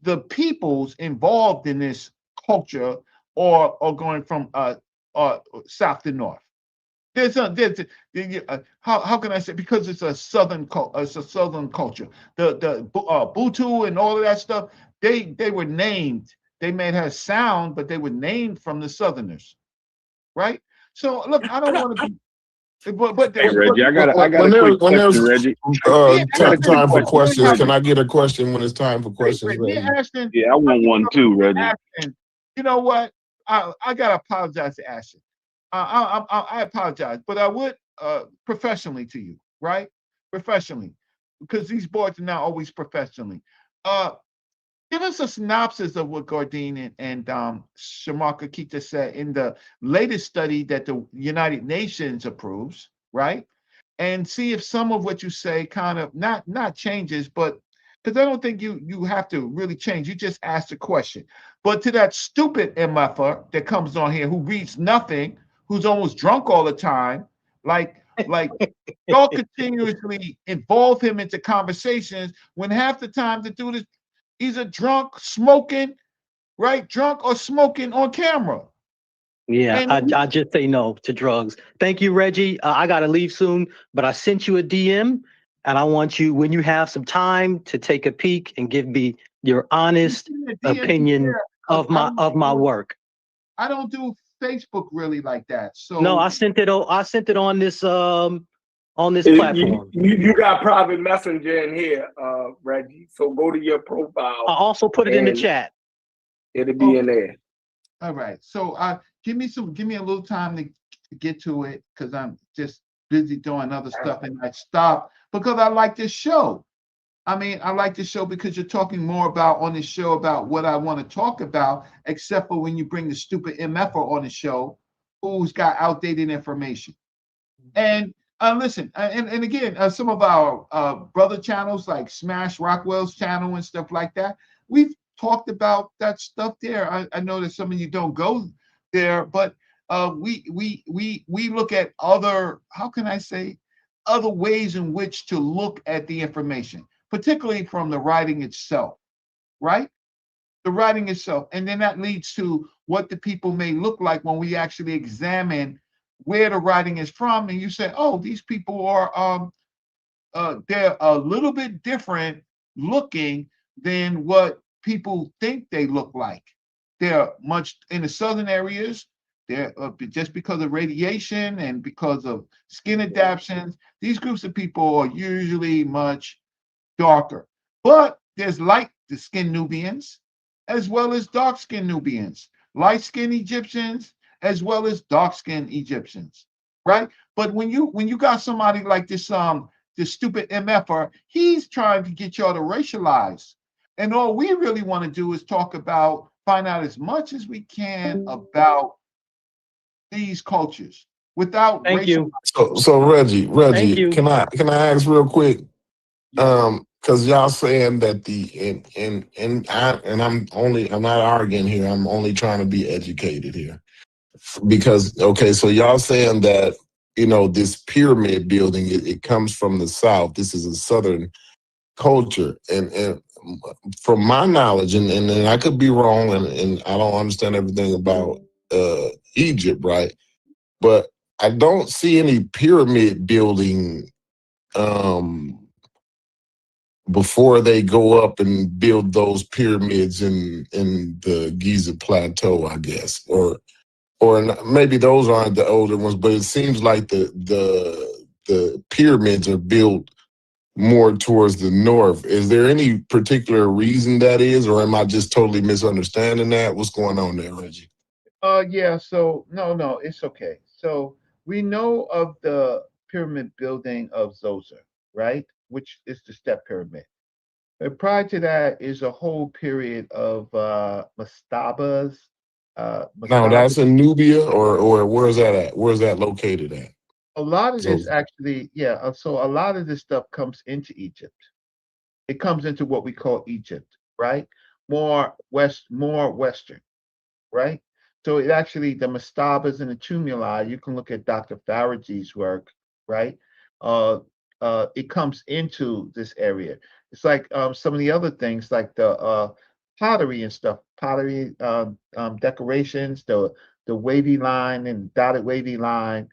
the peoples involved in this culture or going from south to north. How can I say, because it's a southern culture. The Butu and all of that stuff, they were named. They may have sound, but they were named from the Southerners, right? So look, I don't want to be. But Hey Reggie, I got a when quick there's question, Reggie. time for questions, can I get a question when it's time for questions? Ashton, Yeah, I want one too, Reggie. Ashton, you know what? I gotta apologize to Ashton. I apologize, but I would professionally to you, right? Professionally, because these boards are not always professionally. Give us a synopsis of what Gordine and Shamarka Keita said in the latest study that the United Nations approves, right? And see if some of what you say kind of not changes, but because I don't think you have to really change. You just ask the question. But to that stupid MFer that comes on here who reads nothing, who's almost drunk all the time, like y'all continuously involve him into conversations when half the time the dude is either drunk, smoking, right? Drunk or smoking on camera. Yeah, I just say no to drugs. Thank you, Reggie. I got to leave soon, but I sent you a DM, and I want you, when you have some time, to take a peek and give me your honest opinion of my work. I don't do Facebook really like that. So no, I sent it on this platform. You got private messenger in here, Reggie. So go to your profile. I also put it in the chat. It'll be in there. All right. So give me a little time to get to it because I'm just busy doing other stuff and I stop because I like this show. I mean, I like this show because you're talking more on this show about what I want to talk about, except for when you bring the stupid MFer on the show who's got outdated information. And listen, and again, some of our brother channels like Smash Rockwell's channel and stuff like that, we've talked about that stuff there. I know that some of you don't go there, but we look at other, how can I say, other ways in which to look at the information, particularly from the writing itself, right? The writing itself. And then that leads to what the people may look like when we actually examine where the writing is from. And you say, oh, these people are, they're a little bit different looking than what people think they look like. They're much in the southern areas. They're just because of radiation and because of skin adaptations. These groups of people are usually much darker. But there's light-skinned Nubians as well as dark-skinned Nubians, light-skinned Egyptians as well as dark-skinned Egyptians, right? But when you got somebody like this stupid MFer, he's trying to get y'all to racialize. And all we really want to do is find out as much as we can about these cultures without racial. So Reggie, can I ask real quick? Because y'all saying that I'm not arguing here. I'm only trying to be educated here. Because so y'all saying that this pyramid building it comes from the South. This is a Southern culture, and from my knowledge, and I could be wrong, and I don't understand everything about Egypt, right? But I don't see any pyramid building before they go up and build those pyramids in the Giza Plateau, I guess, or maybe those aren't the older ones, but it seems like the pyramids are built more towards the north. Is there any particular reason that is, or am I just totally misunderstanding that? What's going on there, Reggie? Yeah, so no, it's okay. So we know of the pyramid building of Zoser, right? Which is the step pyramid. And prior to that is a whole period of mastabas. Now Mastabas. that's in Nubia, or where's that at? Where's that located at? A lot of this So actually, yeah. So a lot of this stuff comes into Egypt. It comes into what we call Egypt, right? More western, right? So it actually, the mastabas and the tumuli, you can look at Dr. Farage's work, right? It comes into this area. It's like some of the other things, like the pottery and stuff, pottery decorations, the wavy line and dotted wavy line.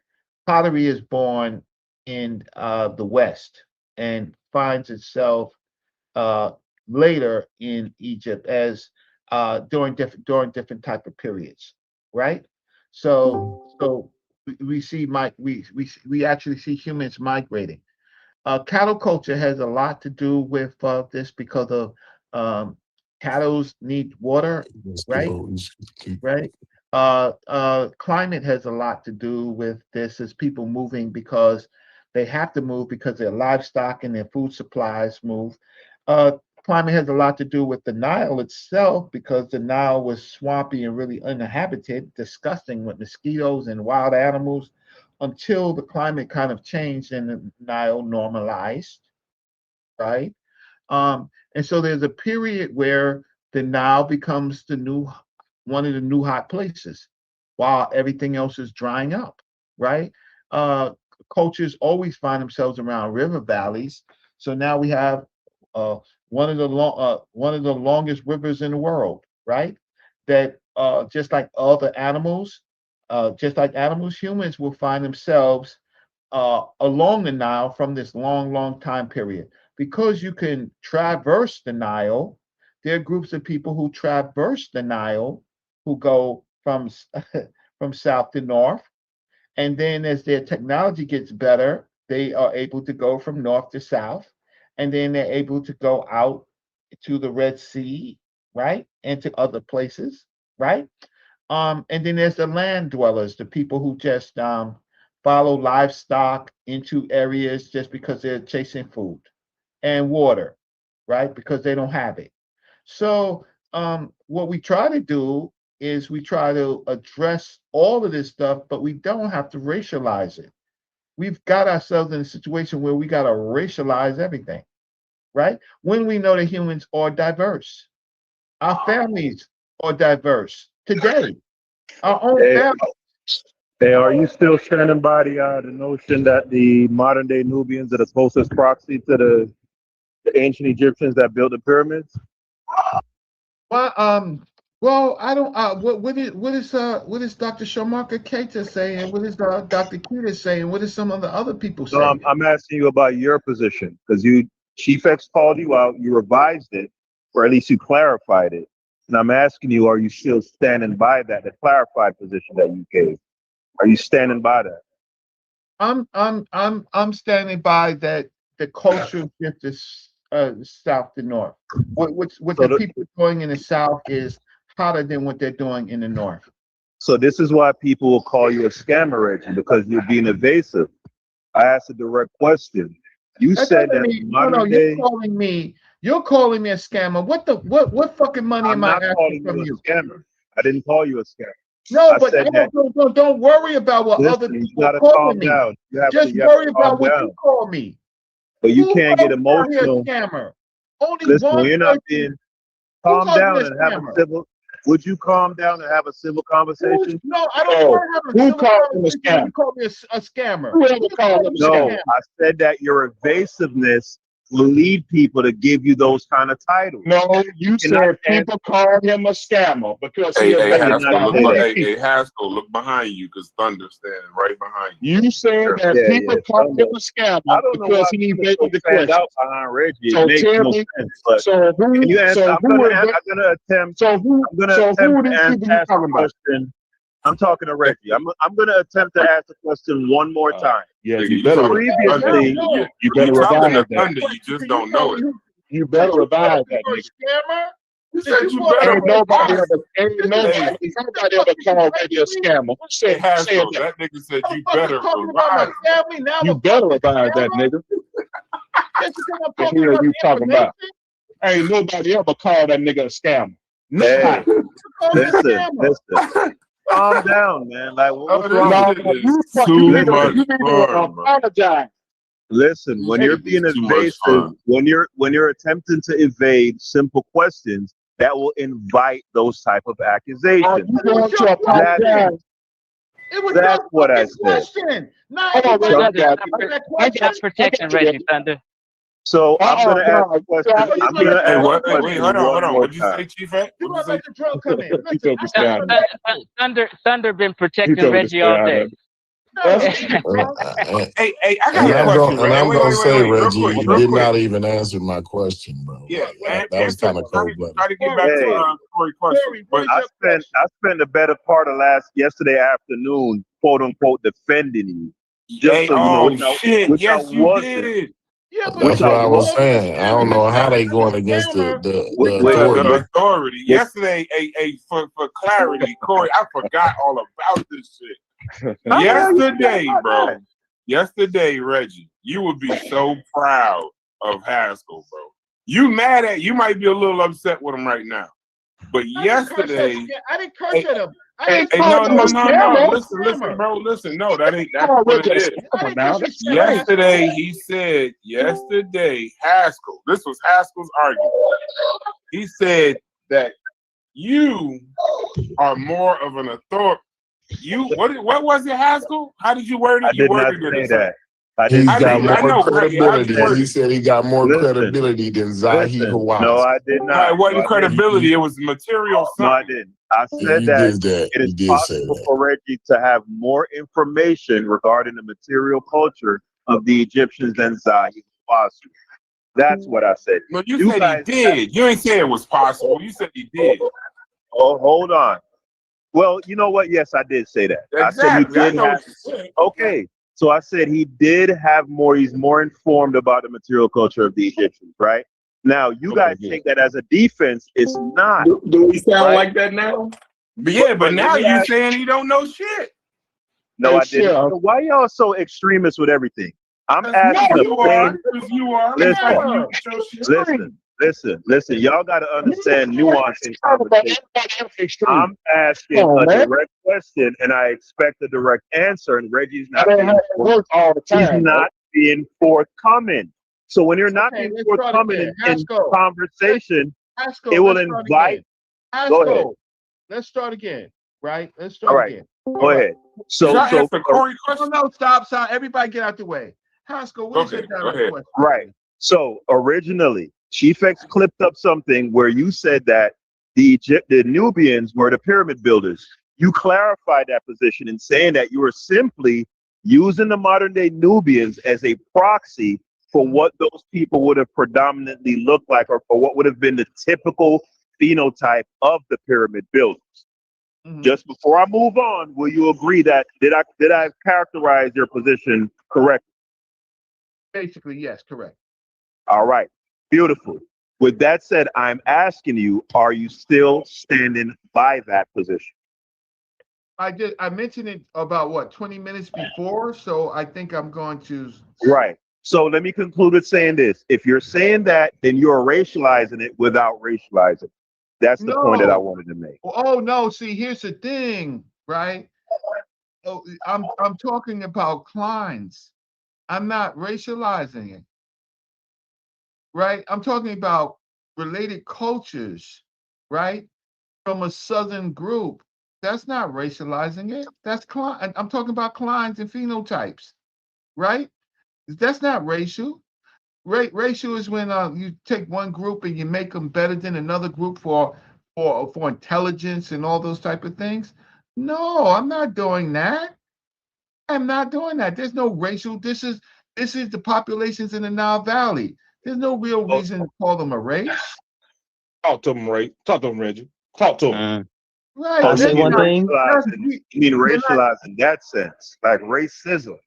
Pottery is born in the West and finds itself later in Egypt as during different type of periods, right? So we see we actually see humans migrating. Cattle culture has a lot to do with this because of cattle need water, right? Right. Climate has a lot to do with this as people moving because they have to move because their livestock and their food supplies move. Climate has a lot to do with the Nile itself because the Nile was swampy and really uninhabited, disgusting with mosquitoes and wild animals until the climate kind of changed and the Nile normalized, right? And so there's a period where the Nile becomes one of the new hot places while everything else is drying up, right? Cultures always find themselves around river valleys. So now we have one of the longest rivers in the world, right? That just like animals, humans will find themselves along the Nile from this long time period. Because you can traverse the Nile, there are groups of people who traverse the Nile who go from from south to north. And then as their technology gets better, they are able to go from north to south. And then they're able to go out to the Red Sea, right? And to other places, right? And then there's the land dwellers, the people who just follow livestock into areas just because they're chasing food and water, right? Because they don't have it. So what we try to do is we try to address all of this stuff, but we don't have to racialize it. We've got ourselves in a situation where we got to racialize everything, right? When we know that humans are diverse, our families are diverse today. Our own family. Hey, are you still standing by the notion that the modern day Nubians are the closest proxy to the ancient Egyptians that built the pyramids? Well, I don't. What is Dr. Shamaka Keita saying? What is Dr. Keita saying? What is some of the other people No, saying? I'm asking you about your position because Chief X called you out, you revised it, or at least you clarified it. And I'm asking you, are you still standing by the clarified position that you gave? Are you standing by that? I'm standing by that. The cultural shift is south to north. What the people doing in the south is hotter than what they're doing in the north. So this is why people will call you a scammer, Reggie, because you're being evasive. I asked a direct question. You said that you're calling me a scammer. What fucking money am I asking from you? Scammer. I didn't call you a scammer. No, but don't worry about what other people are calling me. Just worry about what you call me. But you can't get emotional. Scammer. Only listen, one we're not being calm down and have a civil. Would you calm down and have a civil conversation? No, I don't want to have a civil conversation. You call me a scammer. No, I said that your evasiveness will lead people to give you those kind of titles. No, you said people called him a scammer because he Haskell, look behind you because Thunder's standing right behind you. You said that people called him a scammer because he evaded the question. Out behind Reggie. It So makes tell no me, sense. But so who? can you answer? So I'm who? going to attempt. So who? I'm going to So who are attempt these to people you ask a talking about? question. I'm talking to Reggie. I'm going to attempt to ask the question one more time. Yeah, you better. Previously, you better revive that. Thunder, you just don't know it. You better revive that. You're a scammer. You said you better. Ain't nobody ever called Reggie a scammer. Who said Haskell, that? that nigga said you better Talking about my revise. family now. You better revise that, nigga. Just because I'm The talking hell about you the talking about? information. Ain't nobody ever called that nigga a scammer. Hey, Nobody. listen. Calm down, man. Like, what's wrong No, with you? you need to apologize. Listen, when you're being evasive, when you're attempting to evade simple questions, that will invite those type of accusations. That's what I said. Question. That's protection, Reggie Thunder. So I'm gonna ask a question. I'm gonna ask a Wait, question hold one on. more What'd you say, time. Chief? What'd you say? The drill come in. Thunder been protecting Reggie all day. Hey, I got And a I'm question, going right? to say, Wait, real Reggie, quick, you real did quick. not even answer my question, bro. Yeah, That was kind of cold blooded. Try to get back to Corey's question. But I spent the better part of yesterday afternoon, quote unquote, defending you. Just so you know, which I wasn't. Did. Yeah, That's what I was saying. I don't know how they going against the authority. Yesterday, for clarity, Corey, I forgot all about this shit. Yesterday, bro. Yesterday, Reggie, you would be so proud of Haskell, bro. You might be a little upset with him right now. But yesterday, I didn't curse at him. no. Listen, bro. Listen, no, that's what it is. Yesterday, Haskell, this was Haskell's argument. He said that you are more of an authority. What was it, Haskell? How did you word it? I did not say that. He's got more credibility. He said he got more credibility than Zahi Hawaii. No, I did not. No, it wasn't credibility. It was material. No, I didn't. I said that it is possible for Reggie to have more information regarding the material culture of the Egyptians than Zahi Hawaii. That's what I said. No, you said he did. You ain't say it was possible. You said he did. Oh, hold on. Well, you know what? Yes, I did say that. Exactly. I said he did have. Okay. So I said he did have more, he's more informed about the material culture of the Egyptians, right? Now, you guys take that as a defense. It's not. Do we sound like that now? But yeah, but now you're saying he don't know shit. No, I didn't. So why y'all so extremist with everything? I'm asking you are. Listen. Y'all got to understand nuance in conversation. I'm asking a direct question, and I expect a direct answer. And Reggie's not being forthcoming. So when you're not being forthcoming in conversation, it will invite. Go ahead. Let's start again. Right? Let's start again. Go ahead. So no, stop. Everybody get out the way. Haskell, what is your direct question? Right. So originally, Chief X clipped up something where you said that the Nubians were the pyramid builders. You clarified that position in saying that you were simply using the modern day Nubians as a proxy for what those people would have predominantly looked like, or for what would have been the typical phenotype of the pyramid builders. Just before I move on, will you agree that did I characterize your position correctly? Basically, yes, correct. All right, beautiful. With that said, I'm asking you, are you still standing by that position? I mentioned it about 20 minutes before, so I think I'm going to. Right. So let me conclude with saying this. If you're saying that, then you're racializing it without racializing. That's the point that I wanted to make. Oh no! See, here's the thing, right? Oh, I'm talking about Klein's. I'm not racializing it, right? I'm talking about related cultures, right? From a Southern group. That's not racializing it. That's Klein. I'm talking about Klein's and phenotypes, right? That's not racial. Racial is when you take one group and you make them better than another group for intelligence and all those type of things. No, I'm not doing that. I'm not doing that. There's no racial. This is the populations in the Nile Valley. There's no real reason to call them a race. Talk to them, Ray. Talk to them, Reggie. Talk to them. Right. I'll say one thing. You mean racialized in that sense, like racism?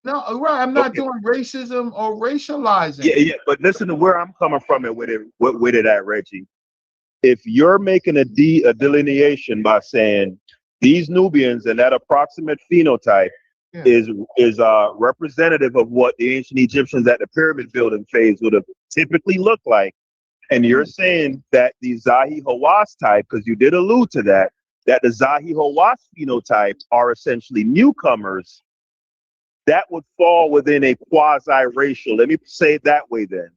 No, right. I'm not doing racism or racializing. Yeah. But listen to where I'm coming from with it at, Reggie. if you're making a delineation by saying these Nubians and that approximate phenotype is representative of what the ancient Egyptians at the pyramid building phase would have typically looked like, and you're saying that the Zahi Hawass type, because you did allude to that the Zahi Hawass phenotype are essentially newcomers, that would fall within a quasi-racial. Let me say it that way then.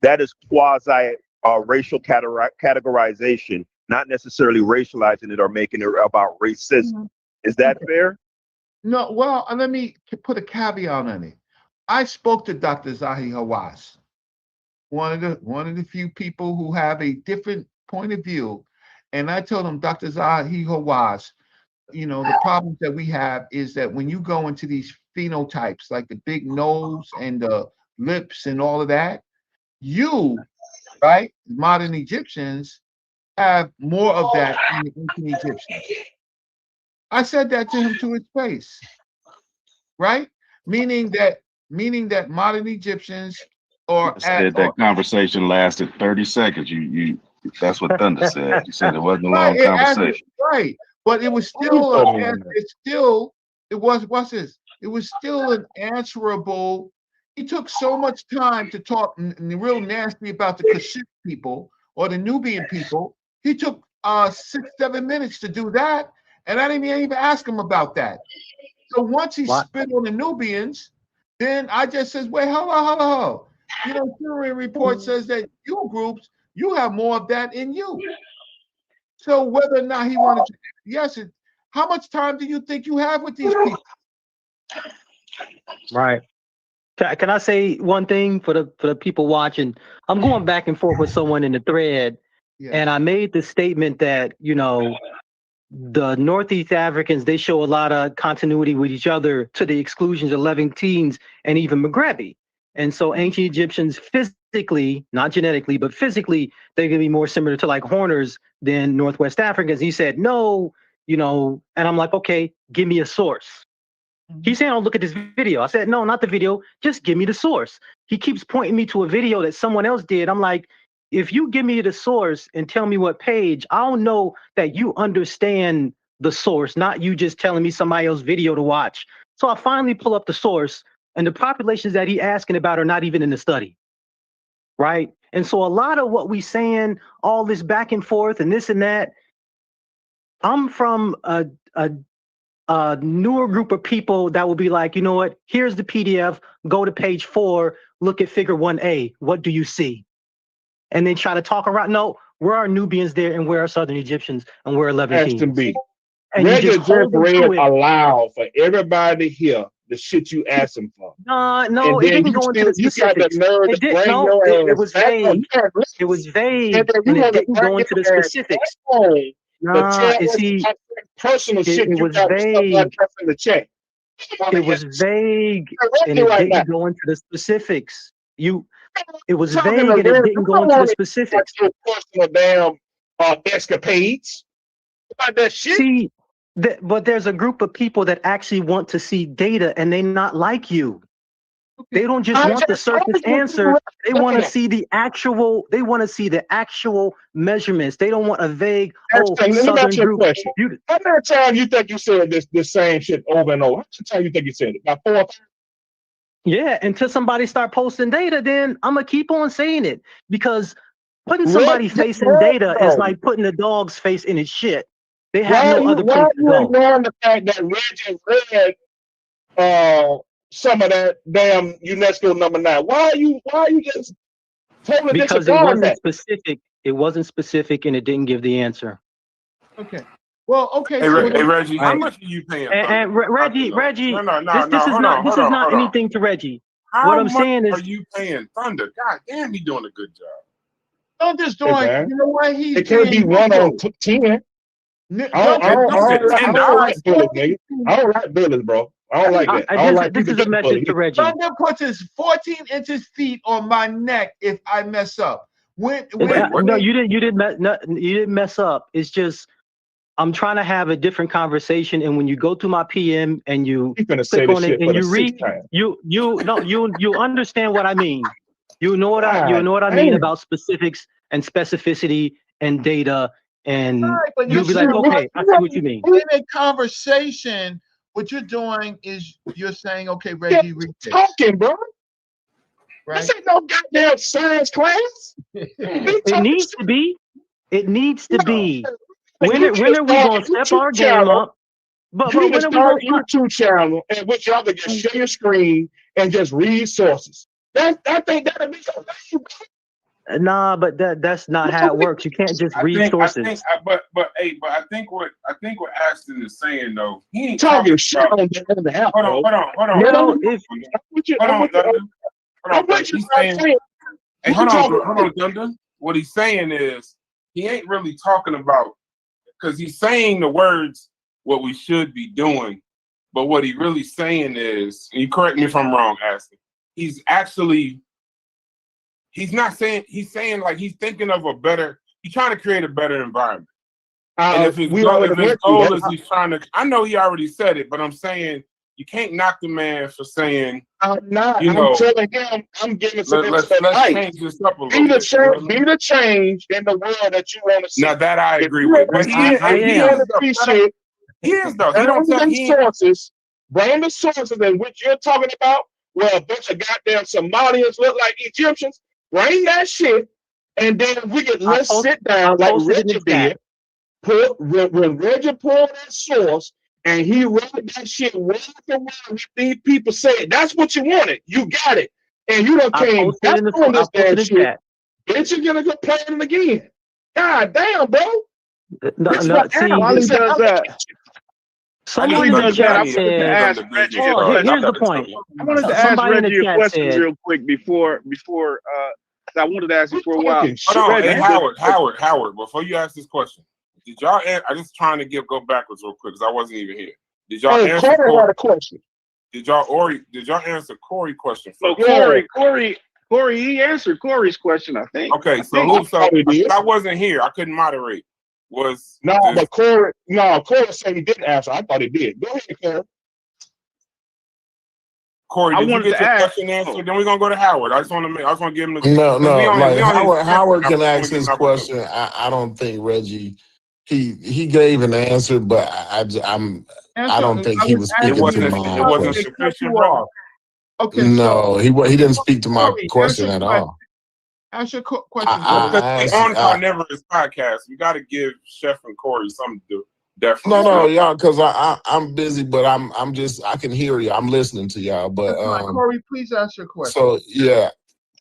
That is quasi-racial categorization, not necessarily racializing it or making it about racism. Is that fair? No, well, let me put a caveat on it. I spoke to Dr. Zahi Hawass, one of the few people who have a different point of view, and I told him, Dr. Zahi Hawass, the problems that we have is that when you go into these phenotypes, like the big nose and the lips and all of that, modern Egyptians have more of that than the ancient Egyptians. I said that to him to his face, right? Meaning that modern Egyptians are said that conversation lasted 30 seconds. You that's what Thunder said. He said it wasn't a long conversation. Right. But it was still it was still an answerable. He took so much time to talk real nasty about the Kashyyyk people or the Nubian people. He took 6-7 minutes to do that, and I didn't even ask him about that. So once he spit on the Nubians, then I just says, wait, hello. Syrian report says that you groups, you have more of that in you. So whether or not he wanted to, how much time do you think you have with these people? Right. Can I say one thing for the people watching? I'm going back and forth with someone in the thread, and I made the statement that, the Northeast Africans, they show a lot of continuity with each other to the exclusions of Levantines and even Maghrebi. And so ancient Egyptians physically, not genetically, but physically, they're going to be more similar to like Horners than Northwest Africans. He said, no, and I'm like, okay, give me a source. He's saying, oh, look at this video. I said, no, not the video. Just give me the source. He keeps pointing me to a video that someone else did. I'm like, if you give me the source and tell me what page, I'll know that you understand the source, not you just telling me somebody else's video to watch. So I finally pull up the source, and the populations that he's asking about are not even in the study, right? And so a lot of what we saying, all this back and forth and this and that, I'm from a newer group of people that will be like, you know what, here's the PDF, go to page 4, look at figure 1A, what do you see? And then try to talk around, no, where are Nubians there and where are Southern Egyptians and where are Levantines? Ashton B. And Reggie you just hold them read to it. aloud for everybody to hear the shit you asked him for. No, and it then didn't go into the you got the specifics. nerve It to did, bring no, your it ass was back on. vague. It was vague, And then and you it want to didn't bring go into the your ass specifics. back on to Nah, tell you us see, about personal shit it you was got stuff like vague. that in the chat. It was vague, and it right now. didn't go into the specifics. It was Talking vague, to and it Reggie, didn't I go don't into the want to specifics. your personal damn escapades about that shit. See, but there's a group of people that actually want to see data, and they not like you. They don't just want the surface answer. They want to see the actual. They want to see the actual measurements. They don't want a vague. Let me Southern ask you a group. question. How many times you think you said this same shit over and over? How many times you think you said it? About 4 or 5? Yeah, until somebody start posting data, then I'm gonna keep on saying it, because putting somebody's face in data is like putting a dog's face in its shit. They have no other place to go. Why are you ignoring the fact that Reggie read some of that damn UNESCO number 9? Why are you just totally Because it disregarding wasn't that? specific. It wasn't specific, and it didn't give the answer. Okay. Well, okay. Hey, hey Reggie, how Right. much are you paying? And Reggie, No, this is not anything to Reggie. What I'm saying is, are you paying Thunder? God damn, he doing a good job. Thunder's doing. man. You know what? He's It can't be being 1 on neutral. 10. I don't like bullies, nigga. I don't like bullies, bro. I don't like that. I don't like this people is a getting message bullied. to Reggie. Thunder puts his 14 inches feet on my neck if I mess up. No, you didn't mess up. It's just I'm trying to have a different conversation, and when you go to my PM and you click on it and you read, you understand what I mean. You know what I mean about specifics and specificity and data, and Right, but you'll be like, okay, I see what you mean. in a conversation, what you're doing is you're saying, okay, Reggie, read this. Talking, bro. Right? This ain't no goddamn science class. It needs to be. It needs to be. When are we gonna step our game up? But You need when to are we start a gonna YouTube channel in which y'all can just share your screen and just read sources. I think that'll be your thing. Nah, but that's not how it works. You can't just read sources. But I think what Ashton is saying though, he ain't Talking talking shit about. on the app, Hold on. Well, if He's saying, hey, hold on, Thunder. What he's saying is he ain't really talking about, because he's saying the words what we should be doing, but what he really saying is, and you correct me if I'm wrong, Ashton. He's not saying, he's saying like he's thinking of a better, he's trying to create a better environment. And if his goal is he's trying to, I know he already said it, but I'm saying you can't knock the man for saying, I'm not. You know, I'm telling him, I'm giving some let's advice. change this up a Be little the bit. be the change in the world that you want to see. Now that I If agree you with, ever but see it, if you ever see shit, he is though. He don't tell he bring the sources in which you're talking about, where a bunch of goddamn Somalians look like Egyptians. Bring that shit, and then let's sit down like Reggie did. When Reggie pulled that source and he read that shit word for word, what these people said. That's what you wanted. You got it, and you done came back on this damn shit. Bitch, you're gonna go playing it again. God damn, bro. While he does that, Somebody in the chat said, here's the point. I wanted to ask Reggie a question real quick before I wanted to ask you for a while. Hold on, hey, Howard, before you ask this question, did y'all I just trying to go backwards real quick because I wasn't even here. Did y'all answer Corey? Question. Did y'all answer Corey's question? So Corey, he answered Corey's question, I think. Okay, I wasn't here. I couldn't moderate. Corey said he didn't answer. I thought he did. Go ahead, Corey. Corey, did you get your question answered? Then we're gonna go to Howard. I just want to give him the Howard can ask his question. I don't think Reggie he gave an answer, but I don't think he was speaking to my question. Okay, no, he didn't speak to my question at all. Ask your question. On Never's podcast, we got to give Chef and Corey something to do. Definitely. No, y'all, because I'm busy, but I can hear you. I'm listening to y'all, but Corey, please ask your question. So yeah,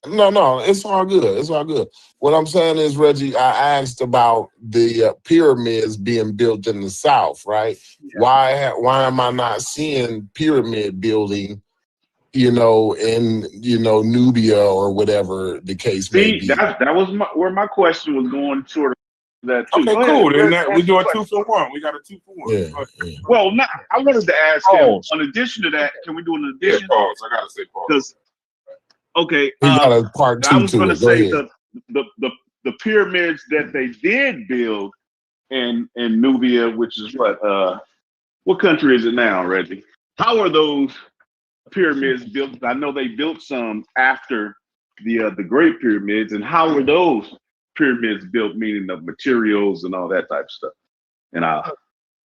no, it's all good. It's all good. What I'm saying is, Reggie, I asked about the pyramids being built in the South, right? Yeah. Why am I not seeing pyramid building? In Nubia or whatever the case may be. That was where my question was going, sort of that too. Okay, cool. Then we do a 2 for 1. We got a 2 for 1. Yeah. Well, I wanted to ask him. In addition to that, can we do an addition? Yeah, pause. I gotta say pause. Okay. We got a part 2 I was going to say ahead. the pyramids that they did build in Nubia, which is what country is it now, Reggie? How are those pyramids built? I know they built some after the Great Pyramids, and how were those pyramids built? Meaning of materials and all that type of stuff. And I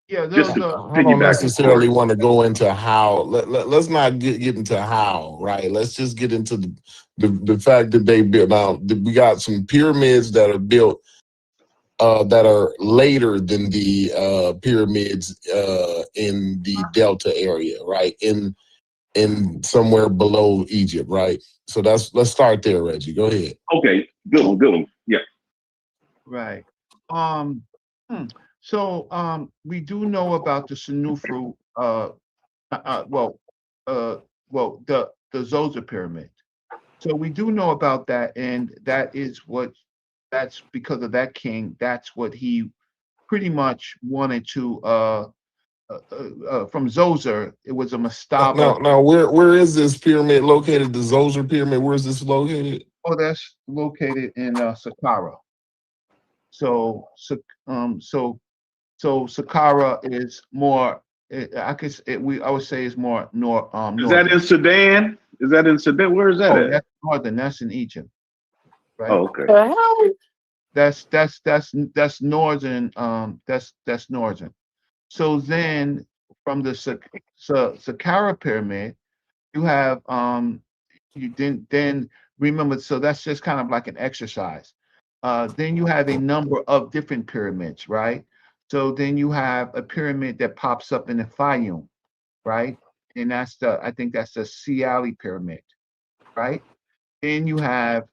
don't necessarily want to go into how. Let's not get into how, right? Let's just get into the fact that they built. Now we got some pyramids that are built that are later than the pyramids in the Delta area, right? In somewhere below Egypt, right? So let's start there, Reggie. Go ahead. Okay, good one. Yeah. Right. So we do know about the Senufru, the Zoser pyramid. So we do know about that, and that's because of that king. That's what he pretty much wanted to. From Zoser, it was a mastaba. Now, where is this pyramid located? The Zoser pyramid. Where is this located? Oh, that's located in Saqqara. So Saqqara is more. I would say is more north. Is that in Sudan? Where is that at? That's northern. That's in Egypt. Right? Oh, okay. That's northern. That's northern. So then from the Saqqara pyramid, you have you then remember. So that's just kind of like an exercise. Then you have a number of different pyramids, right? So then you have a pyramid that pops up in the Fayum, right? And I think that's the Siali pyramid, right? Then you have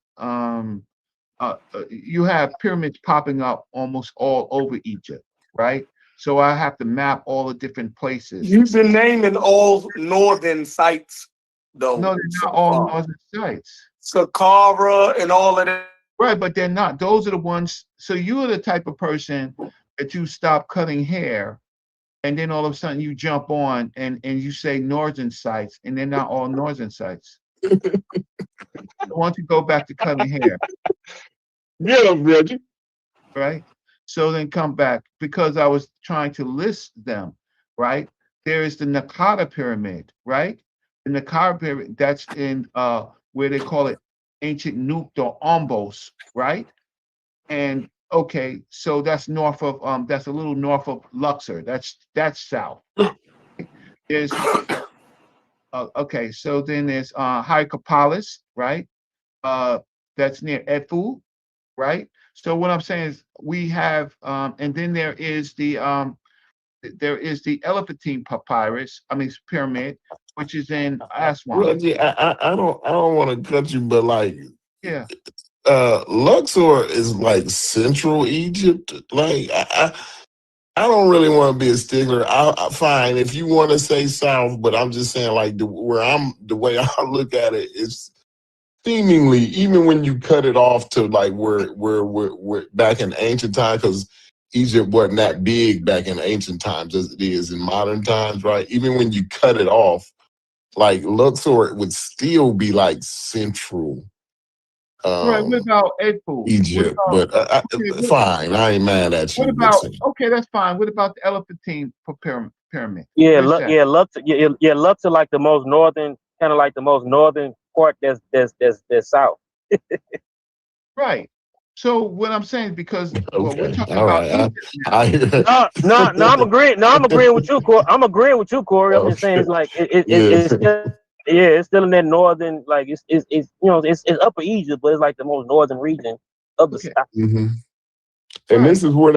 pyramids popping up almost all over Egypt, right? So I have to map all the different places. You've been naming all northern sites, though. No, they're not all northern sites. Saqqara and all of that. Right, but they're not. Those are the ones. So you are the type of person that you stop cutting hair, and then all of a sudden you jump on and you say northern sites, and they're not all northern sites. I want to go back to cutting hair. Get them, Reggie. Right? So then come back because I was trying to list them, right? There is the Nakada pyramid, right? The Nakada pyramid, that's in where they call it ancient Nukt or Ombos, right? And okay, so that's north of that's a little north of Luxor. That's south. There's okay, so then there's Hycopolis, right? That's near Edfu, right? So what I'm saying is we have and then there is the Elephantine papyrus, pyramid, which is in Aswan. Reggie, I don't want to cut you, but like Yeah. Luxor is like Central Egypt. Like I don't really want to be a stickler. I fine if you want to say South, but I'm just saying like the way I look at it is seemingly even when you cut it off to like we're back in ancient times because Egypt wasn't that big back in ancient times as it is in modern times, right? Even when you cut it off, like Luxor would still be like Central. Right, what about Edfu? Egypt, but fine. I ain't mad at you. What about okay? That's fine. What about the Elephantine pyramid? Yeah, Where's that? Luxor like the most northern, kind of like the most northern part. That's south. Right. So what I'm saying is because well, we're talking all about right. Egypt now. No, I'm agreeing. No, I'm agreeing with you, Corey. I'm agreeing with you, Corey. I'm just saying it's like it's still, it's still in that northern, like it's it's Upper Egypt, but it's like the most northern region of the south. Mm-hmm. And this is where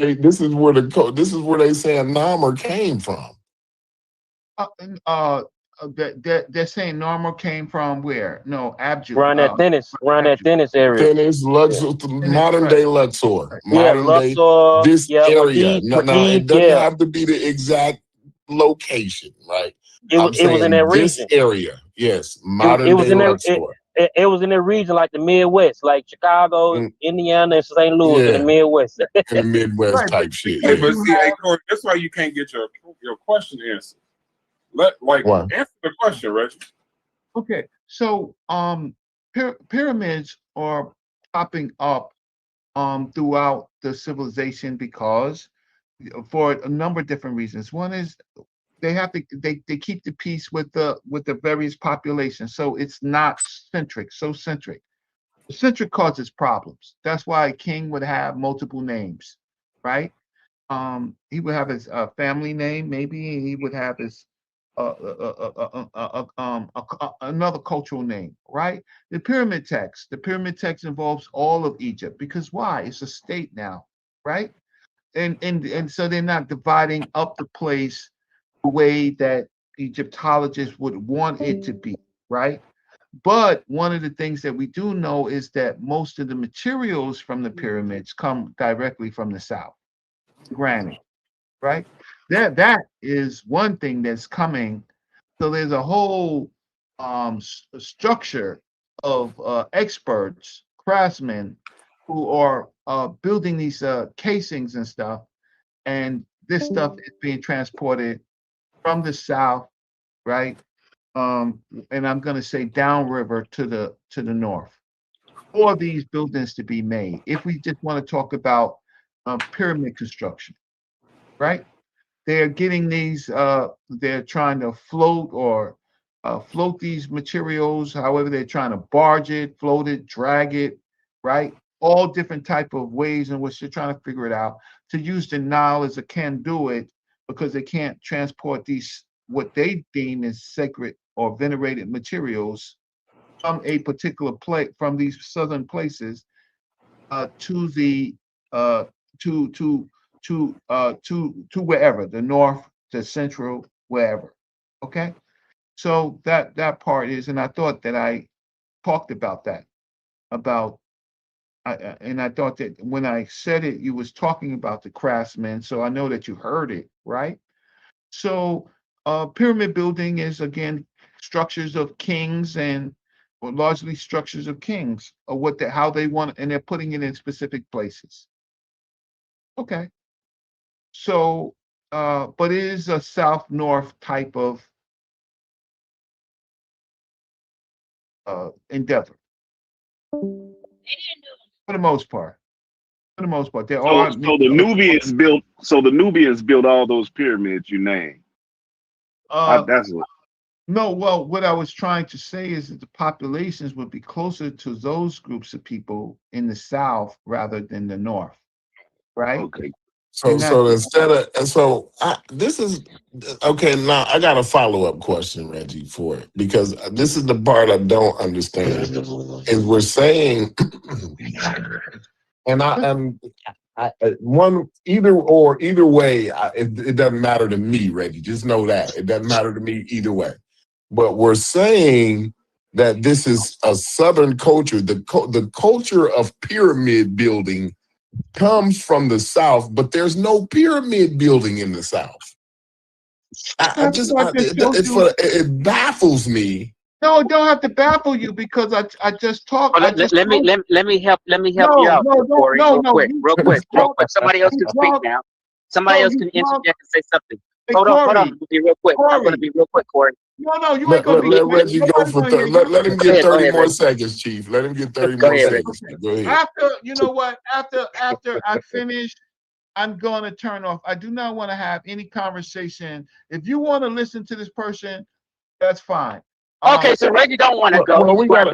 they saying Namur came from. They're saying Narmer came from where? No, Abju. Around that Thinis area. Thinis, Luxor, modern day Luxor. Modern day Luxor. this area. No, it doesn't yeah. have to be the exact location, right? It was in that this region. area. Yes, modern day Luxor. It was in the region like the Midwest, like Chicago, Indiana, and St. Louis in the Midwest. In the Midwest type shit. Hey, but see, Corey, that's why you can't get your question answered. Answer the question, Reggie. Okay, so pyramids are popping up throughout the civilization because for a number of different reasons. One is they keep the peace with the various populations, so it's not centric. Centric causes problems. That's why a king would have multiple names, right? He would have his family name, maybe, and he would have his another cultural name, right? The pyramid text involves all of Egypt because why? It's a state now, right? And so they're not dividing up the place the way that Egyptologists would want it to be, right? But one of the things that we do know is that most of the materials from the pyramids come directly from the south, granite, right? That is one thing that's coming. So there's a whole structure of experts, craftsmen, who are building these casings and stuff, and this stuff is being transported from the south, right? And I'm going to say downriver to the north for these buildings to be made. If we just want to talk about pyramid construction, right? They're getting these, they're trying to float these materials, however they're trying to barge it, float it, drag it, right? all different type of ways in which they're trying to figure it out, to use denial as a can do it, because they can't transport these what they deem as sacred or venerated materials from a particular place, from these southern places, to the to wherever, the north, the central, wherever. Okay, so that part is, and I thought that I talked about that, about and I thought that when I said it, you was talking about the craftsmen, so I know that you heard it, right? So pyramid building is, again, structures of kings, and or largely structures of kings, or what they, how they want, and they're putting it in specific places. Okay. So, but it is a south-north type of endeavor for the most part. For the most part, there are. So the Nubians built. So the Nubians built all those pyramids you named. That's what. No, well, what I was trying to say is that the populations would be closer to those groups of people in the south rather than the north, right? Okay. So instead of, and so this is okay. Now I got a follow-up question, Reggie, for it, because this is the part I don't understand. Is we're saying, and one either way, it doesn't matter to me, Reggie. Just know that it doesn't matter to me either way. But we're saying that this is a Southern culture. The culture of pyramid building comes from the South, but there's no pyramid building in the South. It baffles me. No, it don't have to baffle you, because I just talked. Let me help you out, Corey, real quick. Somebody else can speak now. Somebody else can interject and say something. Hold on, be real quick. I'm gonna be real quick, Corey. No, you ain't gonna be. Let Reggie go for let him get 30 more seconds, Chief. Let him get 30 more seconds. Go ahead. After, you know what? After I finish, I'm going to turn off. I do not want to have any conversation. If you want to listen to this person, that's fine. Okay, so Reggie don't want to go. Well, we got to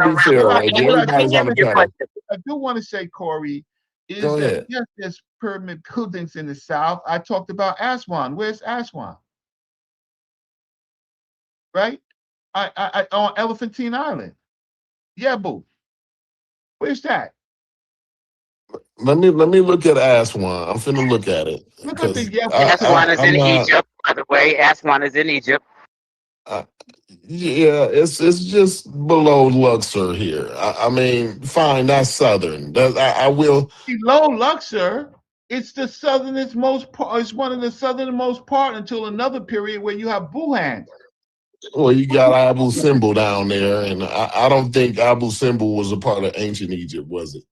be fair, Reggie. Everybody's on the panel. I do want to say, Corey, is Go that ahead. yes, there's pyramid buildings in the South. I talked about Aswan. Where's Aswan? Right? I on Elephantine Island. Yeah, boo. Where's that? Let me look at Aswan. I'm finna look at it. Look at the Aswan is in Egypt, by the way. Aswan is in Egypt. Yeah, it's just below Luxor here. I mean, fine, that's southern. I will. Below Luxor, it's the southernmost most part. It's one of the southernmost part until another period where you have Wuhan. Well, you got Abu Simbel down there, and I don't think Abu Simbel was a part of ancient Egypt, was it?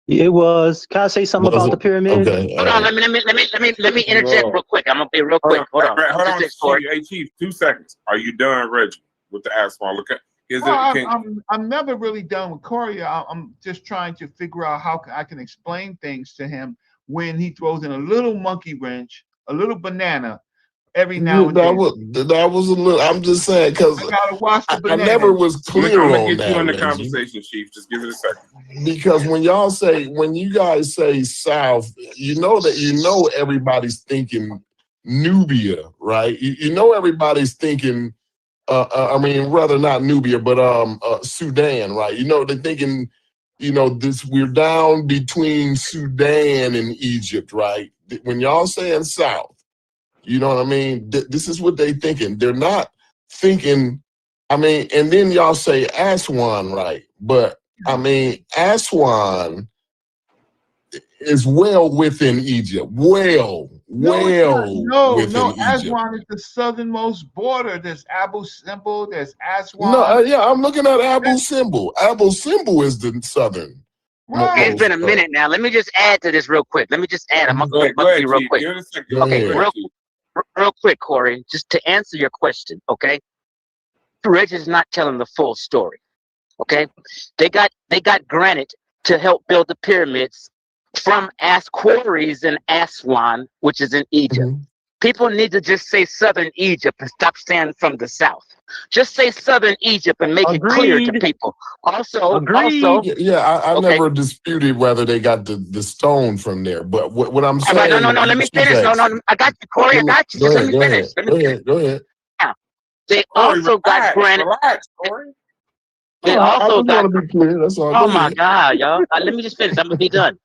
It was. Can I say something about the pyramid? Okay. Hold on, let me interject real quick. I'm gonna be real quick. Hold on. Hey, Chief, 2 seconds. Are you done, Reggie, with the Aswan? Look at. I'm never really done with Corey. I'm just trying to figure out how I can explain things to him when he throws in a little monkey wrench, a little banana every now and then. That was a little. I'm just saying, because I gotta watch the banana. I never was clear I'm on gonna get that. you in the Reggie. conversation, Chief. Just give it a second. Because when you guys say South, you know everybody's thinking Nubia, right? You know everybody's thinking. I mean, rather not Nubia, but Sudan, right? You know, they're thinking, we're down between Sudan and Egypt, right? When y'all saying South, you know what I mean? This is what they thinking. They're not thinking, I mean, and then y'all say Aswan, right? But I mean, Aswan is well within Egypt. Well within Egypt. Aswan is the southernmost border. There's Abu Simbel, there's Aswan. No, yeah, I'm looking at Abu Simbel. Abu Simbel is the southern. Right. It's been a minute now. Let me just add to this real quick. I'm gonna be real quick. Okay, real quick, Corey. Just to answer your question, okay? Reggie's not telling the full story. Okay, they got granite to help build the pyramids from quarries in Aswan, which is in Egypt. People need to just say Southern Egypt and stop saying from the South. Just say Southern Egypt and make it clear to people. Also, I okay. never disputed whether they got the stone from there. But what I'm All right, saying, no. Let me finish. No, I got you, Corey. I got you. Just let me finish. Go ahead. Now, they Corey, also got granted. Relax, Corey. They I also just got. want to be clear. That's all. Oh my God, y'all! Let me just finish. I'm gonna be done.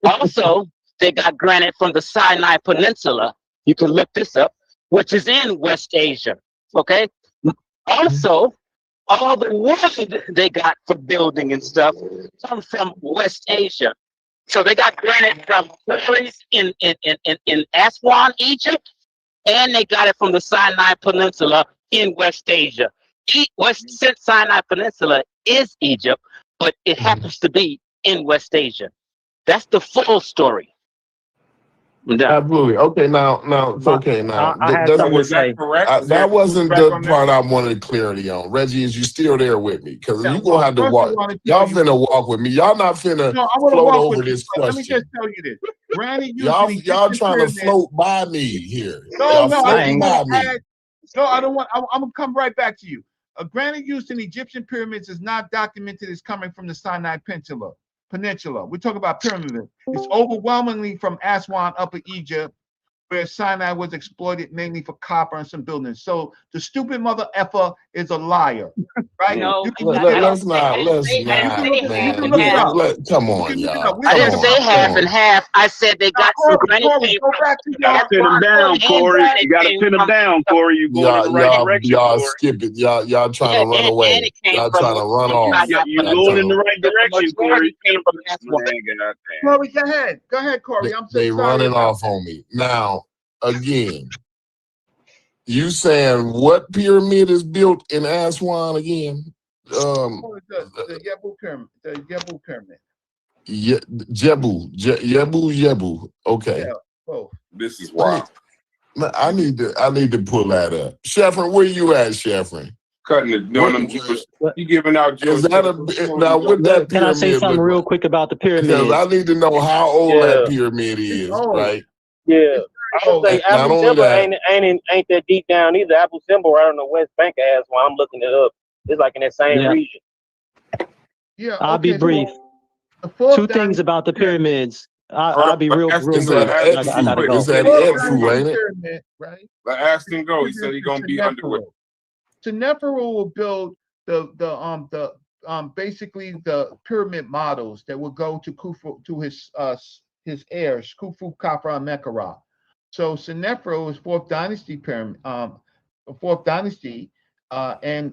Also, they got granted from the Sinai Peninsula. You can look this up, which is in West Asia. Okay. Also, all the wood they got for building and stuff comes from West Asia. So they got granite from quarries in Aswan, Egypt, and they got it from the Sinai Peninsula in West Asia. West Sinai Peninsula is Egypt, but it happens to be in West Asia. That's the full story. Absolutely. Okay, now it's okay now. I have something to say. That wasn't the part I wanted clarity on. Reggie, is you still there with me? Because you gonna have to walk. Y'all finna walk with me. Y'all not finna float over this question. Let me just tell you this. Granny y'all trying to float by me here. No, I don't want. I'm gonna come right back to you. Granite use in Egyptian pyramids is not documented as coming from the Sinai Peninsula. We're talking about pyramids. It's overwhelmingly from Aswan, Upper Egypt, where Sinai was exploited mainly for copper and some buildings. So the stupid mother effer is a liar, right? No, let's not, man. Come on, y'all. I didn't say half and half. I said they got some granite. You gotta pin them down, Corey. You gotta pin them down, Corey. You going in the right direction, y'all Corey. skip it. Y'all trying to run away. Y'all trying to run off. You're going in the right direction, Corey. Corey, go ahead, Corey. I'm so they sorry. running off on me now. Again, you saying what pyramid is built in Aswan again? The Yebu pyramid. The Yebu pyramid. Yebu. Okay. Yeah, both. This is wild. I need to pull that up. Sheffrin, where you at, Sheffrin? Cutting it, doing them Jewish. You giving out Jewish. Is that now with that pyramid? Can I say something real quick about the pyramid? Because I need to know how old that pyramid is, right? Yeah. I would say Not Abu only Simbel that, ain't that deep down either. Abu Simbel right on the West Bank of Aswan. I'm looking it up. It's like in that same region. Yeah. I'll be brief. Two things about the pyramids. I'll be real brief. I gotta go. It's that Edfu, ain't it? Pyramid, right? Let Ashton go. He said he's gonna be underway. Neferu will build the basically the pyramid models that will go to Khufu, to his heirs, Khufu, Khafra, and Menkaure. So Seneferu is fourth dynasty pyramid, and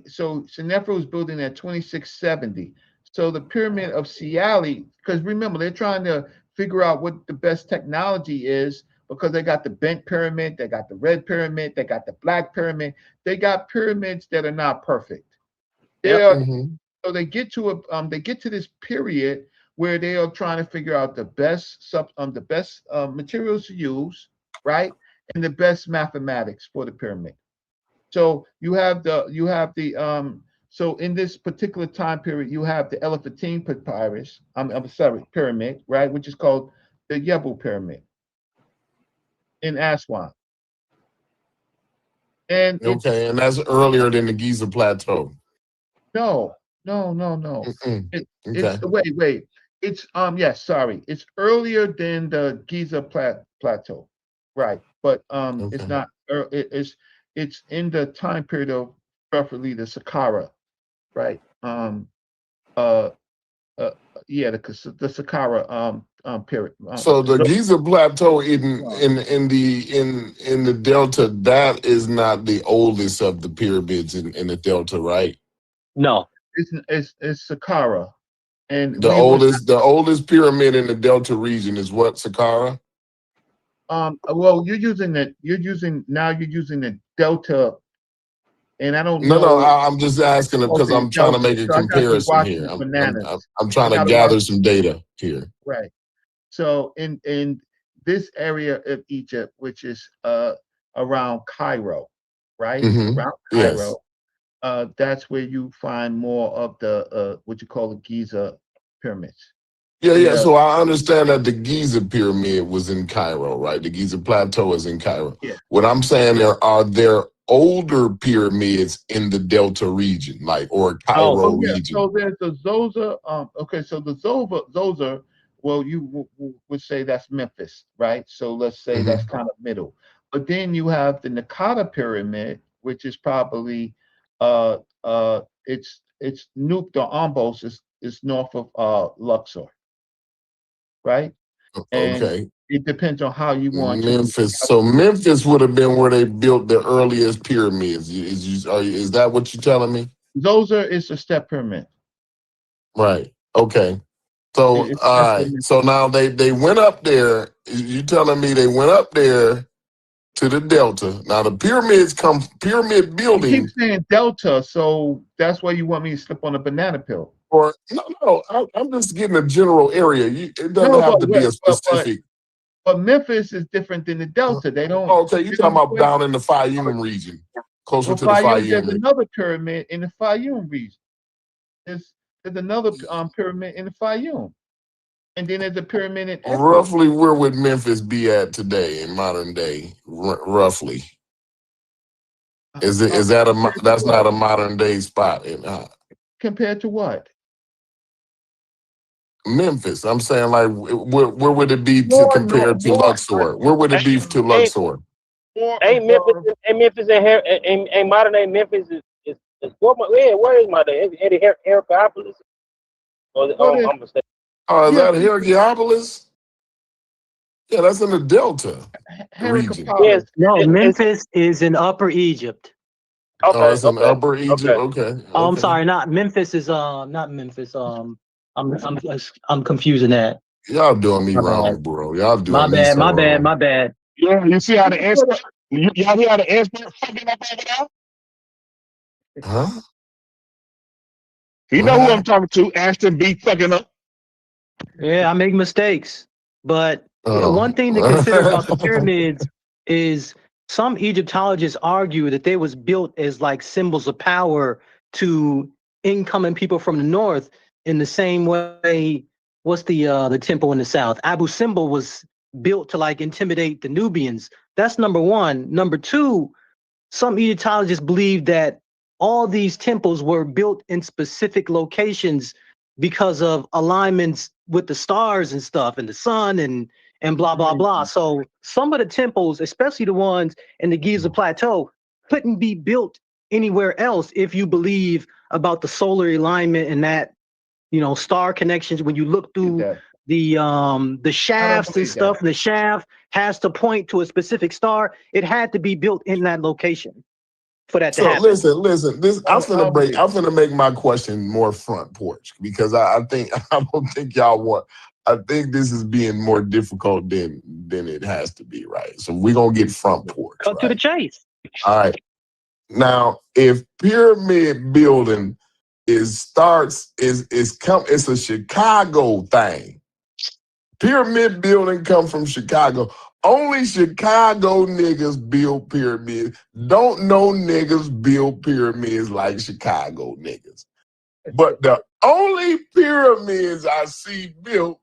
so Seneferu is building at 2670. So the pyramid of Siali, because remember they're trying to figure out what the best technology is, because they got the bent pyramid, they got the red pyramid, they got the black pyramid, they got pyramids that are not perfect. So they get to this period where they are trying to figure out the best materials to use, right, and the best mathematics for the pyramid. So so in this particular time period, you have the Elephantine papyrus. Pyramid, right, which is called the Yebu pyramid in Aswan. And that's earlier than the Giza Plateau. No. Wait. It's It's earlier than the Giza Plateau, right? But it's not. It's in the time period of roughly the Saqqara, right? The Saqqara period. So the Giza Plateau in the Delta, that is not the oldest of the pyramids in the Delta, right? No, it's Saqqara, and the oldest pyramid in the Delta region is what, Saqqara? Well, you're using the Delta, and I don't know. No, I'm just asking because I'm trying to make a comparison here. I'm trying to gather some data here. Right. So in this area of Egypt, which is around Cairo, right? Around Cairo, that's where you find more of the what you call the Giza pyramids. Yeah. So I understand that the Giza pyramid was in Cairo, right? The Giza plateau is in Cairo. Yeah. What I'm saying there older pyramids in the Delta region, like or Cairo region. So there's the Zoser. Okay, so the Zoser. Well, you would say that's Memphis, right? So let's say that's kind of middle. But then you have the Nakata pyramid, which is probably it's Nuke the Ombos is north of Luxor, right? And Okay. it depends on how you want to. Memphis. So Memphis would have been where they built the earliest pyramids. Is that what you're telling me? Zoser is a step pyramid. Right. Okay. So all right. So now they went up there. You telling me they went up there to the Delta. Now the pyramid building. You keep saying Delta, so that's why you want me to slip on a banana peel. Or no, I'm just getting a general area. It doesn't have to be a specific. But Memphis is different than the Delta. They don't. Okay, you talking about down in the Fayum region, closer to the Fayum. There's another pyramid in the Fayum region. There's another pyramid in the Fayum, and then there's a pyramid in. Roughly, where would Memphis be at today in modern day? Roughly, is that that's not a modern day spot compared to what? Memphis. I'm saying, like, where would it be to compare to Luxor? Where would it be to Luxor? Ain't Memphis and modern day Memphis is where is modern day? Eddie Heracleopolis? I'm mistaken. Is that Heracleopolis? Yeah, that's in the Delta region. Yes, no, Memphis is in Upper Egypt. Okay, it's in Upper Egypt. Okay. Oh, I'm sorry, not Memphis is not Memphis. I'm confusing that. Y'all doing me wrong, bro. Y'all doing me so wrong. My bad. Yeah, you see how the answer? Y'all hear how the answer fucking up over there? Huh? You know who I'm talking to? Ashton B fucking up. Yeah, I make mistakes, but one thing to consider about the pyramids is some Egyptologists argue that they was built as like symbols of power to incoming people from the north. In the same way, what's the temple in the south? Abu Simbel was built to like intimidate the Nubians. That's number one. Number two, some Egyptologists believe that all these temples were built in specific locations because of alignments with the stars and stuff and the sun and blah, blah, blah. So some of the temples, especially the ones in the Giza Plateau, couldn't be built anywhere else if you believe about the solar alignment and that, star connections. When you look through the shafts and stuff, and the shaft has to point to a specific star, it had to be built in that location for that to happen. Listen. I'm gonna make my question more front porch because I don't think y'all want. I think this is being more difficult than it has to be, right? So we're gonna get front porch. Cut to the chase. All right. Now, if pyramid building it's a Chicago thing. Pyramid building come from Chicago. Only Chicago niggas build pyramids. Don't know niggas build pyramids like Chicago niggas. But the only pyramids I see built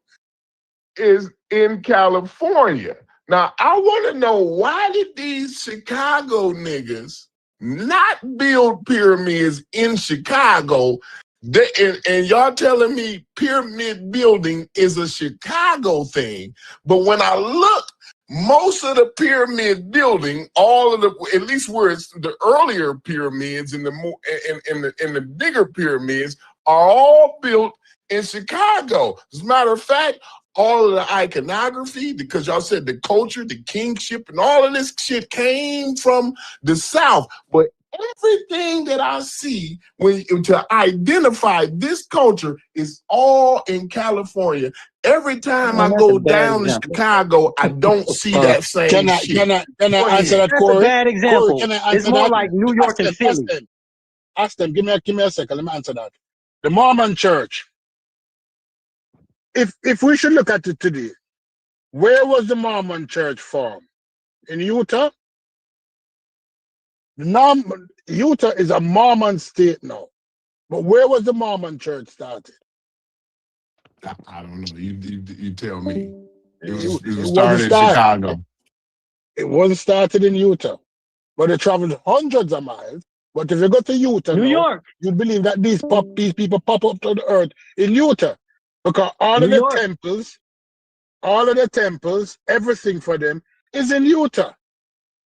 is in California. Now, I want to know, why did these Chicago niggas not build pyramids in Chicago? And y'all telling me pyramid building is a Chicago thing. But when I look, most of the pyramid building, at least where it's the earlier pyramids and the bigger pyramids are all built in Chicago. As a matter of fact, all of the iconography, because y'all said the culture, the kingship, and all of this shit came from the South. But everything that I see to identify this culture is all in California. Every time I go down to Chicago, I don't see that same shit. Can I answer that, Corey? That's a bad example. Corey, can I answer it's more that? like New York and Philly. Ask them. Give me a second. Let me answer that. The Mormon Church. If we should look at it today, where was the Mormon Church formed? In Utah? Utah is a Mormon state now. But where was the Mormon Church started? I don't know. You tell me. It It was wasn't started in started. Chicago. It wasn't started in Utah, but they traveled hundreds of miles. But if you go to Utah New now, York, you believe that these people pop up to the earth in Utah because all New of the York. temples, everything for them is in Utah.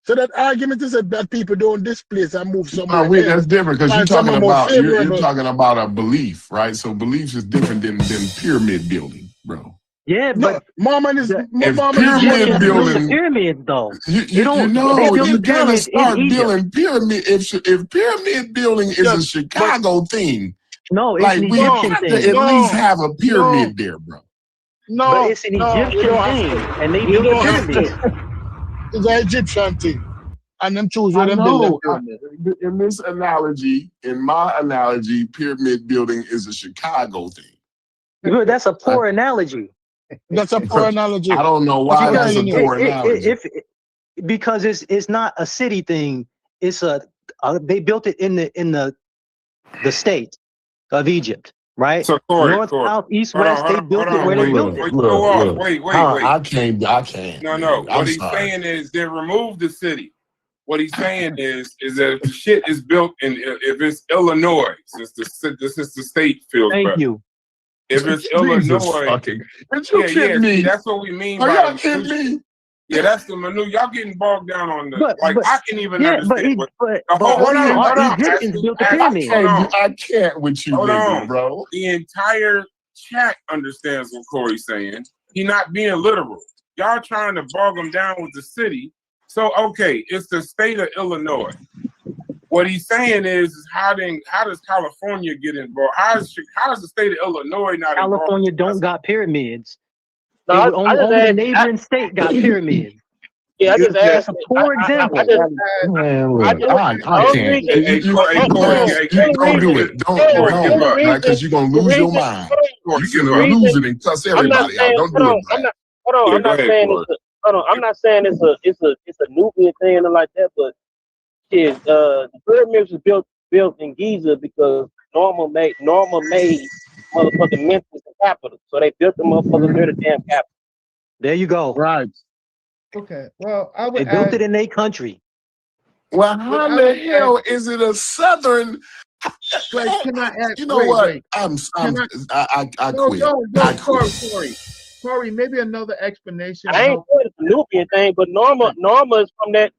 So that argument is that people don't displace and move somewhere That's else. different because Find somewhere more you're favorable. talking about a belief, right? So beliefs is different than pyramid building, bro. Yeah, No, but Mormon is pyramid built the building, pyramids though. you They know, built you the gotta pyramids in start Egypt. building pyramid. If pyramid building is a Chicago thing, No, it's like an we Egyptian have to thing. at least have a pyramid there, bro. But it's an Egyptian thing, and they built the pyramids. It's an Egyptian thing. And them choose where I them build them know. pyramid. In this analogy, in my analogy, pyramid building is a Chicago thing. That's a poor analogy. That's a poor analogy. I don't know why that's a poor analogy. Because it's not a city thing. It's they built it in the state of Egypt, right? So Corey, North, south, east, hold on, west. hold They on, built hold it on, where they wait, built it. wait. I can't. No, man. what he's sorry. saying is they remove the city. What he's saying is that if the shit is built in, if it's Illinois, since this is the state feels Thank better. you. If it's Jesus Illinois, fucking. You kidding me? see, that's what we mean Are by y'all kidding me? Yeah, that's the manu. Y'all getting bogged down on the But I can even understand. what hold do you on, are? Egyptians built the pyramids. I can't with you, hold niggas, on, bro. The entire chat understands what Corey's saying. He not being literal. Y'all trying to bog him down with the city. So okay, it's the state of Illinois. What he's saying is how does California get involved? How does the state of Illinois not involved? California don't got pyramids. No, only the neighboring state got pyramids. Yeah, I just That's asked. a poor example. Man, look, I can't. You don't do it. Don't, right? Because you're gonna lose your mind. You're gonna lose it and cuss everybody out. Don't do it, Brad. I'm not saying I'm not saying it's a Nubian thing or like that, but the pyramids was built in Giza because normal made motherfucking Memphis the capital, so they built the motherfuckers near the damn capital. There you go. Right. Okay. Well, I would They built it in their country. Well, how the hell is it a southern? Wait, can I ask? You know what? Wait. I No, quit. no, Corey, maybe another explanation. I ain't saying it's a Nubian thing, but Norma is from that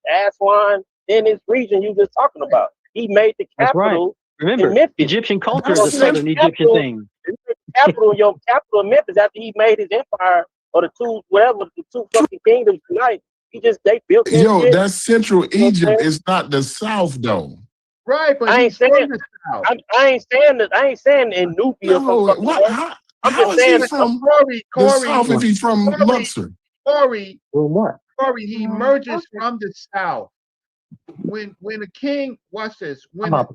Aswan in this region you just talking about. He made the capital. Remember, in Memphis. Egyptian culture is a southern Egyptian thing. Capital in Memphis after he made his empire or the two fucking kingdoms unite. They built that Yo, shit. that's Central Egypt. It's not the South, though. Right, but I ain't saying in Nubia. No, I'm how just is saying he from Corey, the South if he's from Luxor? Corey, what? Corey, he emerges from the South. When a king, watch this. When a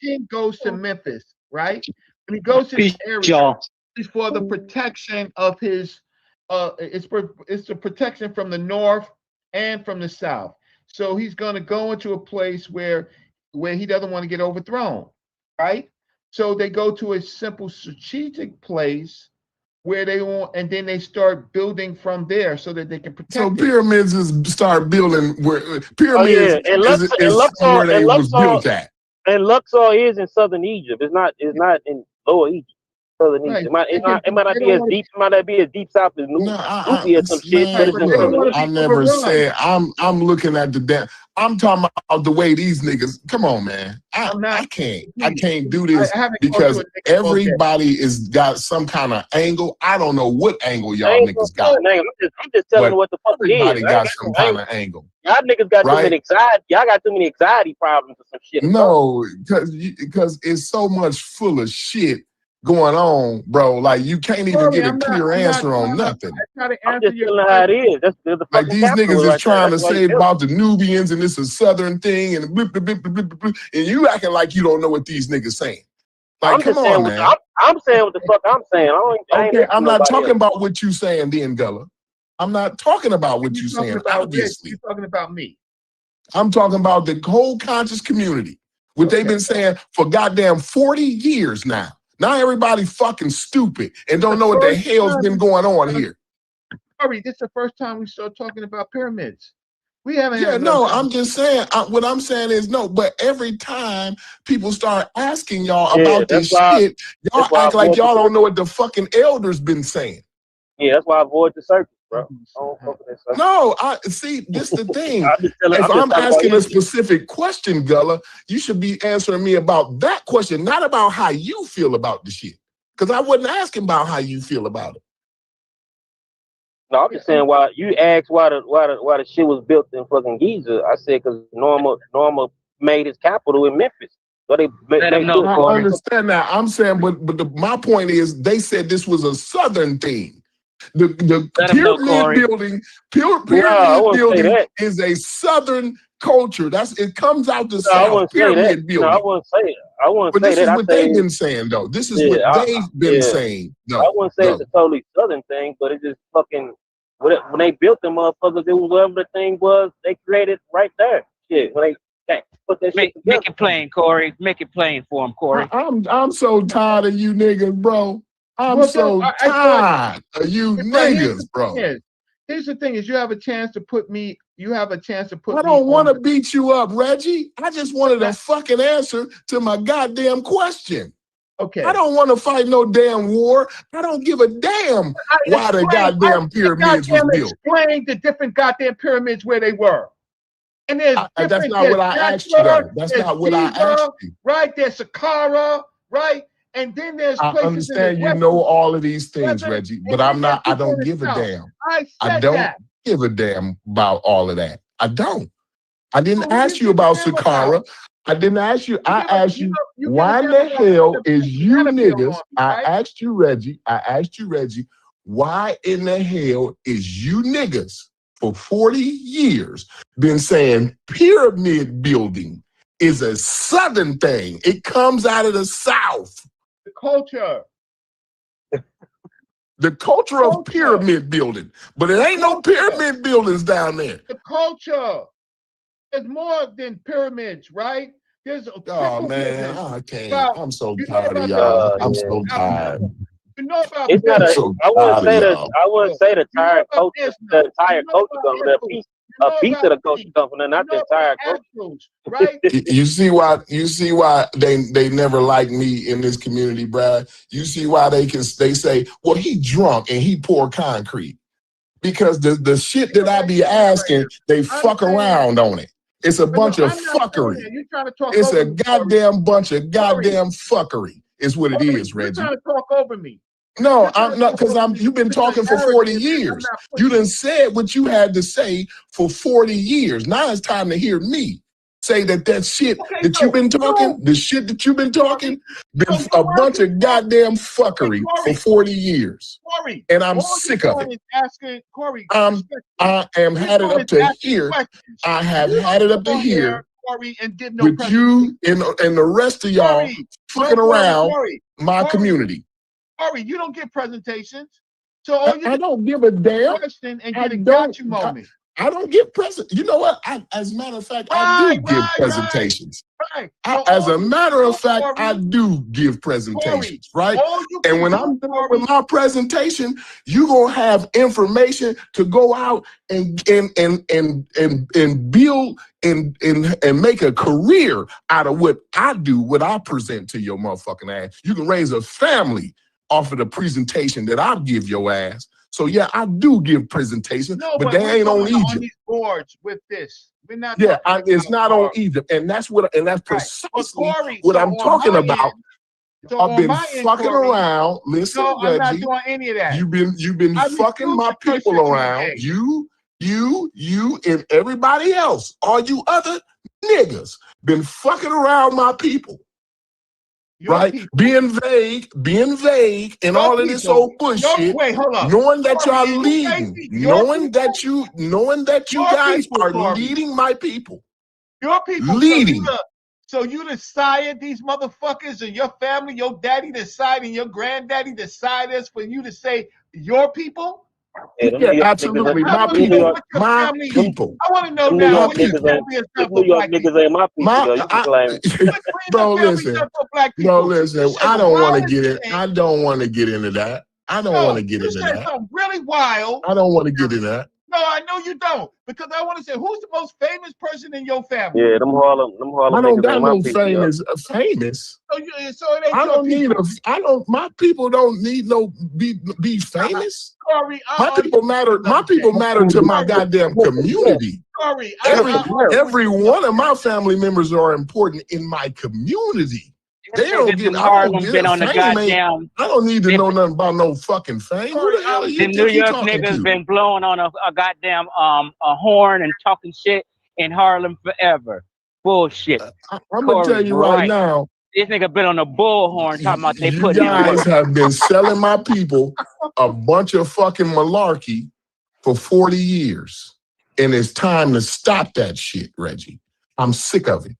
king goes to Memphis, right? When he goes to this area, it's for the protection of his. It's the protection from the north and from the south. So he's going to go into a place where he doesn't want to get overthrown, right? So they go to a simple strategic place where they want, and then they start building from there so that they can protect. So it. pyramids start building where pyramids is where they was built at. And Luxor is in southern Egypt. It's not in lower Egypt. Southern Egypt. It might not be as deep. It might not be as deep south as Nubia or some shit. Man, look, I never said I'm looking at the damn. I'm talking about the way these niggas. Come on, man. I can't do this because everybody is got some kind of angle. I don't know what angle y'all niggas got. I'm just telling you what the fuck it is. Everybody got some kind of angle. Y'all niggas got too many anxiety. Y'all got too many anxiety problems or some shit. No, because it's so much full of shit going on, bro. Like you can't even get a clear answer on nothing. I'm just telling how it is. That's the like these niggas is trying to say about the Nubians and this is a southern thing and blip, blip, blip, blip, blip, blip, and you acting like you don't know what these niggas saying. Like, come on, man. I'm saying what the fuck I'm saying. I'm not talking about what you saying, then, Gullah. I'm not talking about what you saying. Obviously, you're talking about me. I'm talking about the whole conscious community. What they've been saying for goddamn 40 years now. Now everybody fucking stupid and don't know what the hell's been going on here. Sorry, this is the first time we start talking about pyramids. We haven't Yeah, had no, I'm just saying, what I'm saying is no, but every time people start asking y'all about this shit, y'all act like y'all don't know what the fucking elders been saying. Yeah, that's why I avoid the circus, bro. I don't fuck with that circus. No, see, this the thing. If I'm asking a specific question, Gullah, you should be answering me about that question, not about how you feel about the shit. Because I wasn't asking about how you feel about it. No, I'm just saying why you asked why the shit was built in fucking Giza. I said because Norma made his capital in Memphis. So they I understand that. I'm saying, but my point is, they said this was a Southern thing. The pyramid building is a Southern culture. It comes out the South. Pyramid building. No, I wouldn't say it. I wouldn't but say this that. is what they've been saying, though. This is what they've been saying. No, I wouldn't say it's a totally Southern thing, but it just fucking when they built them motherfuckers, it was whatever the thing was they created right there. Shit, when they put that shit together. Make it plain, Corey. Make it plain for him, Corey. I'm so tired of you niggas, bro. I'm so tired of you niggas, bro. Here's the thing: is you have a chance to put me. I don't want to beat you up, Reggie. I just wanted a fucking answer to my goddamn question. Okay. I don't want to fight no damn war. I don't give a damn why the goddamn pyramids was built. Explain the different goddamn pyramids where they were. And there's that's not what I asked you, though. That's not what I asked you. Right? There's Saqqara, right? And then there's I understand you know all of these things, Reggie, but I don't give a damn. I don't give a damn about all of that. I don't. I didn't ask you about Saqqara. I didn't ask you. I asked you, why in the hell is you niggas? I asked you, Reggie, why in the hell is you niggas for 40 years been saying pyramid building is a Southern thing? It comes out of the South. The culture. The culture of pyramid building. But it ain't no pyramid buildings down there. The culture. There's more than pyramids, right? There's man, I can't. I'm so tired of y'all. I'm so tired. You know about it's not I wouldn't say the entire culture, the entire culture comes from a piece of the culture comes from there, not the entire culture. Right? You see why they never like me in this community, Brad? You see why they say, well, he drunk and he pour concrete. Because the shit that I be asking, they fuck around on it. It's a bunch of fuckery. It's a goddamn bunch of goddamn fuckery. Is what it is, Reggie. You're trying to talk over me. No, I'm not, because you've been talking for 40 years. You done said what you had to say for 40 years. Now it's time to hear me say that shit that you've been talking, the shit that you've been talking, been a bunch of goddamn fuckery for 40 years. And I'm sick of it. I am had it up to here. I have had it up to here with you and the rest of y'all fucking around my community. Corey, you don't give presentations. So all I don't give a damn. Question and get a gotcha moment. I don't give You know what? As a matter of fact, I do give presentations. As a matter of fact, I do give presentations, right? And when I'm done with my presentation, you're gonna have information to go out and build and make a career out of what I do, what I present to your motherfucking ass. You can raise a family off of the presentation that I give your ass. So yeah, I do give presentations, but they ain't on Egypt. On these boards with this, we're not. Yeah, it's not on Egypt, and that's precisely what I'm talking about. I've been fucking around. Listen, Reggie, I'm not doing any of that. You've been fucking my people around. You, and everybody else, all you other niggas, been fucking around my people. Right, being vague, and all of this old bullshit. Knowing that y'all leading, knowing that you guys are leading my people. Your people leading. So you decided these motherfuckers and your family, your daddy decided, and your granddaddy decided for you to say your people. Yeah, them New York absolutely. niggas, My them New people. York, My family. people. I want to know them New now. York What is people. niggas ain't, family and them stuff New for York black niggas people? ain't my people, My, though. You can claim it. bro, Family listen, stuff for black bro, people. listen. You said I the don't want to wildest get in. thing. I don't want to get into that. I don't want No, to get you into said that. something really wild. I don't want to get into that. No, I know you don't, because I want to say, who's the most famous person in your family? Yeah, them Harlem I don't niggas got ain't my no people, yo. famous. So it ain't I your don't need people. my people don't need no be famous. Corey, My people matter. My people matter to my goddamn community. Corey, Every one of my family members are important in my community. They don't get. From I don't Harlem get been on the fame. goddamn. I don't need to know nothing about no fucking fame. Who the hell do you The New think you York talking niggas to? been blowing on a goddamn a horn and talking shit in Harlem forever. Bullshit. I'm gonna tell you right now. This nigga been on a bullhorn talking about they You putting in guys work. have been selling my people a bunch of fucking malarkey for 40 years. And it's time to stop that shit, Reggie. I'm sick of it.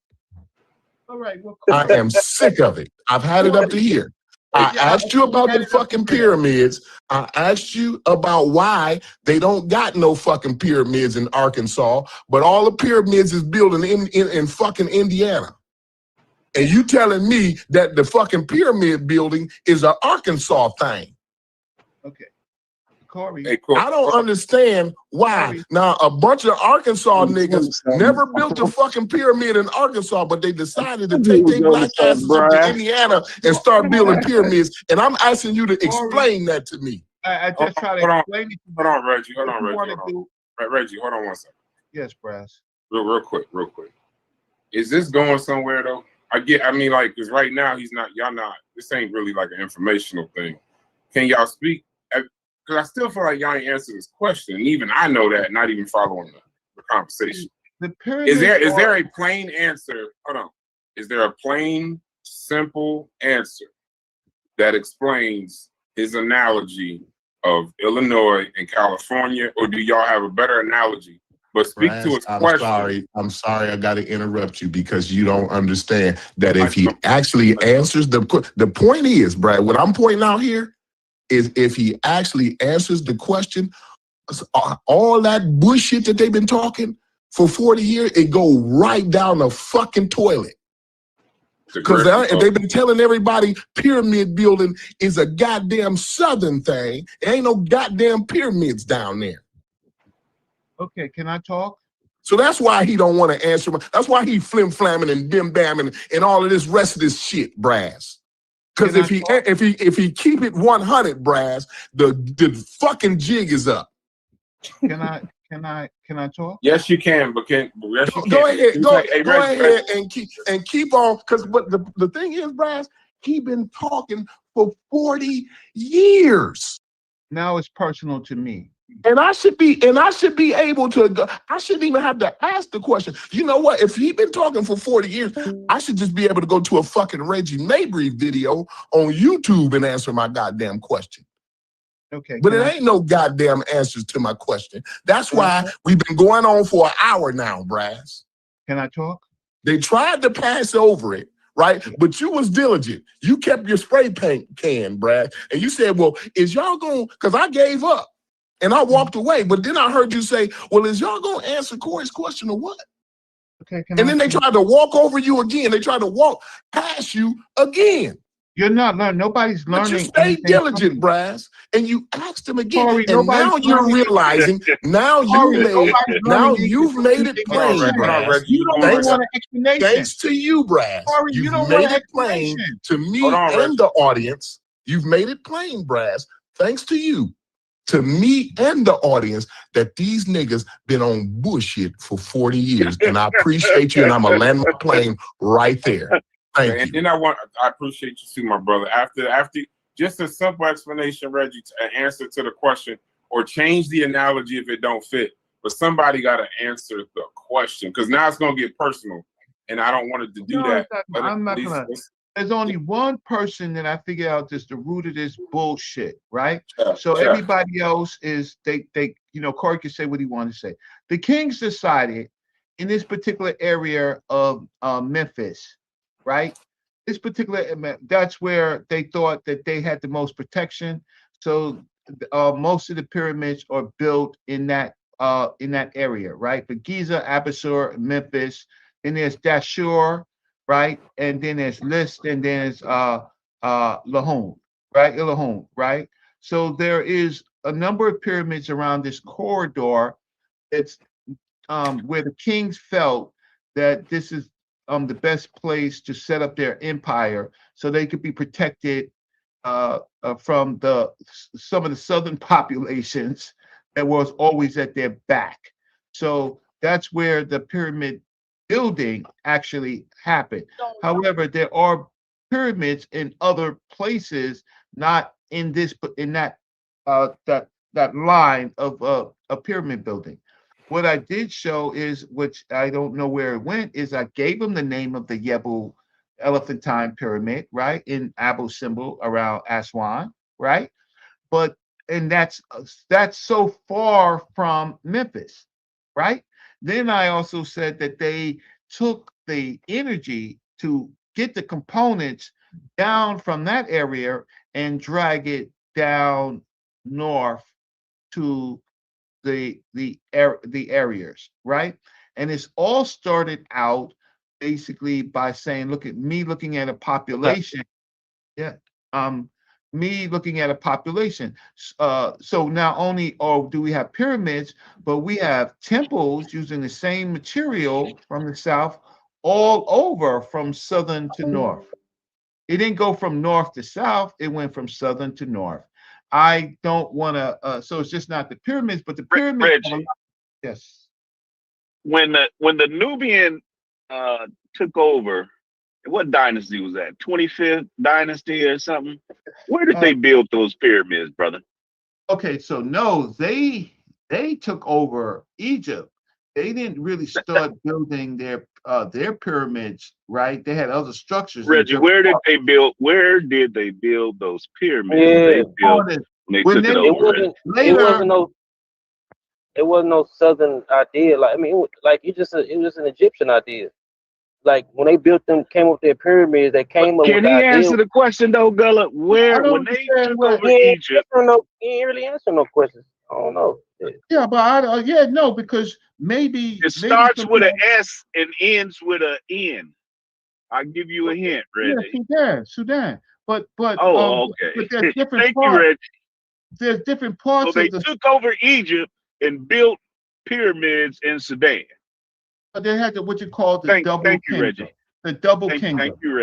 All right, well, I am sick of it. I've had it up to here. I asked you about the fucking pyramids. I asked you about why they don't got no fucking pyramids in Arkansas, but all the pyramids is built in fucking Indiana. And you telling me that the fucking pyramid building is an Arkansas thing. Okay. Corey. Hey, cool. I don't understand why. Now, a bunch of Arkansas niggas never built a fucking pyramid in Arkansas, but they decided to take their black asses up to Indiana and start building pyramids. And I'm asking you to explain that to me. I just try to explain it. Hold on, Reggie. Hold What on, you Reggie. wanna Hold on. do- Reggie, hold on one second. Yes, Brass. Real quick. Is this going somewhere though? I mean, like, because right now y'all not, this ain't really like an informational thing. Can y'all speak? Because I still feel like y'all ain't answered this question. And even I know that, not even following the conversation. Is there a plain answer? Hold on. Is there a plain, simple answer that explains his analogy of Illinois and California? Or do y'all have a better analogy? But speak to his question. I'm sorry, I got to interrupt you because you don't understand that if he actually answers the point is, Brad, what I'm pointing out here is if he actually answers the question, all that bullshit that they've been talking for 40 years, it go right down the fucking toilet. Because they've been telling everybody pyramid building is a goddamn Southern thing. There ain't no goddamn pyramids down there. Okay, can I talk? So that's why he don't want to answer. That's why he flim-flamming and bim-bamming and all of this rest of this shit, Brass. Because if he keep it 100, Brass, the fucking jig is up. Can I talk? Yes, you can, but Go ahead and keep on. Because the thing is, Brass, he been talking for 40 years. Now it's personal to me. And I should be able to go. I shouldn't even have to ask the question. You know what? If he been talking for 40 years, I should just be able to go to a fucking Reggie Mabry video on YouTube and answer my goddamn question. Okay. But it ain't no goddamn answers to my question. That's why we've been going on for an hour now, Brass. Can I talk? They tried to pass over it, right? But you was diligent. You kept your spray paint can, Brad. And you said, well, is y'all going, because I gave up. And I walked away, but then I heard you say, well, is y'all going to answer Corey's question or what? Okay, and then they tried to walk over you again. They tried to walk past you again. You're not learning. Nobody's learning. But you stay diligent, Brass, and you asked him again. Corey, and now you're realizing, now you've made it plain, Brass. You don't even want an explanation. Thanks to you, Brass. Corey, you've you don't made want an it plain explanation. to me and the audience. You've made it plain, Brass. Thanks to you. To me and the audience, that these niggas been on bullshit for 40 years. And I appreciate you, and I'm going to land my plane right there. Thank you. And then I appreciate you too, my brother. After just a simple explanation, Reggie, an answer to the question, or change the analogy if it don't fit. But somebody got to answer the question, because now it's going to get personal. And I don't want it to do that. I'm not going to. There's only one person that I figure out is the root of this bullshit, right? So everybody else is they Corey can say what he wanted to say. The Kings decided in this particular area of Memphis, right? This particular, that's where they thought that they had the most protection. So most of the pyramids are built in that area, right? For Giza, Abusur, Memphis, then there's Dashur, right? And then there's List, and then there's Lahone, right? Ilahone, right? So there is a number of pyramids around this corridor. It's where the kings felt that this is the best place to set up their empire, so they could be protected from some of the southern populations that was always at their back. So that's where the pyramid building actually happened. However, there are pyramids in other places, not in that line of a pyramid building. What I did show is, which I don't know where it went, is I gave them the name of the Yebu Elephantine Pyramid, right, in Abu Simbel around Aswan, right? But and that's so far from Memphis, right? Then I also said that they took the energy to get the components down from that area and drag it down north to the areas, right? And it's all started out basically by saying, look at me looking at a population. Yeah. Me looking at a population. So not only do we have pyramids, but we have temples using the same material from the south all over from southern to north. It didn't go from north to south, it went from southern to north. I don't want to, so it's just not the pyramids, but the pyramids. Reggie, Yes. when the Nubian took over, what dynasty was that? 25th dynasty or something? Where did they build those pyramids, brother? Okay, so no, they took over Egypt. They didn't really start building their pyramids, right? They had other structures. Reggie, where did they build those pyramids? Yeah. They built when they took it over. It wasn't no southern idea. Like, I mean, it was just an Egyptian idea. Like when they built them, came up with their pyramids, they came up with Can he answer the question though, Gullah? Where when they took over Egypt? He ain't really answering no questions. I don't know. Yeah, but no, because maybe it starts with an S and ends with an N. I'll give you a hint, Reggie. Yeah, Sudan. But okay. But there's different Thank parts. you, Reggie. There's different parts. So they took over Egypt and built pyramids in Sudan. But they had what you call the double kingdom. You, Reggie. The double kingdom. Thank you,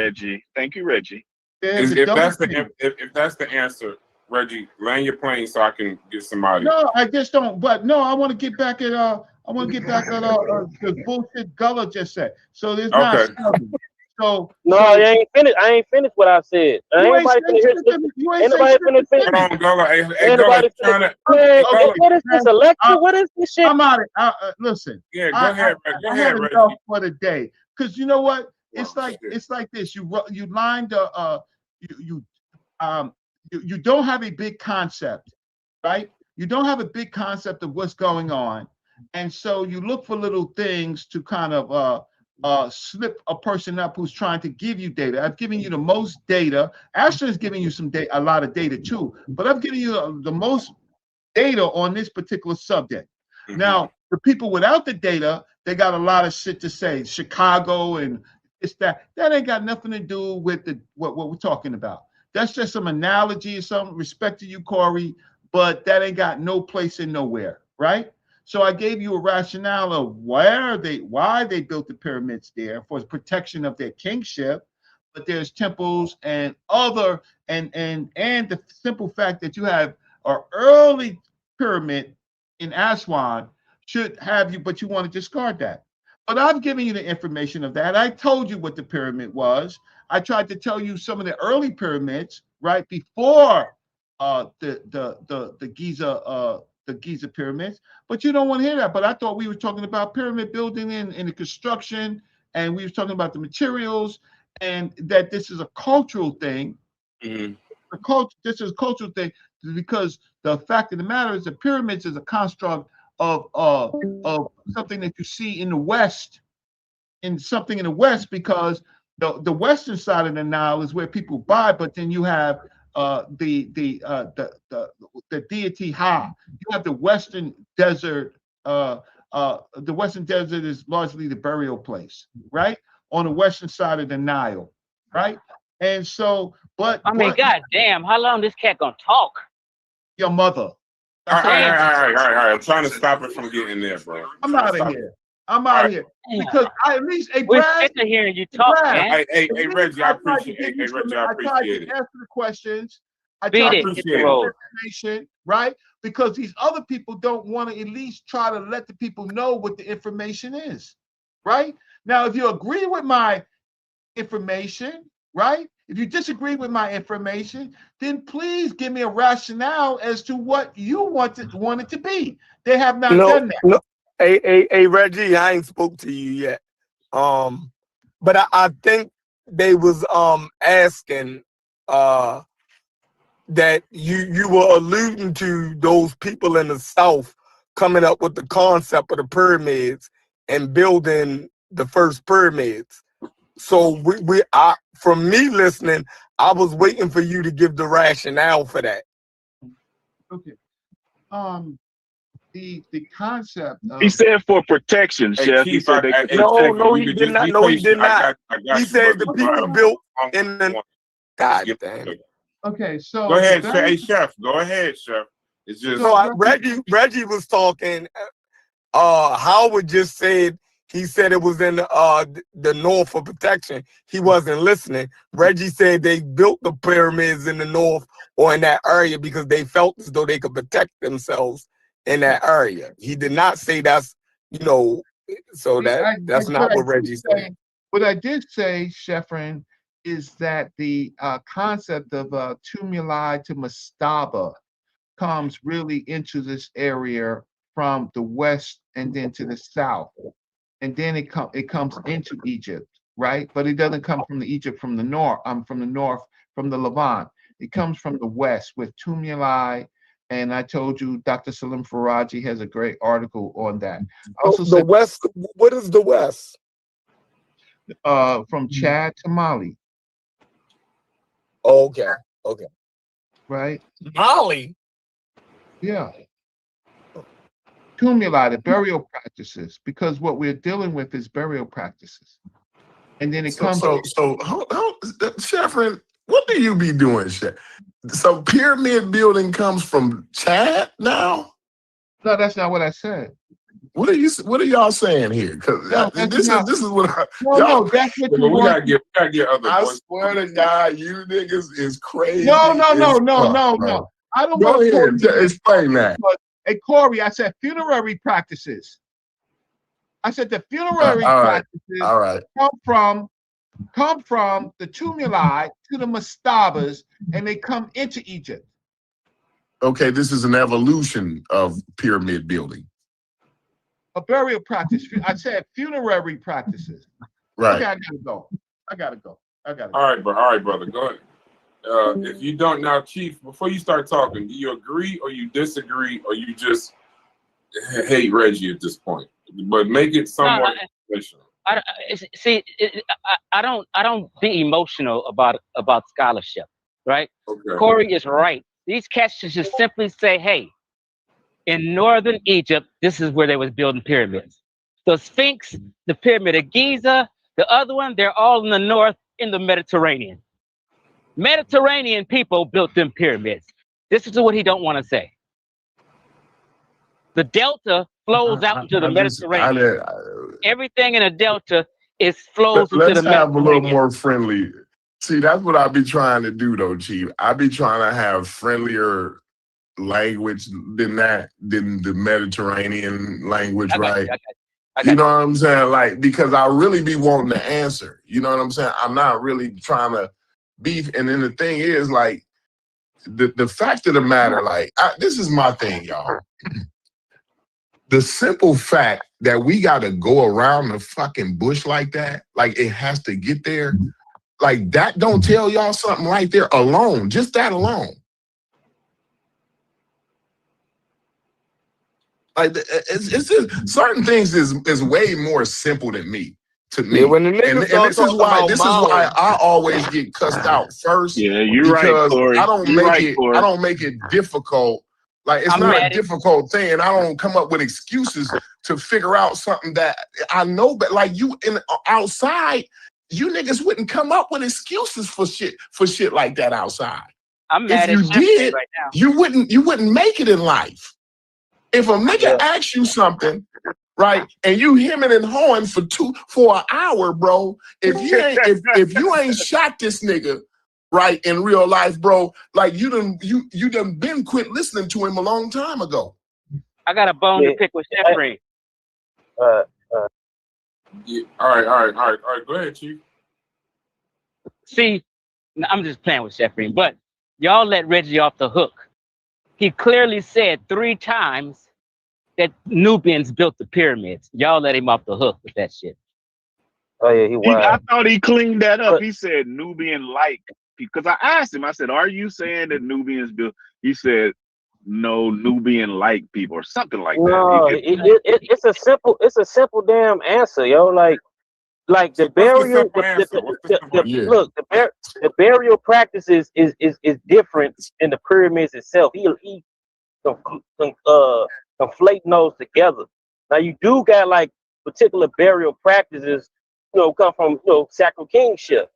Reggie. If that's the answer, Reggie, land your plane so I can get somebody. No, I just don't. But no, I want to get back at the bullshit Gullah just said. So there's not. So no, I ain't finished. I ain't finished what I said. Ain't nobody finished. Come on, Gullah. Hey, What is this, Alexa? What is this shit? I'm out of listen. Yeah, go ahead, Reggie. I had enough for the day. Because you know what? It's like this. You lined you don't have a big concept, right? You don't have a big concept of what's going on, and so you look for little things to kind of slip a person up who's trying to give you data. I've given you the most data. Asher is giving you a lot of data too, but I've given you the most data on this particular subject. Mm-hmm. Now, the people without the data, they got a lot of shit to say. Chicago and it's that ain't got nothing to do with what we're talking about. That's just some analogy or something. Respect to you, Corey, but that ain't got no place in nowhere, right? So I gave you a rationale of why they built the pyramids there for protection of their kingship, but there's temples and other and the simple fact that you have an early pyramid in Aswan should have you, but you want to discard that. But I've given you the information of that. I told you what the pyramid was. I tried to tell you some of the early pyramids, right before the Giza pyramids, but you don't want to hear that. But I thought we were talking about pyramid building and the construction, and we were talking about the materials, and that this is a cultural thing. Mm-hmm. This is a cultural thing because the fact of the matter is the pyramids is a construct of something that you see in the West, because the western side of the Nile is where people buy, but then you have the deity Ha. You have the Western Desert. The Western Desert is largely the burial place, right? On the western side of the Nile, right? And so, but I mean, goddamn, how long this cat gonna talk? Your mother. All right. I'm trying to stop it from getting there, bro. I'm out of here. I'm out of here because I at least We're sick of hearing you talk, man. Hey, Reggie, I appreciate it. Hey, Reggie, I I tried to appreciate it. answer the questions. I Beat tried it. to Hit get the road. information, right? Because these other people don't want to at least try to let the people know what the information is, right? Now, if you agree with my information, right? If you disagree with my information, then please give me a rationale as to what you want it to be. They have not done that. No. Hey, Reggie, I ain't spoke to you yet. But I think they was asking that you were alluding to those people in the South coming up with the concept of the pyramids and building the first pyramids. So from me listening, I was waiting for you to give the rationale for that. Okay. The concept of He said for protection, Chef. He said they could no, he did not. No, he did not. He said the people built in the God damn it. Okay, so Go ahead, hey Chef. Go ahead, Chef. It's just Reggie was talking. Howard just said he said it was in the north for protection. He wasn't listening. Reggie said they built the pyramids in the north or in that area because they felt as though they could protect themselves in that area. He did not say that's so that's not what Reggie said. What I did say, Sheffrin, is that the concept of tumuli to mastaba comes really into this area from the west and then to the south, and then it comes into Egypt, right? But it doesn't come from the Egypt from the north. From the Levant. It comes from the west with tumuli. And I told you, Dr. Salim Faraji has a great article on that. Also, the west. What is the west? From Chad to Mali. Okay. Right. Mali. Yeah. Tumuli, the burial practices, because what we're dealing with is burial practices. And then it comes. So, Sheffrin, what do you be doing, Chef? So pyramid building comes from Chad now? No, that's not what I said. What are y'all saying here? Because this is what that's what you we want. gotta get other I voices. swear to God, you niggas is crazy. No. Bro. I don't Go want ahead, to explain that. Hey, Corey, I said funerary practices. I said the funerary practices come from the tumuli to the mastabas, and they come into Egypt. Okay, this is an evolution of pyramid building. A burial practice. I said funerary practices. Right. Okay, I gotta go. All right, brother. Go ahead. If you don't now, Chief, before you start talking, do you agree or you disagree or you just hate Reggie at this point? But make it somewhat emotional. I don't be emotional about scholarship, right? Okay. Corey is right. These cats should just simply say, hey, in northern Egypt, this is where they was building pyramids. The Sphinx, the Pyramid of Giza, the other one, they're all in the north in the Mediterranean. Mediterranean people built them pyramids. This is what he don't want to say. The delta flows out into the Mediterranean. Everything in a delta flows into the Mediterranean. Let's have a little more friendly. See, that's what I be trying to do, though, Chief. I be trying to have friendlier language than the Mediterranean language, right? You know what I'm saying? Like, because I really be wanting the answer. You know what I'm saying? I'm not really trying to beef. And then the thing is, like, the fact of the matter, like, this is my thing, y'all. The simple fact that we got to go around the fucking bush like that, like it has to get there, like that don't tell y'all something right there alone, just that alone. Like it's just, certain things is way more simple than me. to me. Yeah, when the And niggas start this is talking why about Mao, I always get cussed out first, Yeah, you're right, because Corey. I don't You're make right, it Corey. I don't make it difficult. Like, it's I'm not a mad at difficult thing. I don't come up with excuses to figure out something that I know, but like you outside, you niggas wouldn't come up with excuses for shit like that outside. I'm If mad at you Jeffrey did, right now. you wouldn't make it in life. If a nigga asks you something, right, and you hemming and hawing for an hour, bro, if you ain't shot this nigga, right, in real life, bro, like you done been quit listening to him a long time ago. I got a bone to pick with Jeffrey. Yeah. All right. Go ahead, Chief. See, I'm just playing with Jeffrey, but y'all let Reggie off the hook. He clearly said 3 times that Nubians built the pyramids. Y'all let him off the hook with that shit. Oh yeah, I thought he cleaned that up. He said Nubian-like, because I asked him. I said, "Are you saying that Nubians built?" He said, "No, Nubian-like people," or something like No, that. it's a simple damn answer, yo. Like What's the the burial, simple answer? What's the simple answer? look, the burial practices is different than the pyramids itself. He conflating those together. Now you do got like particular burial practices, come from sacral kingship.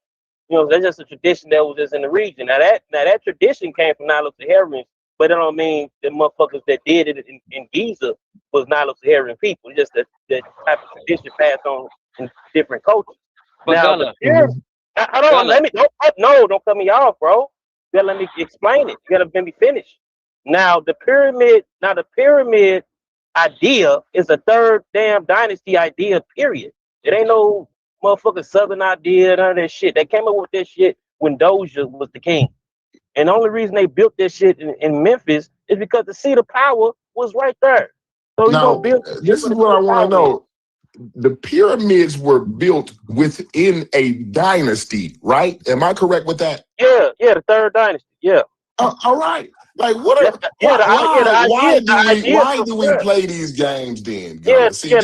That's just a tradition that was just in the region. Now that tradition came from Nilo-Saharans, but that don't mean the motherfuckers that did it in Giza was Nilo-Saharan people. It's just that type of tradition passed on in different cultures. But Now Gullah, hold on, don't cut me off, bro. You gotta let me explain it. You gotta let me finish. Now the pyramid idea is a third damn dynasty idea, period. It ain't no motherfucking southern idea, none of that shit. They came up with this shit when Doja was the king. And the only reason they built this shit in Memphis is because the seat of power was right there. So you gonna Now, build this is what I want to know. The pyramids were built within a dynasty, right? Am I correct with that? Yeah, the third dynasty. Yeah. All right. Like, what? Why do we play these games then, Gullah? See, these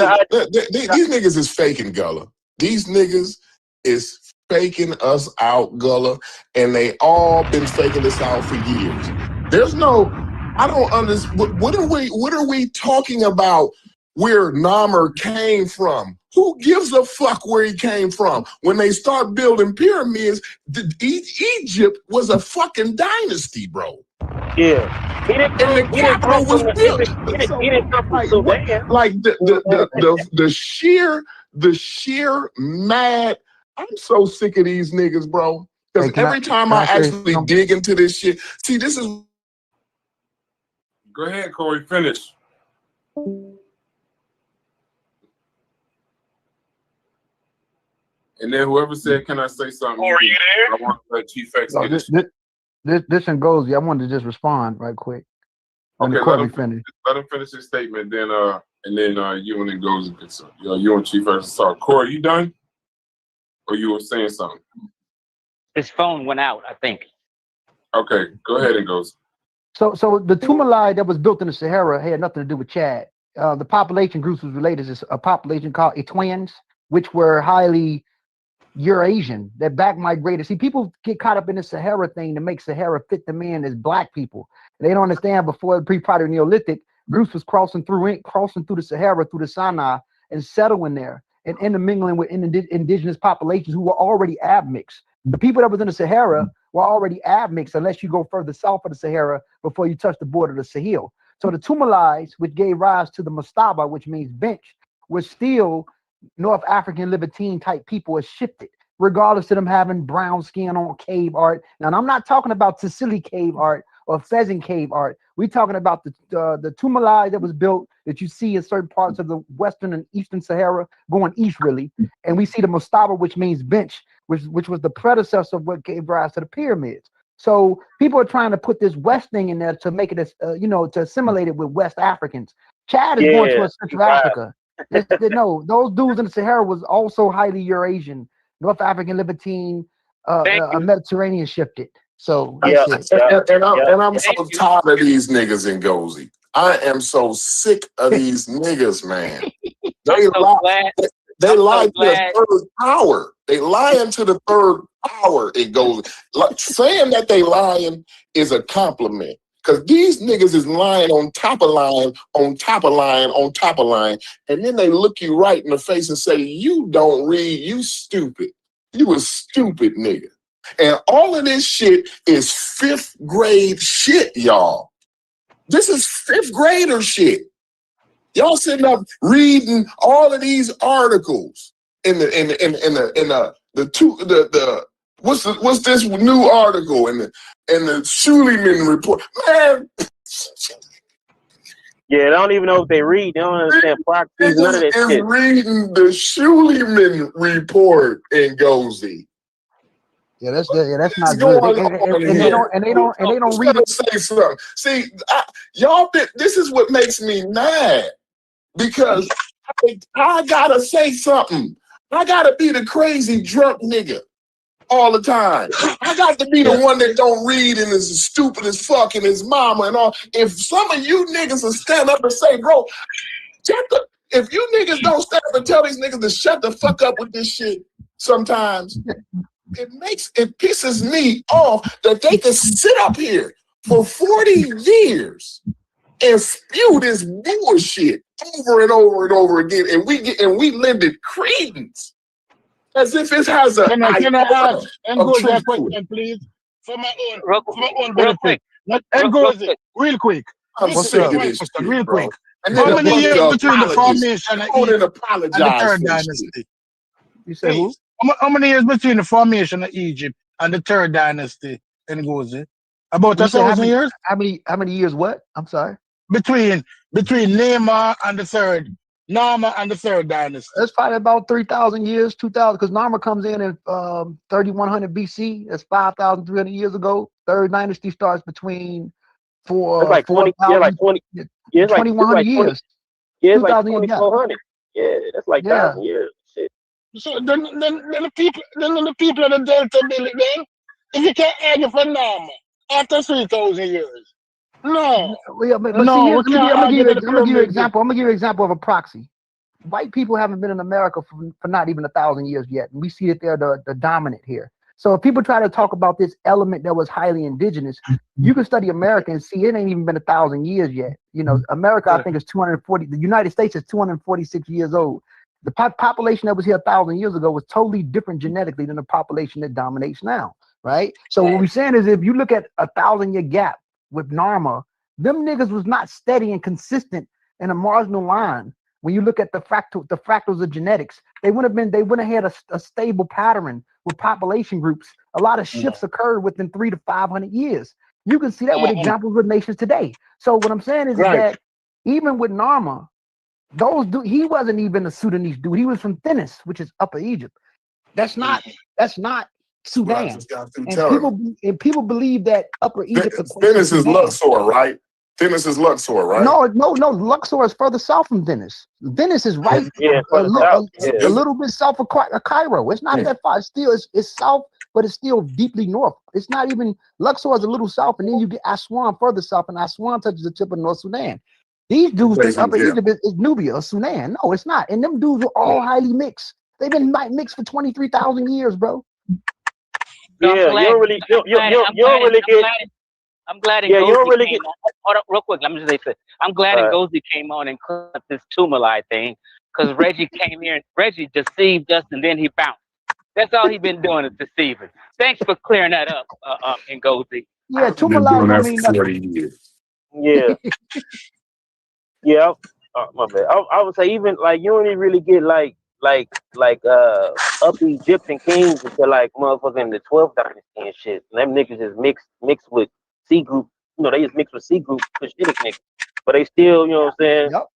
niggas is faking, Gullah. These niggas is faking us out, Gullah, and they all been faking us out for years. There's no, I don't understand. What are we talking about? Where Namr came from? Who gives a fuck where he came from? When they start building pyramids, Egypt was a fucking dynasty, bro. Yeah. And the capital was built. He didn't come from Sudan. Like the sheer mad. I'm so sick of these niggas, bro. Because every time I actually dig into this shit, see, this is. Go ahead, Corey. Finish. And then whoever said, "Can I say something?" Are you there? I want to let Chief X No, get this and Gozy. I wanted to just respond right quick. Okay, Let him finish. Let him finish his statement. Then you and then Gozy get some. You and Chief X talk. Corey, you done? Or you were saying something? his phone went out, I think. Okay, go ahead and Gozy. So the Tumalai that was built in the Sahara had nothing to do with Chad. The population groups was related to a population called Etwans, which were highly Eurasian, that back migrated. See, people get caught up in the Sahara thing to make Sahara fit them in as black people. They don't understand before the pre-Proto Neolithic, groups was crossing through the Sahara, through the Sinai, and settling there and intermingling with indigenous populations who were already admixed. The people that was in the Sahara were already admixed unless you go further south of the Sahara before you touch the border of the Sahel. So the Tumalais, which gave rise to the Mastaba, which means bench, was still North African Levantine type people as shifted, regardless of them having brown skin on cave art. Now, I'm not talking about Sicily cave art or pheasant cave art. We're talking about the Tumalai that was built that you see in certain parts of the western and eastern Sahara, going east really. And we see the Mastaba, which means bench, which was the predecessor of what gave rise to the pyramids. So people are trying to put this West thing in there to make it, to assimilate it with West Africans. Chad is going towards Central Africa. No, those dudes in the Sahara was also highly Eurasian, North African, Levantine, Mediterranean shifted. So that's it. And I'm so tired of these niggas in Gozy. I am so sick of these niggas, man. They lie to the glad. third power. They lying to the third power. It goes like, saying that they lying is a compliment. Because these niggas is lying on top of line, on top of line, on top of line. And then they look you right in the face and say, you don't read, you stupid. You a stupid nigga. And all of this shit is fifth grade shit, y'all. This is fifth grader shit. Y'all sitting up reading all of these articles in the what's this new article in the Schuleman report, man. Yeah, they don't even know if they read. They don't understand proxies, none of that Is shit. reading the Schuleman report in Gozi. Yeah, that's not What's good. going on And here? they don't read it. Say something. See, this is what makes me mad because I gotta say something. I gotta be the crazy drunk nigga all the time. I got to be the one that don't read and is as stupid as fuck and his mama and all. If some of you niggas will stand up and say, bro, if you niggas don't stand up and tell these niggas to shut the fuck up with this shit sometimes, it pisses me off that they can sit up here for 40 years and spew this bullshit over and over and over again, and we lend it credence as if it has a Can I ask Ngozi a truth to question, please? For my own real benefit. quick. Ngozi, real quick. I'm sick of this shit, Real bro. quick. And How then many years between the apologies. formation of Go and Egypt and the apologize Third for this Dynasty? shit. You say who? How many years between the formation of Egypt and the Third Dynasty, Ngozi? About You 1,000 years? How many years? What? I'm sorry. Between Nama and the Third Dynasty. That's probably about 3,000 years, 2,000, because Narmer comes in 3,100 BC. That's 5,300 years ago. Third Dynasty starts between It's like 20, 4,000, yeah, it's like 2,100 years. Yeah, it's like 2,000 years. 2,400. Yeah, that's like Yeah. 1,000 years. Shit. So then the people of the Delta Billy, then, if you can't argue for Nama after 3,000 years. No. Yeah, but No, see, we can't I'm gonna give argue you an the example. I'm gonna give you an example of a proxy. White people haven't been in America for not even 1,000 years yet. And we see that they're the dominant here. So if people try to talk about this element that was highly indigenous, you can study America and see it ain't even been 1,000 years yet. You know, America, I think, is 240. The United States is 246 years old. The population that was here 1,000 years ago was totally different genetically than the population that dominates now, right? So what we're saying is, if you look at a 1,000-year gap with Narma, them niggas was not steady and consistent in a marginal line. When you look at the fractals of genetics, they wouldn't have had a stable pattern with population groups. A lot of shifts occurred within 300 to 500 years. You can see that with examples of nations today. So what I'm saying is that even with Narma, he wasn't even a Sudanese dude. He was from Thinis, which is Upper Egypt. That's not Sudan. And people believe that Upper Egypt. Thinis is Luxor, right? Thinis is Luxor, right? No. Luxor is further south from Thinis. Thinis is right a little bit south of Cairo. It's not that far. It's south, but it's still deeply north. It's not even Luxor is a little south, and then you get Aswan further south, and Aswan touches the tip of North Sudan. These dudes think Upper Egypt is Nubia or Sudan. No, it's not. And them dudes are all highly mixed. They've been mixed for 23,000 years, bro. Yeah, you don't really get. I'm glad Yeah, you don't really get. Hold up, real quick. Let me just say this. I'm glad Ngozi came on and cut this Tumalai thing, because Reggie came here and Reggie deceived us and then he bounced. That's all he's been doing is deceiving. Thanks for clearing that up, Ngozi. Yeah, Tumalai don't mean nothing. Yeah. Yeah. My bad. I would say even like you don't even really get like up Egyptian kings until like motherfucking the 12th dynasty and shit. And them niggas is mixed with C group. You know, they just mixed with C group Cushitic niggas. But they still, you know what I'm saying? Yep.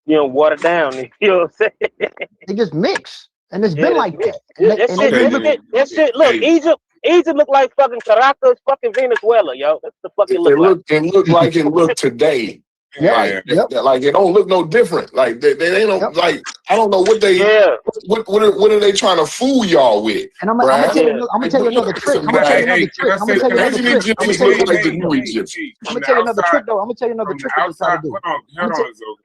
You know, watered down. You know what I'm saying? They just mix. And it's been like that. That shit, look, Egypt look like fucking Caracas, fucking Venezuela, yo. That's the fucking look like. It look like it look today. Like it don't look no different. Like they ain't no like I don't know what they what are they trying to fool y'all with? And I'm gonna tell you another trick. I'm gonna tell you another trick. I'm gonna tell you another trick. I'm gonna tell you another trick though. I'm gonna tell you another trick. Hold on,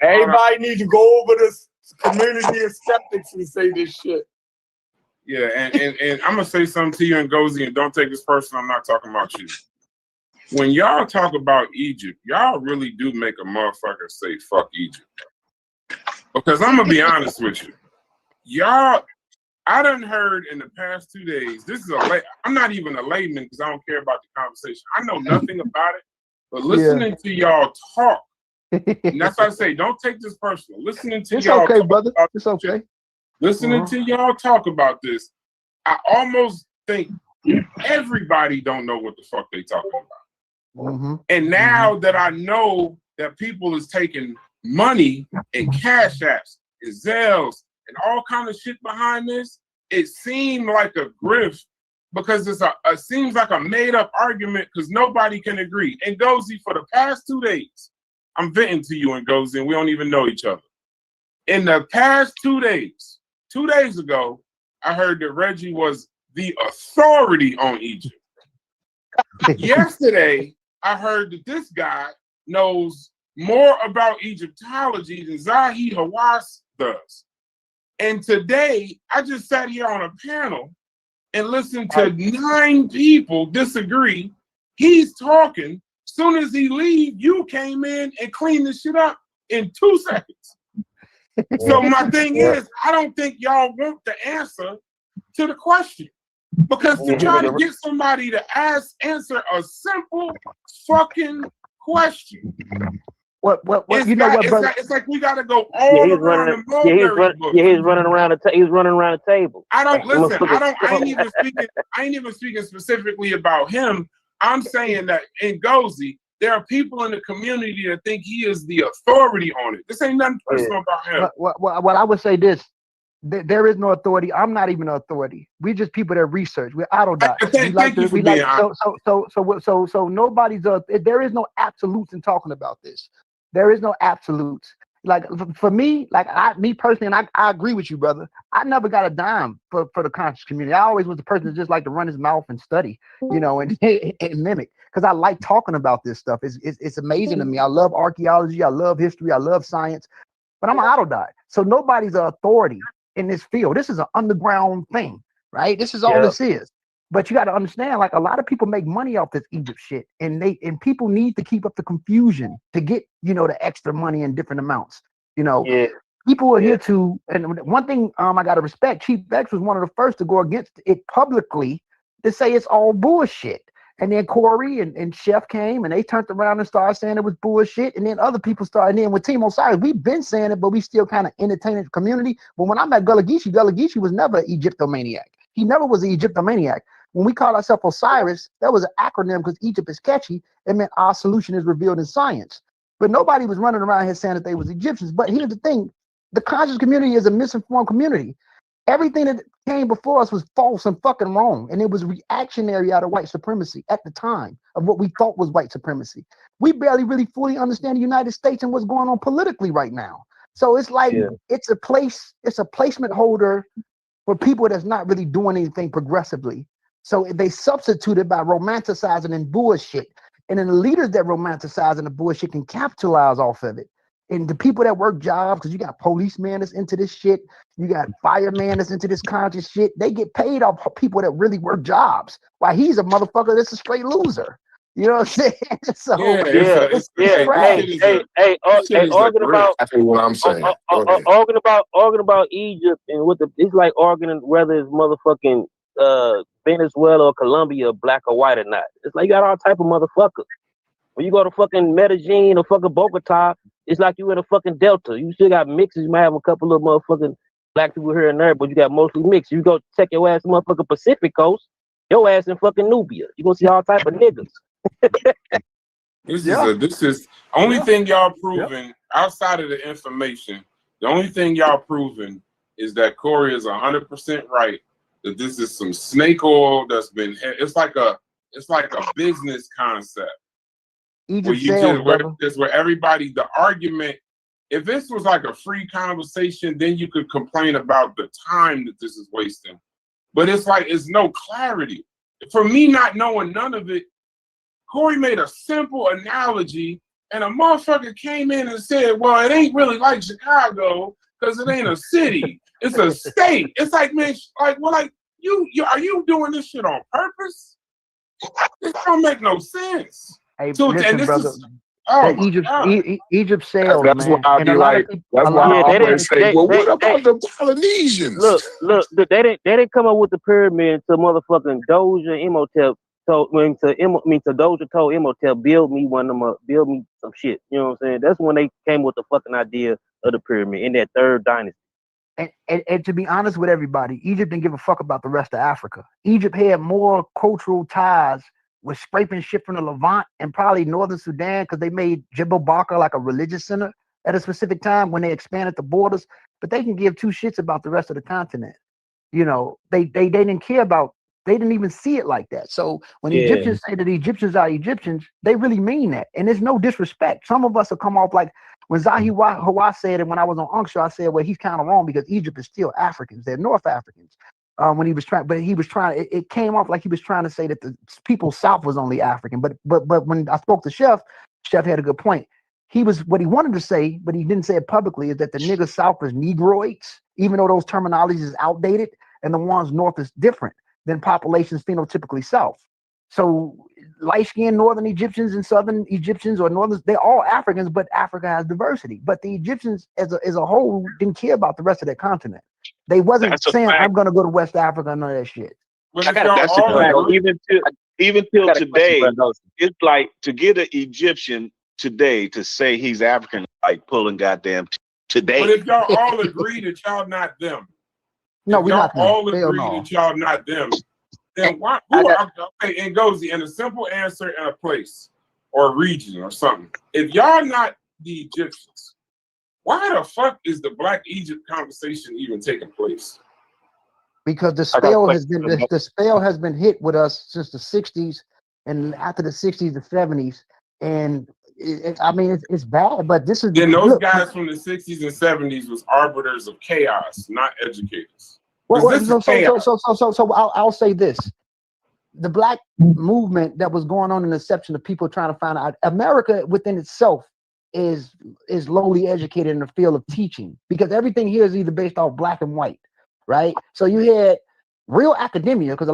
Everybody needs to go over this community of skeptics who say this shit. Yeah, and I'm gonna say something to you, Ngozi, and don't take this personal. I'm not talking about you. When y'all talk about Egypt, y'all really do make a motherfucker say fuck Egypt. Because I'm gonna be honest with you, y'all. I done heard in the past 2 days. This is I'm not even a layman because I don't care about the conversation. I know nothing about it, but listening to y'all talk, and that's why I say don't take this personal. Listening to It's y'all, okay, talk brother. about It's okay. Listening to y'all talk about this, I almost think everybody don't know what the fuck they talking about. And now that I know that people is taking money and cash apps and Zelles and all kind of shit behind this, it seemed like a grift because it seems like a made up argument because nobody can agree. And Ngozi, for the past 2 days, I'm venting to you and Ngozi, and we don't even know each other. In the past 2 days, 2 days ago, I heard that Reggie was the authority on Egypt. Yesterday, I heard that this guy knows more about Egyptology than Zahi Hawass does. And today, I just sat here on a panel and listened to 9 people disagree. He's talking. Soon as he leave, you came in and cleaned the shit up in 2 seconds. So my thing is, I don't think y'all want the answer to the question. Because to try to get somebody to answer a simple fucking question. What you know what, brother? It's like we gotta go all around the mulberry bush. He's running around the table. I don't listen. I ain't even speaking specifically about him. I'm saying that in Ngozi, there are people in the community that think he is the authority on it. This ain't nothing personal about him. Well, I would say this. There is no authority. I'm not even an authority. We're just people that research. We're autodidacts. So nobody's there is no absolutes in talking about this. There is no absolutes. Like for me, me personally, and I agree with you, brother. I never got a dime for the conscious community. I always was the person that just like to run his mouth and study, and mimic, because I like talking about this stuff. It's amazing to me. I love archaeology. I love history. I love science. But I'm an autodidact. So nobody's an authority in this field. This is an underground thing, right? This is all this is. But you got to understand, like a lot of people make money off this Egypt shit, and people need to keep up the confusion to get, the extra money in different amounts. People are here to, and one thing I got to respect, Chief X was one of the first to go against it publicly to say it's all bullshit. And then Corey and Chef came and they turned around and started saying it was bullshit. And then other people started. And then with Team Osiris, we've been saying it, but we still kind of entertaining the community. But when I met Gullah Geechee was never an Egyptomaniac. He never was an Egyptomaniac. When we called ourselves Osiris, that was an acronym because Egypt is catchy. It meant our solution is revealed in science. But nobody was running around here saying that they was Egyptians. But here's the thing. The conscious community is a misinformed community. Everything that came before us was false and fucking wrong. And it was reactionary out of white supremacy at the time of what we thought was white supremacy. We barely really fully understand the United States and what's going on politically right now. So it's like it's a placement holder for people that's not really doing anything progressively. So they substitute it by romanticizing and bullshit. And then the leaders that romanticize and the bullshit can capitalize off of it. And the people that work jobs, because you got policemen that's into this shit, you got fireman that's into this conscious shit, they get paid off people that really work jobs. While he's a motherfucker that's a straight loser. You know what I'm saying? So Hey, arguing about That's what I'm saying. arguing about Egypt and it's like arguing whether it's motherfucking Venezuela or Colombia, black or white or not. It's like you got all type of motherfuckers. When you go to fucking Medellin or fucking Bogota, it's like you in a fucking Delta. You still got mixes. You might have a couple of motherfucking black people here and there, but you got mostly mixed. You go check your ass in motherfucking Pacific Coast, your ass in fucking Nubia. You gonna see all type of niggas. This is only thing y'all proven outside of the information. The only thing y'all proven is that Corey is 100% right. That this is some snake oil that's been. It's like a business concept. Where everybody, the argument, if this was like a free conversation, then you could complain about the time that this is wasting. But it's like, it's no clarity. For me not knowing none of it, Corey made a simple analogy and a motherfucker came in and said, well, it ain't really like Chicago because it ain't a city. It's a state. It's like, man, like, well, like you are you doing this shit on purpose? This don't make no sense. Hey, So, and listen, this brother. is, oh That my Egypt, God. Egypt sales, That's why man, I and be a lot of like, people, that's a why lot I of Yeah, they people. always didn't. say, well, what They about the Polynesians? look. They didn't come up with the pyramid to motherfucking Doja Imhotep. So to Doja told Imhotep, build me build me some shit. You know what I'm saying? That's when they came with the fucking idea of the pyramid in that third dynasty. And to be honest with everybody, Egypt didn't give a fuck about the rest of Africa. Egypt had more cultural ties with scraping shit from the Levant and probably northern Sudan because they made Jebel Barka like a religious center at a specific time when they expanded the borders. But they can give two shits about the rest of the continent. You know, they didn't care about. They didn't even see it like that. So when Yeah. Egyptians say that Egyptians are Egyptians, they really mean that, and there's no disrespect. Some of us will come off like when Hawa said it when I was on Unction, I said, well, he's kind of wrong because Egypt is still Africans. They're North Africans. When he was trying, but he was trying. It came off like he was trying to say that the people south was only African. But when I spoke to Chef had a good point. He was what he wanted to say, but he didn't say it publicly. Is that the niggas south is Negroids, even though those terminologies is outdated, and the ones north is different than populations phenotypically south. So light-skinned northern Egyptians and southern Egyptians or northern, they're all Africans, but Africa has diversity. But the Egyptians as a whole didn't care about the rest of their continent. They wasn't That's a saying, fact. I'm gonna go to West Africa and none of that shit. But I if got a y'all That's a all fact. agree, Even till got a question today, for those. it's like to get an Egyptian today to say he's African, like pulling goddamn but today. if y'all all agree that y'all not them, No, if we're y'all not them. all Hell agree no. that y'all not them, then why? I Who got are okay? And goes in a simple answer in a place or region or something. If y'all not the Egyptians, why the fuck is the Black Egypt conversation even taking place? Because the I got a spell has question been for those. the spell has been hit with us since the 60s and after the 60s, the 70s. And I mean it's bad, but this is Then those look. guys from the 60s and 70s was arbiters of chaos, not educators. Because Well, this is chaos. so I'll say this: the Black movement that was going on in the inception of people trying to find out America within itself is lowly educated in the field of teaching because everything here is either based off black and white, right? So you had real academia because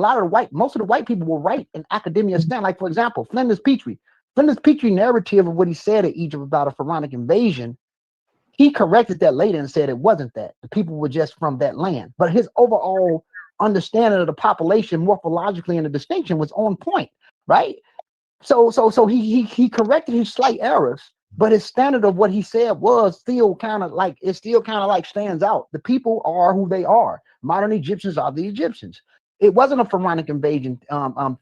most of the white people were right in academia stand. Like for example, Flinders Petrie narrative of what he said at Egypt about a pharaonic invasion. He corrected that later and said it wasn't that. The people were just from that land. But his overall understanding of the population morphologically and the distinction was on point, right? So he corrected his slight errors, but his standard of what he said was still kind of like stands out. The people are who they are. Modern Egyptians are the Egyptians. It wasn't a pharaonic invasion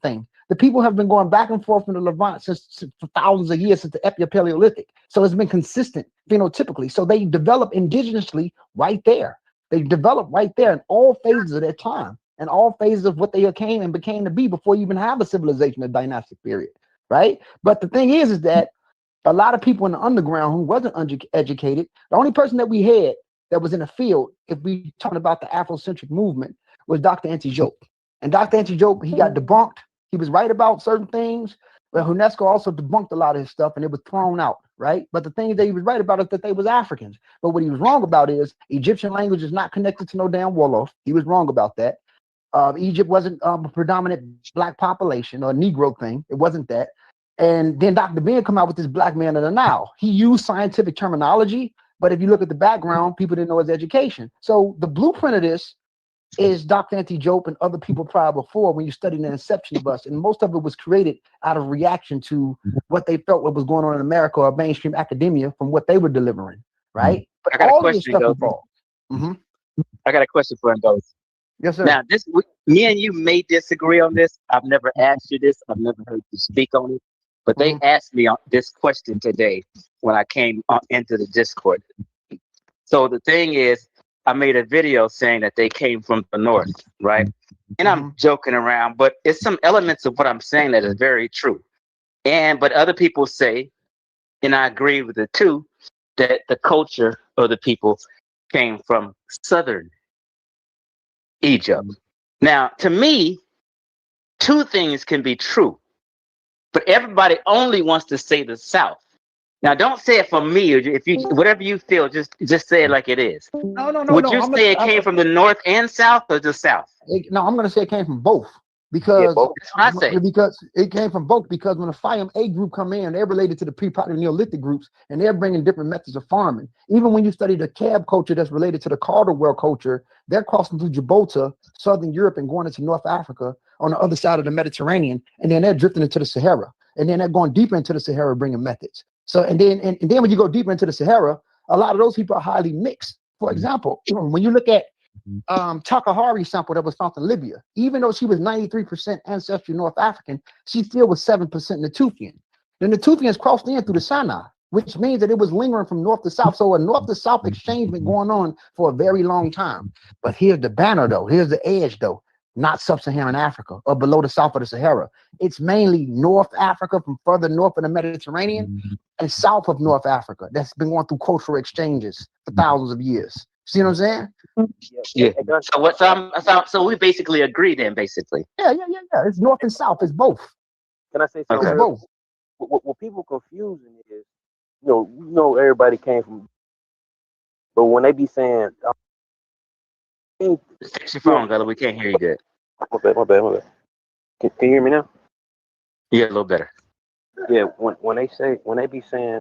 thing. The people have been going back and forth from the Levant for thousands of years since the Epipaleolithic. So it's been consistent phenotypically. So they developed indigenously right there. They developed right there in all phases of their time and all phases of what they came and became to be before you even have a civilization, a dynastic period, right? But the thing is that a lot of people in the underground who wasn't educated, the only person that we had that was in the field, if we talking about the Afrocentric movement, was Dr. Anti-Joke. And Dr. Anti-Joke, he got debunked. He was right about certain things, but UNESCO also debunked a lot of his stuff and it was thrown out, right? But the thing that he was right about is that they was Africans. But what he was wrong about is Egyptian language is not connected to no damn Wolof. He was wrong about that. Egypt wasn't a predominant black population or Negro thing. It wasn't that. And then Dr. Ben come out with this black man of the Nile. He used scientific terminology, but if you look at the background, people didn't know his education. So the blueprint of this is Dr. Anti-Jope and other people prior before when you study the inception of us. And most of it was created out of reaction to what they felt what was going on in America or mainstream academia from what they were delivering, right? But I got a all of this question, stuff Ghost. involved. Mm-hmm. I got a question for Ghost. Yes, sir. Now, me and you may disagree on this. I've never asked you this. I've never heard you speak on it. But they asked me this question today when I came into the Discord. So the thing is, I made a video saying that they came from the north, right? And I'm joking around, but it's some elements of what I'm saying that is very true. But other people say, and I agree with it too, that the culture of the people came from southern Egypt. Now, to me, two things can be true, but everybody only wants to say the South. Now, don't say it for me. Or if you whatever you feel, just say it like it is. No. Would you say it came from the north and south, or just south? No, I'm going to say it came from both Yeah, because both. That's what I say. because it came from both because when the Phi A group come in, they're related to the pre-Proto Neolithic groups, and they're bringing different methods of farming. Even when you study the Cab culture that's related to the Calderwell culture, they're crossing through Gibraltar, Southern Europe, and going into North Africa on the other side of the Mediterranean, and then they're drifting into the Sahara, and then they're going deeper into the Sahara, bringing methods. So, and then when you go deeper into the Sahara, a lot of those people are highly mixed. For example, when you look at Takahari sample that was found in Libya, even though she was 93% ancestral North African, she still was 7% Natufian. The Natufians crossed in through the Sinai, which means that it was lingering from north to south. So a north to south exchange been going on for a very long time. But here's the banner though, here's the edge though, not sub-Saharan Africa or below the south of the Sahara. It's mainly North Africa from further north in the Mediterranean and south of North Africa that's been going through cultural exchanges for thousands of years. See what I'm saying? Yeah. So we basically agree then, basically. Yeah. It's north and south. It's both. Can I say It's something? both. What people confusing is, you know, everybody came from, but when they be saying, Fix your phone, Gullah. We can't hear you good. my bad. Can you hear me now? Yeah, a little better. Yeah, when they be saying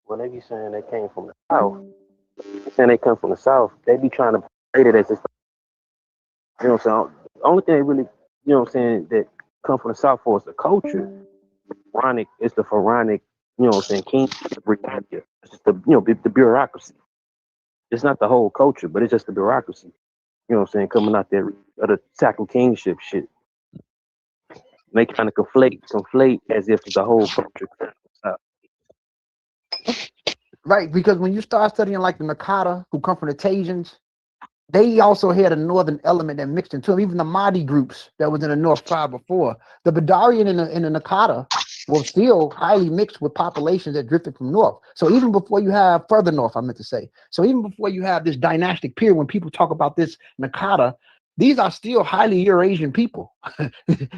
they came from the south, saying they come from the south, they be trying to portray it as if, you know what I'm saying? The only thing they really, you know what I'm saying, that come from the south for is the culture. Pharaonic is the Pharaonic, you know what I'm saying, king, the Britannia. It's just the bureaucracy. It's not the whole culture, but it's just the bureaucracy. You know what I'm saying, coming out there of the tackle kingship shit. They trying to conflate as if the whole culture. Right, because when you start studying like the Nakata, who come from the Tajans, they also had a northern element that mixed into them. Even the Mahdi groups that was in the north prior before. The Badarian in the Nakata was still highly mixed with populations that drifted from north. So even before you have further north, I meant to say. So even before you have this dynastic period, when people talk about this Nakata, these are still highly Eurasian people.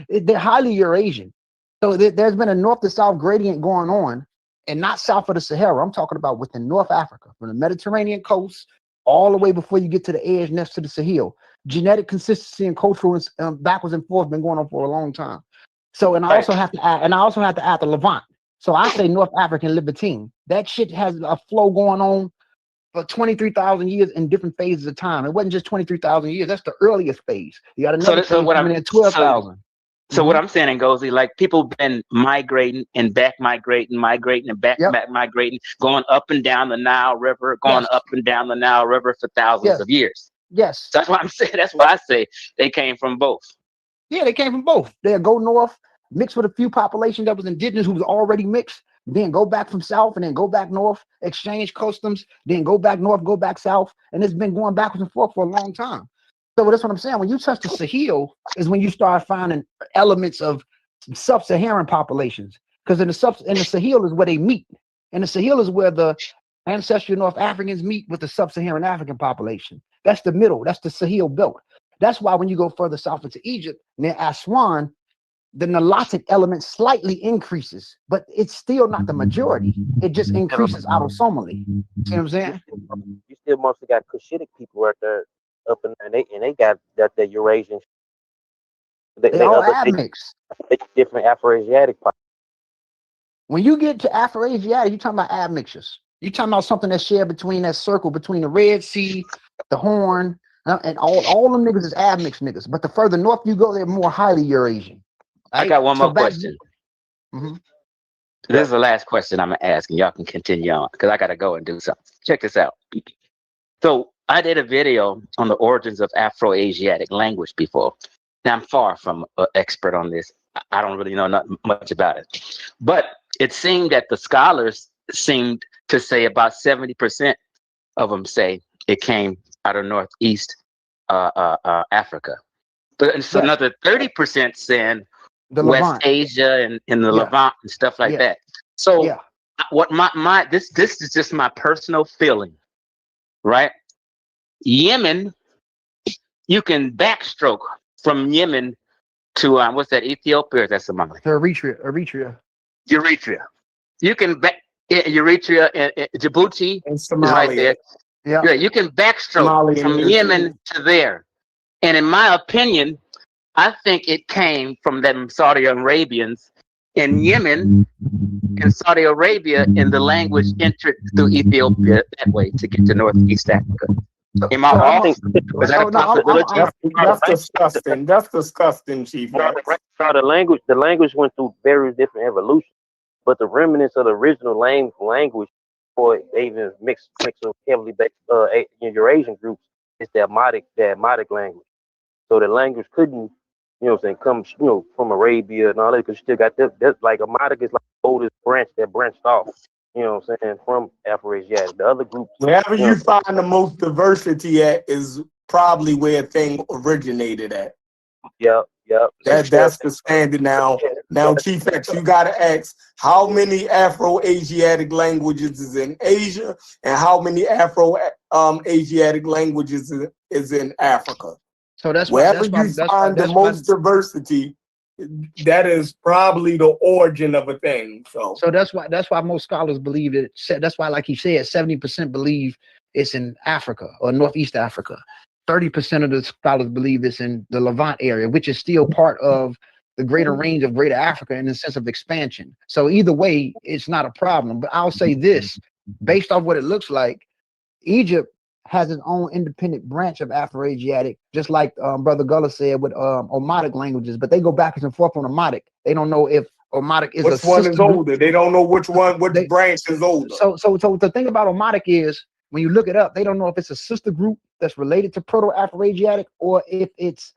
They're highly Eurasian. So there's been a north to south gradient going on, and not south of the Sahara. I'm talking about within North Africa, from the Mediterranean coast all the way before you get to the edge next to the Sahel. Genetic consistency and cultural backwards and forth been going on for a long time. So, and I also have to add the Levant. So I say North African Levantine. That shit has a flow going on for 23,000 years in different phases of time. It wasn't just 23,000 years. That's the earliest phase. You got another phase coming in 12,000. So what I'm saying, Ngozi, like people been migrating and back migrating and back migrating, going up and down the Nile River, up and down the Nile River for thousands of years. Yes. That's why I'm saying. That's why I say they came from both. Yeah, they came from both. They'll go north, mix with a few population that was indigenous who was already mixed, then go back from south and then go back north, exchange customs, then go back north, go back south, and it's been going backwards and forth for a long time. So that's what I'm saying. When you touch the Sahel is when you start finding elements of sub-Saharan populations, because in the Sahel is where they meet, and the Sahel is where the ancestral North Africans meet with the sub-Saharan African population. That's the middle. That's the Sahel belt. That's why when you go further south into Egypt, near Aswan, the Nilotic element slightly increases, but it's still not the majority. It just increases autosomally. See what I'm saying? You still mostly got Cushitic people right there up in there, and they got that Eurasian. They all admixed. Different Afroasiatic. When you get to Afroasiatic, you're talking about admixtures. You're talking about something that's shared between that circle, between the Red Sea, the Horn, and all them niggas is admixed niggas. But the further north you go, they're more highly Eurasian. Right? I got one more question. Mm-hmm. This is the last question I'm gonna ask, and y'all can continue on because I gotta go and do something. Check this out. So I did a video on the origins of Afroasiatic language before. Now I'm far from an expert on this. I don't really know much about it, but it seemed that the scholars seemed to say about 70% of them say it came out of Northeast Africa, but it's another 30% saying the West Levant. Asia and in the Levant and stuff like that. So what my this is just my personal feeling, right? Yemen, you can backstroke from Yemen to what's that, Ethiopia or is that Somalia? Eritrea. Eritrea. You can Eritrea and Djibouti and is right Somalia. there. Yeah. You can backstroke Somalia from is- Yemen to there. And in my opinion, I think it came from them Saudi Arabians in Yemen and Saudi Arabia, and the language entered through Ethiopia that way to get to Northeast Africa. Am I So I'm off? Was that a possibility? That's disgusting. That's disgusting, Chief. So the language went through various different evolutions, but the remnants of the original language, or they even mix of heavily based Eurasian groups, is the Amadic language. So the language couldn't, come, from Arabia and all that, because you still got that like Amadic is like the oldest branch that branched off, from Afro-Asiatic. The other groups, Wherever you find the most diversity at is probably where a thing originated at. Yep. That's the standard now. Now, Chief X, you gotta ask how many Afro-Asiatic languages is in Asia and how many Afro-Asiatic languages is in Africa. So that's why Wherever you find the most diversity, that is probably the origin of a thing. So that's why most scholars believe it. That's why, like he said, 70% believe it's in Africa or Northeast Africa. 30% of the scholars believe it's in the Levant area, which is still part of the greater range of Greater Africa in the sense of expansion. So either way, it's not a problem. But I'll say this, based off what it looks like, Egypt has its own independent branch of Afro-Asiatic, just like Brother Gullah said with Omatic languages, but they go back and forth on Omatic. They don't know if Omatic is which one is older. They don't know which branch is older. So the thing about Omatic is, when you look it up, they don't know if it's a sister group that's related to Proto-Afro-Asiatic or if it's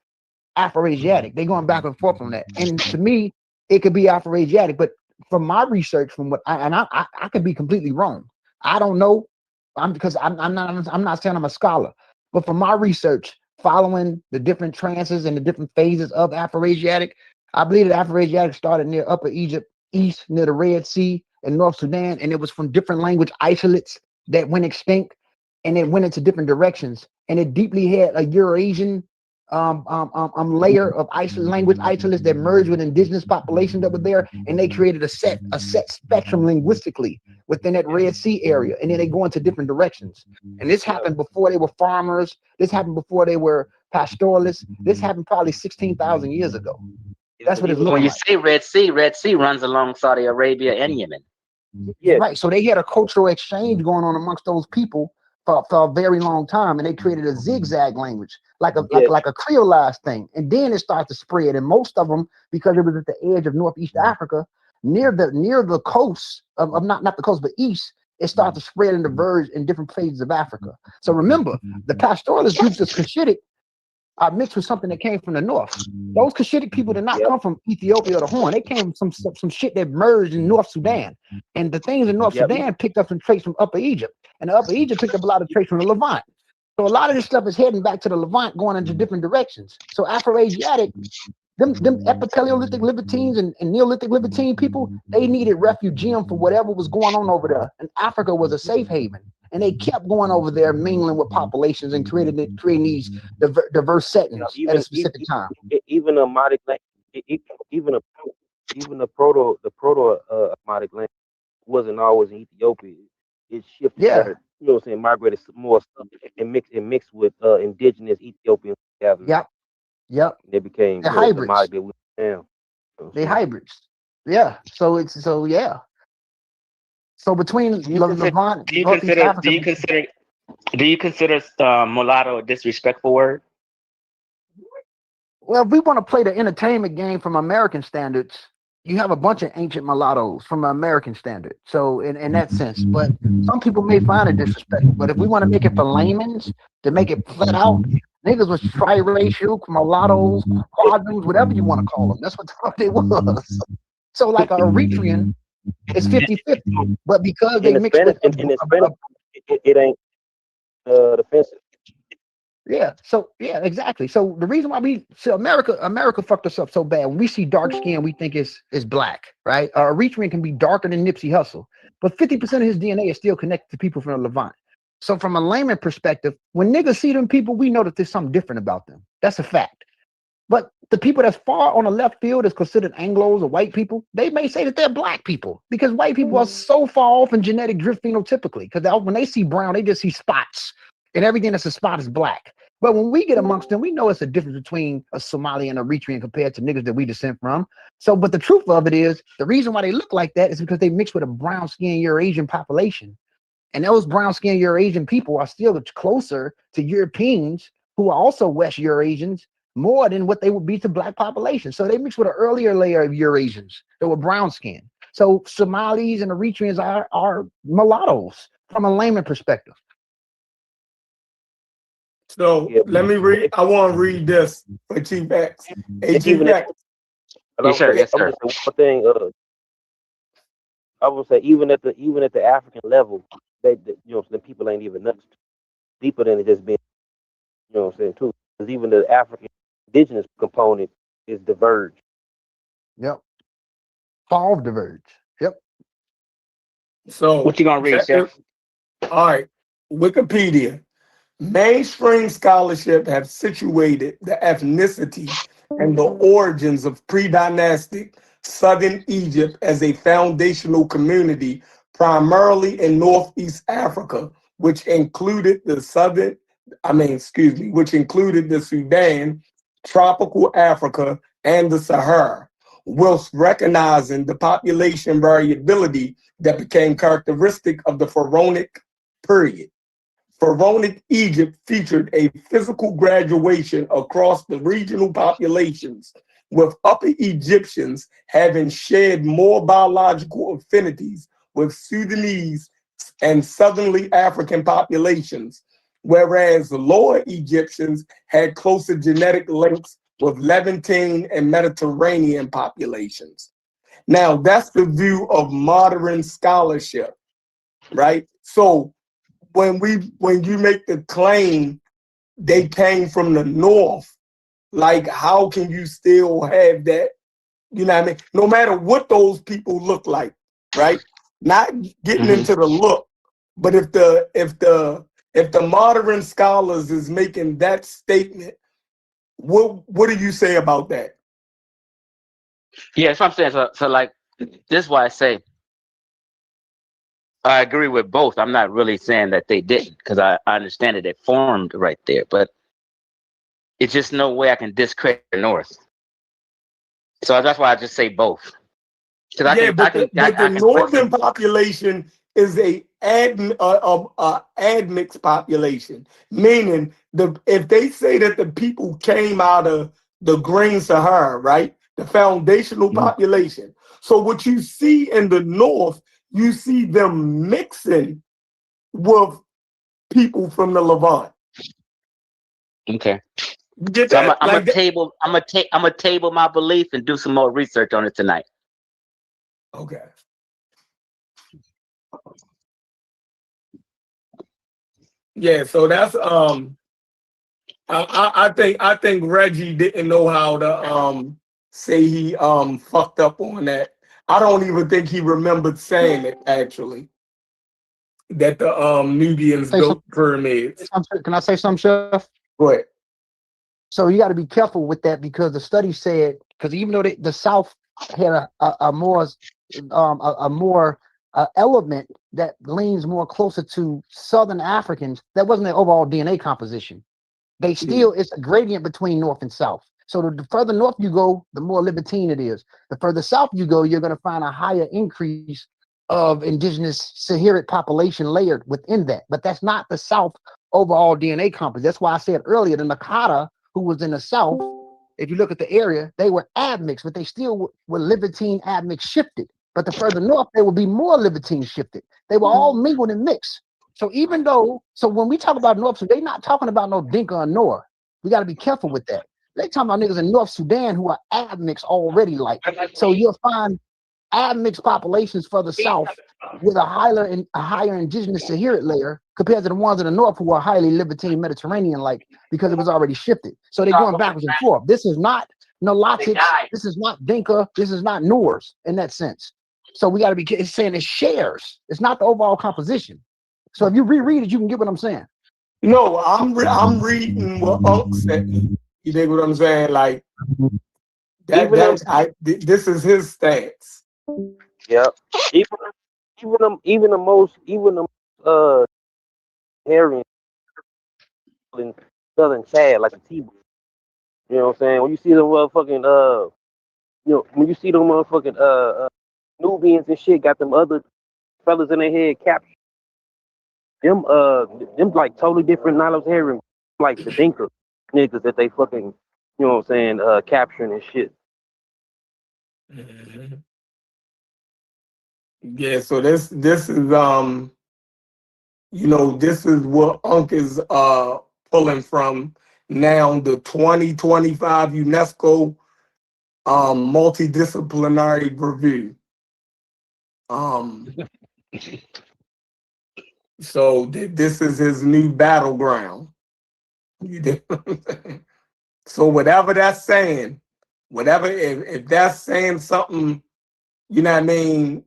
Afro-Asiatic. They're going back and forth on that. And to me, it could be Afro-Asiatic. But from my research, from what I could be completely wrong. I don't know. I'm not saying I'm a scholar, but from my research, following the different trances and the different phases of Afro-Asiatic, I believe that Afro-Asiatic started near Upper Egypt, east near the Red Sea and North Sudan, and it was from different language isolates that went extinct, and it went into different directions, and it deeply had a Eurasian layer of language isolates that merged with indigenous population that were there, and they created a set spectrum linguistically within that Red Sea area, and then they go into different directions. And this happened before they were farmers. This happened before they were pastoralists. This happened probably 16,000 years ago. That's what it's looking When you like. say Red Sea runs along Saudi Arabia and Yemen. Right. So they had a cultural exchange going on amongst those people for a very long time, and they created a zigzag language, like a creolized thing. And then it started to spread. And most of them, because it was at the edge of Northeast Africa, near the coast of not the coast, but east, it started to spread and diverge in different phases of Africa. So remember, the pastoralist groups of Cushitic are mixed with something that came from the north. Those Cushitic people did not come from Ethiopia or the Horn. They came from some shit that merged in North Sudan. And the things in North Sudan picked up some traits from Upper Egypt. And the Upper Egypt picked up a lot of traits from the Levant. So a lot of this stuff is heading back to the Levant, going into different directions. So Afro-Asiatic, them Epipaleolithic Libertines and Neolithic Libertine people, they needed refugium for whatever was going on over there. And Africa was a safe haven. And they kept going over there, mingling with populations and creating these diverse settings at a specific time. Even a Amadic language, even the proto Amadic language wasn't always in Ethiopia. It shifted, migrated some more stuff and mixed with indigenous Ethiopian gatherers. Yep. They became They're hybrids. Amadic that we now. They hybrids. Yeah. So So between Levant, do you consider mulatto a disrespectful word? Well, if we want to play the entertainment game from American standards, you have a bunch of ancient mulattoes from American standard. So in that sense, but some people may find it disrespectful. But if we want to make it for layman's, to make it flat out, niggas was triracial, mulattoes, quadroons, whatever you want to call them. That's what the fuck they was. So like an Eritrean, it's 50-50, but because they mix with it ain't defensive. Yeah. So yeah, exactly. So the reason why America fucked us up so bad. When we see dark skin, we think it's black, right? Eritrean can be darker than Nipsey Hussle, but 50% of his DNA is still connected to people from the Levant. So from a layman perspective, when niggas see them people, we know that there's something different about them. That's a fact. But the people that's far on the left field is considered Anglos or white people. They may say that they're black people because white people are so far off in genetic drift phenotypically. Because when they see brown, they just see spots, and everything that's a spot is black. But when we get amongst them, we know it's a difference between a Somali and a Eritrean compared to niggas that we descend from. So, but the truth of it is, the reason why they look like that is because they mix with a brown-skinned Eurasian population. And those brown-skinned Eurasian people are still closer to Europeans who are also West Eurasians more than what they would be to black population. So they mix with an earlier layer of Eurasians that were brown-skinned. So Somalis and Eritreans are mulattoes from a layman perspective. So let me read. I want to read this for Chief X. Hey, Chief X. Yes, sir. Yes, sir. One thing. I would say even at the African level, the people ain't even nuts deeper than it just been. You know what I'm saying too? Because even the African indigenous component is diverged. Yep. Far diverged. Yep. So what you gonna read, Chef? All right. Wikipedia. Mainstream scholarship have situated the ethnicity and the origins of pre-dynastic southern Egypt as a foundational community, primarily in Northeast Africa, which included the Sudan, tropical Africa, and the Sahara, whilst recognizing the population variability that became characteristic of the Pharaonic period. Pharaonic Egypt featured a physical graduation across the regional populations, with Upper Egyptians having shared more biological affinities with Sudanese and Southern African populations, whereas Lower Egyptians had closer genetic links with Levantine and Mediterranean populations. Now, that's the view of modern scholarship, right? So when you make the claim they came from the north, like how can you still have that? You know what I mean? No matter what those people look like, right? Not getting into the look, but if the modern scholars is making that statement, what do you say about that? Yeah, that's what I'm saying. So like, this is why I say I agree with both. I'm not really saying that they didn't, because I understand that it formed right there, but it's just no way I can discredit the North. So that's why I just say both. But the northern population is a admixed population, meaning if they say that the people came out of the Green Sahara, right, the foundational population. So what you see in the north, you see them mixing with people from the Levant. Okay. Get so that? I'm gonna table my belief and do some more research on it tonight. Okay. Yeah, so that's I think Reggie didn't know how to say he fucked up on that. I don't even think he remembered saying it actually. That the Nubians built pyramids. Can I say something, Chef? Go ahead. So you got to be careful with that because the study said, because even though the South had a more element that leans more closer to Southern Africans, that wasn't their overall DNA composition. They still, it's a gradient between North and South. So the further north you go, the more Levantine it is. The further south you go, you're going to find a higher increase of indigenous Saharic population layered within that. But that's not the South overall DNA composition. That's why I said earlier, the Nakata, who was in the South, if you look at the area, they were admixed, but they still were Levantine admixed shifted. But the further north, they will be more Levantine shifted. They were all mingled and mixed. So even though, when we talk about North Sudan, they're not talking about no Dinka or Noor. We got to be careful with that. They talking about niggas in North Sudan who are admixed already. So you'll find admixed populations further south with a higher indigenous Saharic layer compared to the ones in the north who are highly Levantine Mediterranean because it was already shifted. So they're going backwards and forth. This is not Nilotics. This is not Dinka. This is not Noors in that sense. So we got to be it's saying it shares. It's not the overall composition. So if you reread it, you can get what I'm saying. No, I'm reading what Unc said. You dig what I'm saying? Like Even them, this is his stance. yep. Even the most Aryan southern Chad, like a T-boy. You know what I'm saying? When you see them motherfucking when you see them motherfucking Nubians and shit got them other fellas in their head captured. Them like totally different Nilo's like the Dinka niggas that they fucking, you know what I'm saying, capturing and shit. Mhm. Yeah, so this is this is what Unc is pulling from now, the 2025 UNESCO multidisciplinary review. So this is his new battleground. You dig what I'm saying? So whatever that's saying, if that's saying something, you know what I mean,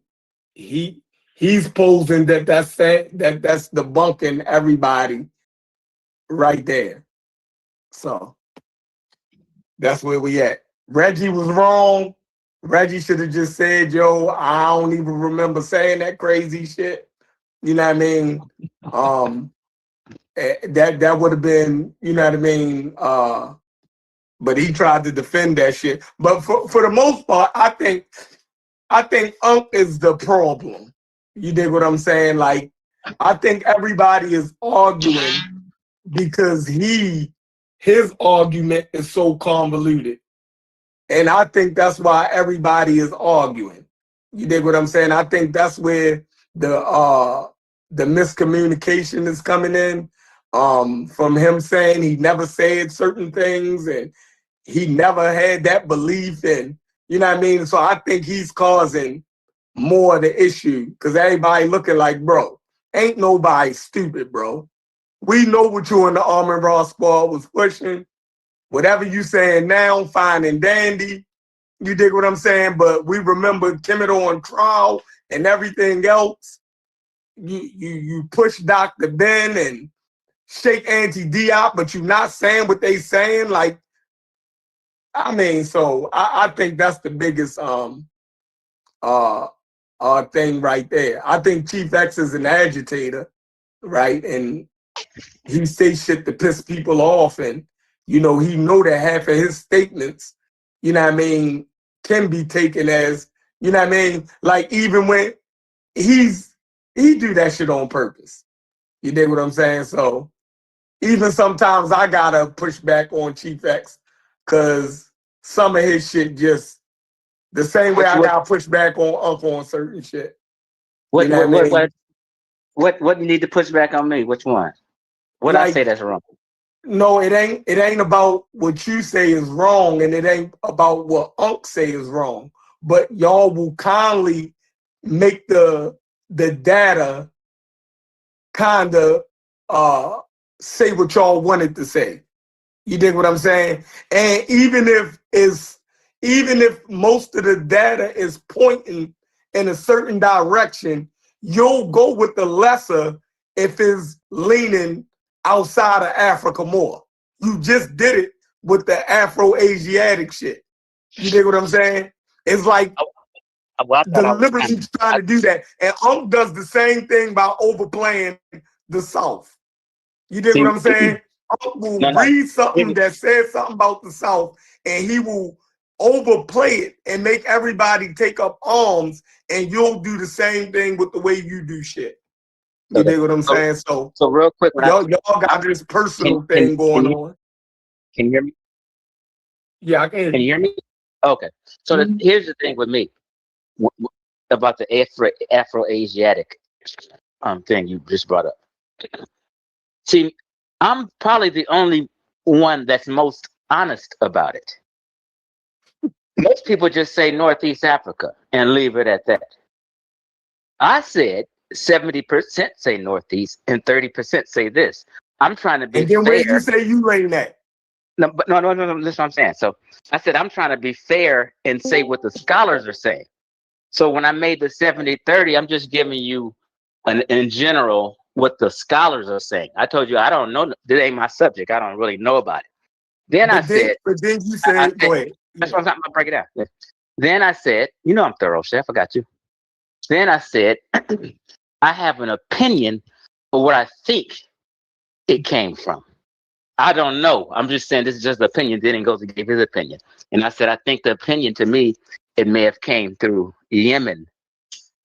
he's posing that's saying that's debunking everybody right there. So that's where we at. Reggie was wrong. Reggie should have just said, yo, I don't even remember saying that crazy shit. You know what I mean? That would have been, you know what I mean? But he tried to defend that shit. But for the most part, I think Unc is the problem. You dig what I'm saying? Like, I think everybody is arguing because his argument is so convoluted. And I think that's why everybody is arguing. You dig what I'm saying? I think that's where the miscommunication is coming in. From him saying he never said certain things and he never had that belief in, you know what I mean? So I think he's causing more of the issue because everybody looking like, bro, ain't nobody stupid, bro. We know what you in the Arm and Raw squad was pushing. Whatever you saying now, fine and dandy. You dig what I'm saying? But we remember Kemet on trial and everything else. You push Dr. Ben and shake Auntie Diop, but you not saying what they saying. Like, I mean, so I think that's the biggest thing right there. I think Chief X is an agitator, right? And he say shit to piss people off, and he know that half of his statements, you know what I mean, can be taken as, you know what I mean, like even when he do that shit on purpose. You dig what I'm saying? So even sometimes I gotta push back on Chief X because some of his shit just the same way I gotta push back on Uncle on certain shit. What You know what I mean? what you need to push back on me? Which one? What I say that's wrong? No, it ain't about what you say is wrong, and it ain't about what Unc say is wrong. But y'all will kindly make the data kind of say what y'all wanted to say. You dig what I'm saying? And even if most of the data is pointing in a certain direction, you'll go with the lesser if it's leaning outside of Africa more. You just did it with the Afro-Asiatic shit. You dig what I'm saying? It's like deliberately trying to do that. And Unc does the same thing by overplaying the South. You dig what I'm saying? Unc will read something that says something about the South, and he will overplay it and make everybody take up arms, and you'll do the same thing with the way you do shit. You dig what I'm saying? So real quick, y'all got this personal thing going on. Can you hear me? Yeah, I can. Can you hear me? Okay. So here's the thing with me about the Afro-Asiatic thing you just brought up. See, I'm probably the only one that's most honest about it. Most people just say Northeast Africa and leave it at that. I said 70% say Northeast and 30% say this. I'm trying to be and then fair. Where you say you ain't at? No, listen what I'm saying. So I said I'm trying to be fair and say what the scholars are saying. So when I made the 70-30, I'm just giving you in general what the scholars are saying. I told you I don't know. This ain't my subject. I don't really know about it. Then I But then, said, but then you I said, go said, ahead. that's what I'm talking about. Break it down. Yeah. Then I said, you know I'm thorough, Chef. I got you. Then I said, I have an opinion of what I think it came from. I don't know. I'm just saying this is just an opinion. Then he goes and gave his opinion. And I said, I think the opinion to me, it may have came through Yemen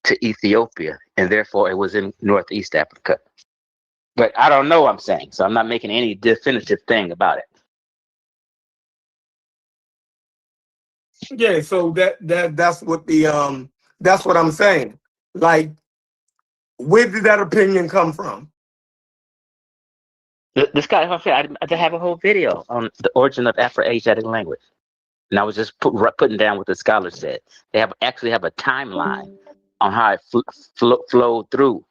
to Ethiopia, and therefore it was in Northeast Africa. But I don't know what I'm saying, so I'm not making any definitive thing about it. Yeah, so that's what I'm saying. Like, where did that opinion come from? This guy, I have a whole video on the origin of Afro-Asiatic language. And I was just putting down what the scholars said. They actually have a timeline on how it flowed through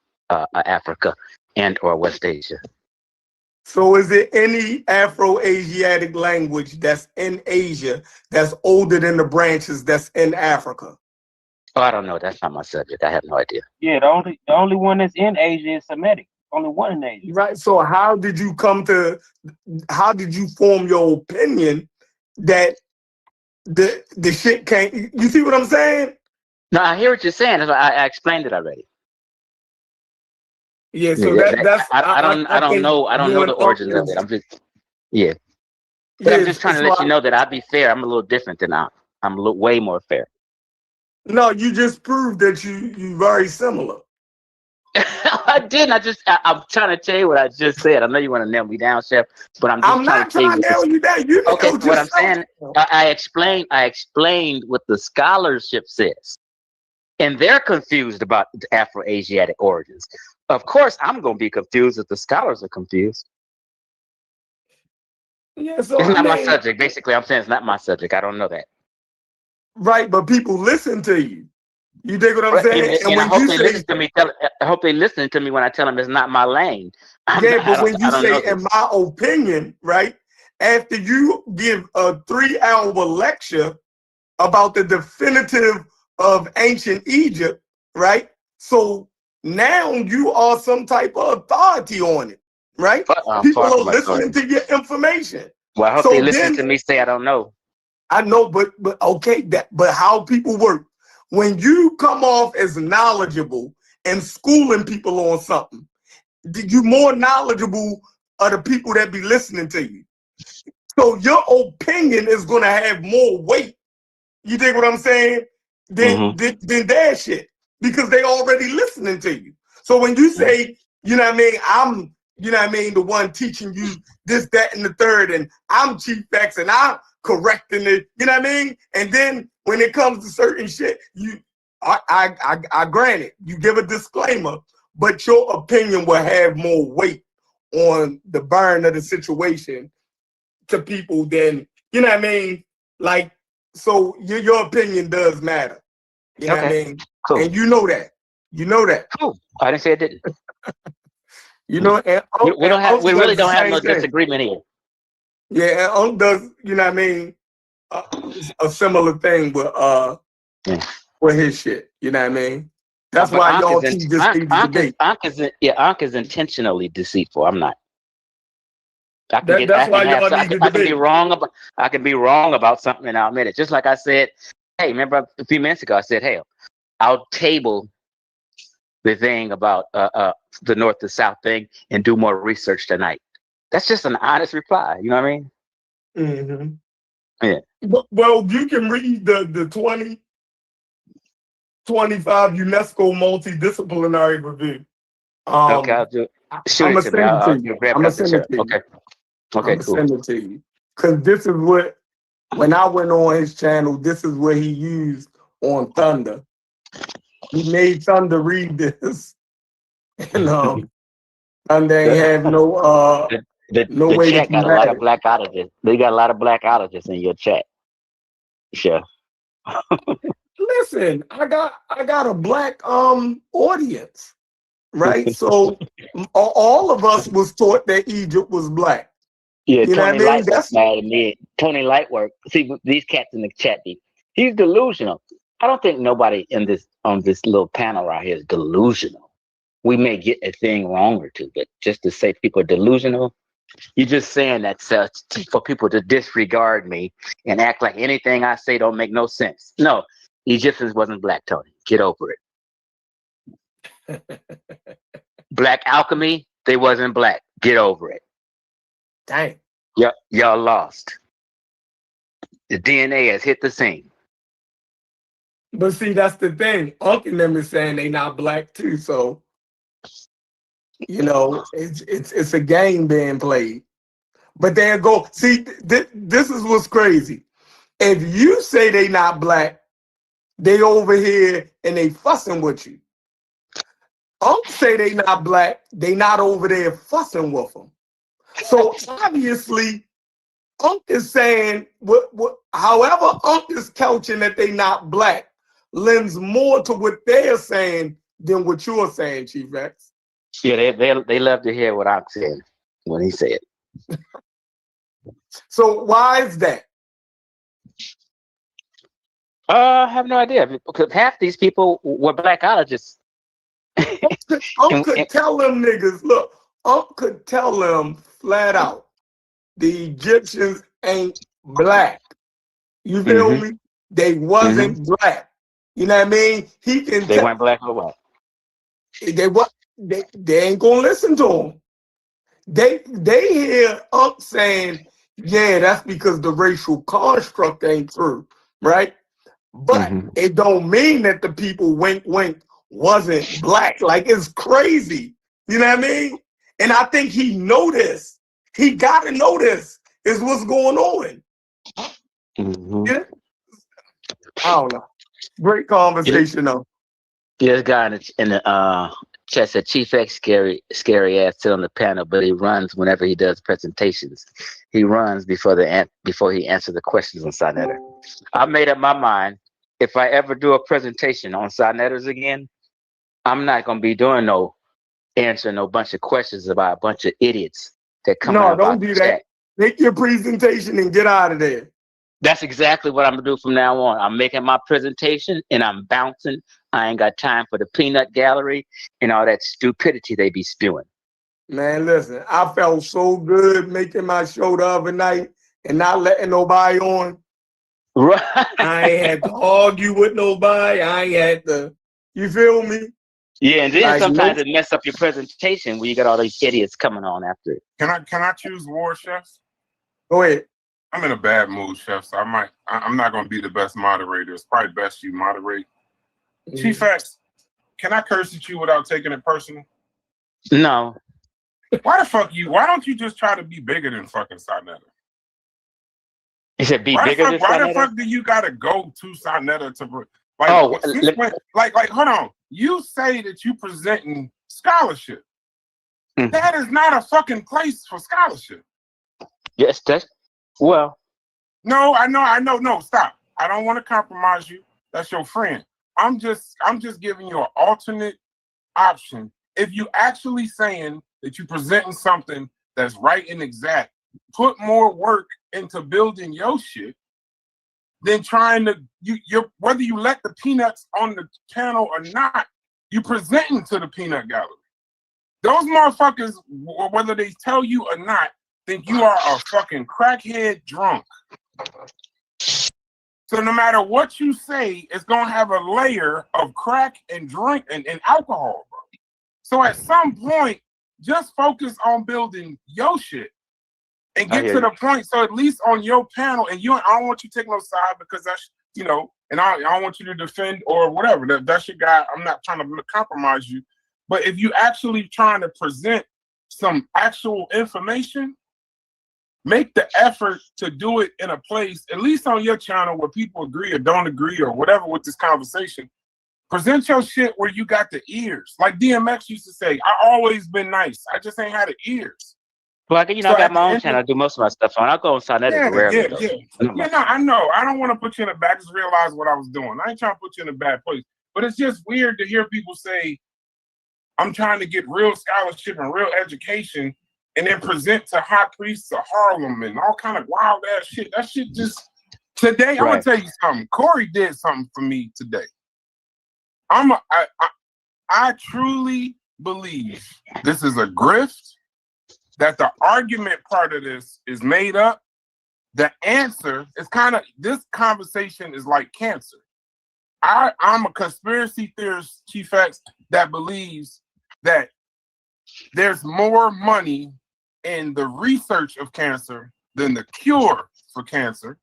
Africa and or West Asia. So is there any Afro-Asiatic language that's in Asia that's older than the branches that's in Africa? Oh, I don't know. That's not my subject. I have no idea. Yeah, the only one that's in Asia is Semitic. Only one in Asia. Right. So how did you form your opinion that the shit can't, you see what I'm saying? No, I hear what you're saying. I explained it already. Yeah, so that's I don't know the origins of it. I'm just But I'm just trying to let you know that I'll be fair. I'm a little different than I'm a little way more fair. No, you just proved that you very similar. I didn't. I'm trying to tell you what I just said. I know you want to nail me down, Chef, but I'm just not trying to nail you down. You okay, what I'm saying, I explained what the scholarship says. And they're confused about the Afro-Asiatic origins. Of course, I'm going to be confused if the scholars are confused. Yeah, so it's not my subject. Basically, I'm saying it's not my subject. I don't know that. Right, but people listen to you. You dig what I'm saying? And I hope they listen to me. I hope they listen to me when I tell them it's not my lane. But when you say, in my opinion, right, after you give a 3-hour lecture about the definitive of ancient Egypt, right? So now you are some type of authority on it, right? People are listening to your information. Well, I hope they listen to me say I don't know. I know, but okay, but how people work. When you come off as knowledgeable and schooling people on something, you're more knowledgeable of the people that be listening to you. So your opinion is going to have more weight. You dig what I'm saying? Than their shit, because they already listening to you. So when you say, you know what I mean, I'm, you know what I mean, the one teaching you this, that, and the third, and I'm Chief X, and I'm correcting it, you know what I mean? And then when it comes to certain shit, I grant it, you give a disclaimer, but your opinion will have more weight on the burn of the situation to people than, you know what I mean? Like, so your opinion does matter. You know what I mean? Cool. And you know that. You know that. Cool. I didn't say it didn't. You know, and we really don't have no disagreement here. Yeah, and Unc does, you know what I mean, a similar thing with his shit. You know what I mean? That's why y'all keep this debate. Unc is intentionally deceitful. I'm not. I can be wrong about something and I'll admit it. Just like I said, hey, remember a few minutes ago, I said, hey, I'll table the thing about the North to South thing and do more research tonight. That's just an honest reply. You know what I mean? Mm-hmm. Yeah. Well, you can read the 2025 UNESCO Multidisciplinary Review. Okay, I'll do it. Shoot it to me. I'll grab it off the chair. Okay. Okay, cool. Send it to you. Because this is what, when I went on his channel, this is what he used on Thunder. He made Thunder read this. And Thunder ain't have no the way chat to got a lot of blackologists. They got a lot of blackologists in your chat. Sure. Listen, I got a black audience, right? So all of us was taught that Egypt was black. Yeah, you Tony Lightwork's mad at me. Tony Lightwork. See these cats in the chat. He's delusional. I don't think nobody on this little panel right here is delusional. We may get a thing wrong or two, but just to say people are delusional, You're just saying that for people to disregard me and act like anything I say don't make no sense. No, Egyptians wasn't black, Tony. Get over it. Black alchemy, they wasn't black. Get over it. Dang. Y'all lost. The DNA has hit the scene. But see, that's the thing. Uncle and them is saying they not black too, so you know, it's a game being played. But there go. See, this is what's crazy. If you say they not black, they over here and they fussing with you. Unc say they not black, they not over there fussing with them. So obviously, Unc is saying however Unc is couching that they not black lends more to what they're saying than what you're saying, Chief X. Yeah, they love to hear what I'm saying when he said it. So why is that? I have no idea, because half these people were blackologists. Unc could tell them niggas, look, Unc could tell them flat out, the Egyptians ain't black. You feel me? They wasn't black. You know what I mean? He can. They weren't black or what? They ain't gonna listen to him. They hear Unc saying, yeah, that's because the racial construct ain't true, right? But it don't mean that the people wink wasn't black. Like, it's crazy. You know what I mean? And I think he know this. He gotta know this is what's going on. Yeah. I don't know. Great conversation though. Yeah, this guy in the chat said Chief X scary ass sit on the panel, but he runs whenever he does presentations. He runs before he answers the questions on Signetter. I made up my mind. If I ever do a presentation on Signetters again, I'm not gonna be doing answering no bunch of questions about a bunch of idiots that come out. No, don't do that. Make your presentation and get out of there. That's exactly what I'm gonna do from now on. I'm making my presentation and I'm bouncing. I ain't got time for the peanut gallery and all that stupidity they be spewing. Man, listen, I felt so good making my show the other night and not letting nobody on. Right. I ain't had to argue with nobody. I ain't had to, you feel me? Yeah, and then sometimes it mess up your presentation when you got all these idiots coming on after it. Can I choose war, chefs? Go ahead. I'm in a bad mood, chef, so I'm not gonna be the best moderator. It's probably best you moderate. Chief X, can I curse at you without taking it personal? No. Why don't you just try to be bigger than fucking Signetter? He said be why bigger than Why Signetter? the fuck do you gotta go to Signetter to like hold on. You say that you presenting scholarship. That is not a fucking place for scholarship. Yes, well. No, I know. No, stop. I don't want to compromise you. That's your friend. I'm just giving you an alternate option. If you actually saying that you're presenting something that's right and exact, put more work into building your shit than trying to you're whether you let the peanuts on the panel or not, you presenting to the peanut gallery. Those motherfuckers, whether they tell you or not, think you are a fucking crackhead drunk. So no matter what you say, it's gonna have a layer of crack and drink and alcohol, bro. So at some point, just focus on building your shit and get to the point. So at least on your panel, and I don't want you to take no side because that's and I don't want you to defend or whatever. That's your guy. I'm not trying to compromise you. But if you actually trying to present some actual information, make the effort to do it in a place, at least on your channel, where people agree or don't agree or whatever with this conversation. Present your shit where you got the ears. Like DMX used to say, I always been nice. I just ain't had the ears. Well, I got my own channel. I do most of my stuff on. I'll go on Signetter rarely. No, I know. I don't want to put you in a bad. I just realized what I was doing. I ain't trying to put you in a bad place. But it's just weird to hear people say, I'm trying to get real scholarship and real education, and then present to high priests of Harlem and all kind of wild ass shit. That shit just today. I'm gonna tell you something. Corey did something for me today. I truly believe this is a grift. that the argument part of this is made up. The answer is kind of, this conversation is like cancer. I'm a conspiracy theorist, Chief X, that believes that there's more money in the research of cancer than the cure for cancer.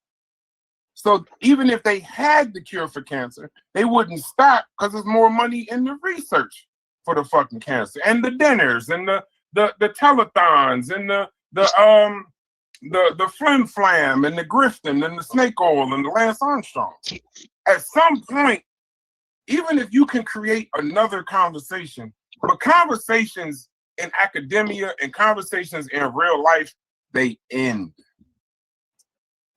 So even if they had the cure for cancer, they wouldn't stop because there's more money in the research for the fucking cancer and the dinners and the telethons and the flim flam and the grifting and the snake oil and the Lance Armstrong. At some point, even if you can create another conversation, but conversations in academia and conversations in real life, they end.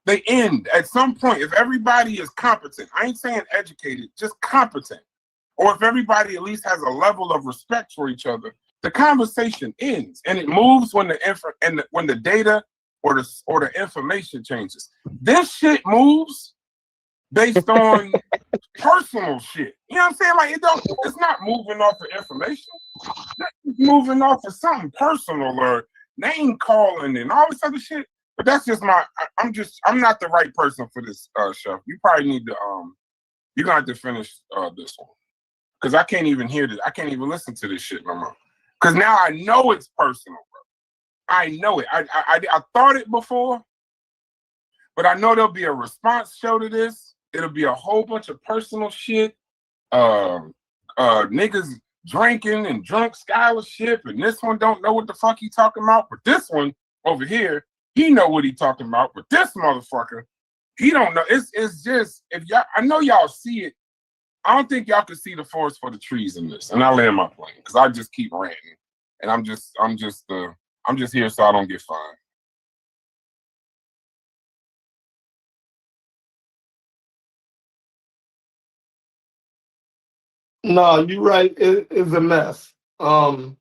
They end at some point. If everybody is competent, I ain't saying educated, just competent, or if everybody at least has a level of respect for each other, the conversation ends, and it moves when the data or the information changes. This shit moves based on personal shit. You know what I'm saying? Like it's not moving off of information. It's moving off of something personal or name calling and all this other shit. But that's just I'm not the right person for this, Chef. You probably need to you're gonna have to finish this one. Because I can't even hear this. I can't even listen to this shit no more. Because now I know it's personal, bro. I know it. I thought it before, but I know there'll be a response show to this. It'll be a whole bunch of personal shit. Niggas drinking and drunk scholarship, and this one don't know what the fuck he talking about. But this one over here, he know what he talking about. But this motherfucker, he don't know. It's just, if y'all, I know y'all see it. I don't think y'all can see the forest for the trees in this. And I land my plane because I just keep ranting, and I'm just here so I don't get fined. No, you're right. It's a mess. Phone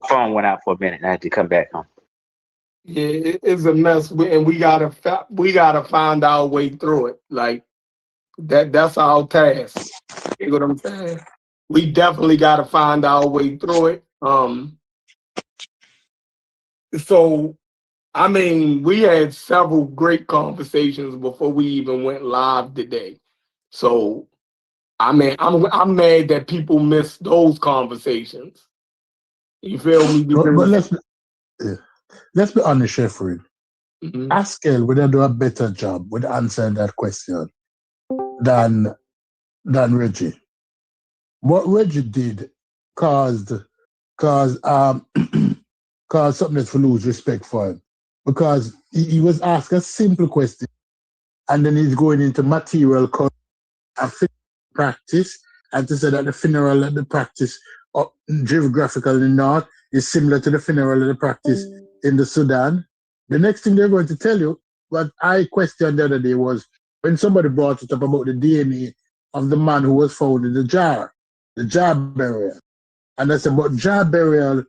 went out for a minute. I had to come back home. Yeah, it's a mess, and we gotta find our way through it. Like that's our task. You know what I'm saying? We definitely gotta find our way through it. So I mean, we had several great conversations before we even went live today. So I mean, I'm mad that people miss those conversations. You feel me? But let's be honest, Sheffrey. Haskell would do a better job with answering that question than Reggie. What Reggie did caused something that's to lose respect for him, because he was asked a simple question, and then he's going into material practice, and to say that the funeral and the practice geographically in the north is similar to the funeral and the practice in the Sudan. The next thing they're going to tell you, what I questioned the other day, was when somebody brought it up about the DNA of the man who was found in the jar burial. And I said, but jar burial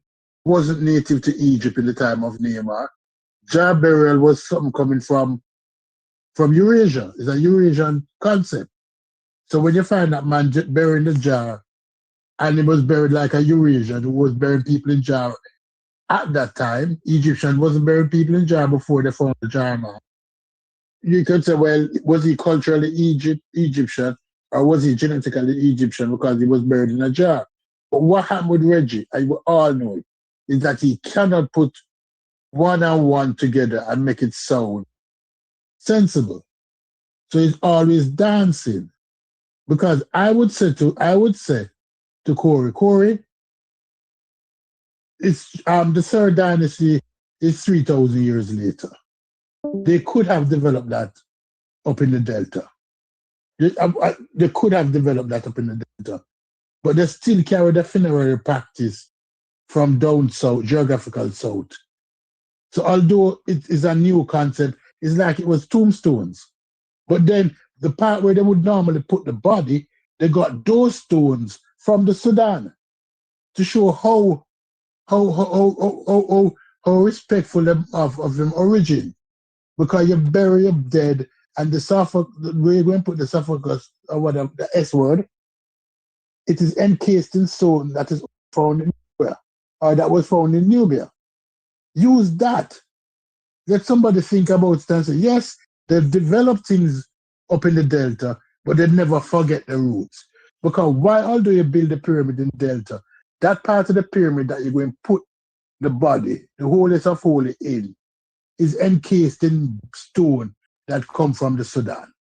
wasn't native to Egypt in the time of Nehemiah. Jar burial was something coming from Eurasia. It's a Eurasian concept. So when you find that man buried in the jar, and he was buried like a Eurasian who was burying people in jar at that time, Egyptian wasn't burying people in jar before they found the jar man. You could say, well, was he culturally Egyptian, or was he genetically Egyptian because he was buried in a jar? But what happened with Reggie, and we all know it, is that he cannot put one and one together and make it sound sensible. So he's always dancing. Because I would say to Corey, it's the Third Dynasty is 3,000 years later. They could have developed that up in the Delta. They could have developed that up in the Delta. But they still carry the funerary practice from down south, geographical south. So although it is a new concept, it's like it was tombstones. But then the part where they would normally put the body, they got those stones from the Sudan to show how respectful of them origin. Because you bury your dead, and the where you're going to put the sarcophagus, or whatever, the S word, it is encased in stone that is found in Nubia, or that was found in Nubia. Use that. Let somebody think about it and say, yes, they've developed things up in the Delta, but they never forget the roots. Because why, although you build the pyramid in Delta, that part of the pyramid that you're going to put the body, the holiest of holy in, is encased in stone that come from the Sudan.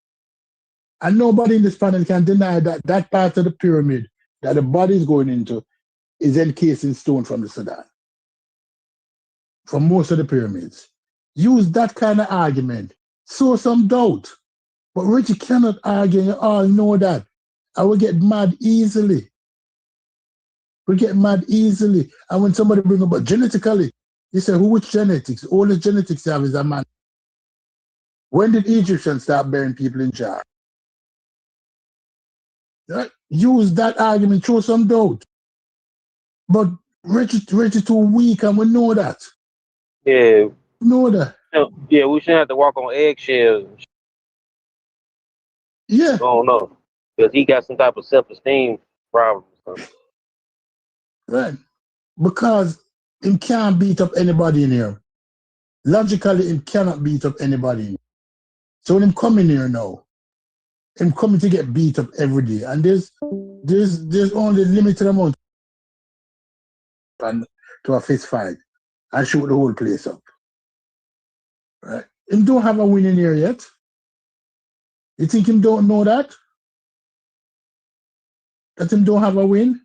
And nobody in this panel can deny that that part of the pyramid that the body is going into is encased in stone from the Sudan. For most of the pyramids. Use that kind of argument. Sow some doubt. But Richie cannot argue, you all know that. I will get mad easily. We get mad easily. And when somebody bring up genetically, you say, who which genetics? All the genetics you have is a man. When did Egyptians start burying people in jars? Right? Use that argument, show some doubt. But Richie too weak, and we know that. Yeah. We know that. Yeah, we shouldn't have to walk on eggshells. Yeah. I don't know. Because he got some type of self-esteem problem or something. Right. Because him can't beat up anybody in here. Logically, him cannot beat up anybody in here. So when him coming here now, him coming to get beat up every day. And there's only limited amount to a fist fight and shoot the whole place up. Right? Him don't have a win in here yet. You think him don't know that? That him don't have a win?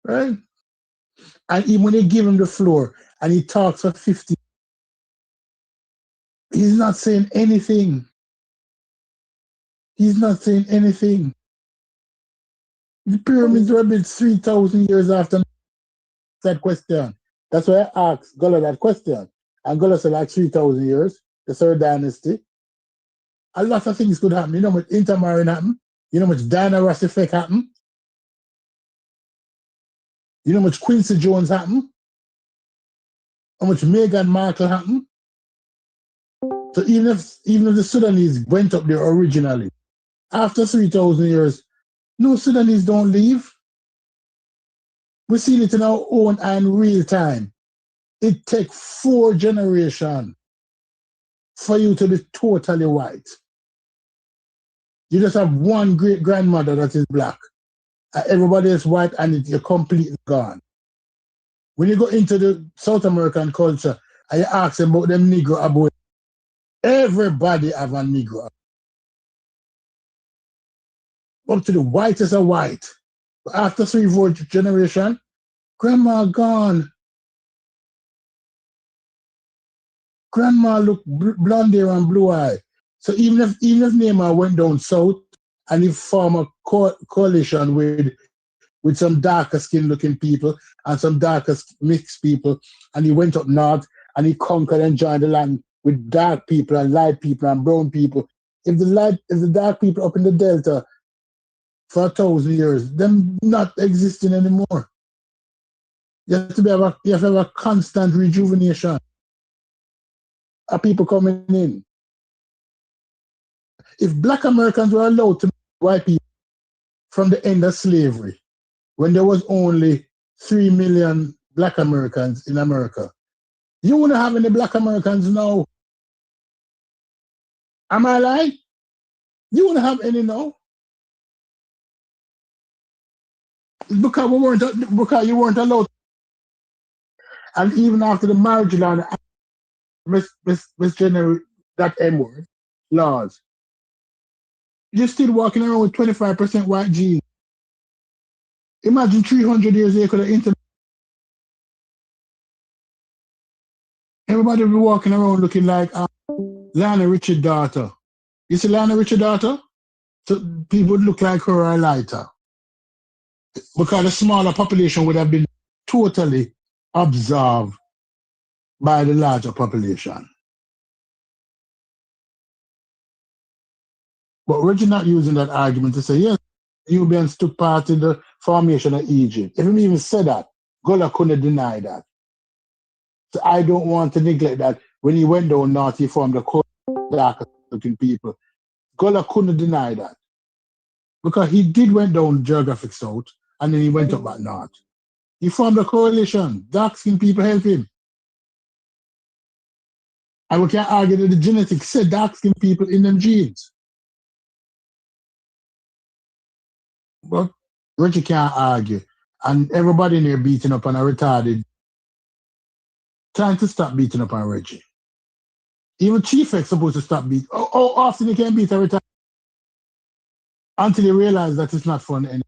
Right? And even when they give him the floor and he talks for 50, he's not saying anything. He's not saying anything. The pyramids were built 3,000 years after that question. That's why I asked Gullah that question. And Gullah said like 3,000 years, the third dynasty. A lot of things could happen. You know how much intermarrying happened? You know how much Diana Ross effect happened? You know how much Quincy Jones happened? How much Meghan Markle happened? So even if the Sudanese went up there originally, after 3,000 years, no Sudanese don't leave. We see it in our own and real time. It takes 4 generations for you to be totally white. You just have one great grandmother that is black. Everybody is white and you're completely gone. When you go into the South American culture and you ask them about them Negro about everybody have a Negro. Up to the whitest of white. But after 3-4 generations, grandma gone. Grandma look blonde hair and blue eye. So even if Neymar went down south and he formed a coalition with some darker skin looking people and some darker mixed people, and he went up north and he conquered and joined the land with dark people and light people and brown people. If the dark people up in the Delta for 1,000 years, them not existing anymore. You have to have a constant rejuvenation of people coming in. If black Americans were allowed to be white people from the end of slavery, when there was only 3 million black Americans in America, you wouldn't have any black Americans now. Am I lying? You wouldn't have any now. Because you weren't allowed. And even after the marriage law, misgenerate that M-word laws, you're still walking around with 25% white genes. Imagine 300 years ago, could have everybody be walking around looking like Lionel Richie's daughter. You see Lionel Richie's daughter? So people would look like her or lighter. Because the smaller population would have been totally absorbed by the larger population. But we're not using that argument to say, yes, Nubians took part in the formation of Egypt. If we even said that, Gullah couldn't deny that. So I don't want to neglect that. When he went down north, he formed a darker looking people. Gullah couldn't deny that. Because he did went down geographic south, and then he went up back north. He formed a coalition. Dark-skinned people helped him. And we can argue that the genetics said dark skin people in them genes. But Richie can't argue. And everybody in there beating up on a retarded. Trying to stop beating up on Reggie. Even Chief X supposed to stop beating. Oh, often he can beat a retarded. Until he realized that it's not fun anymore.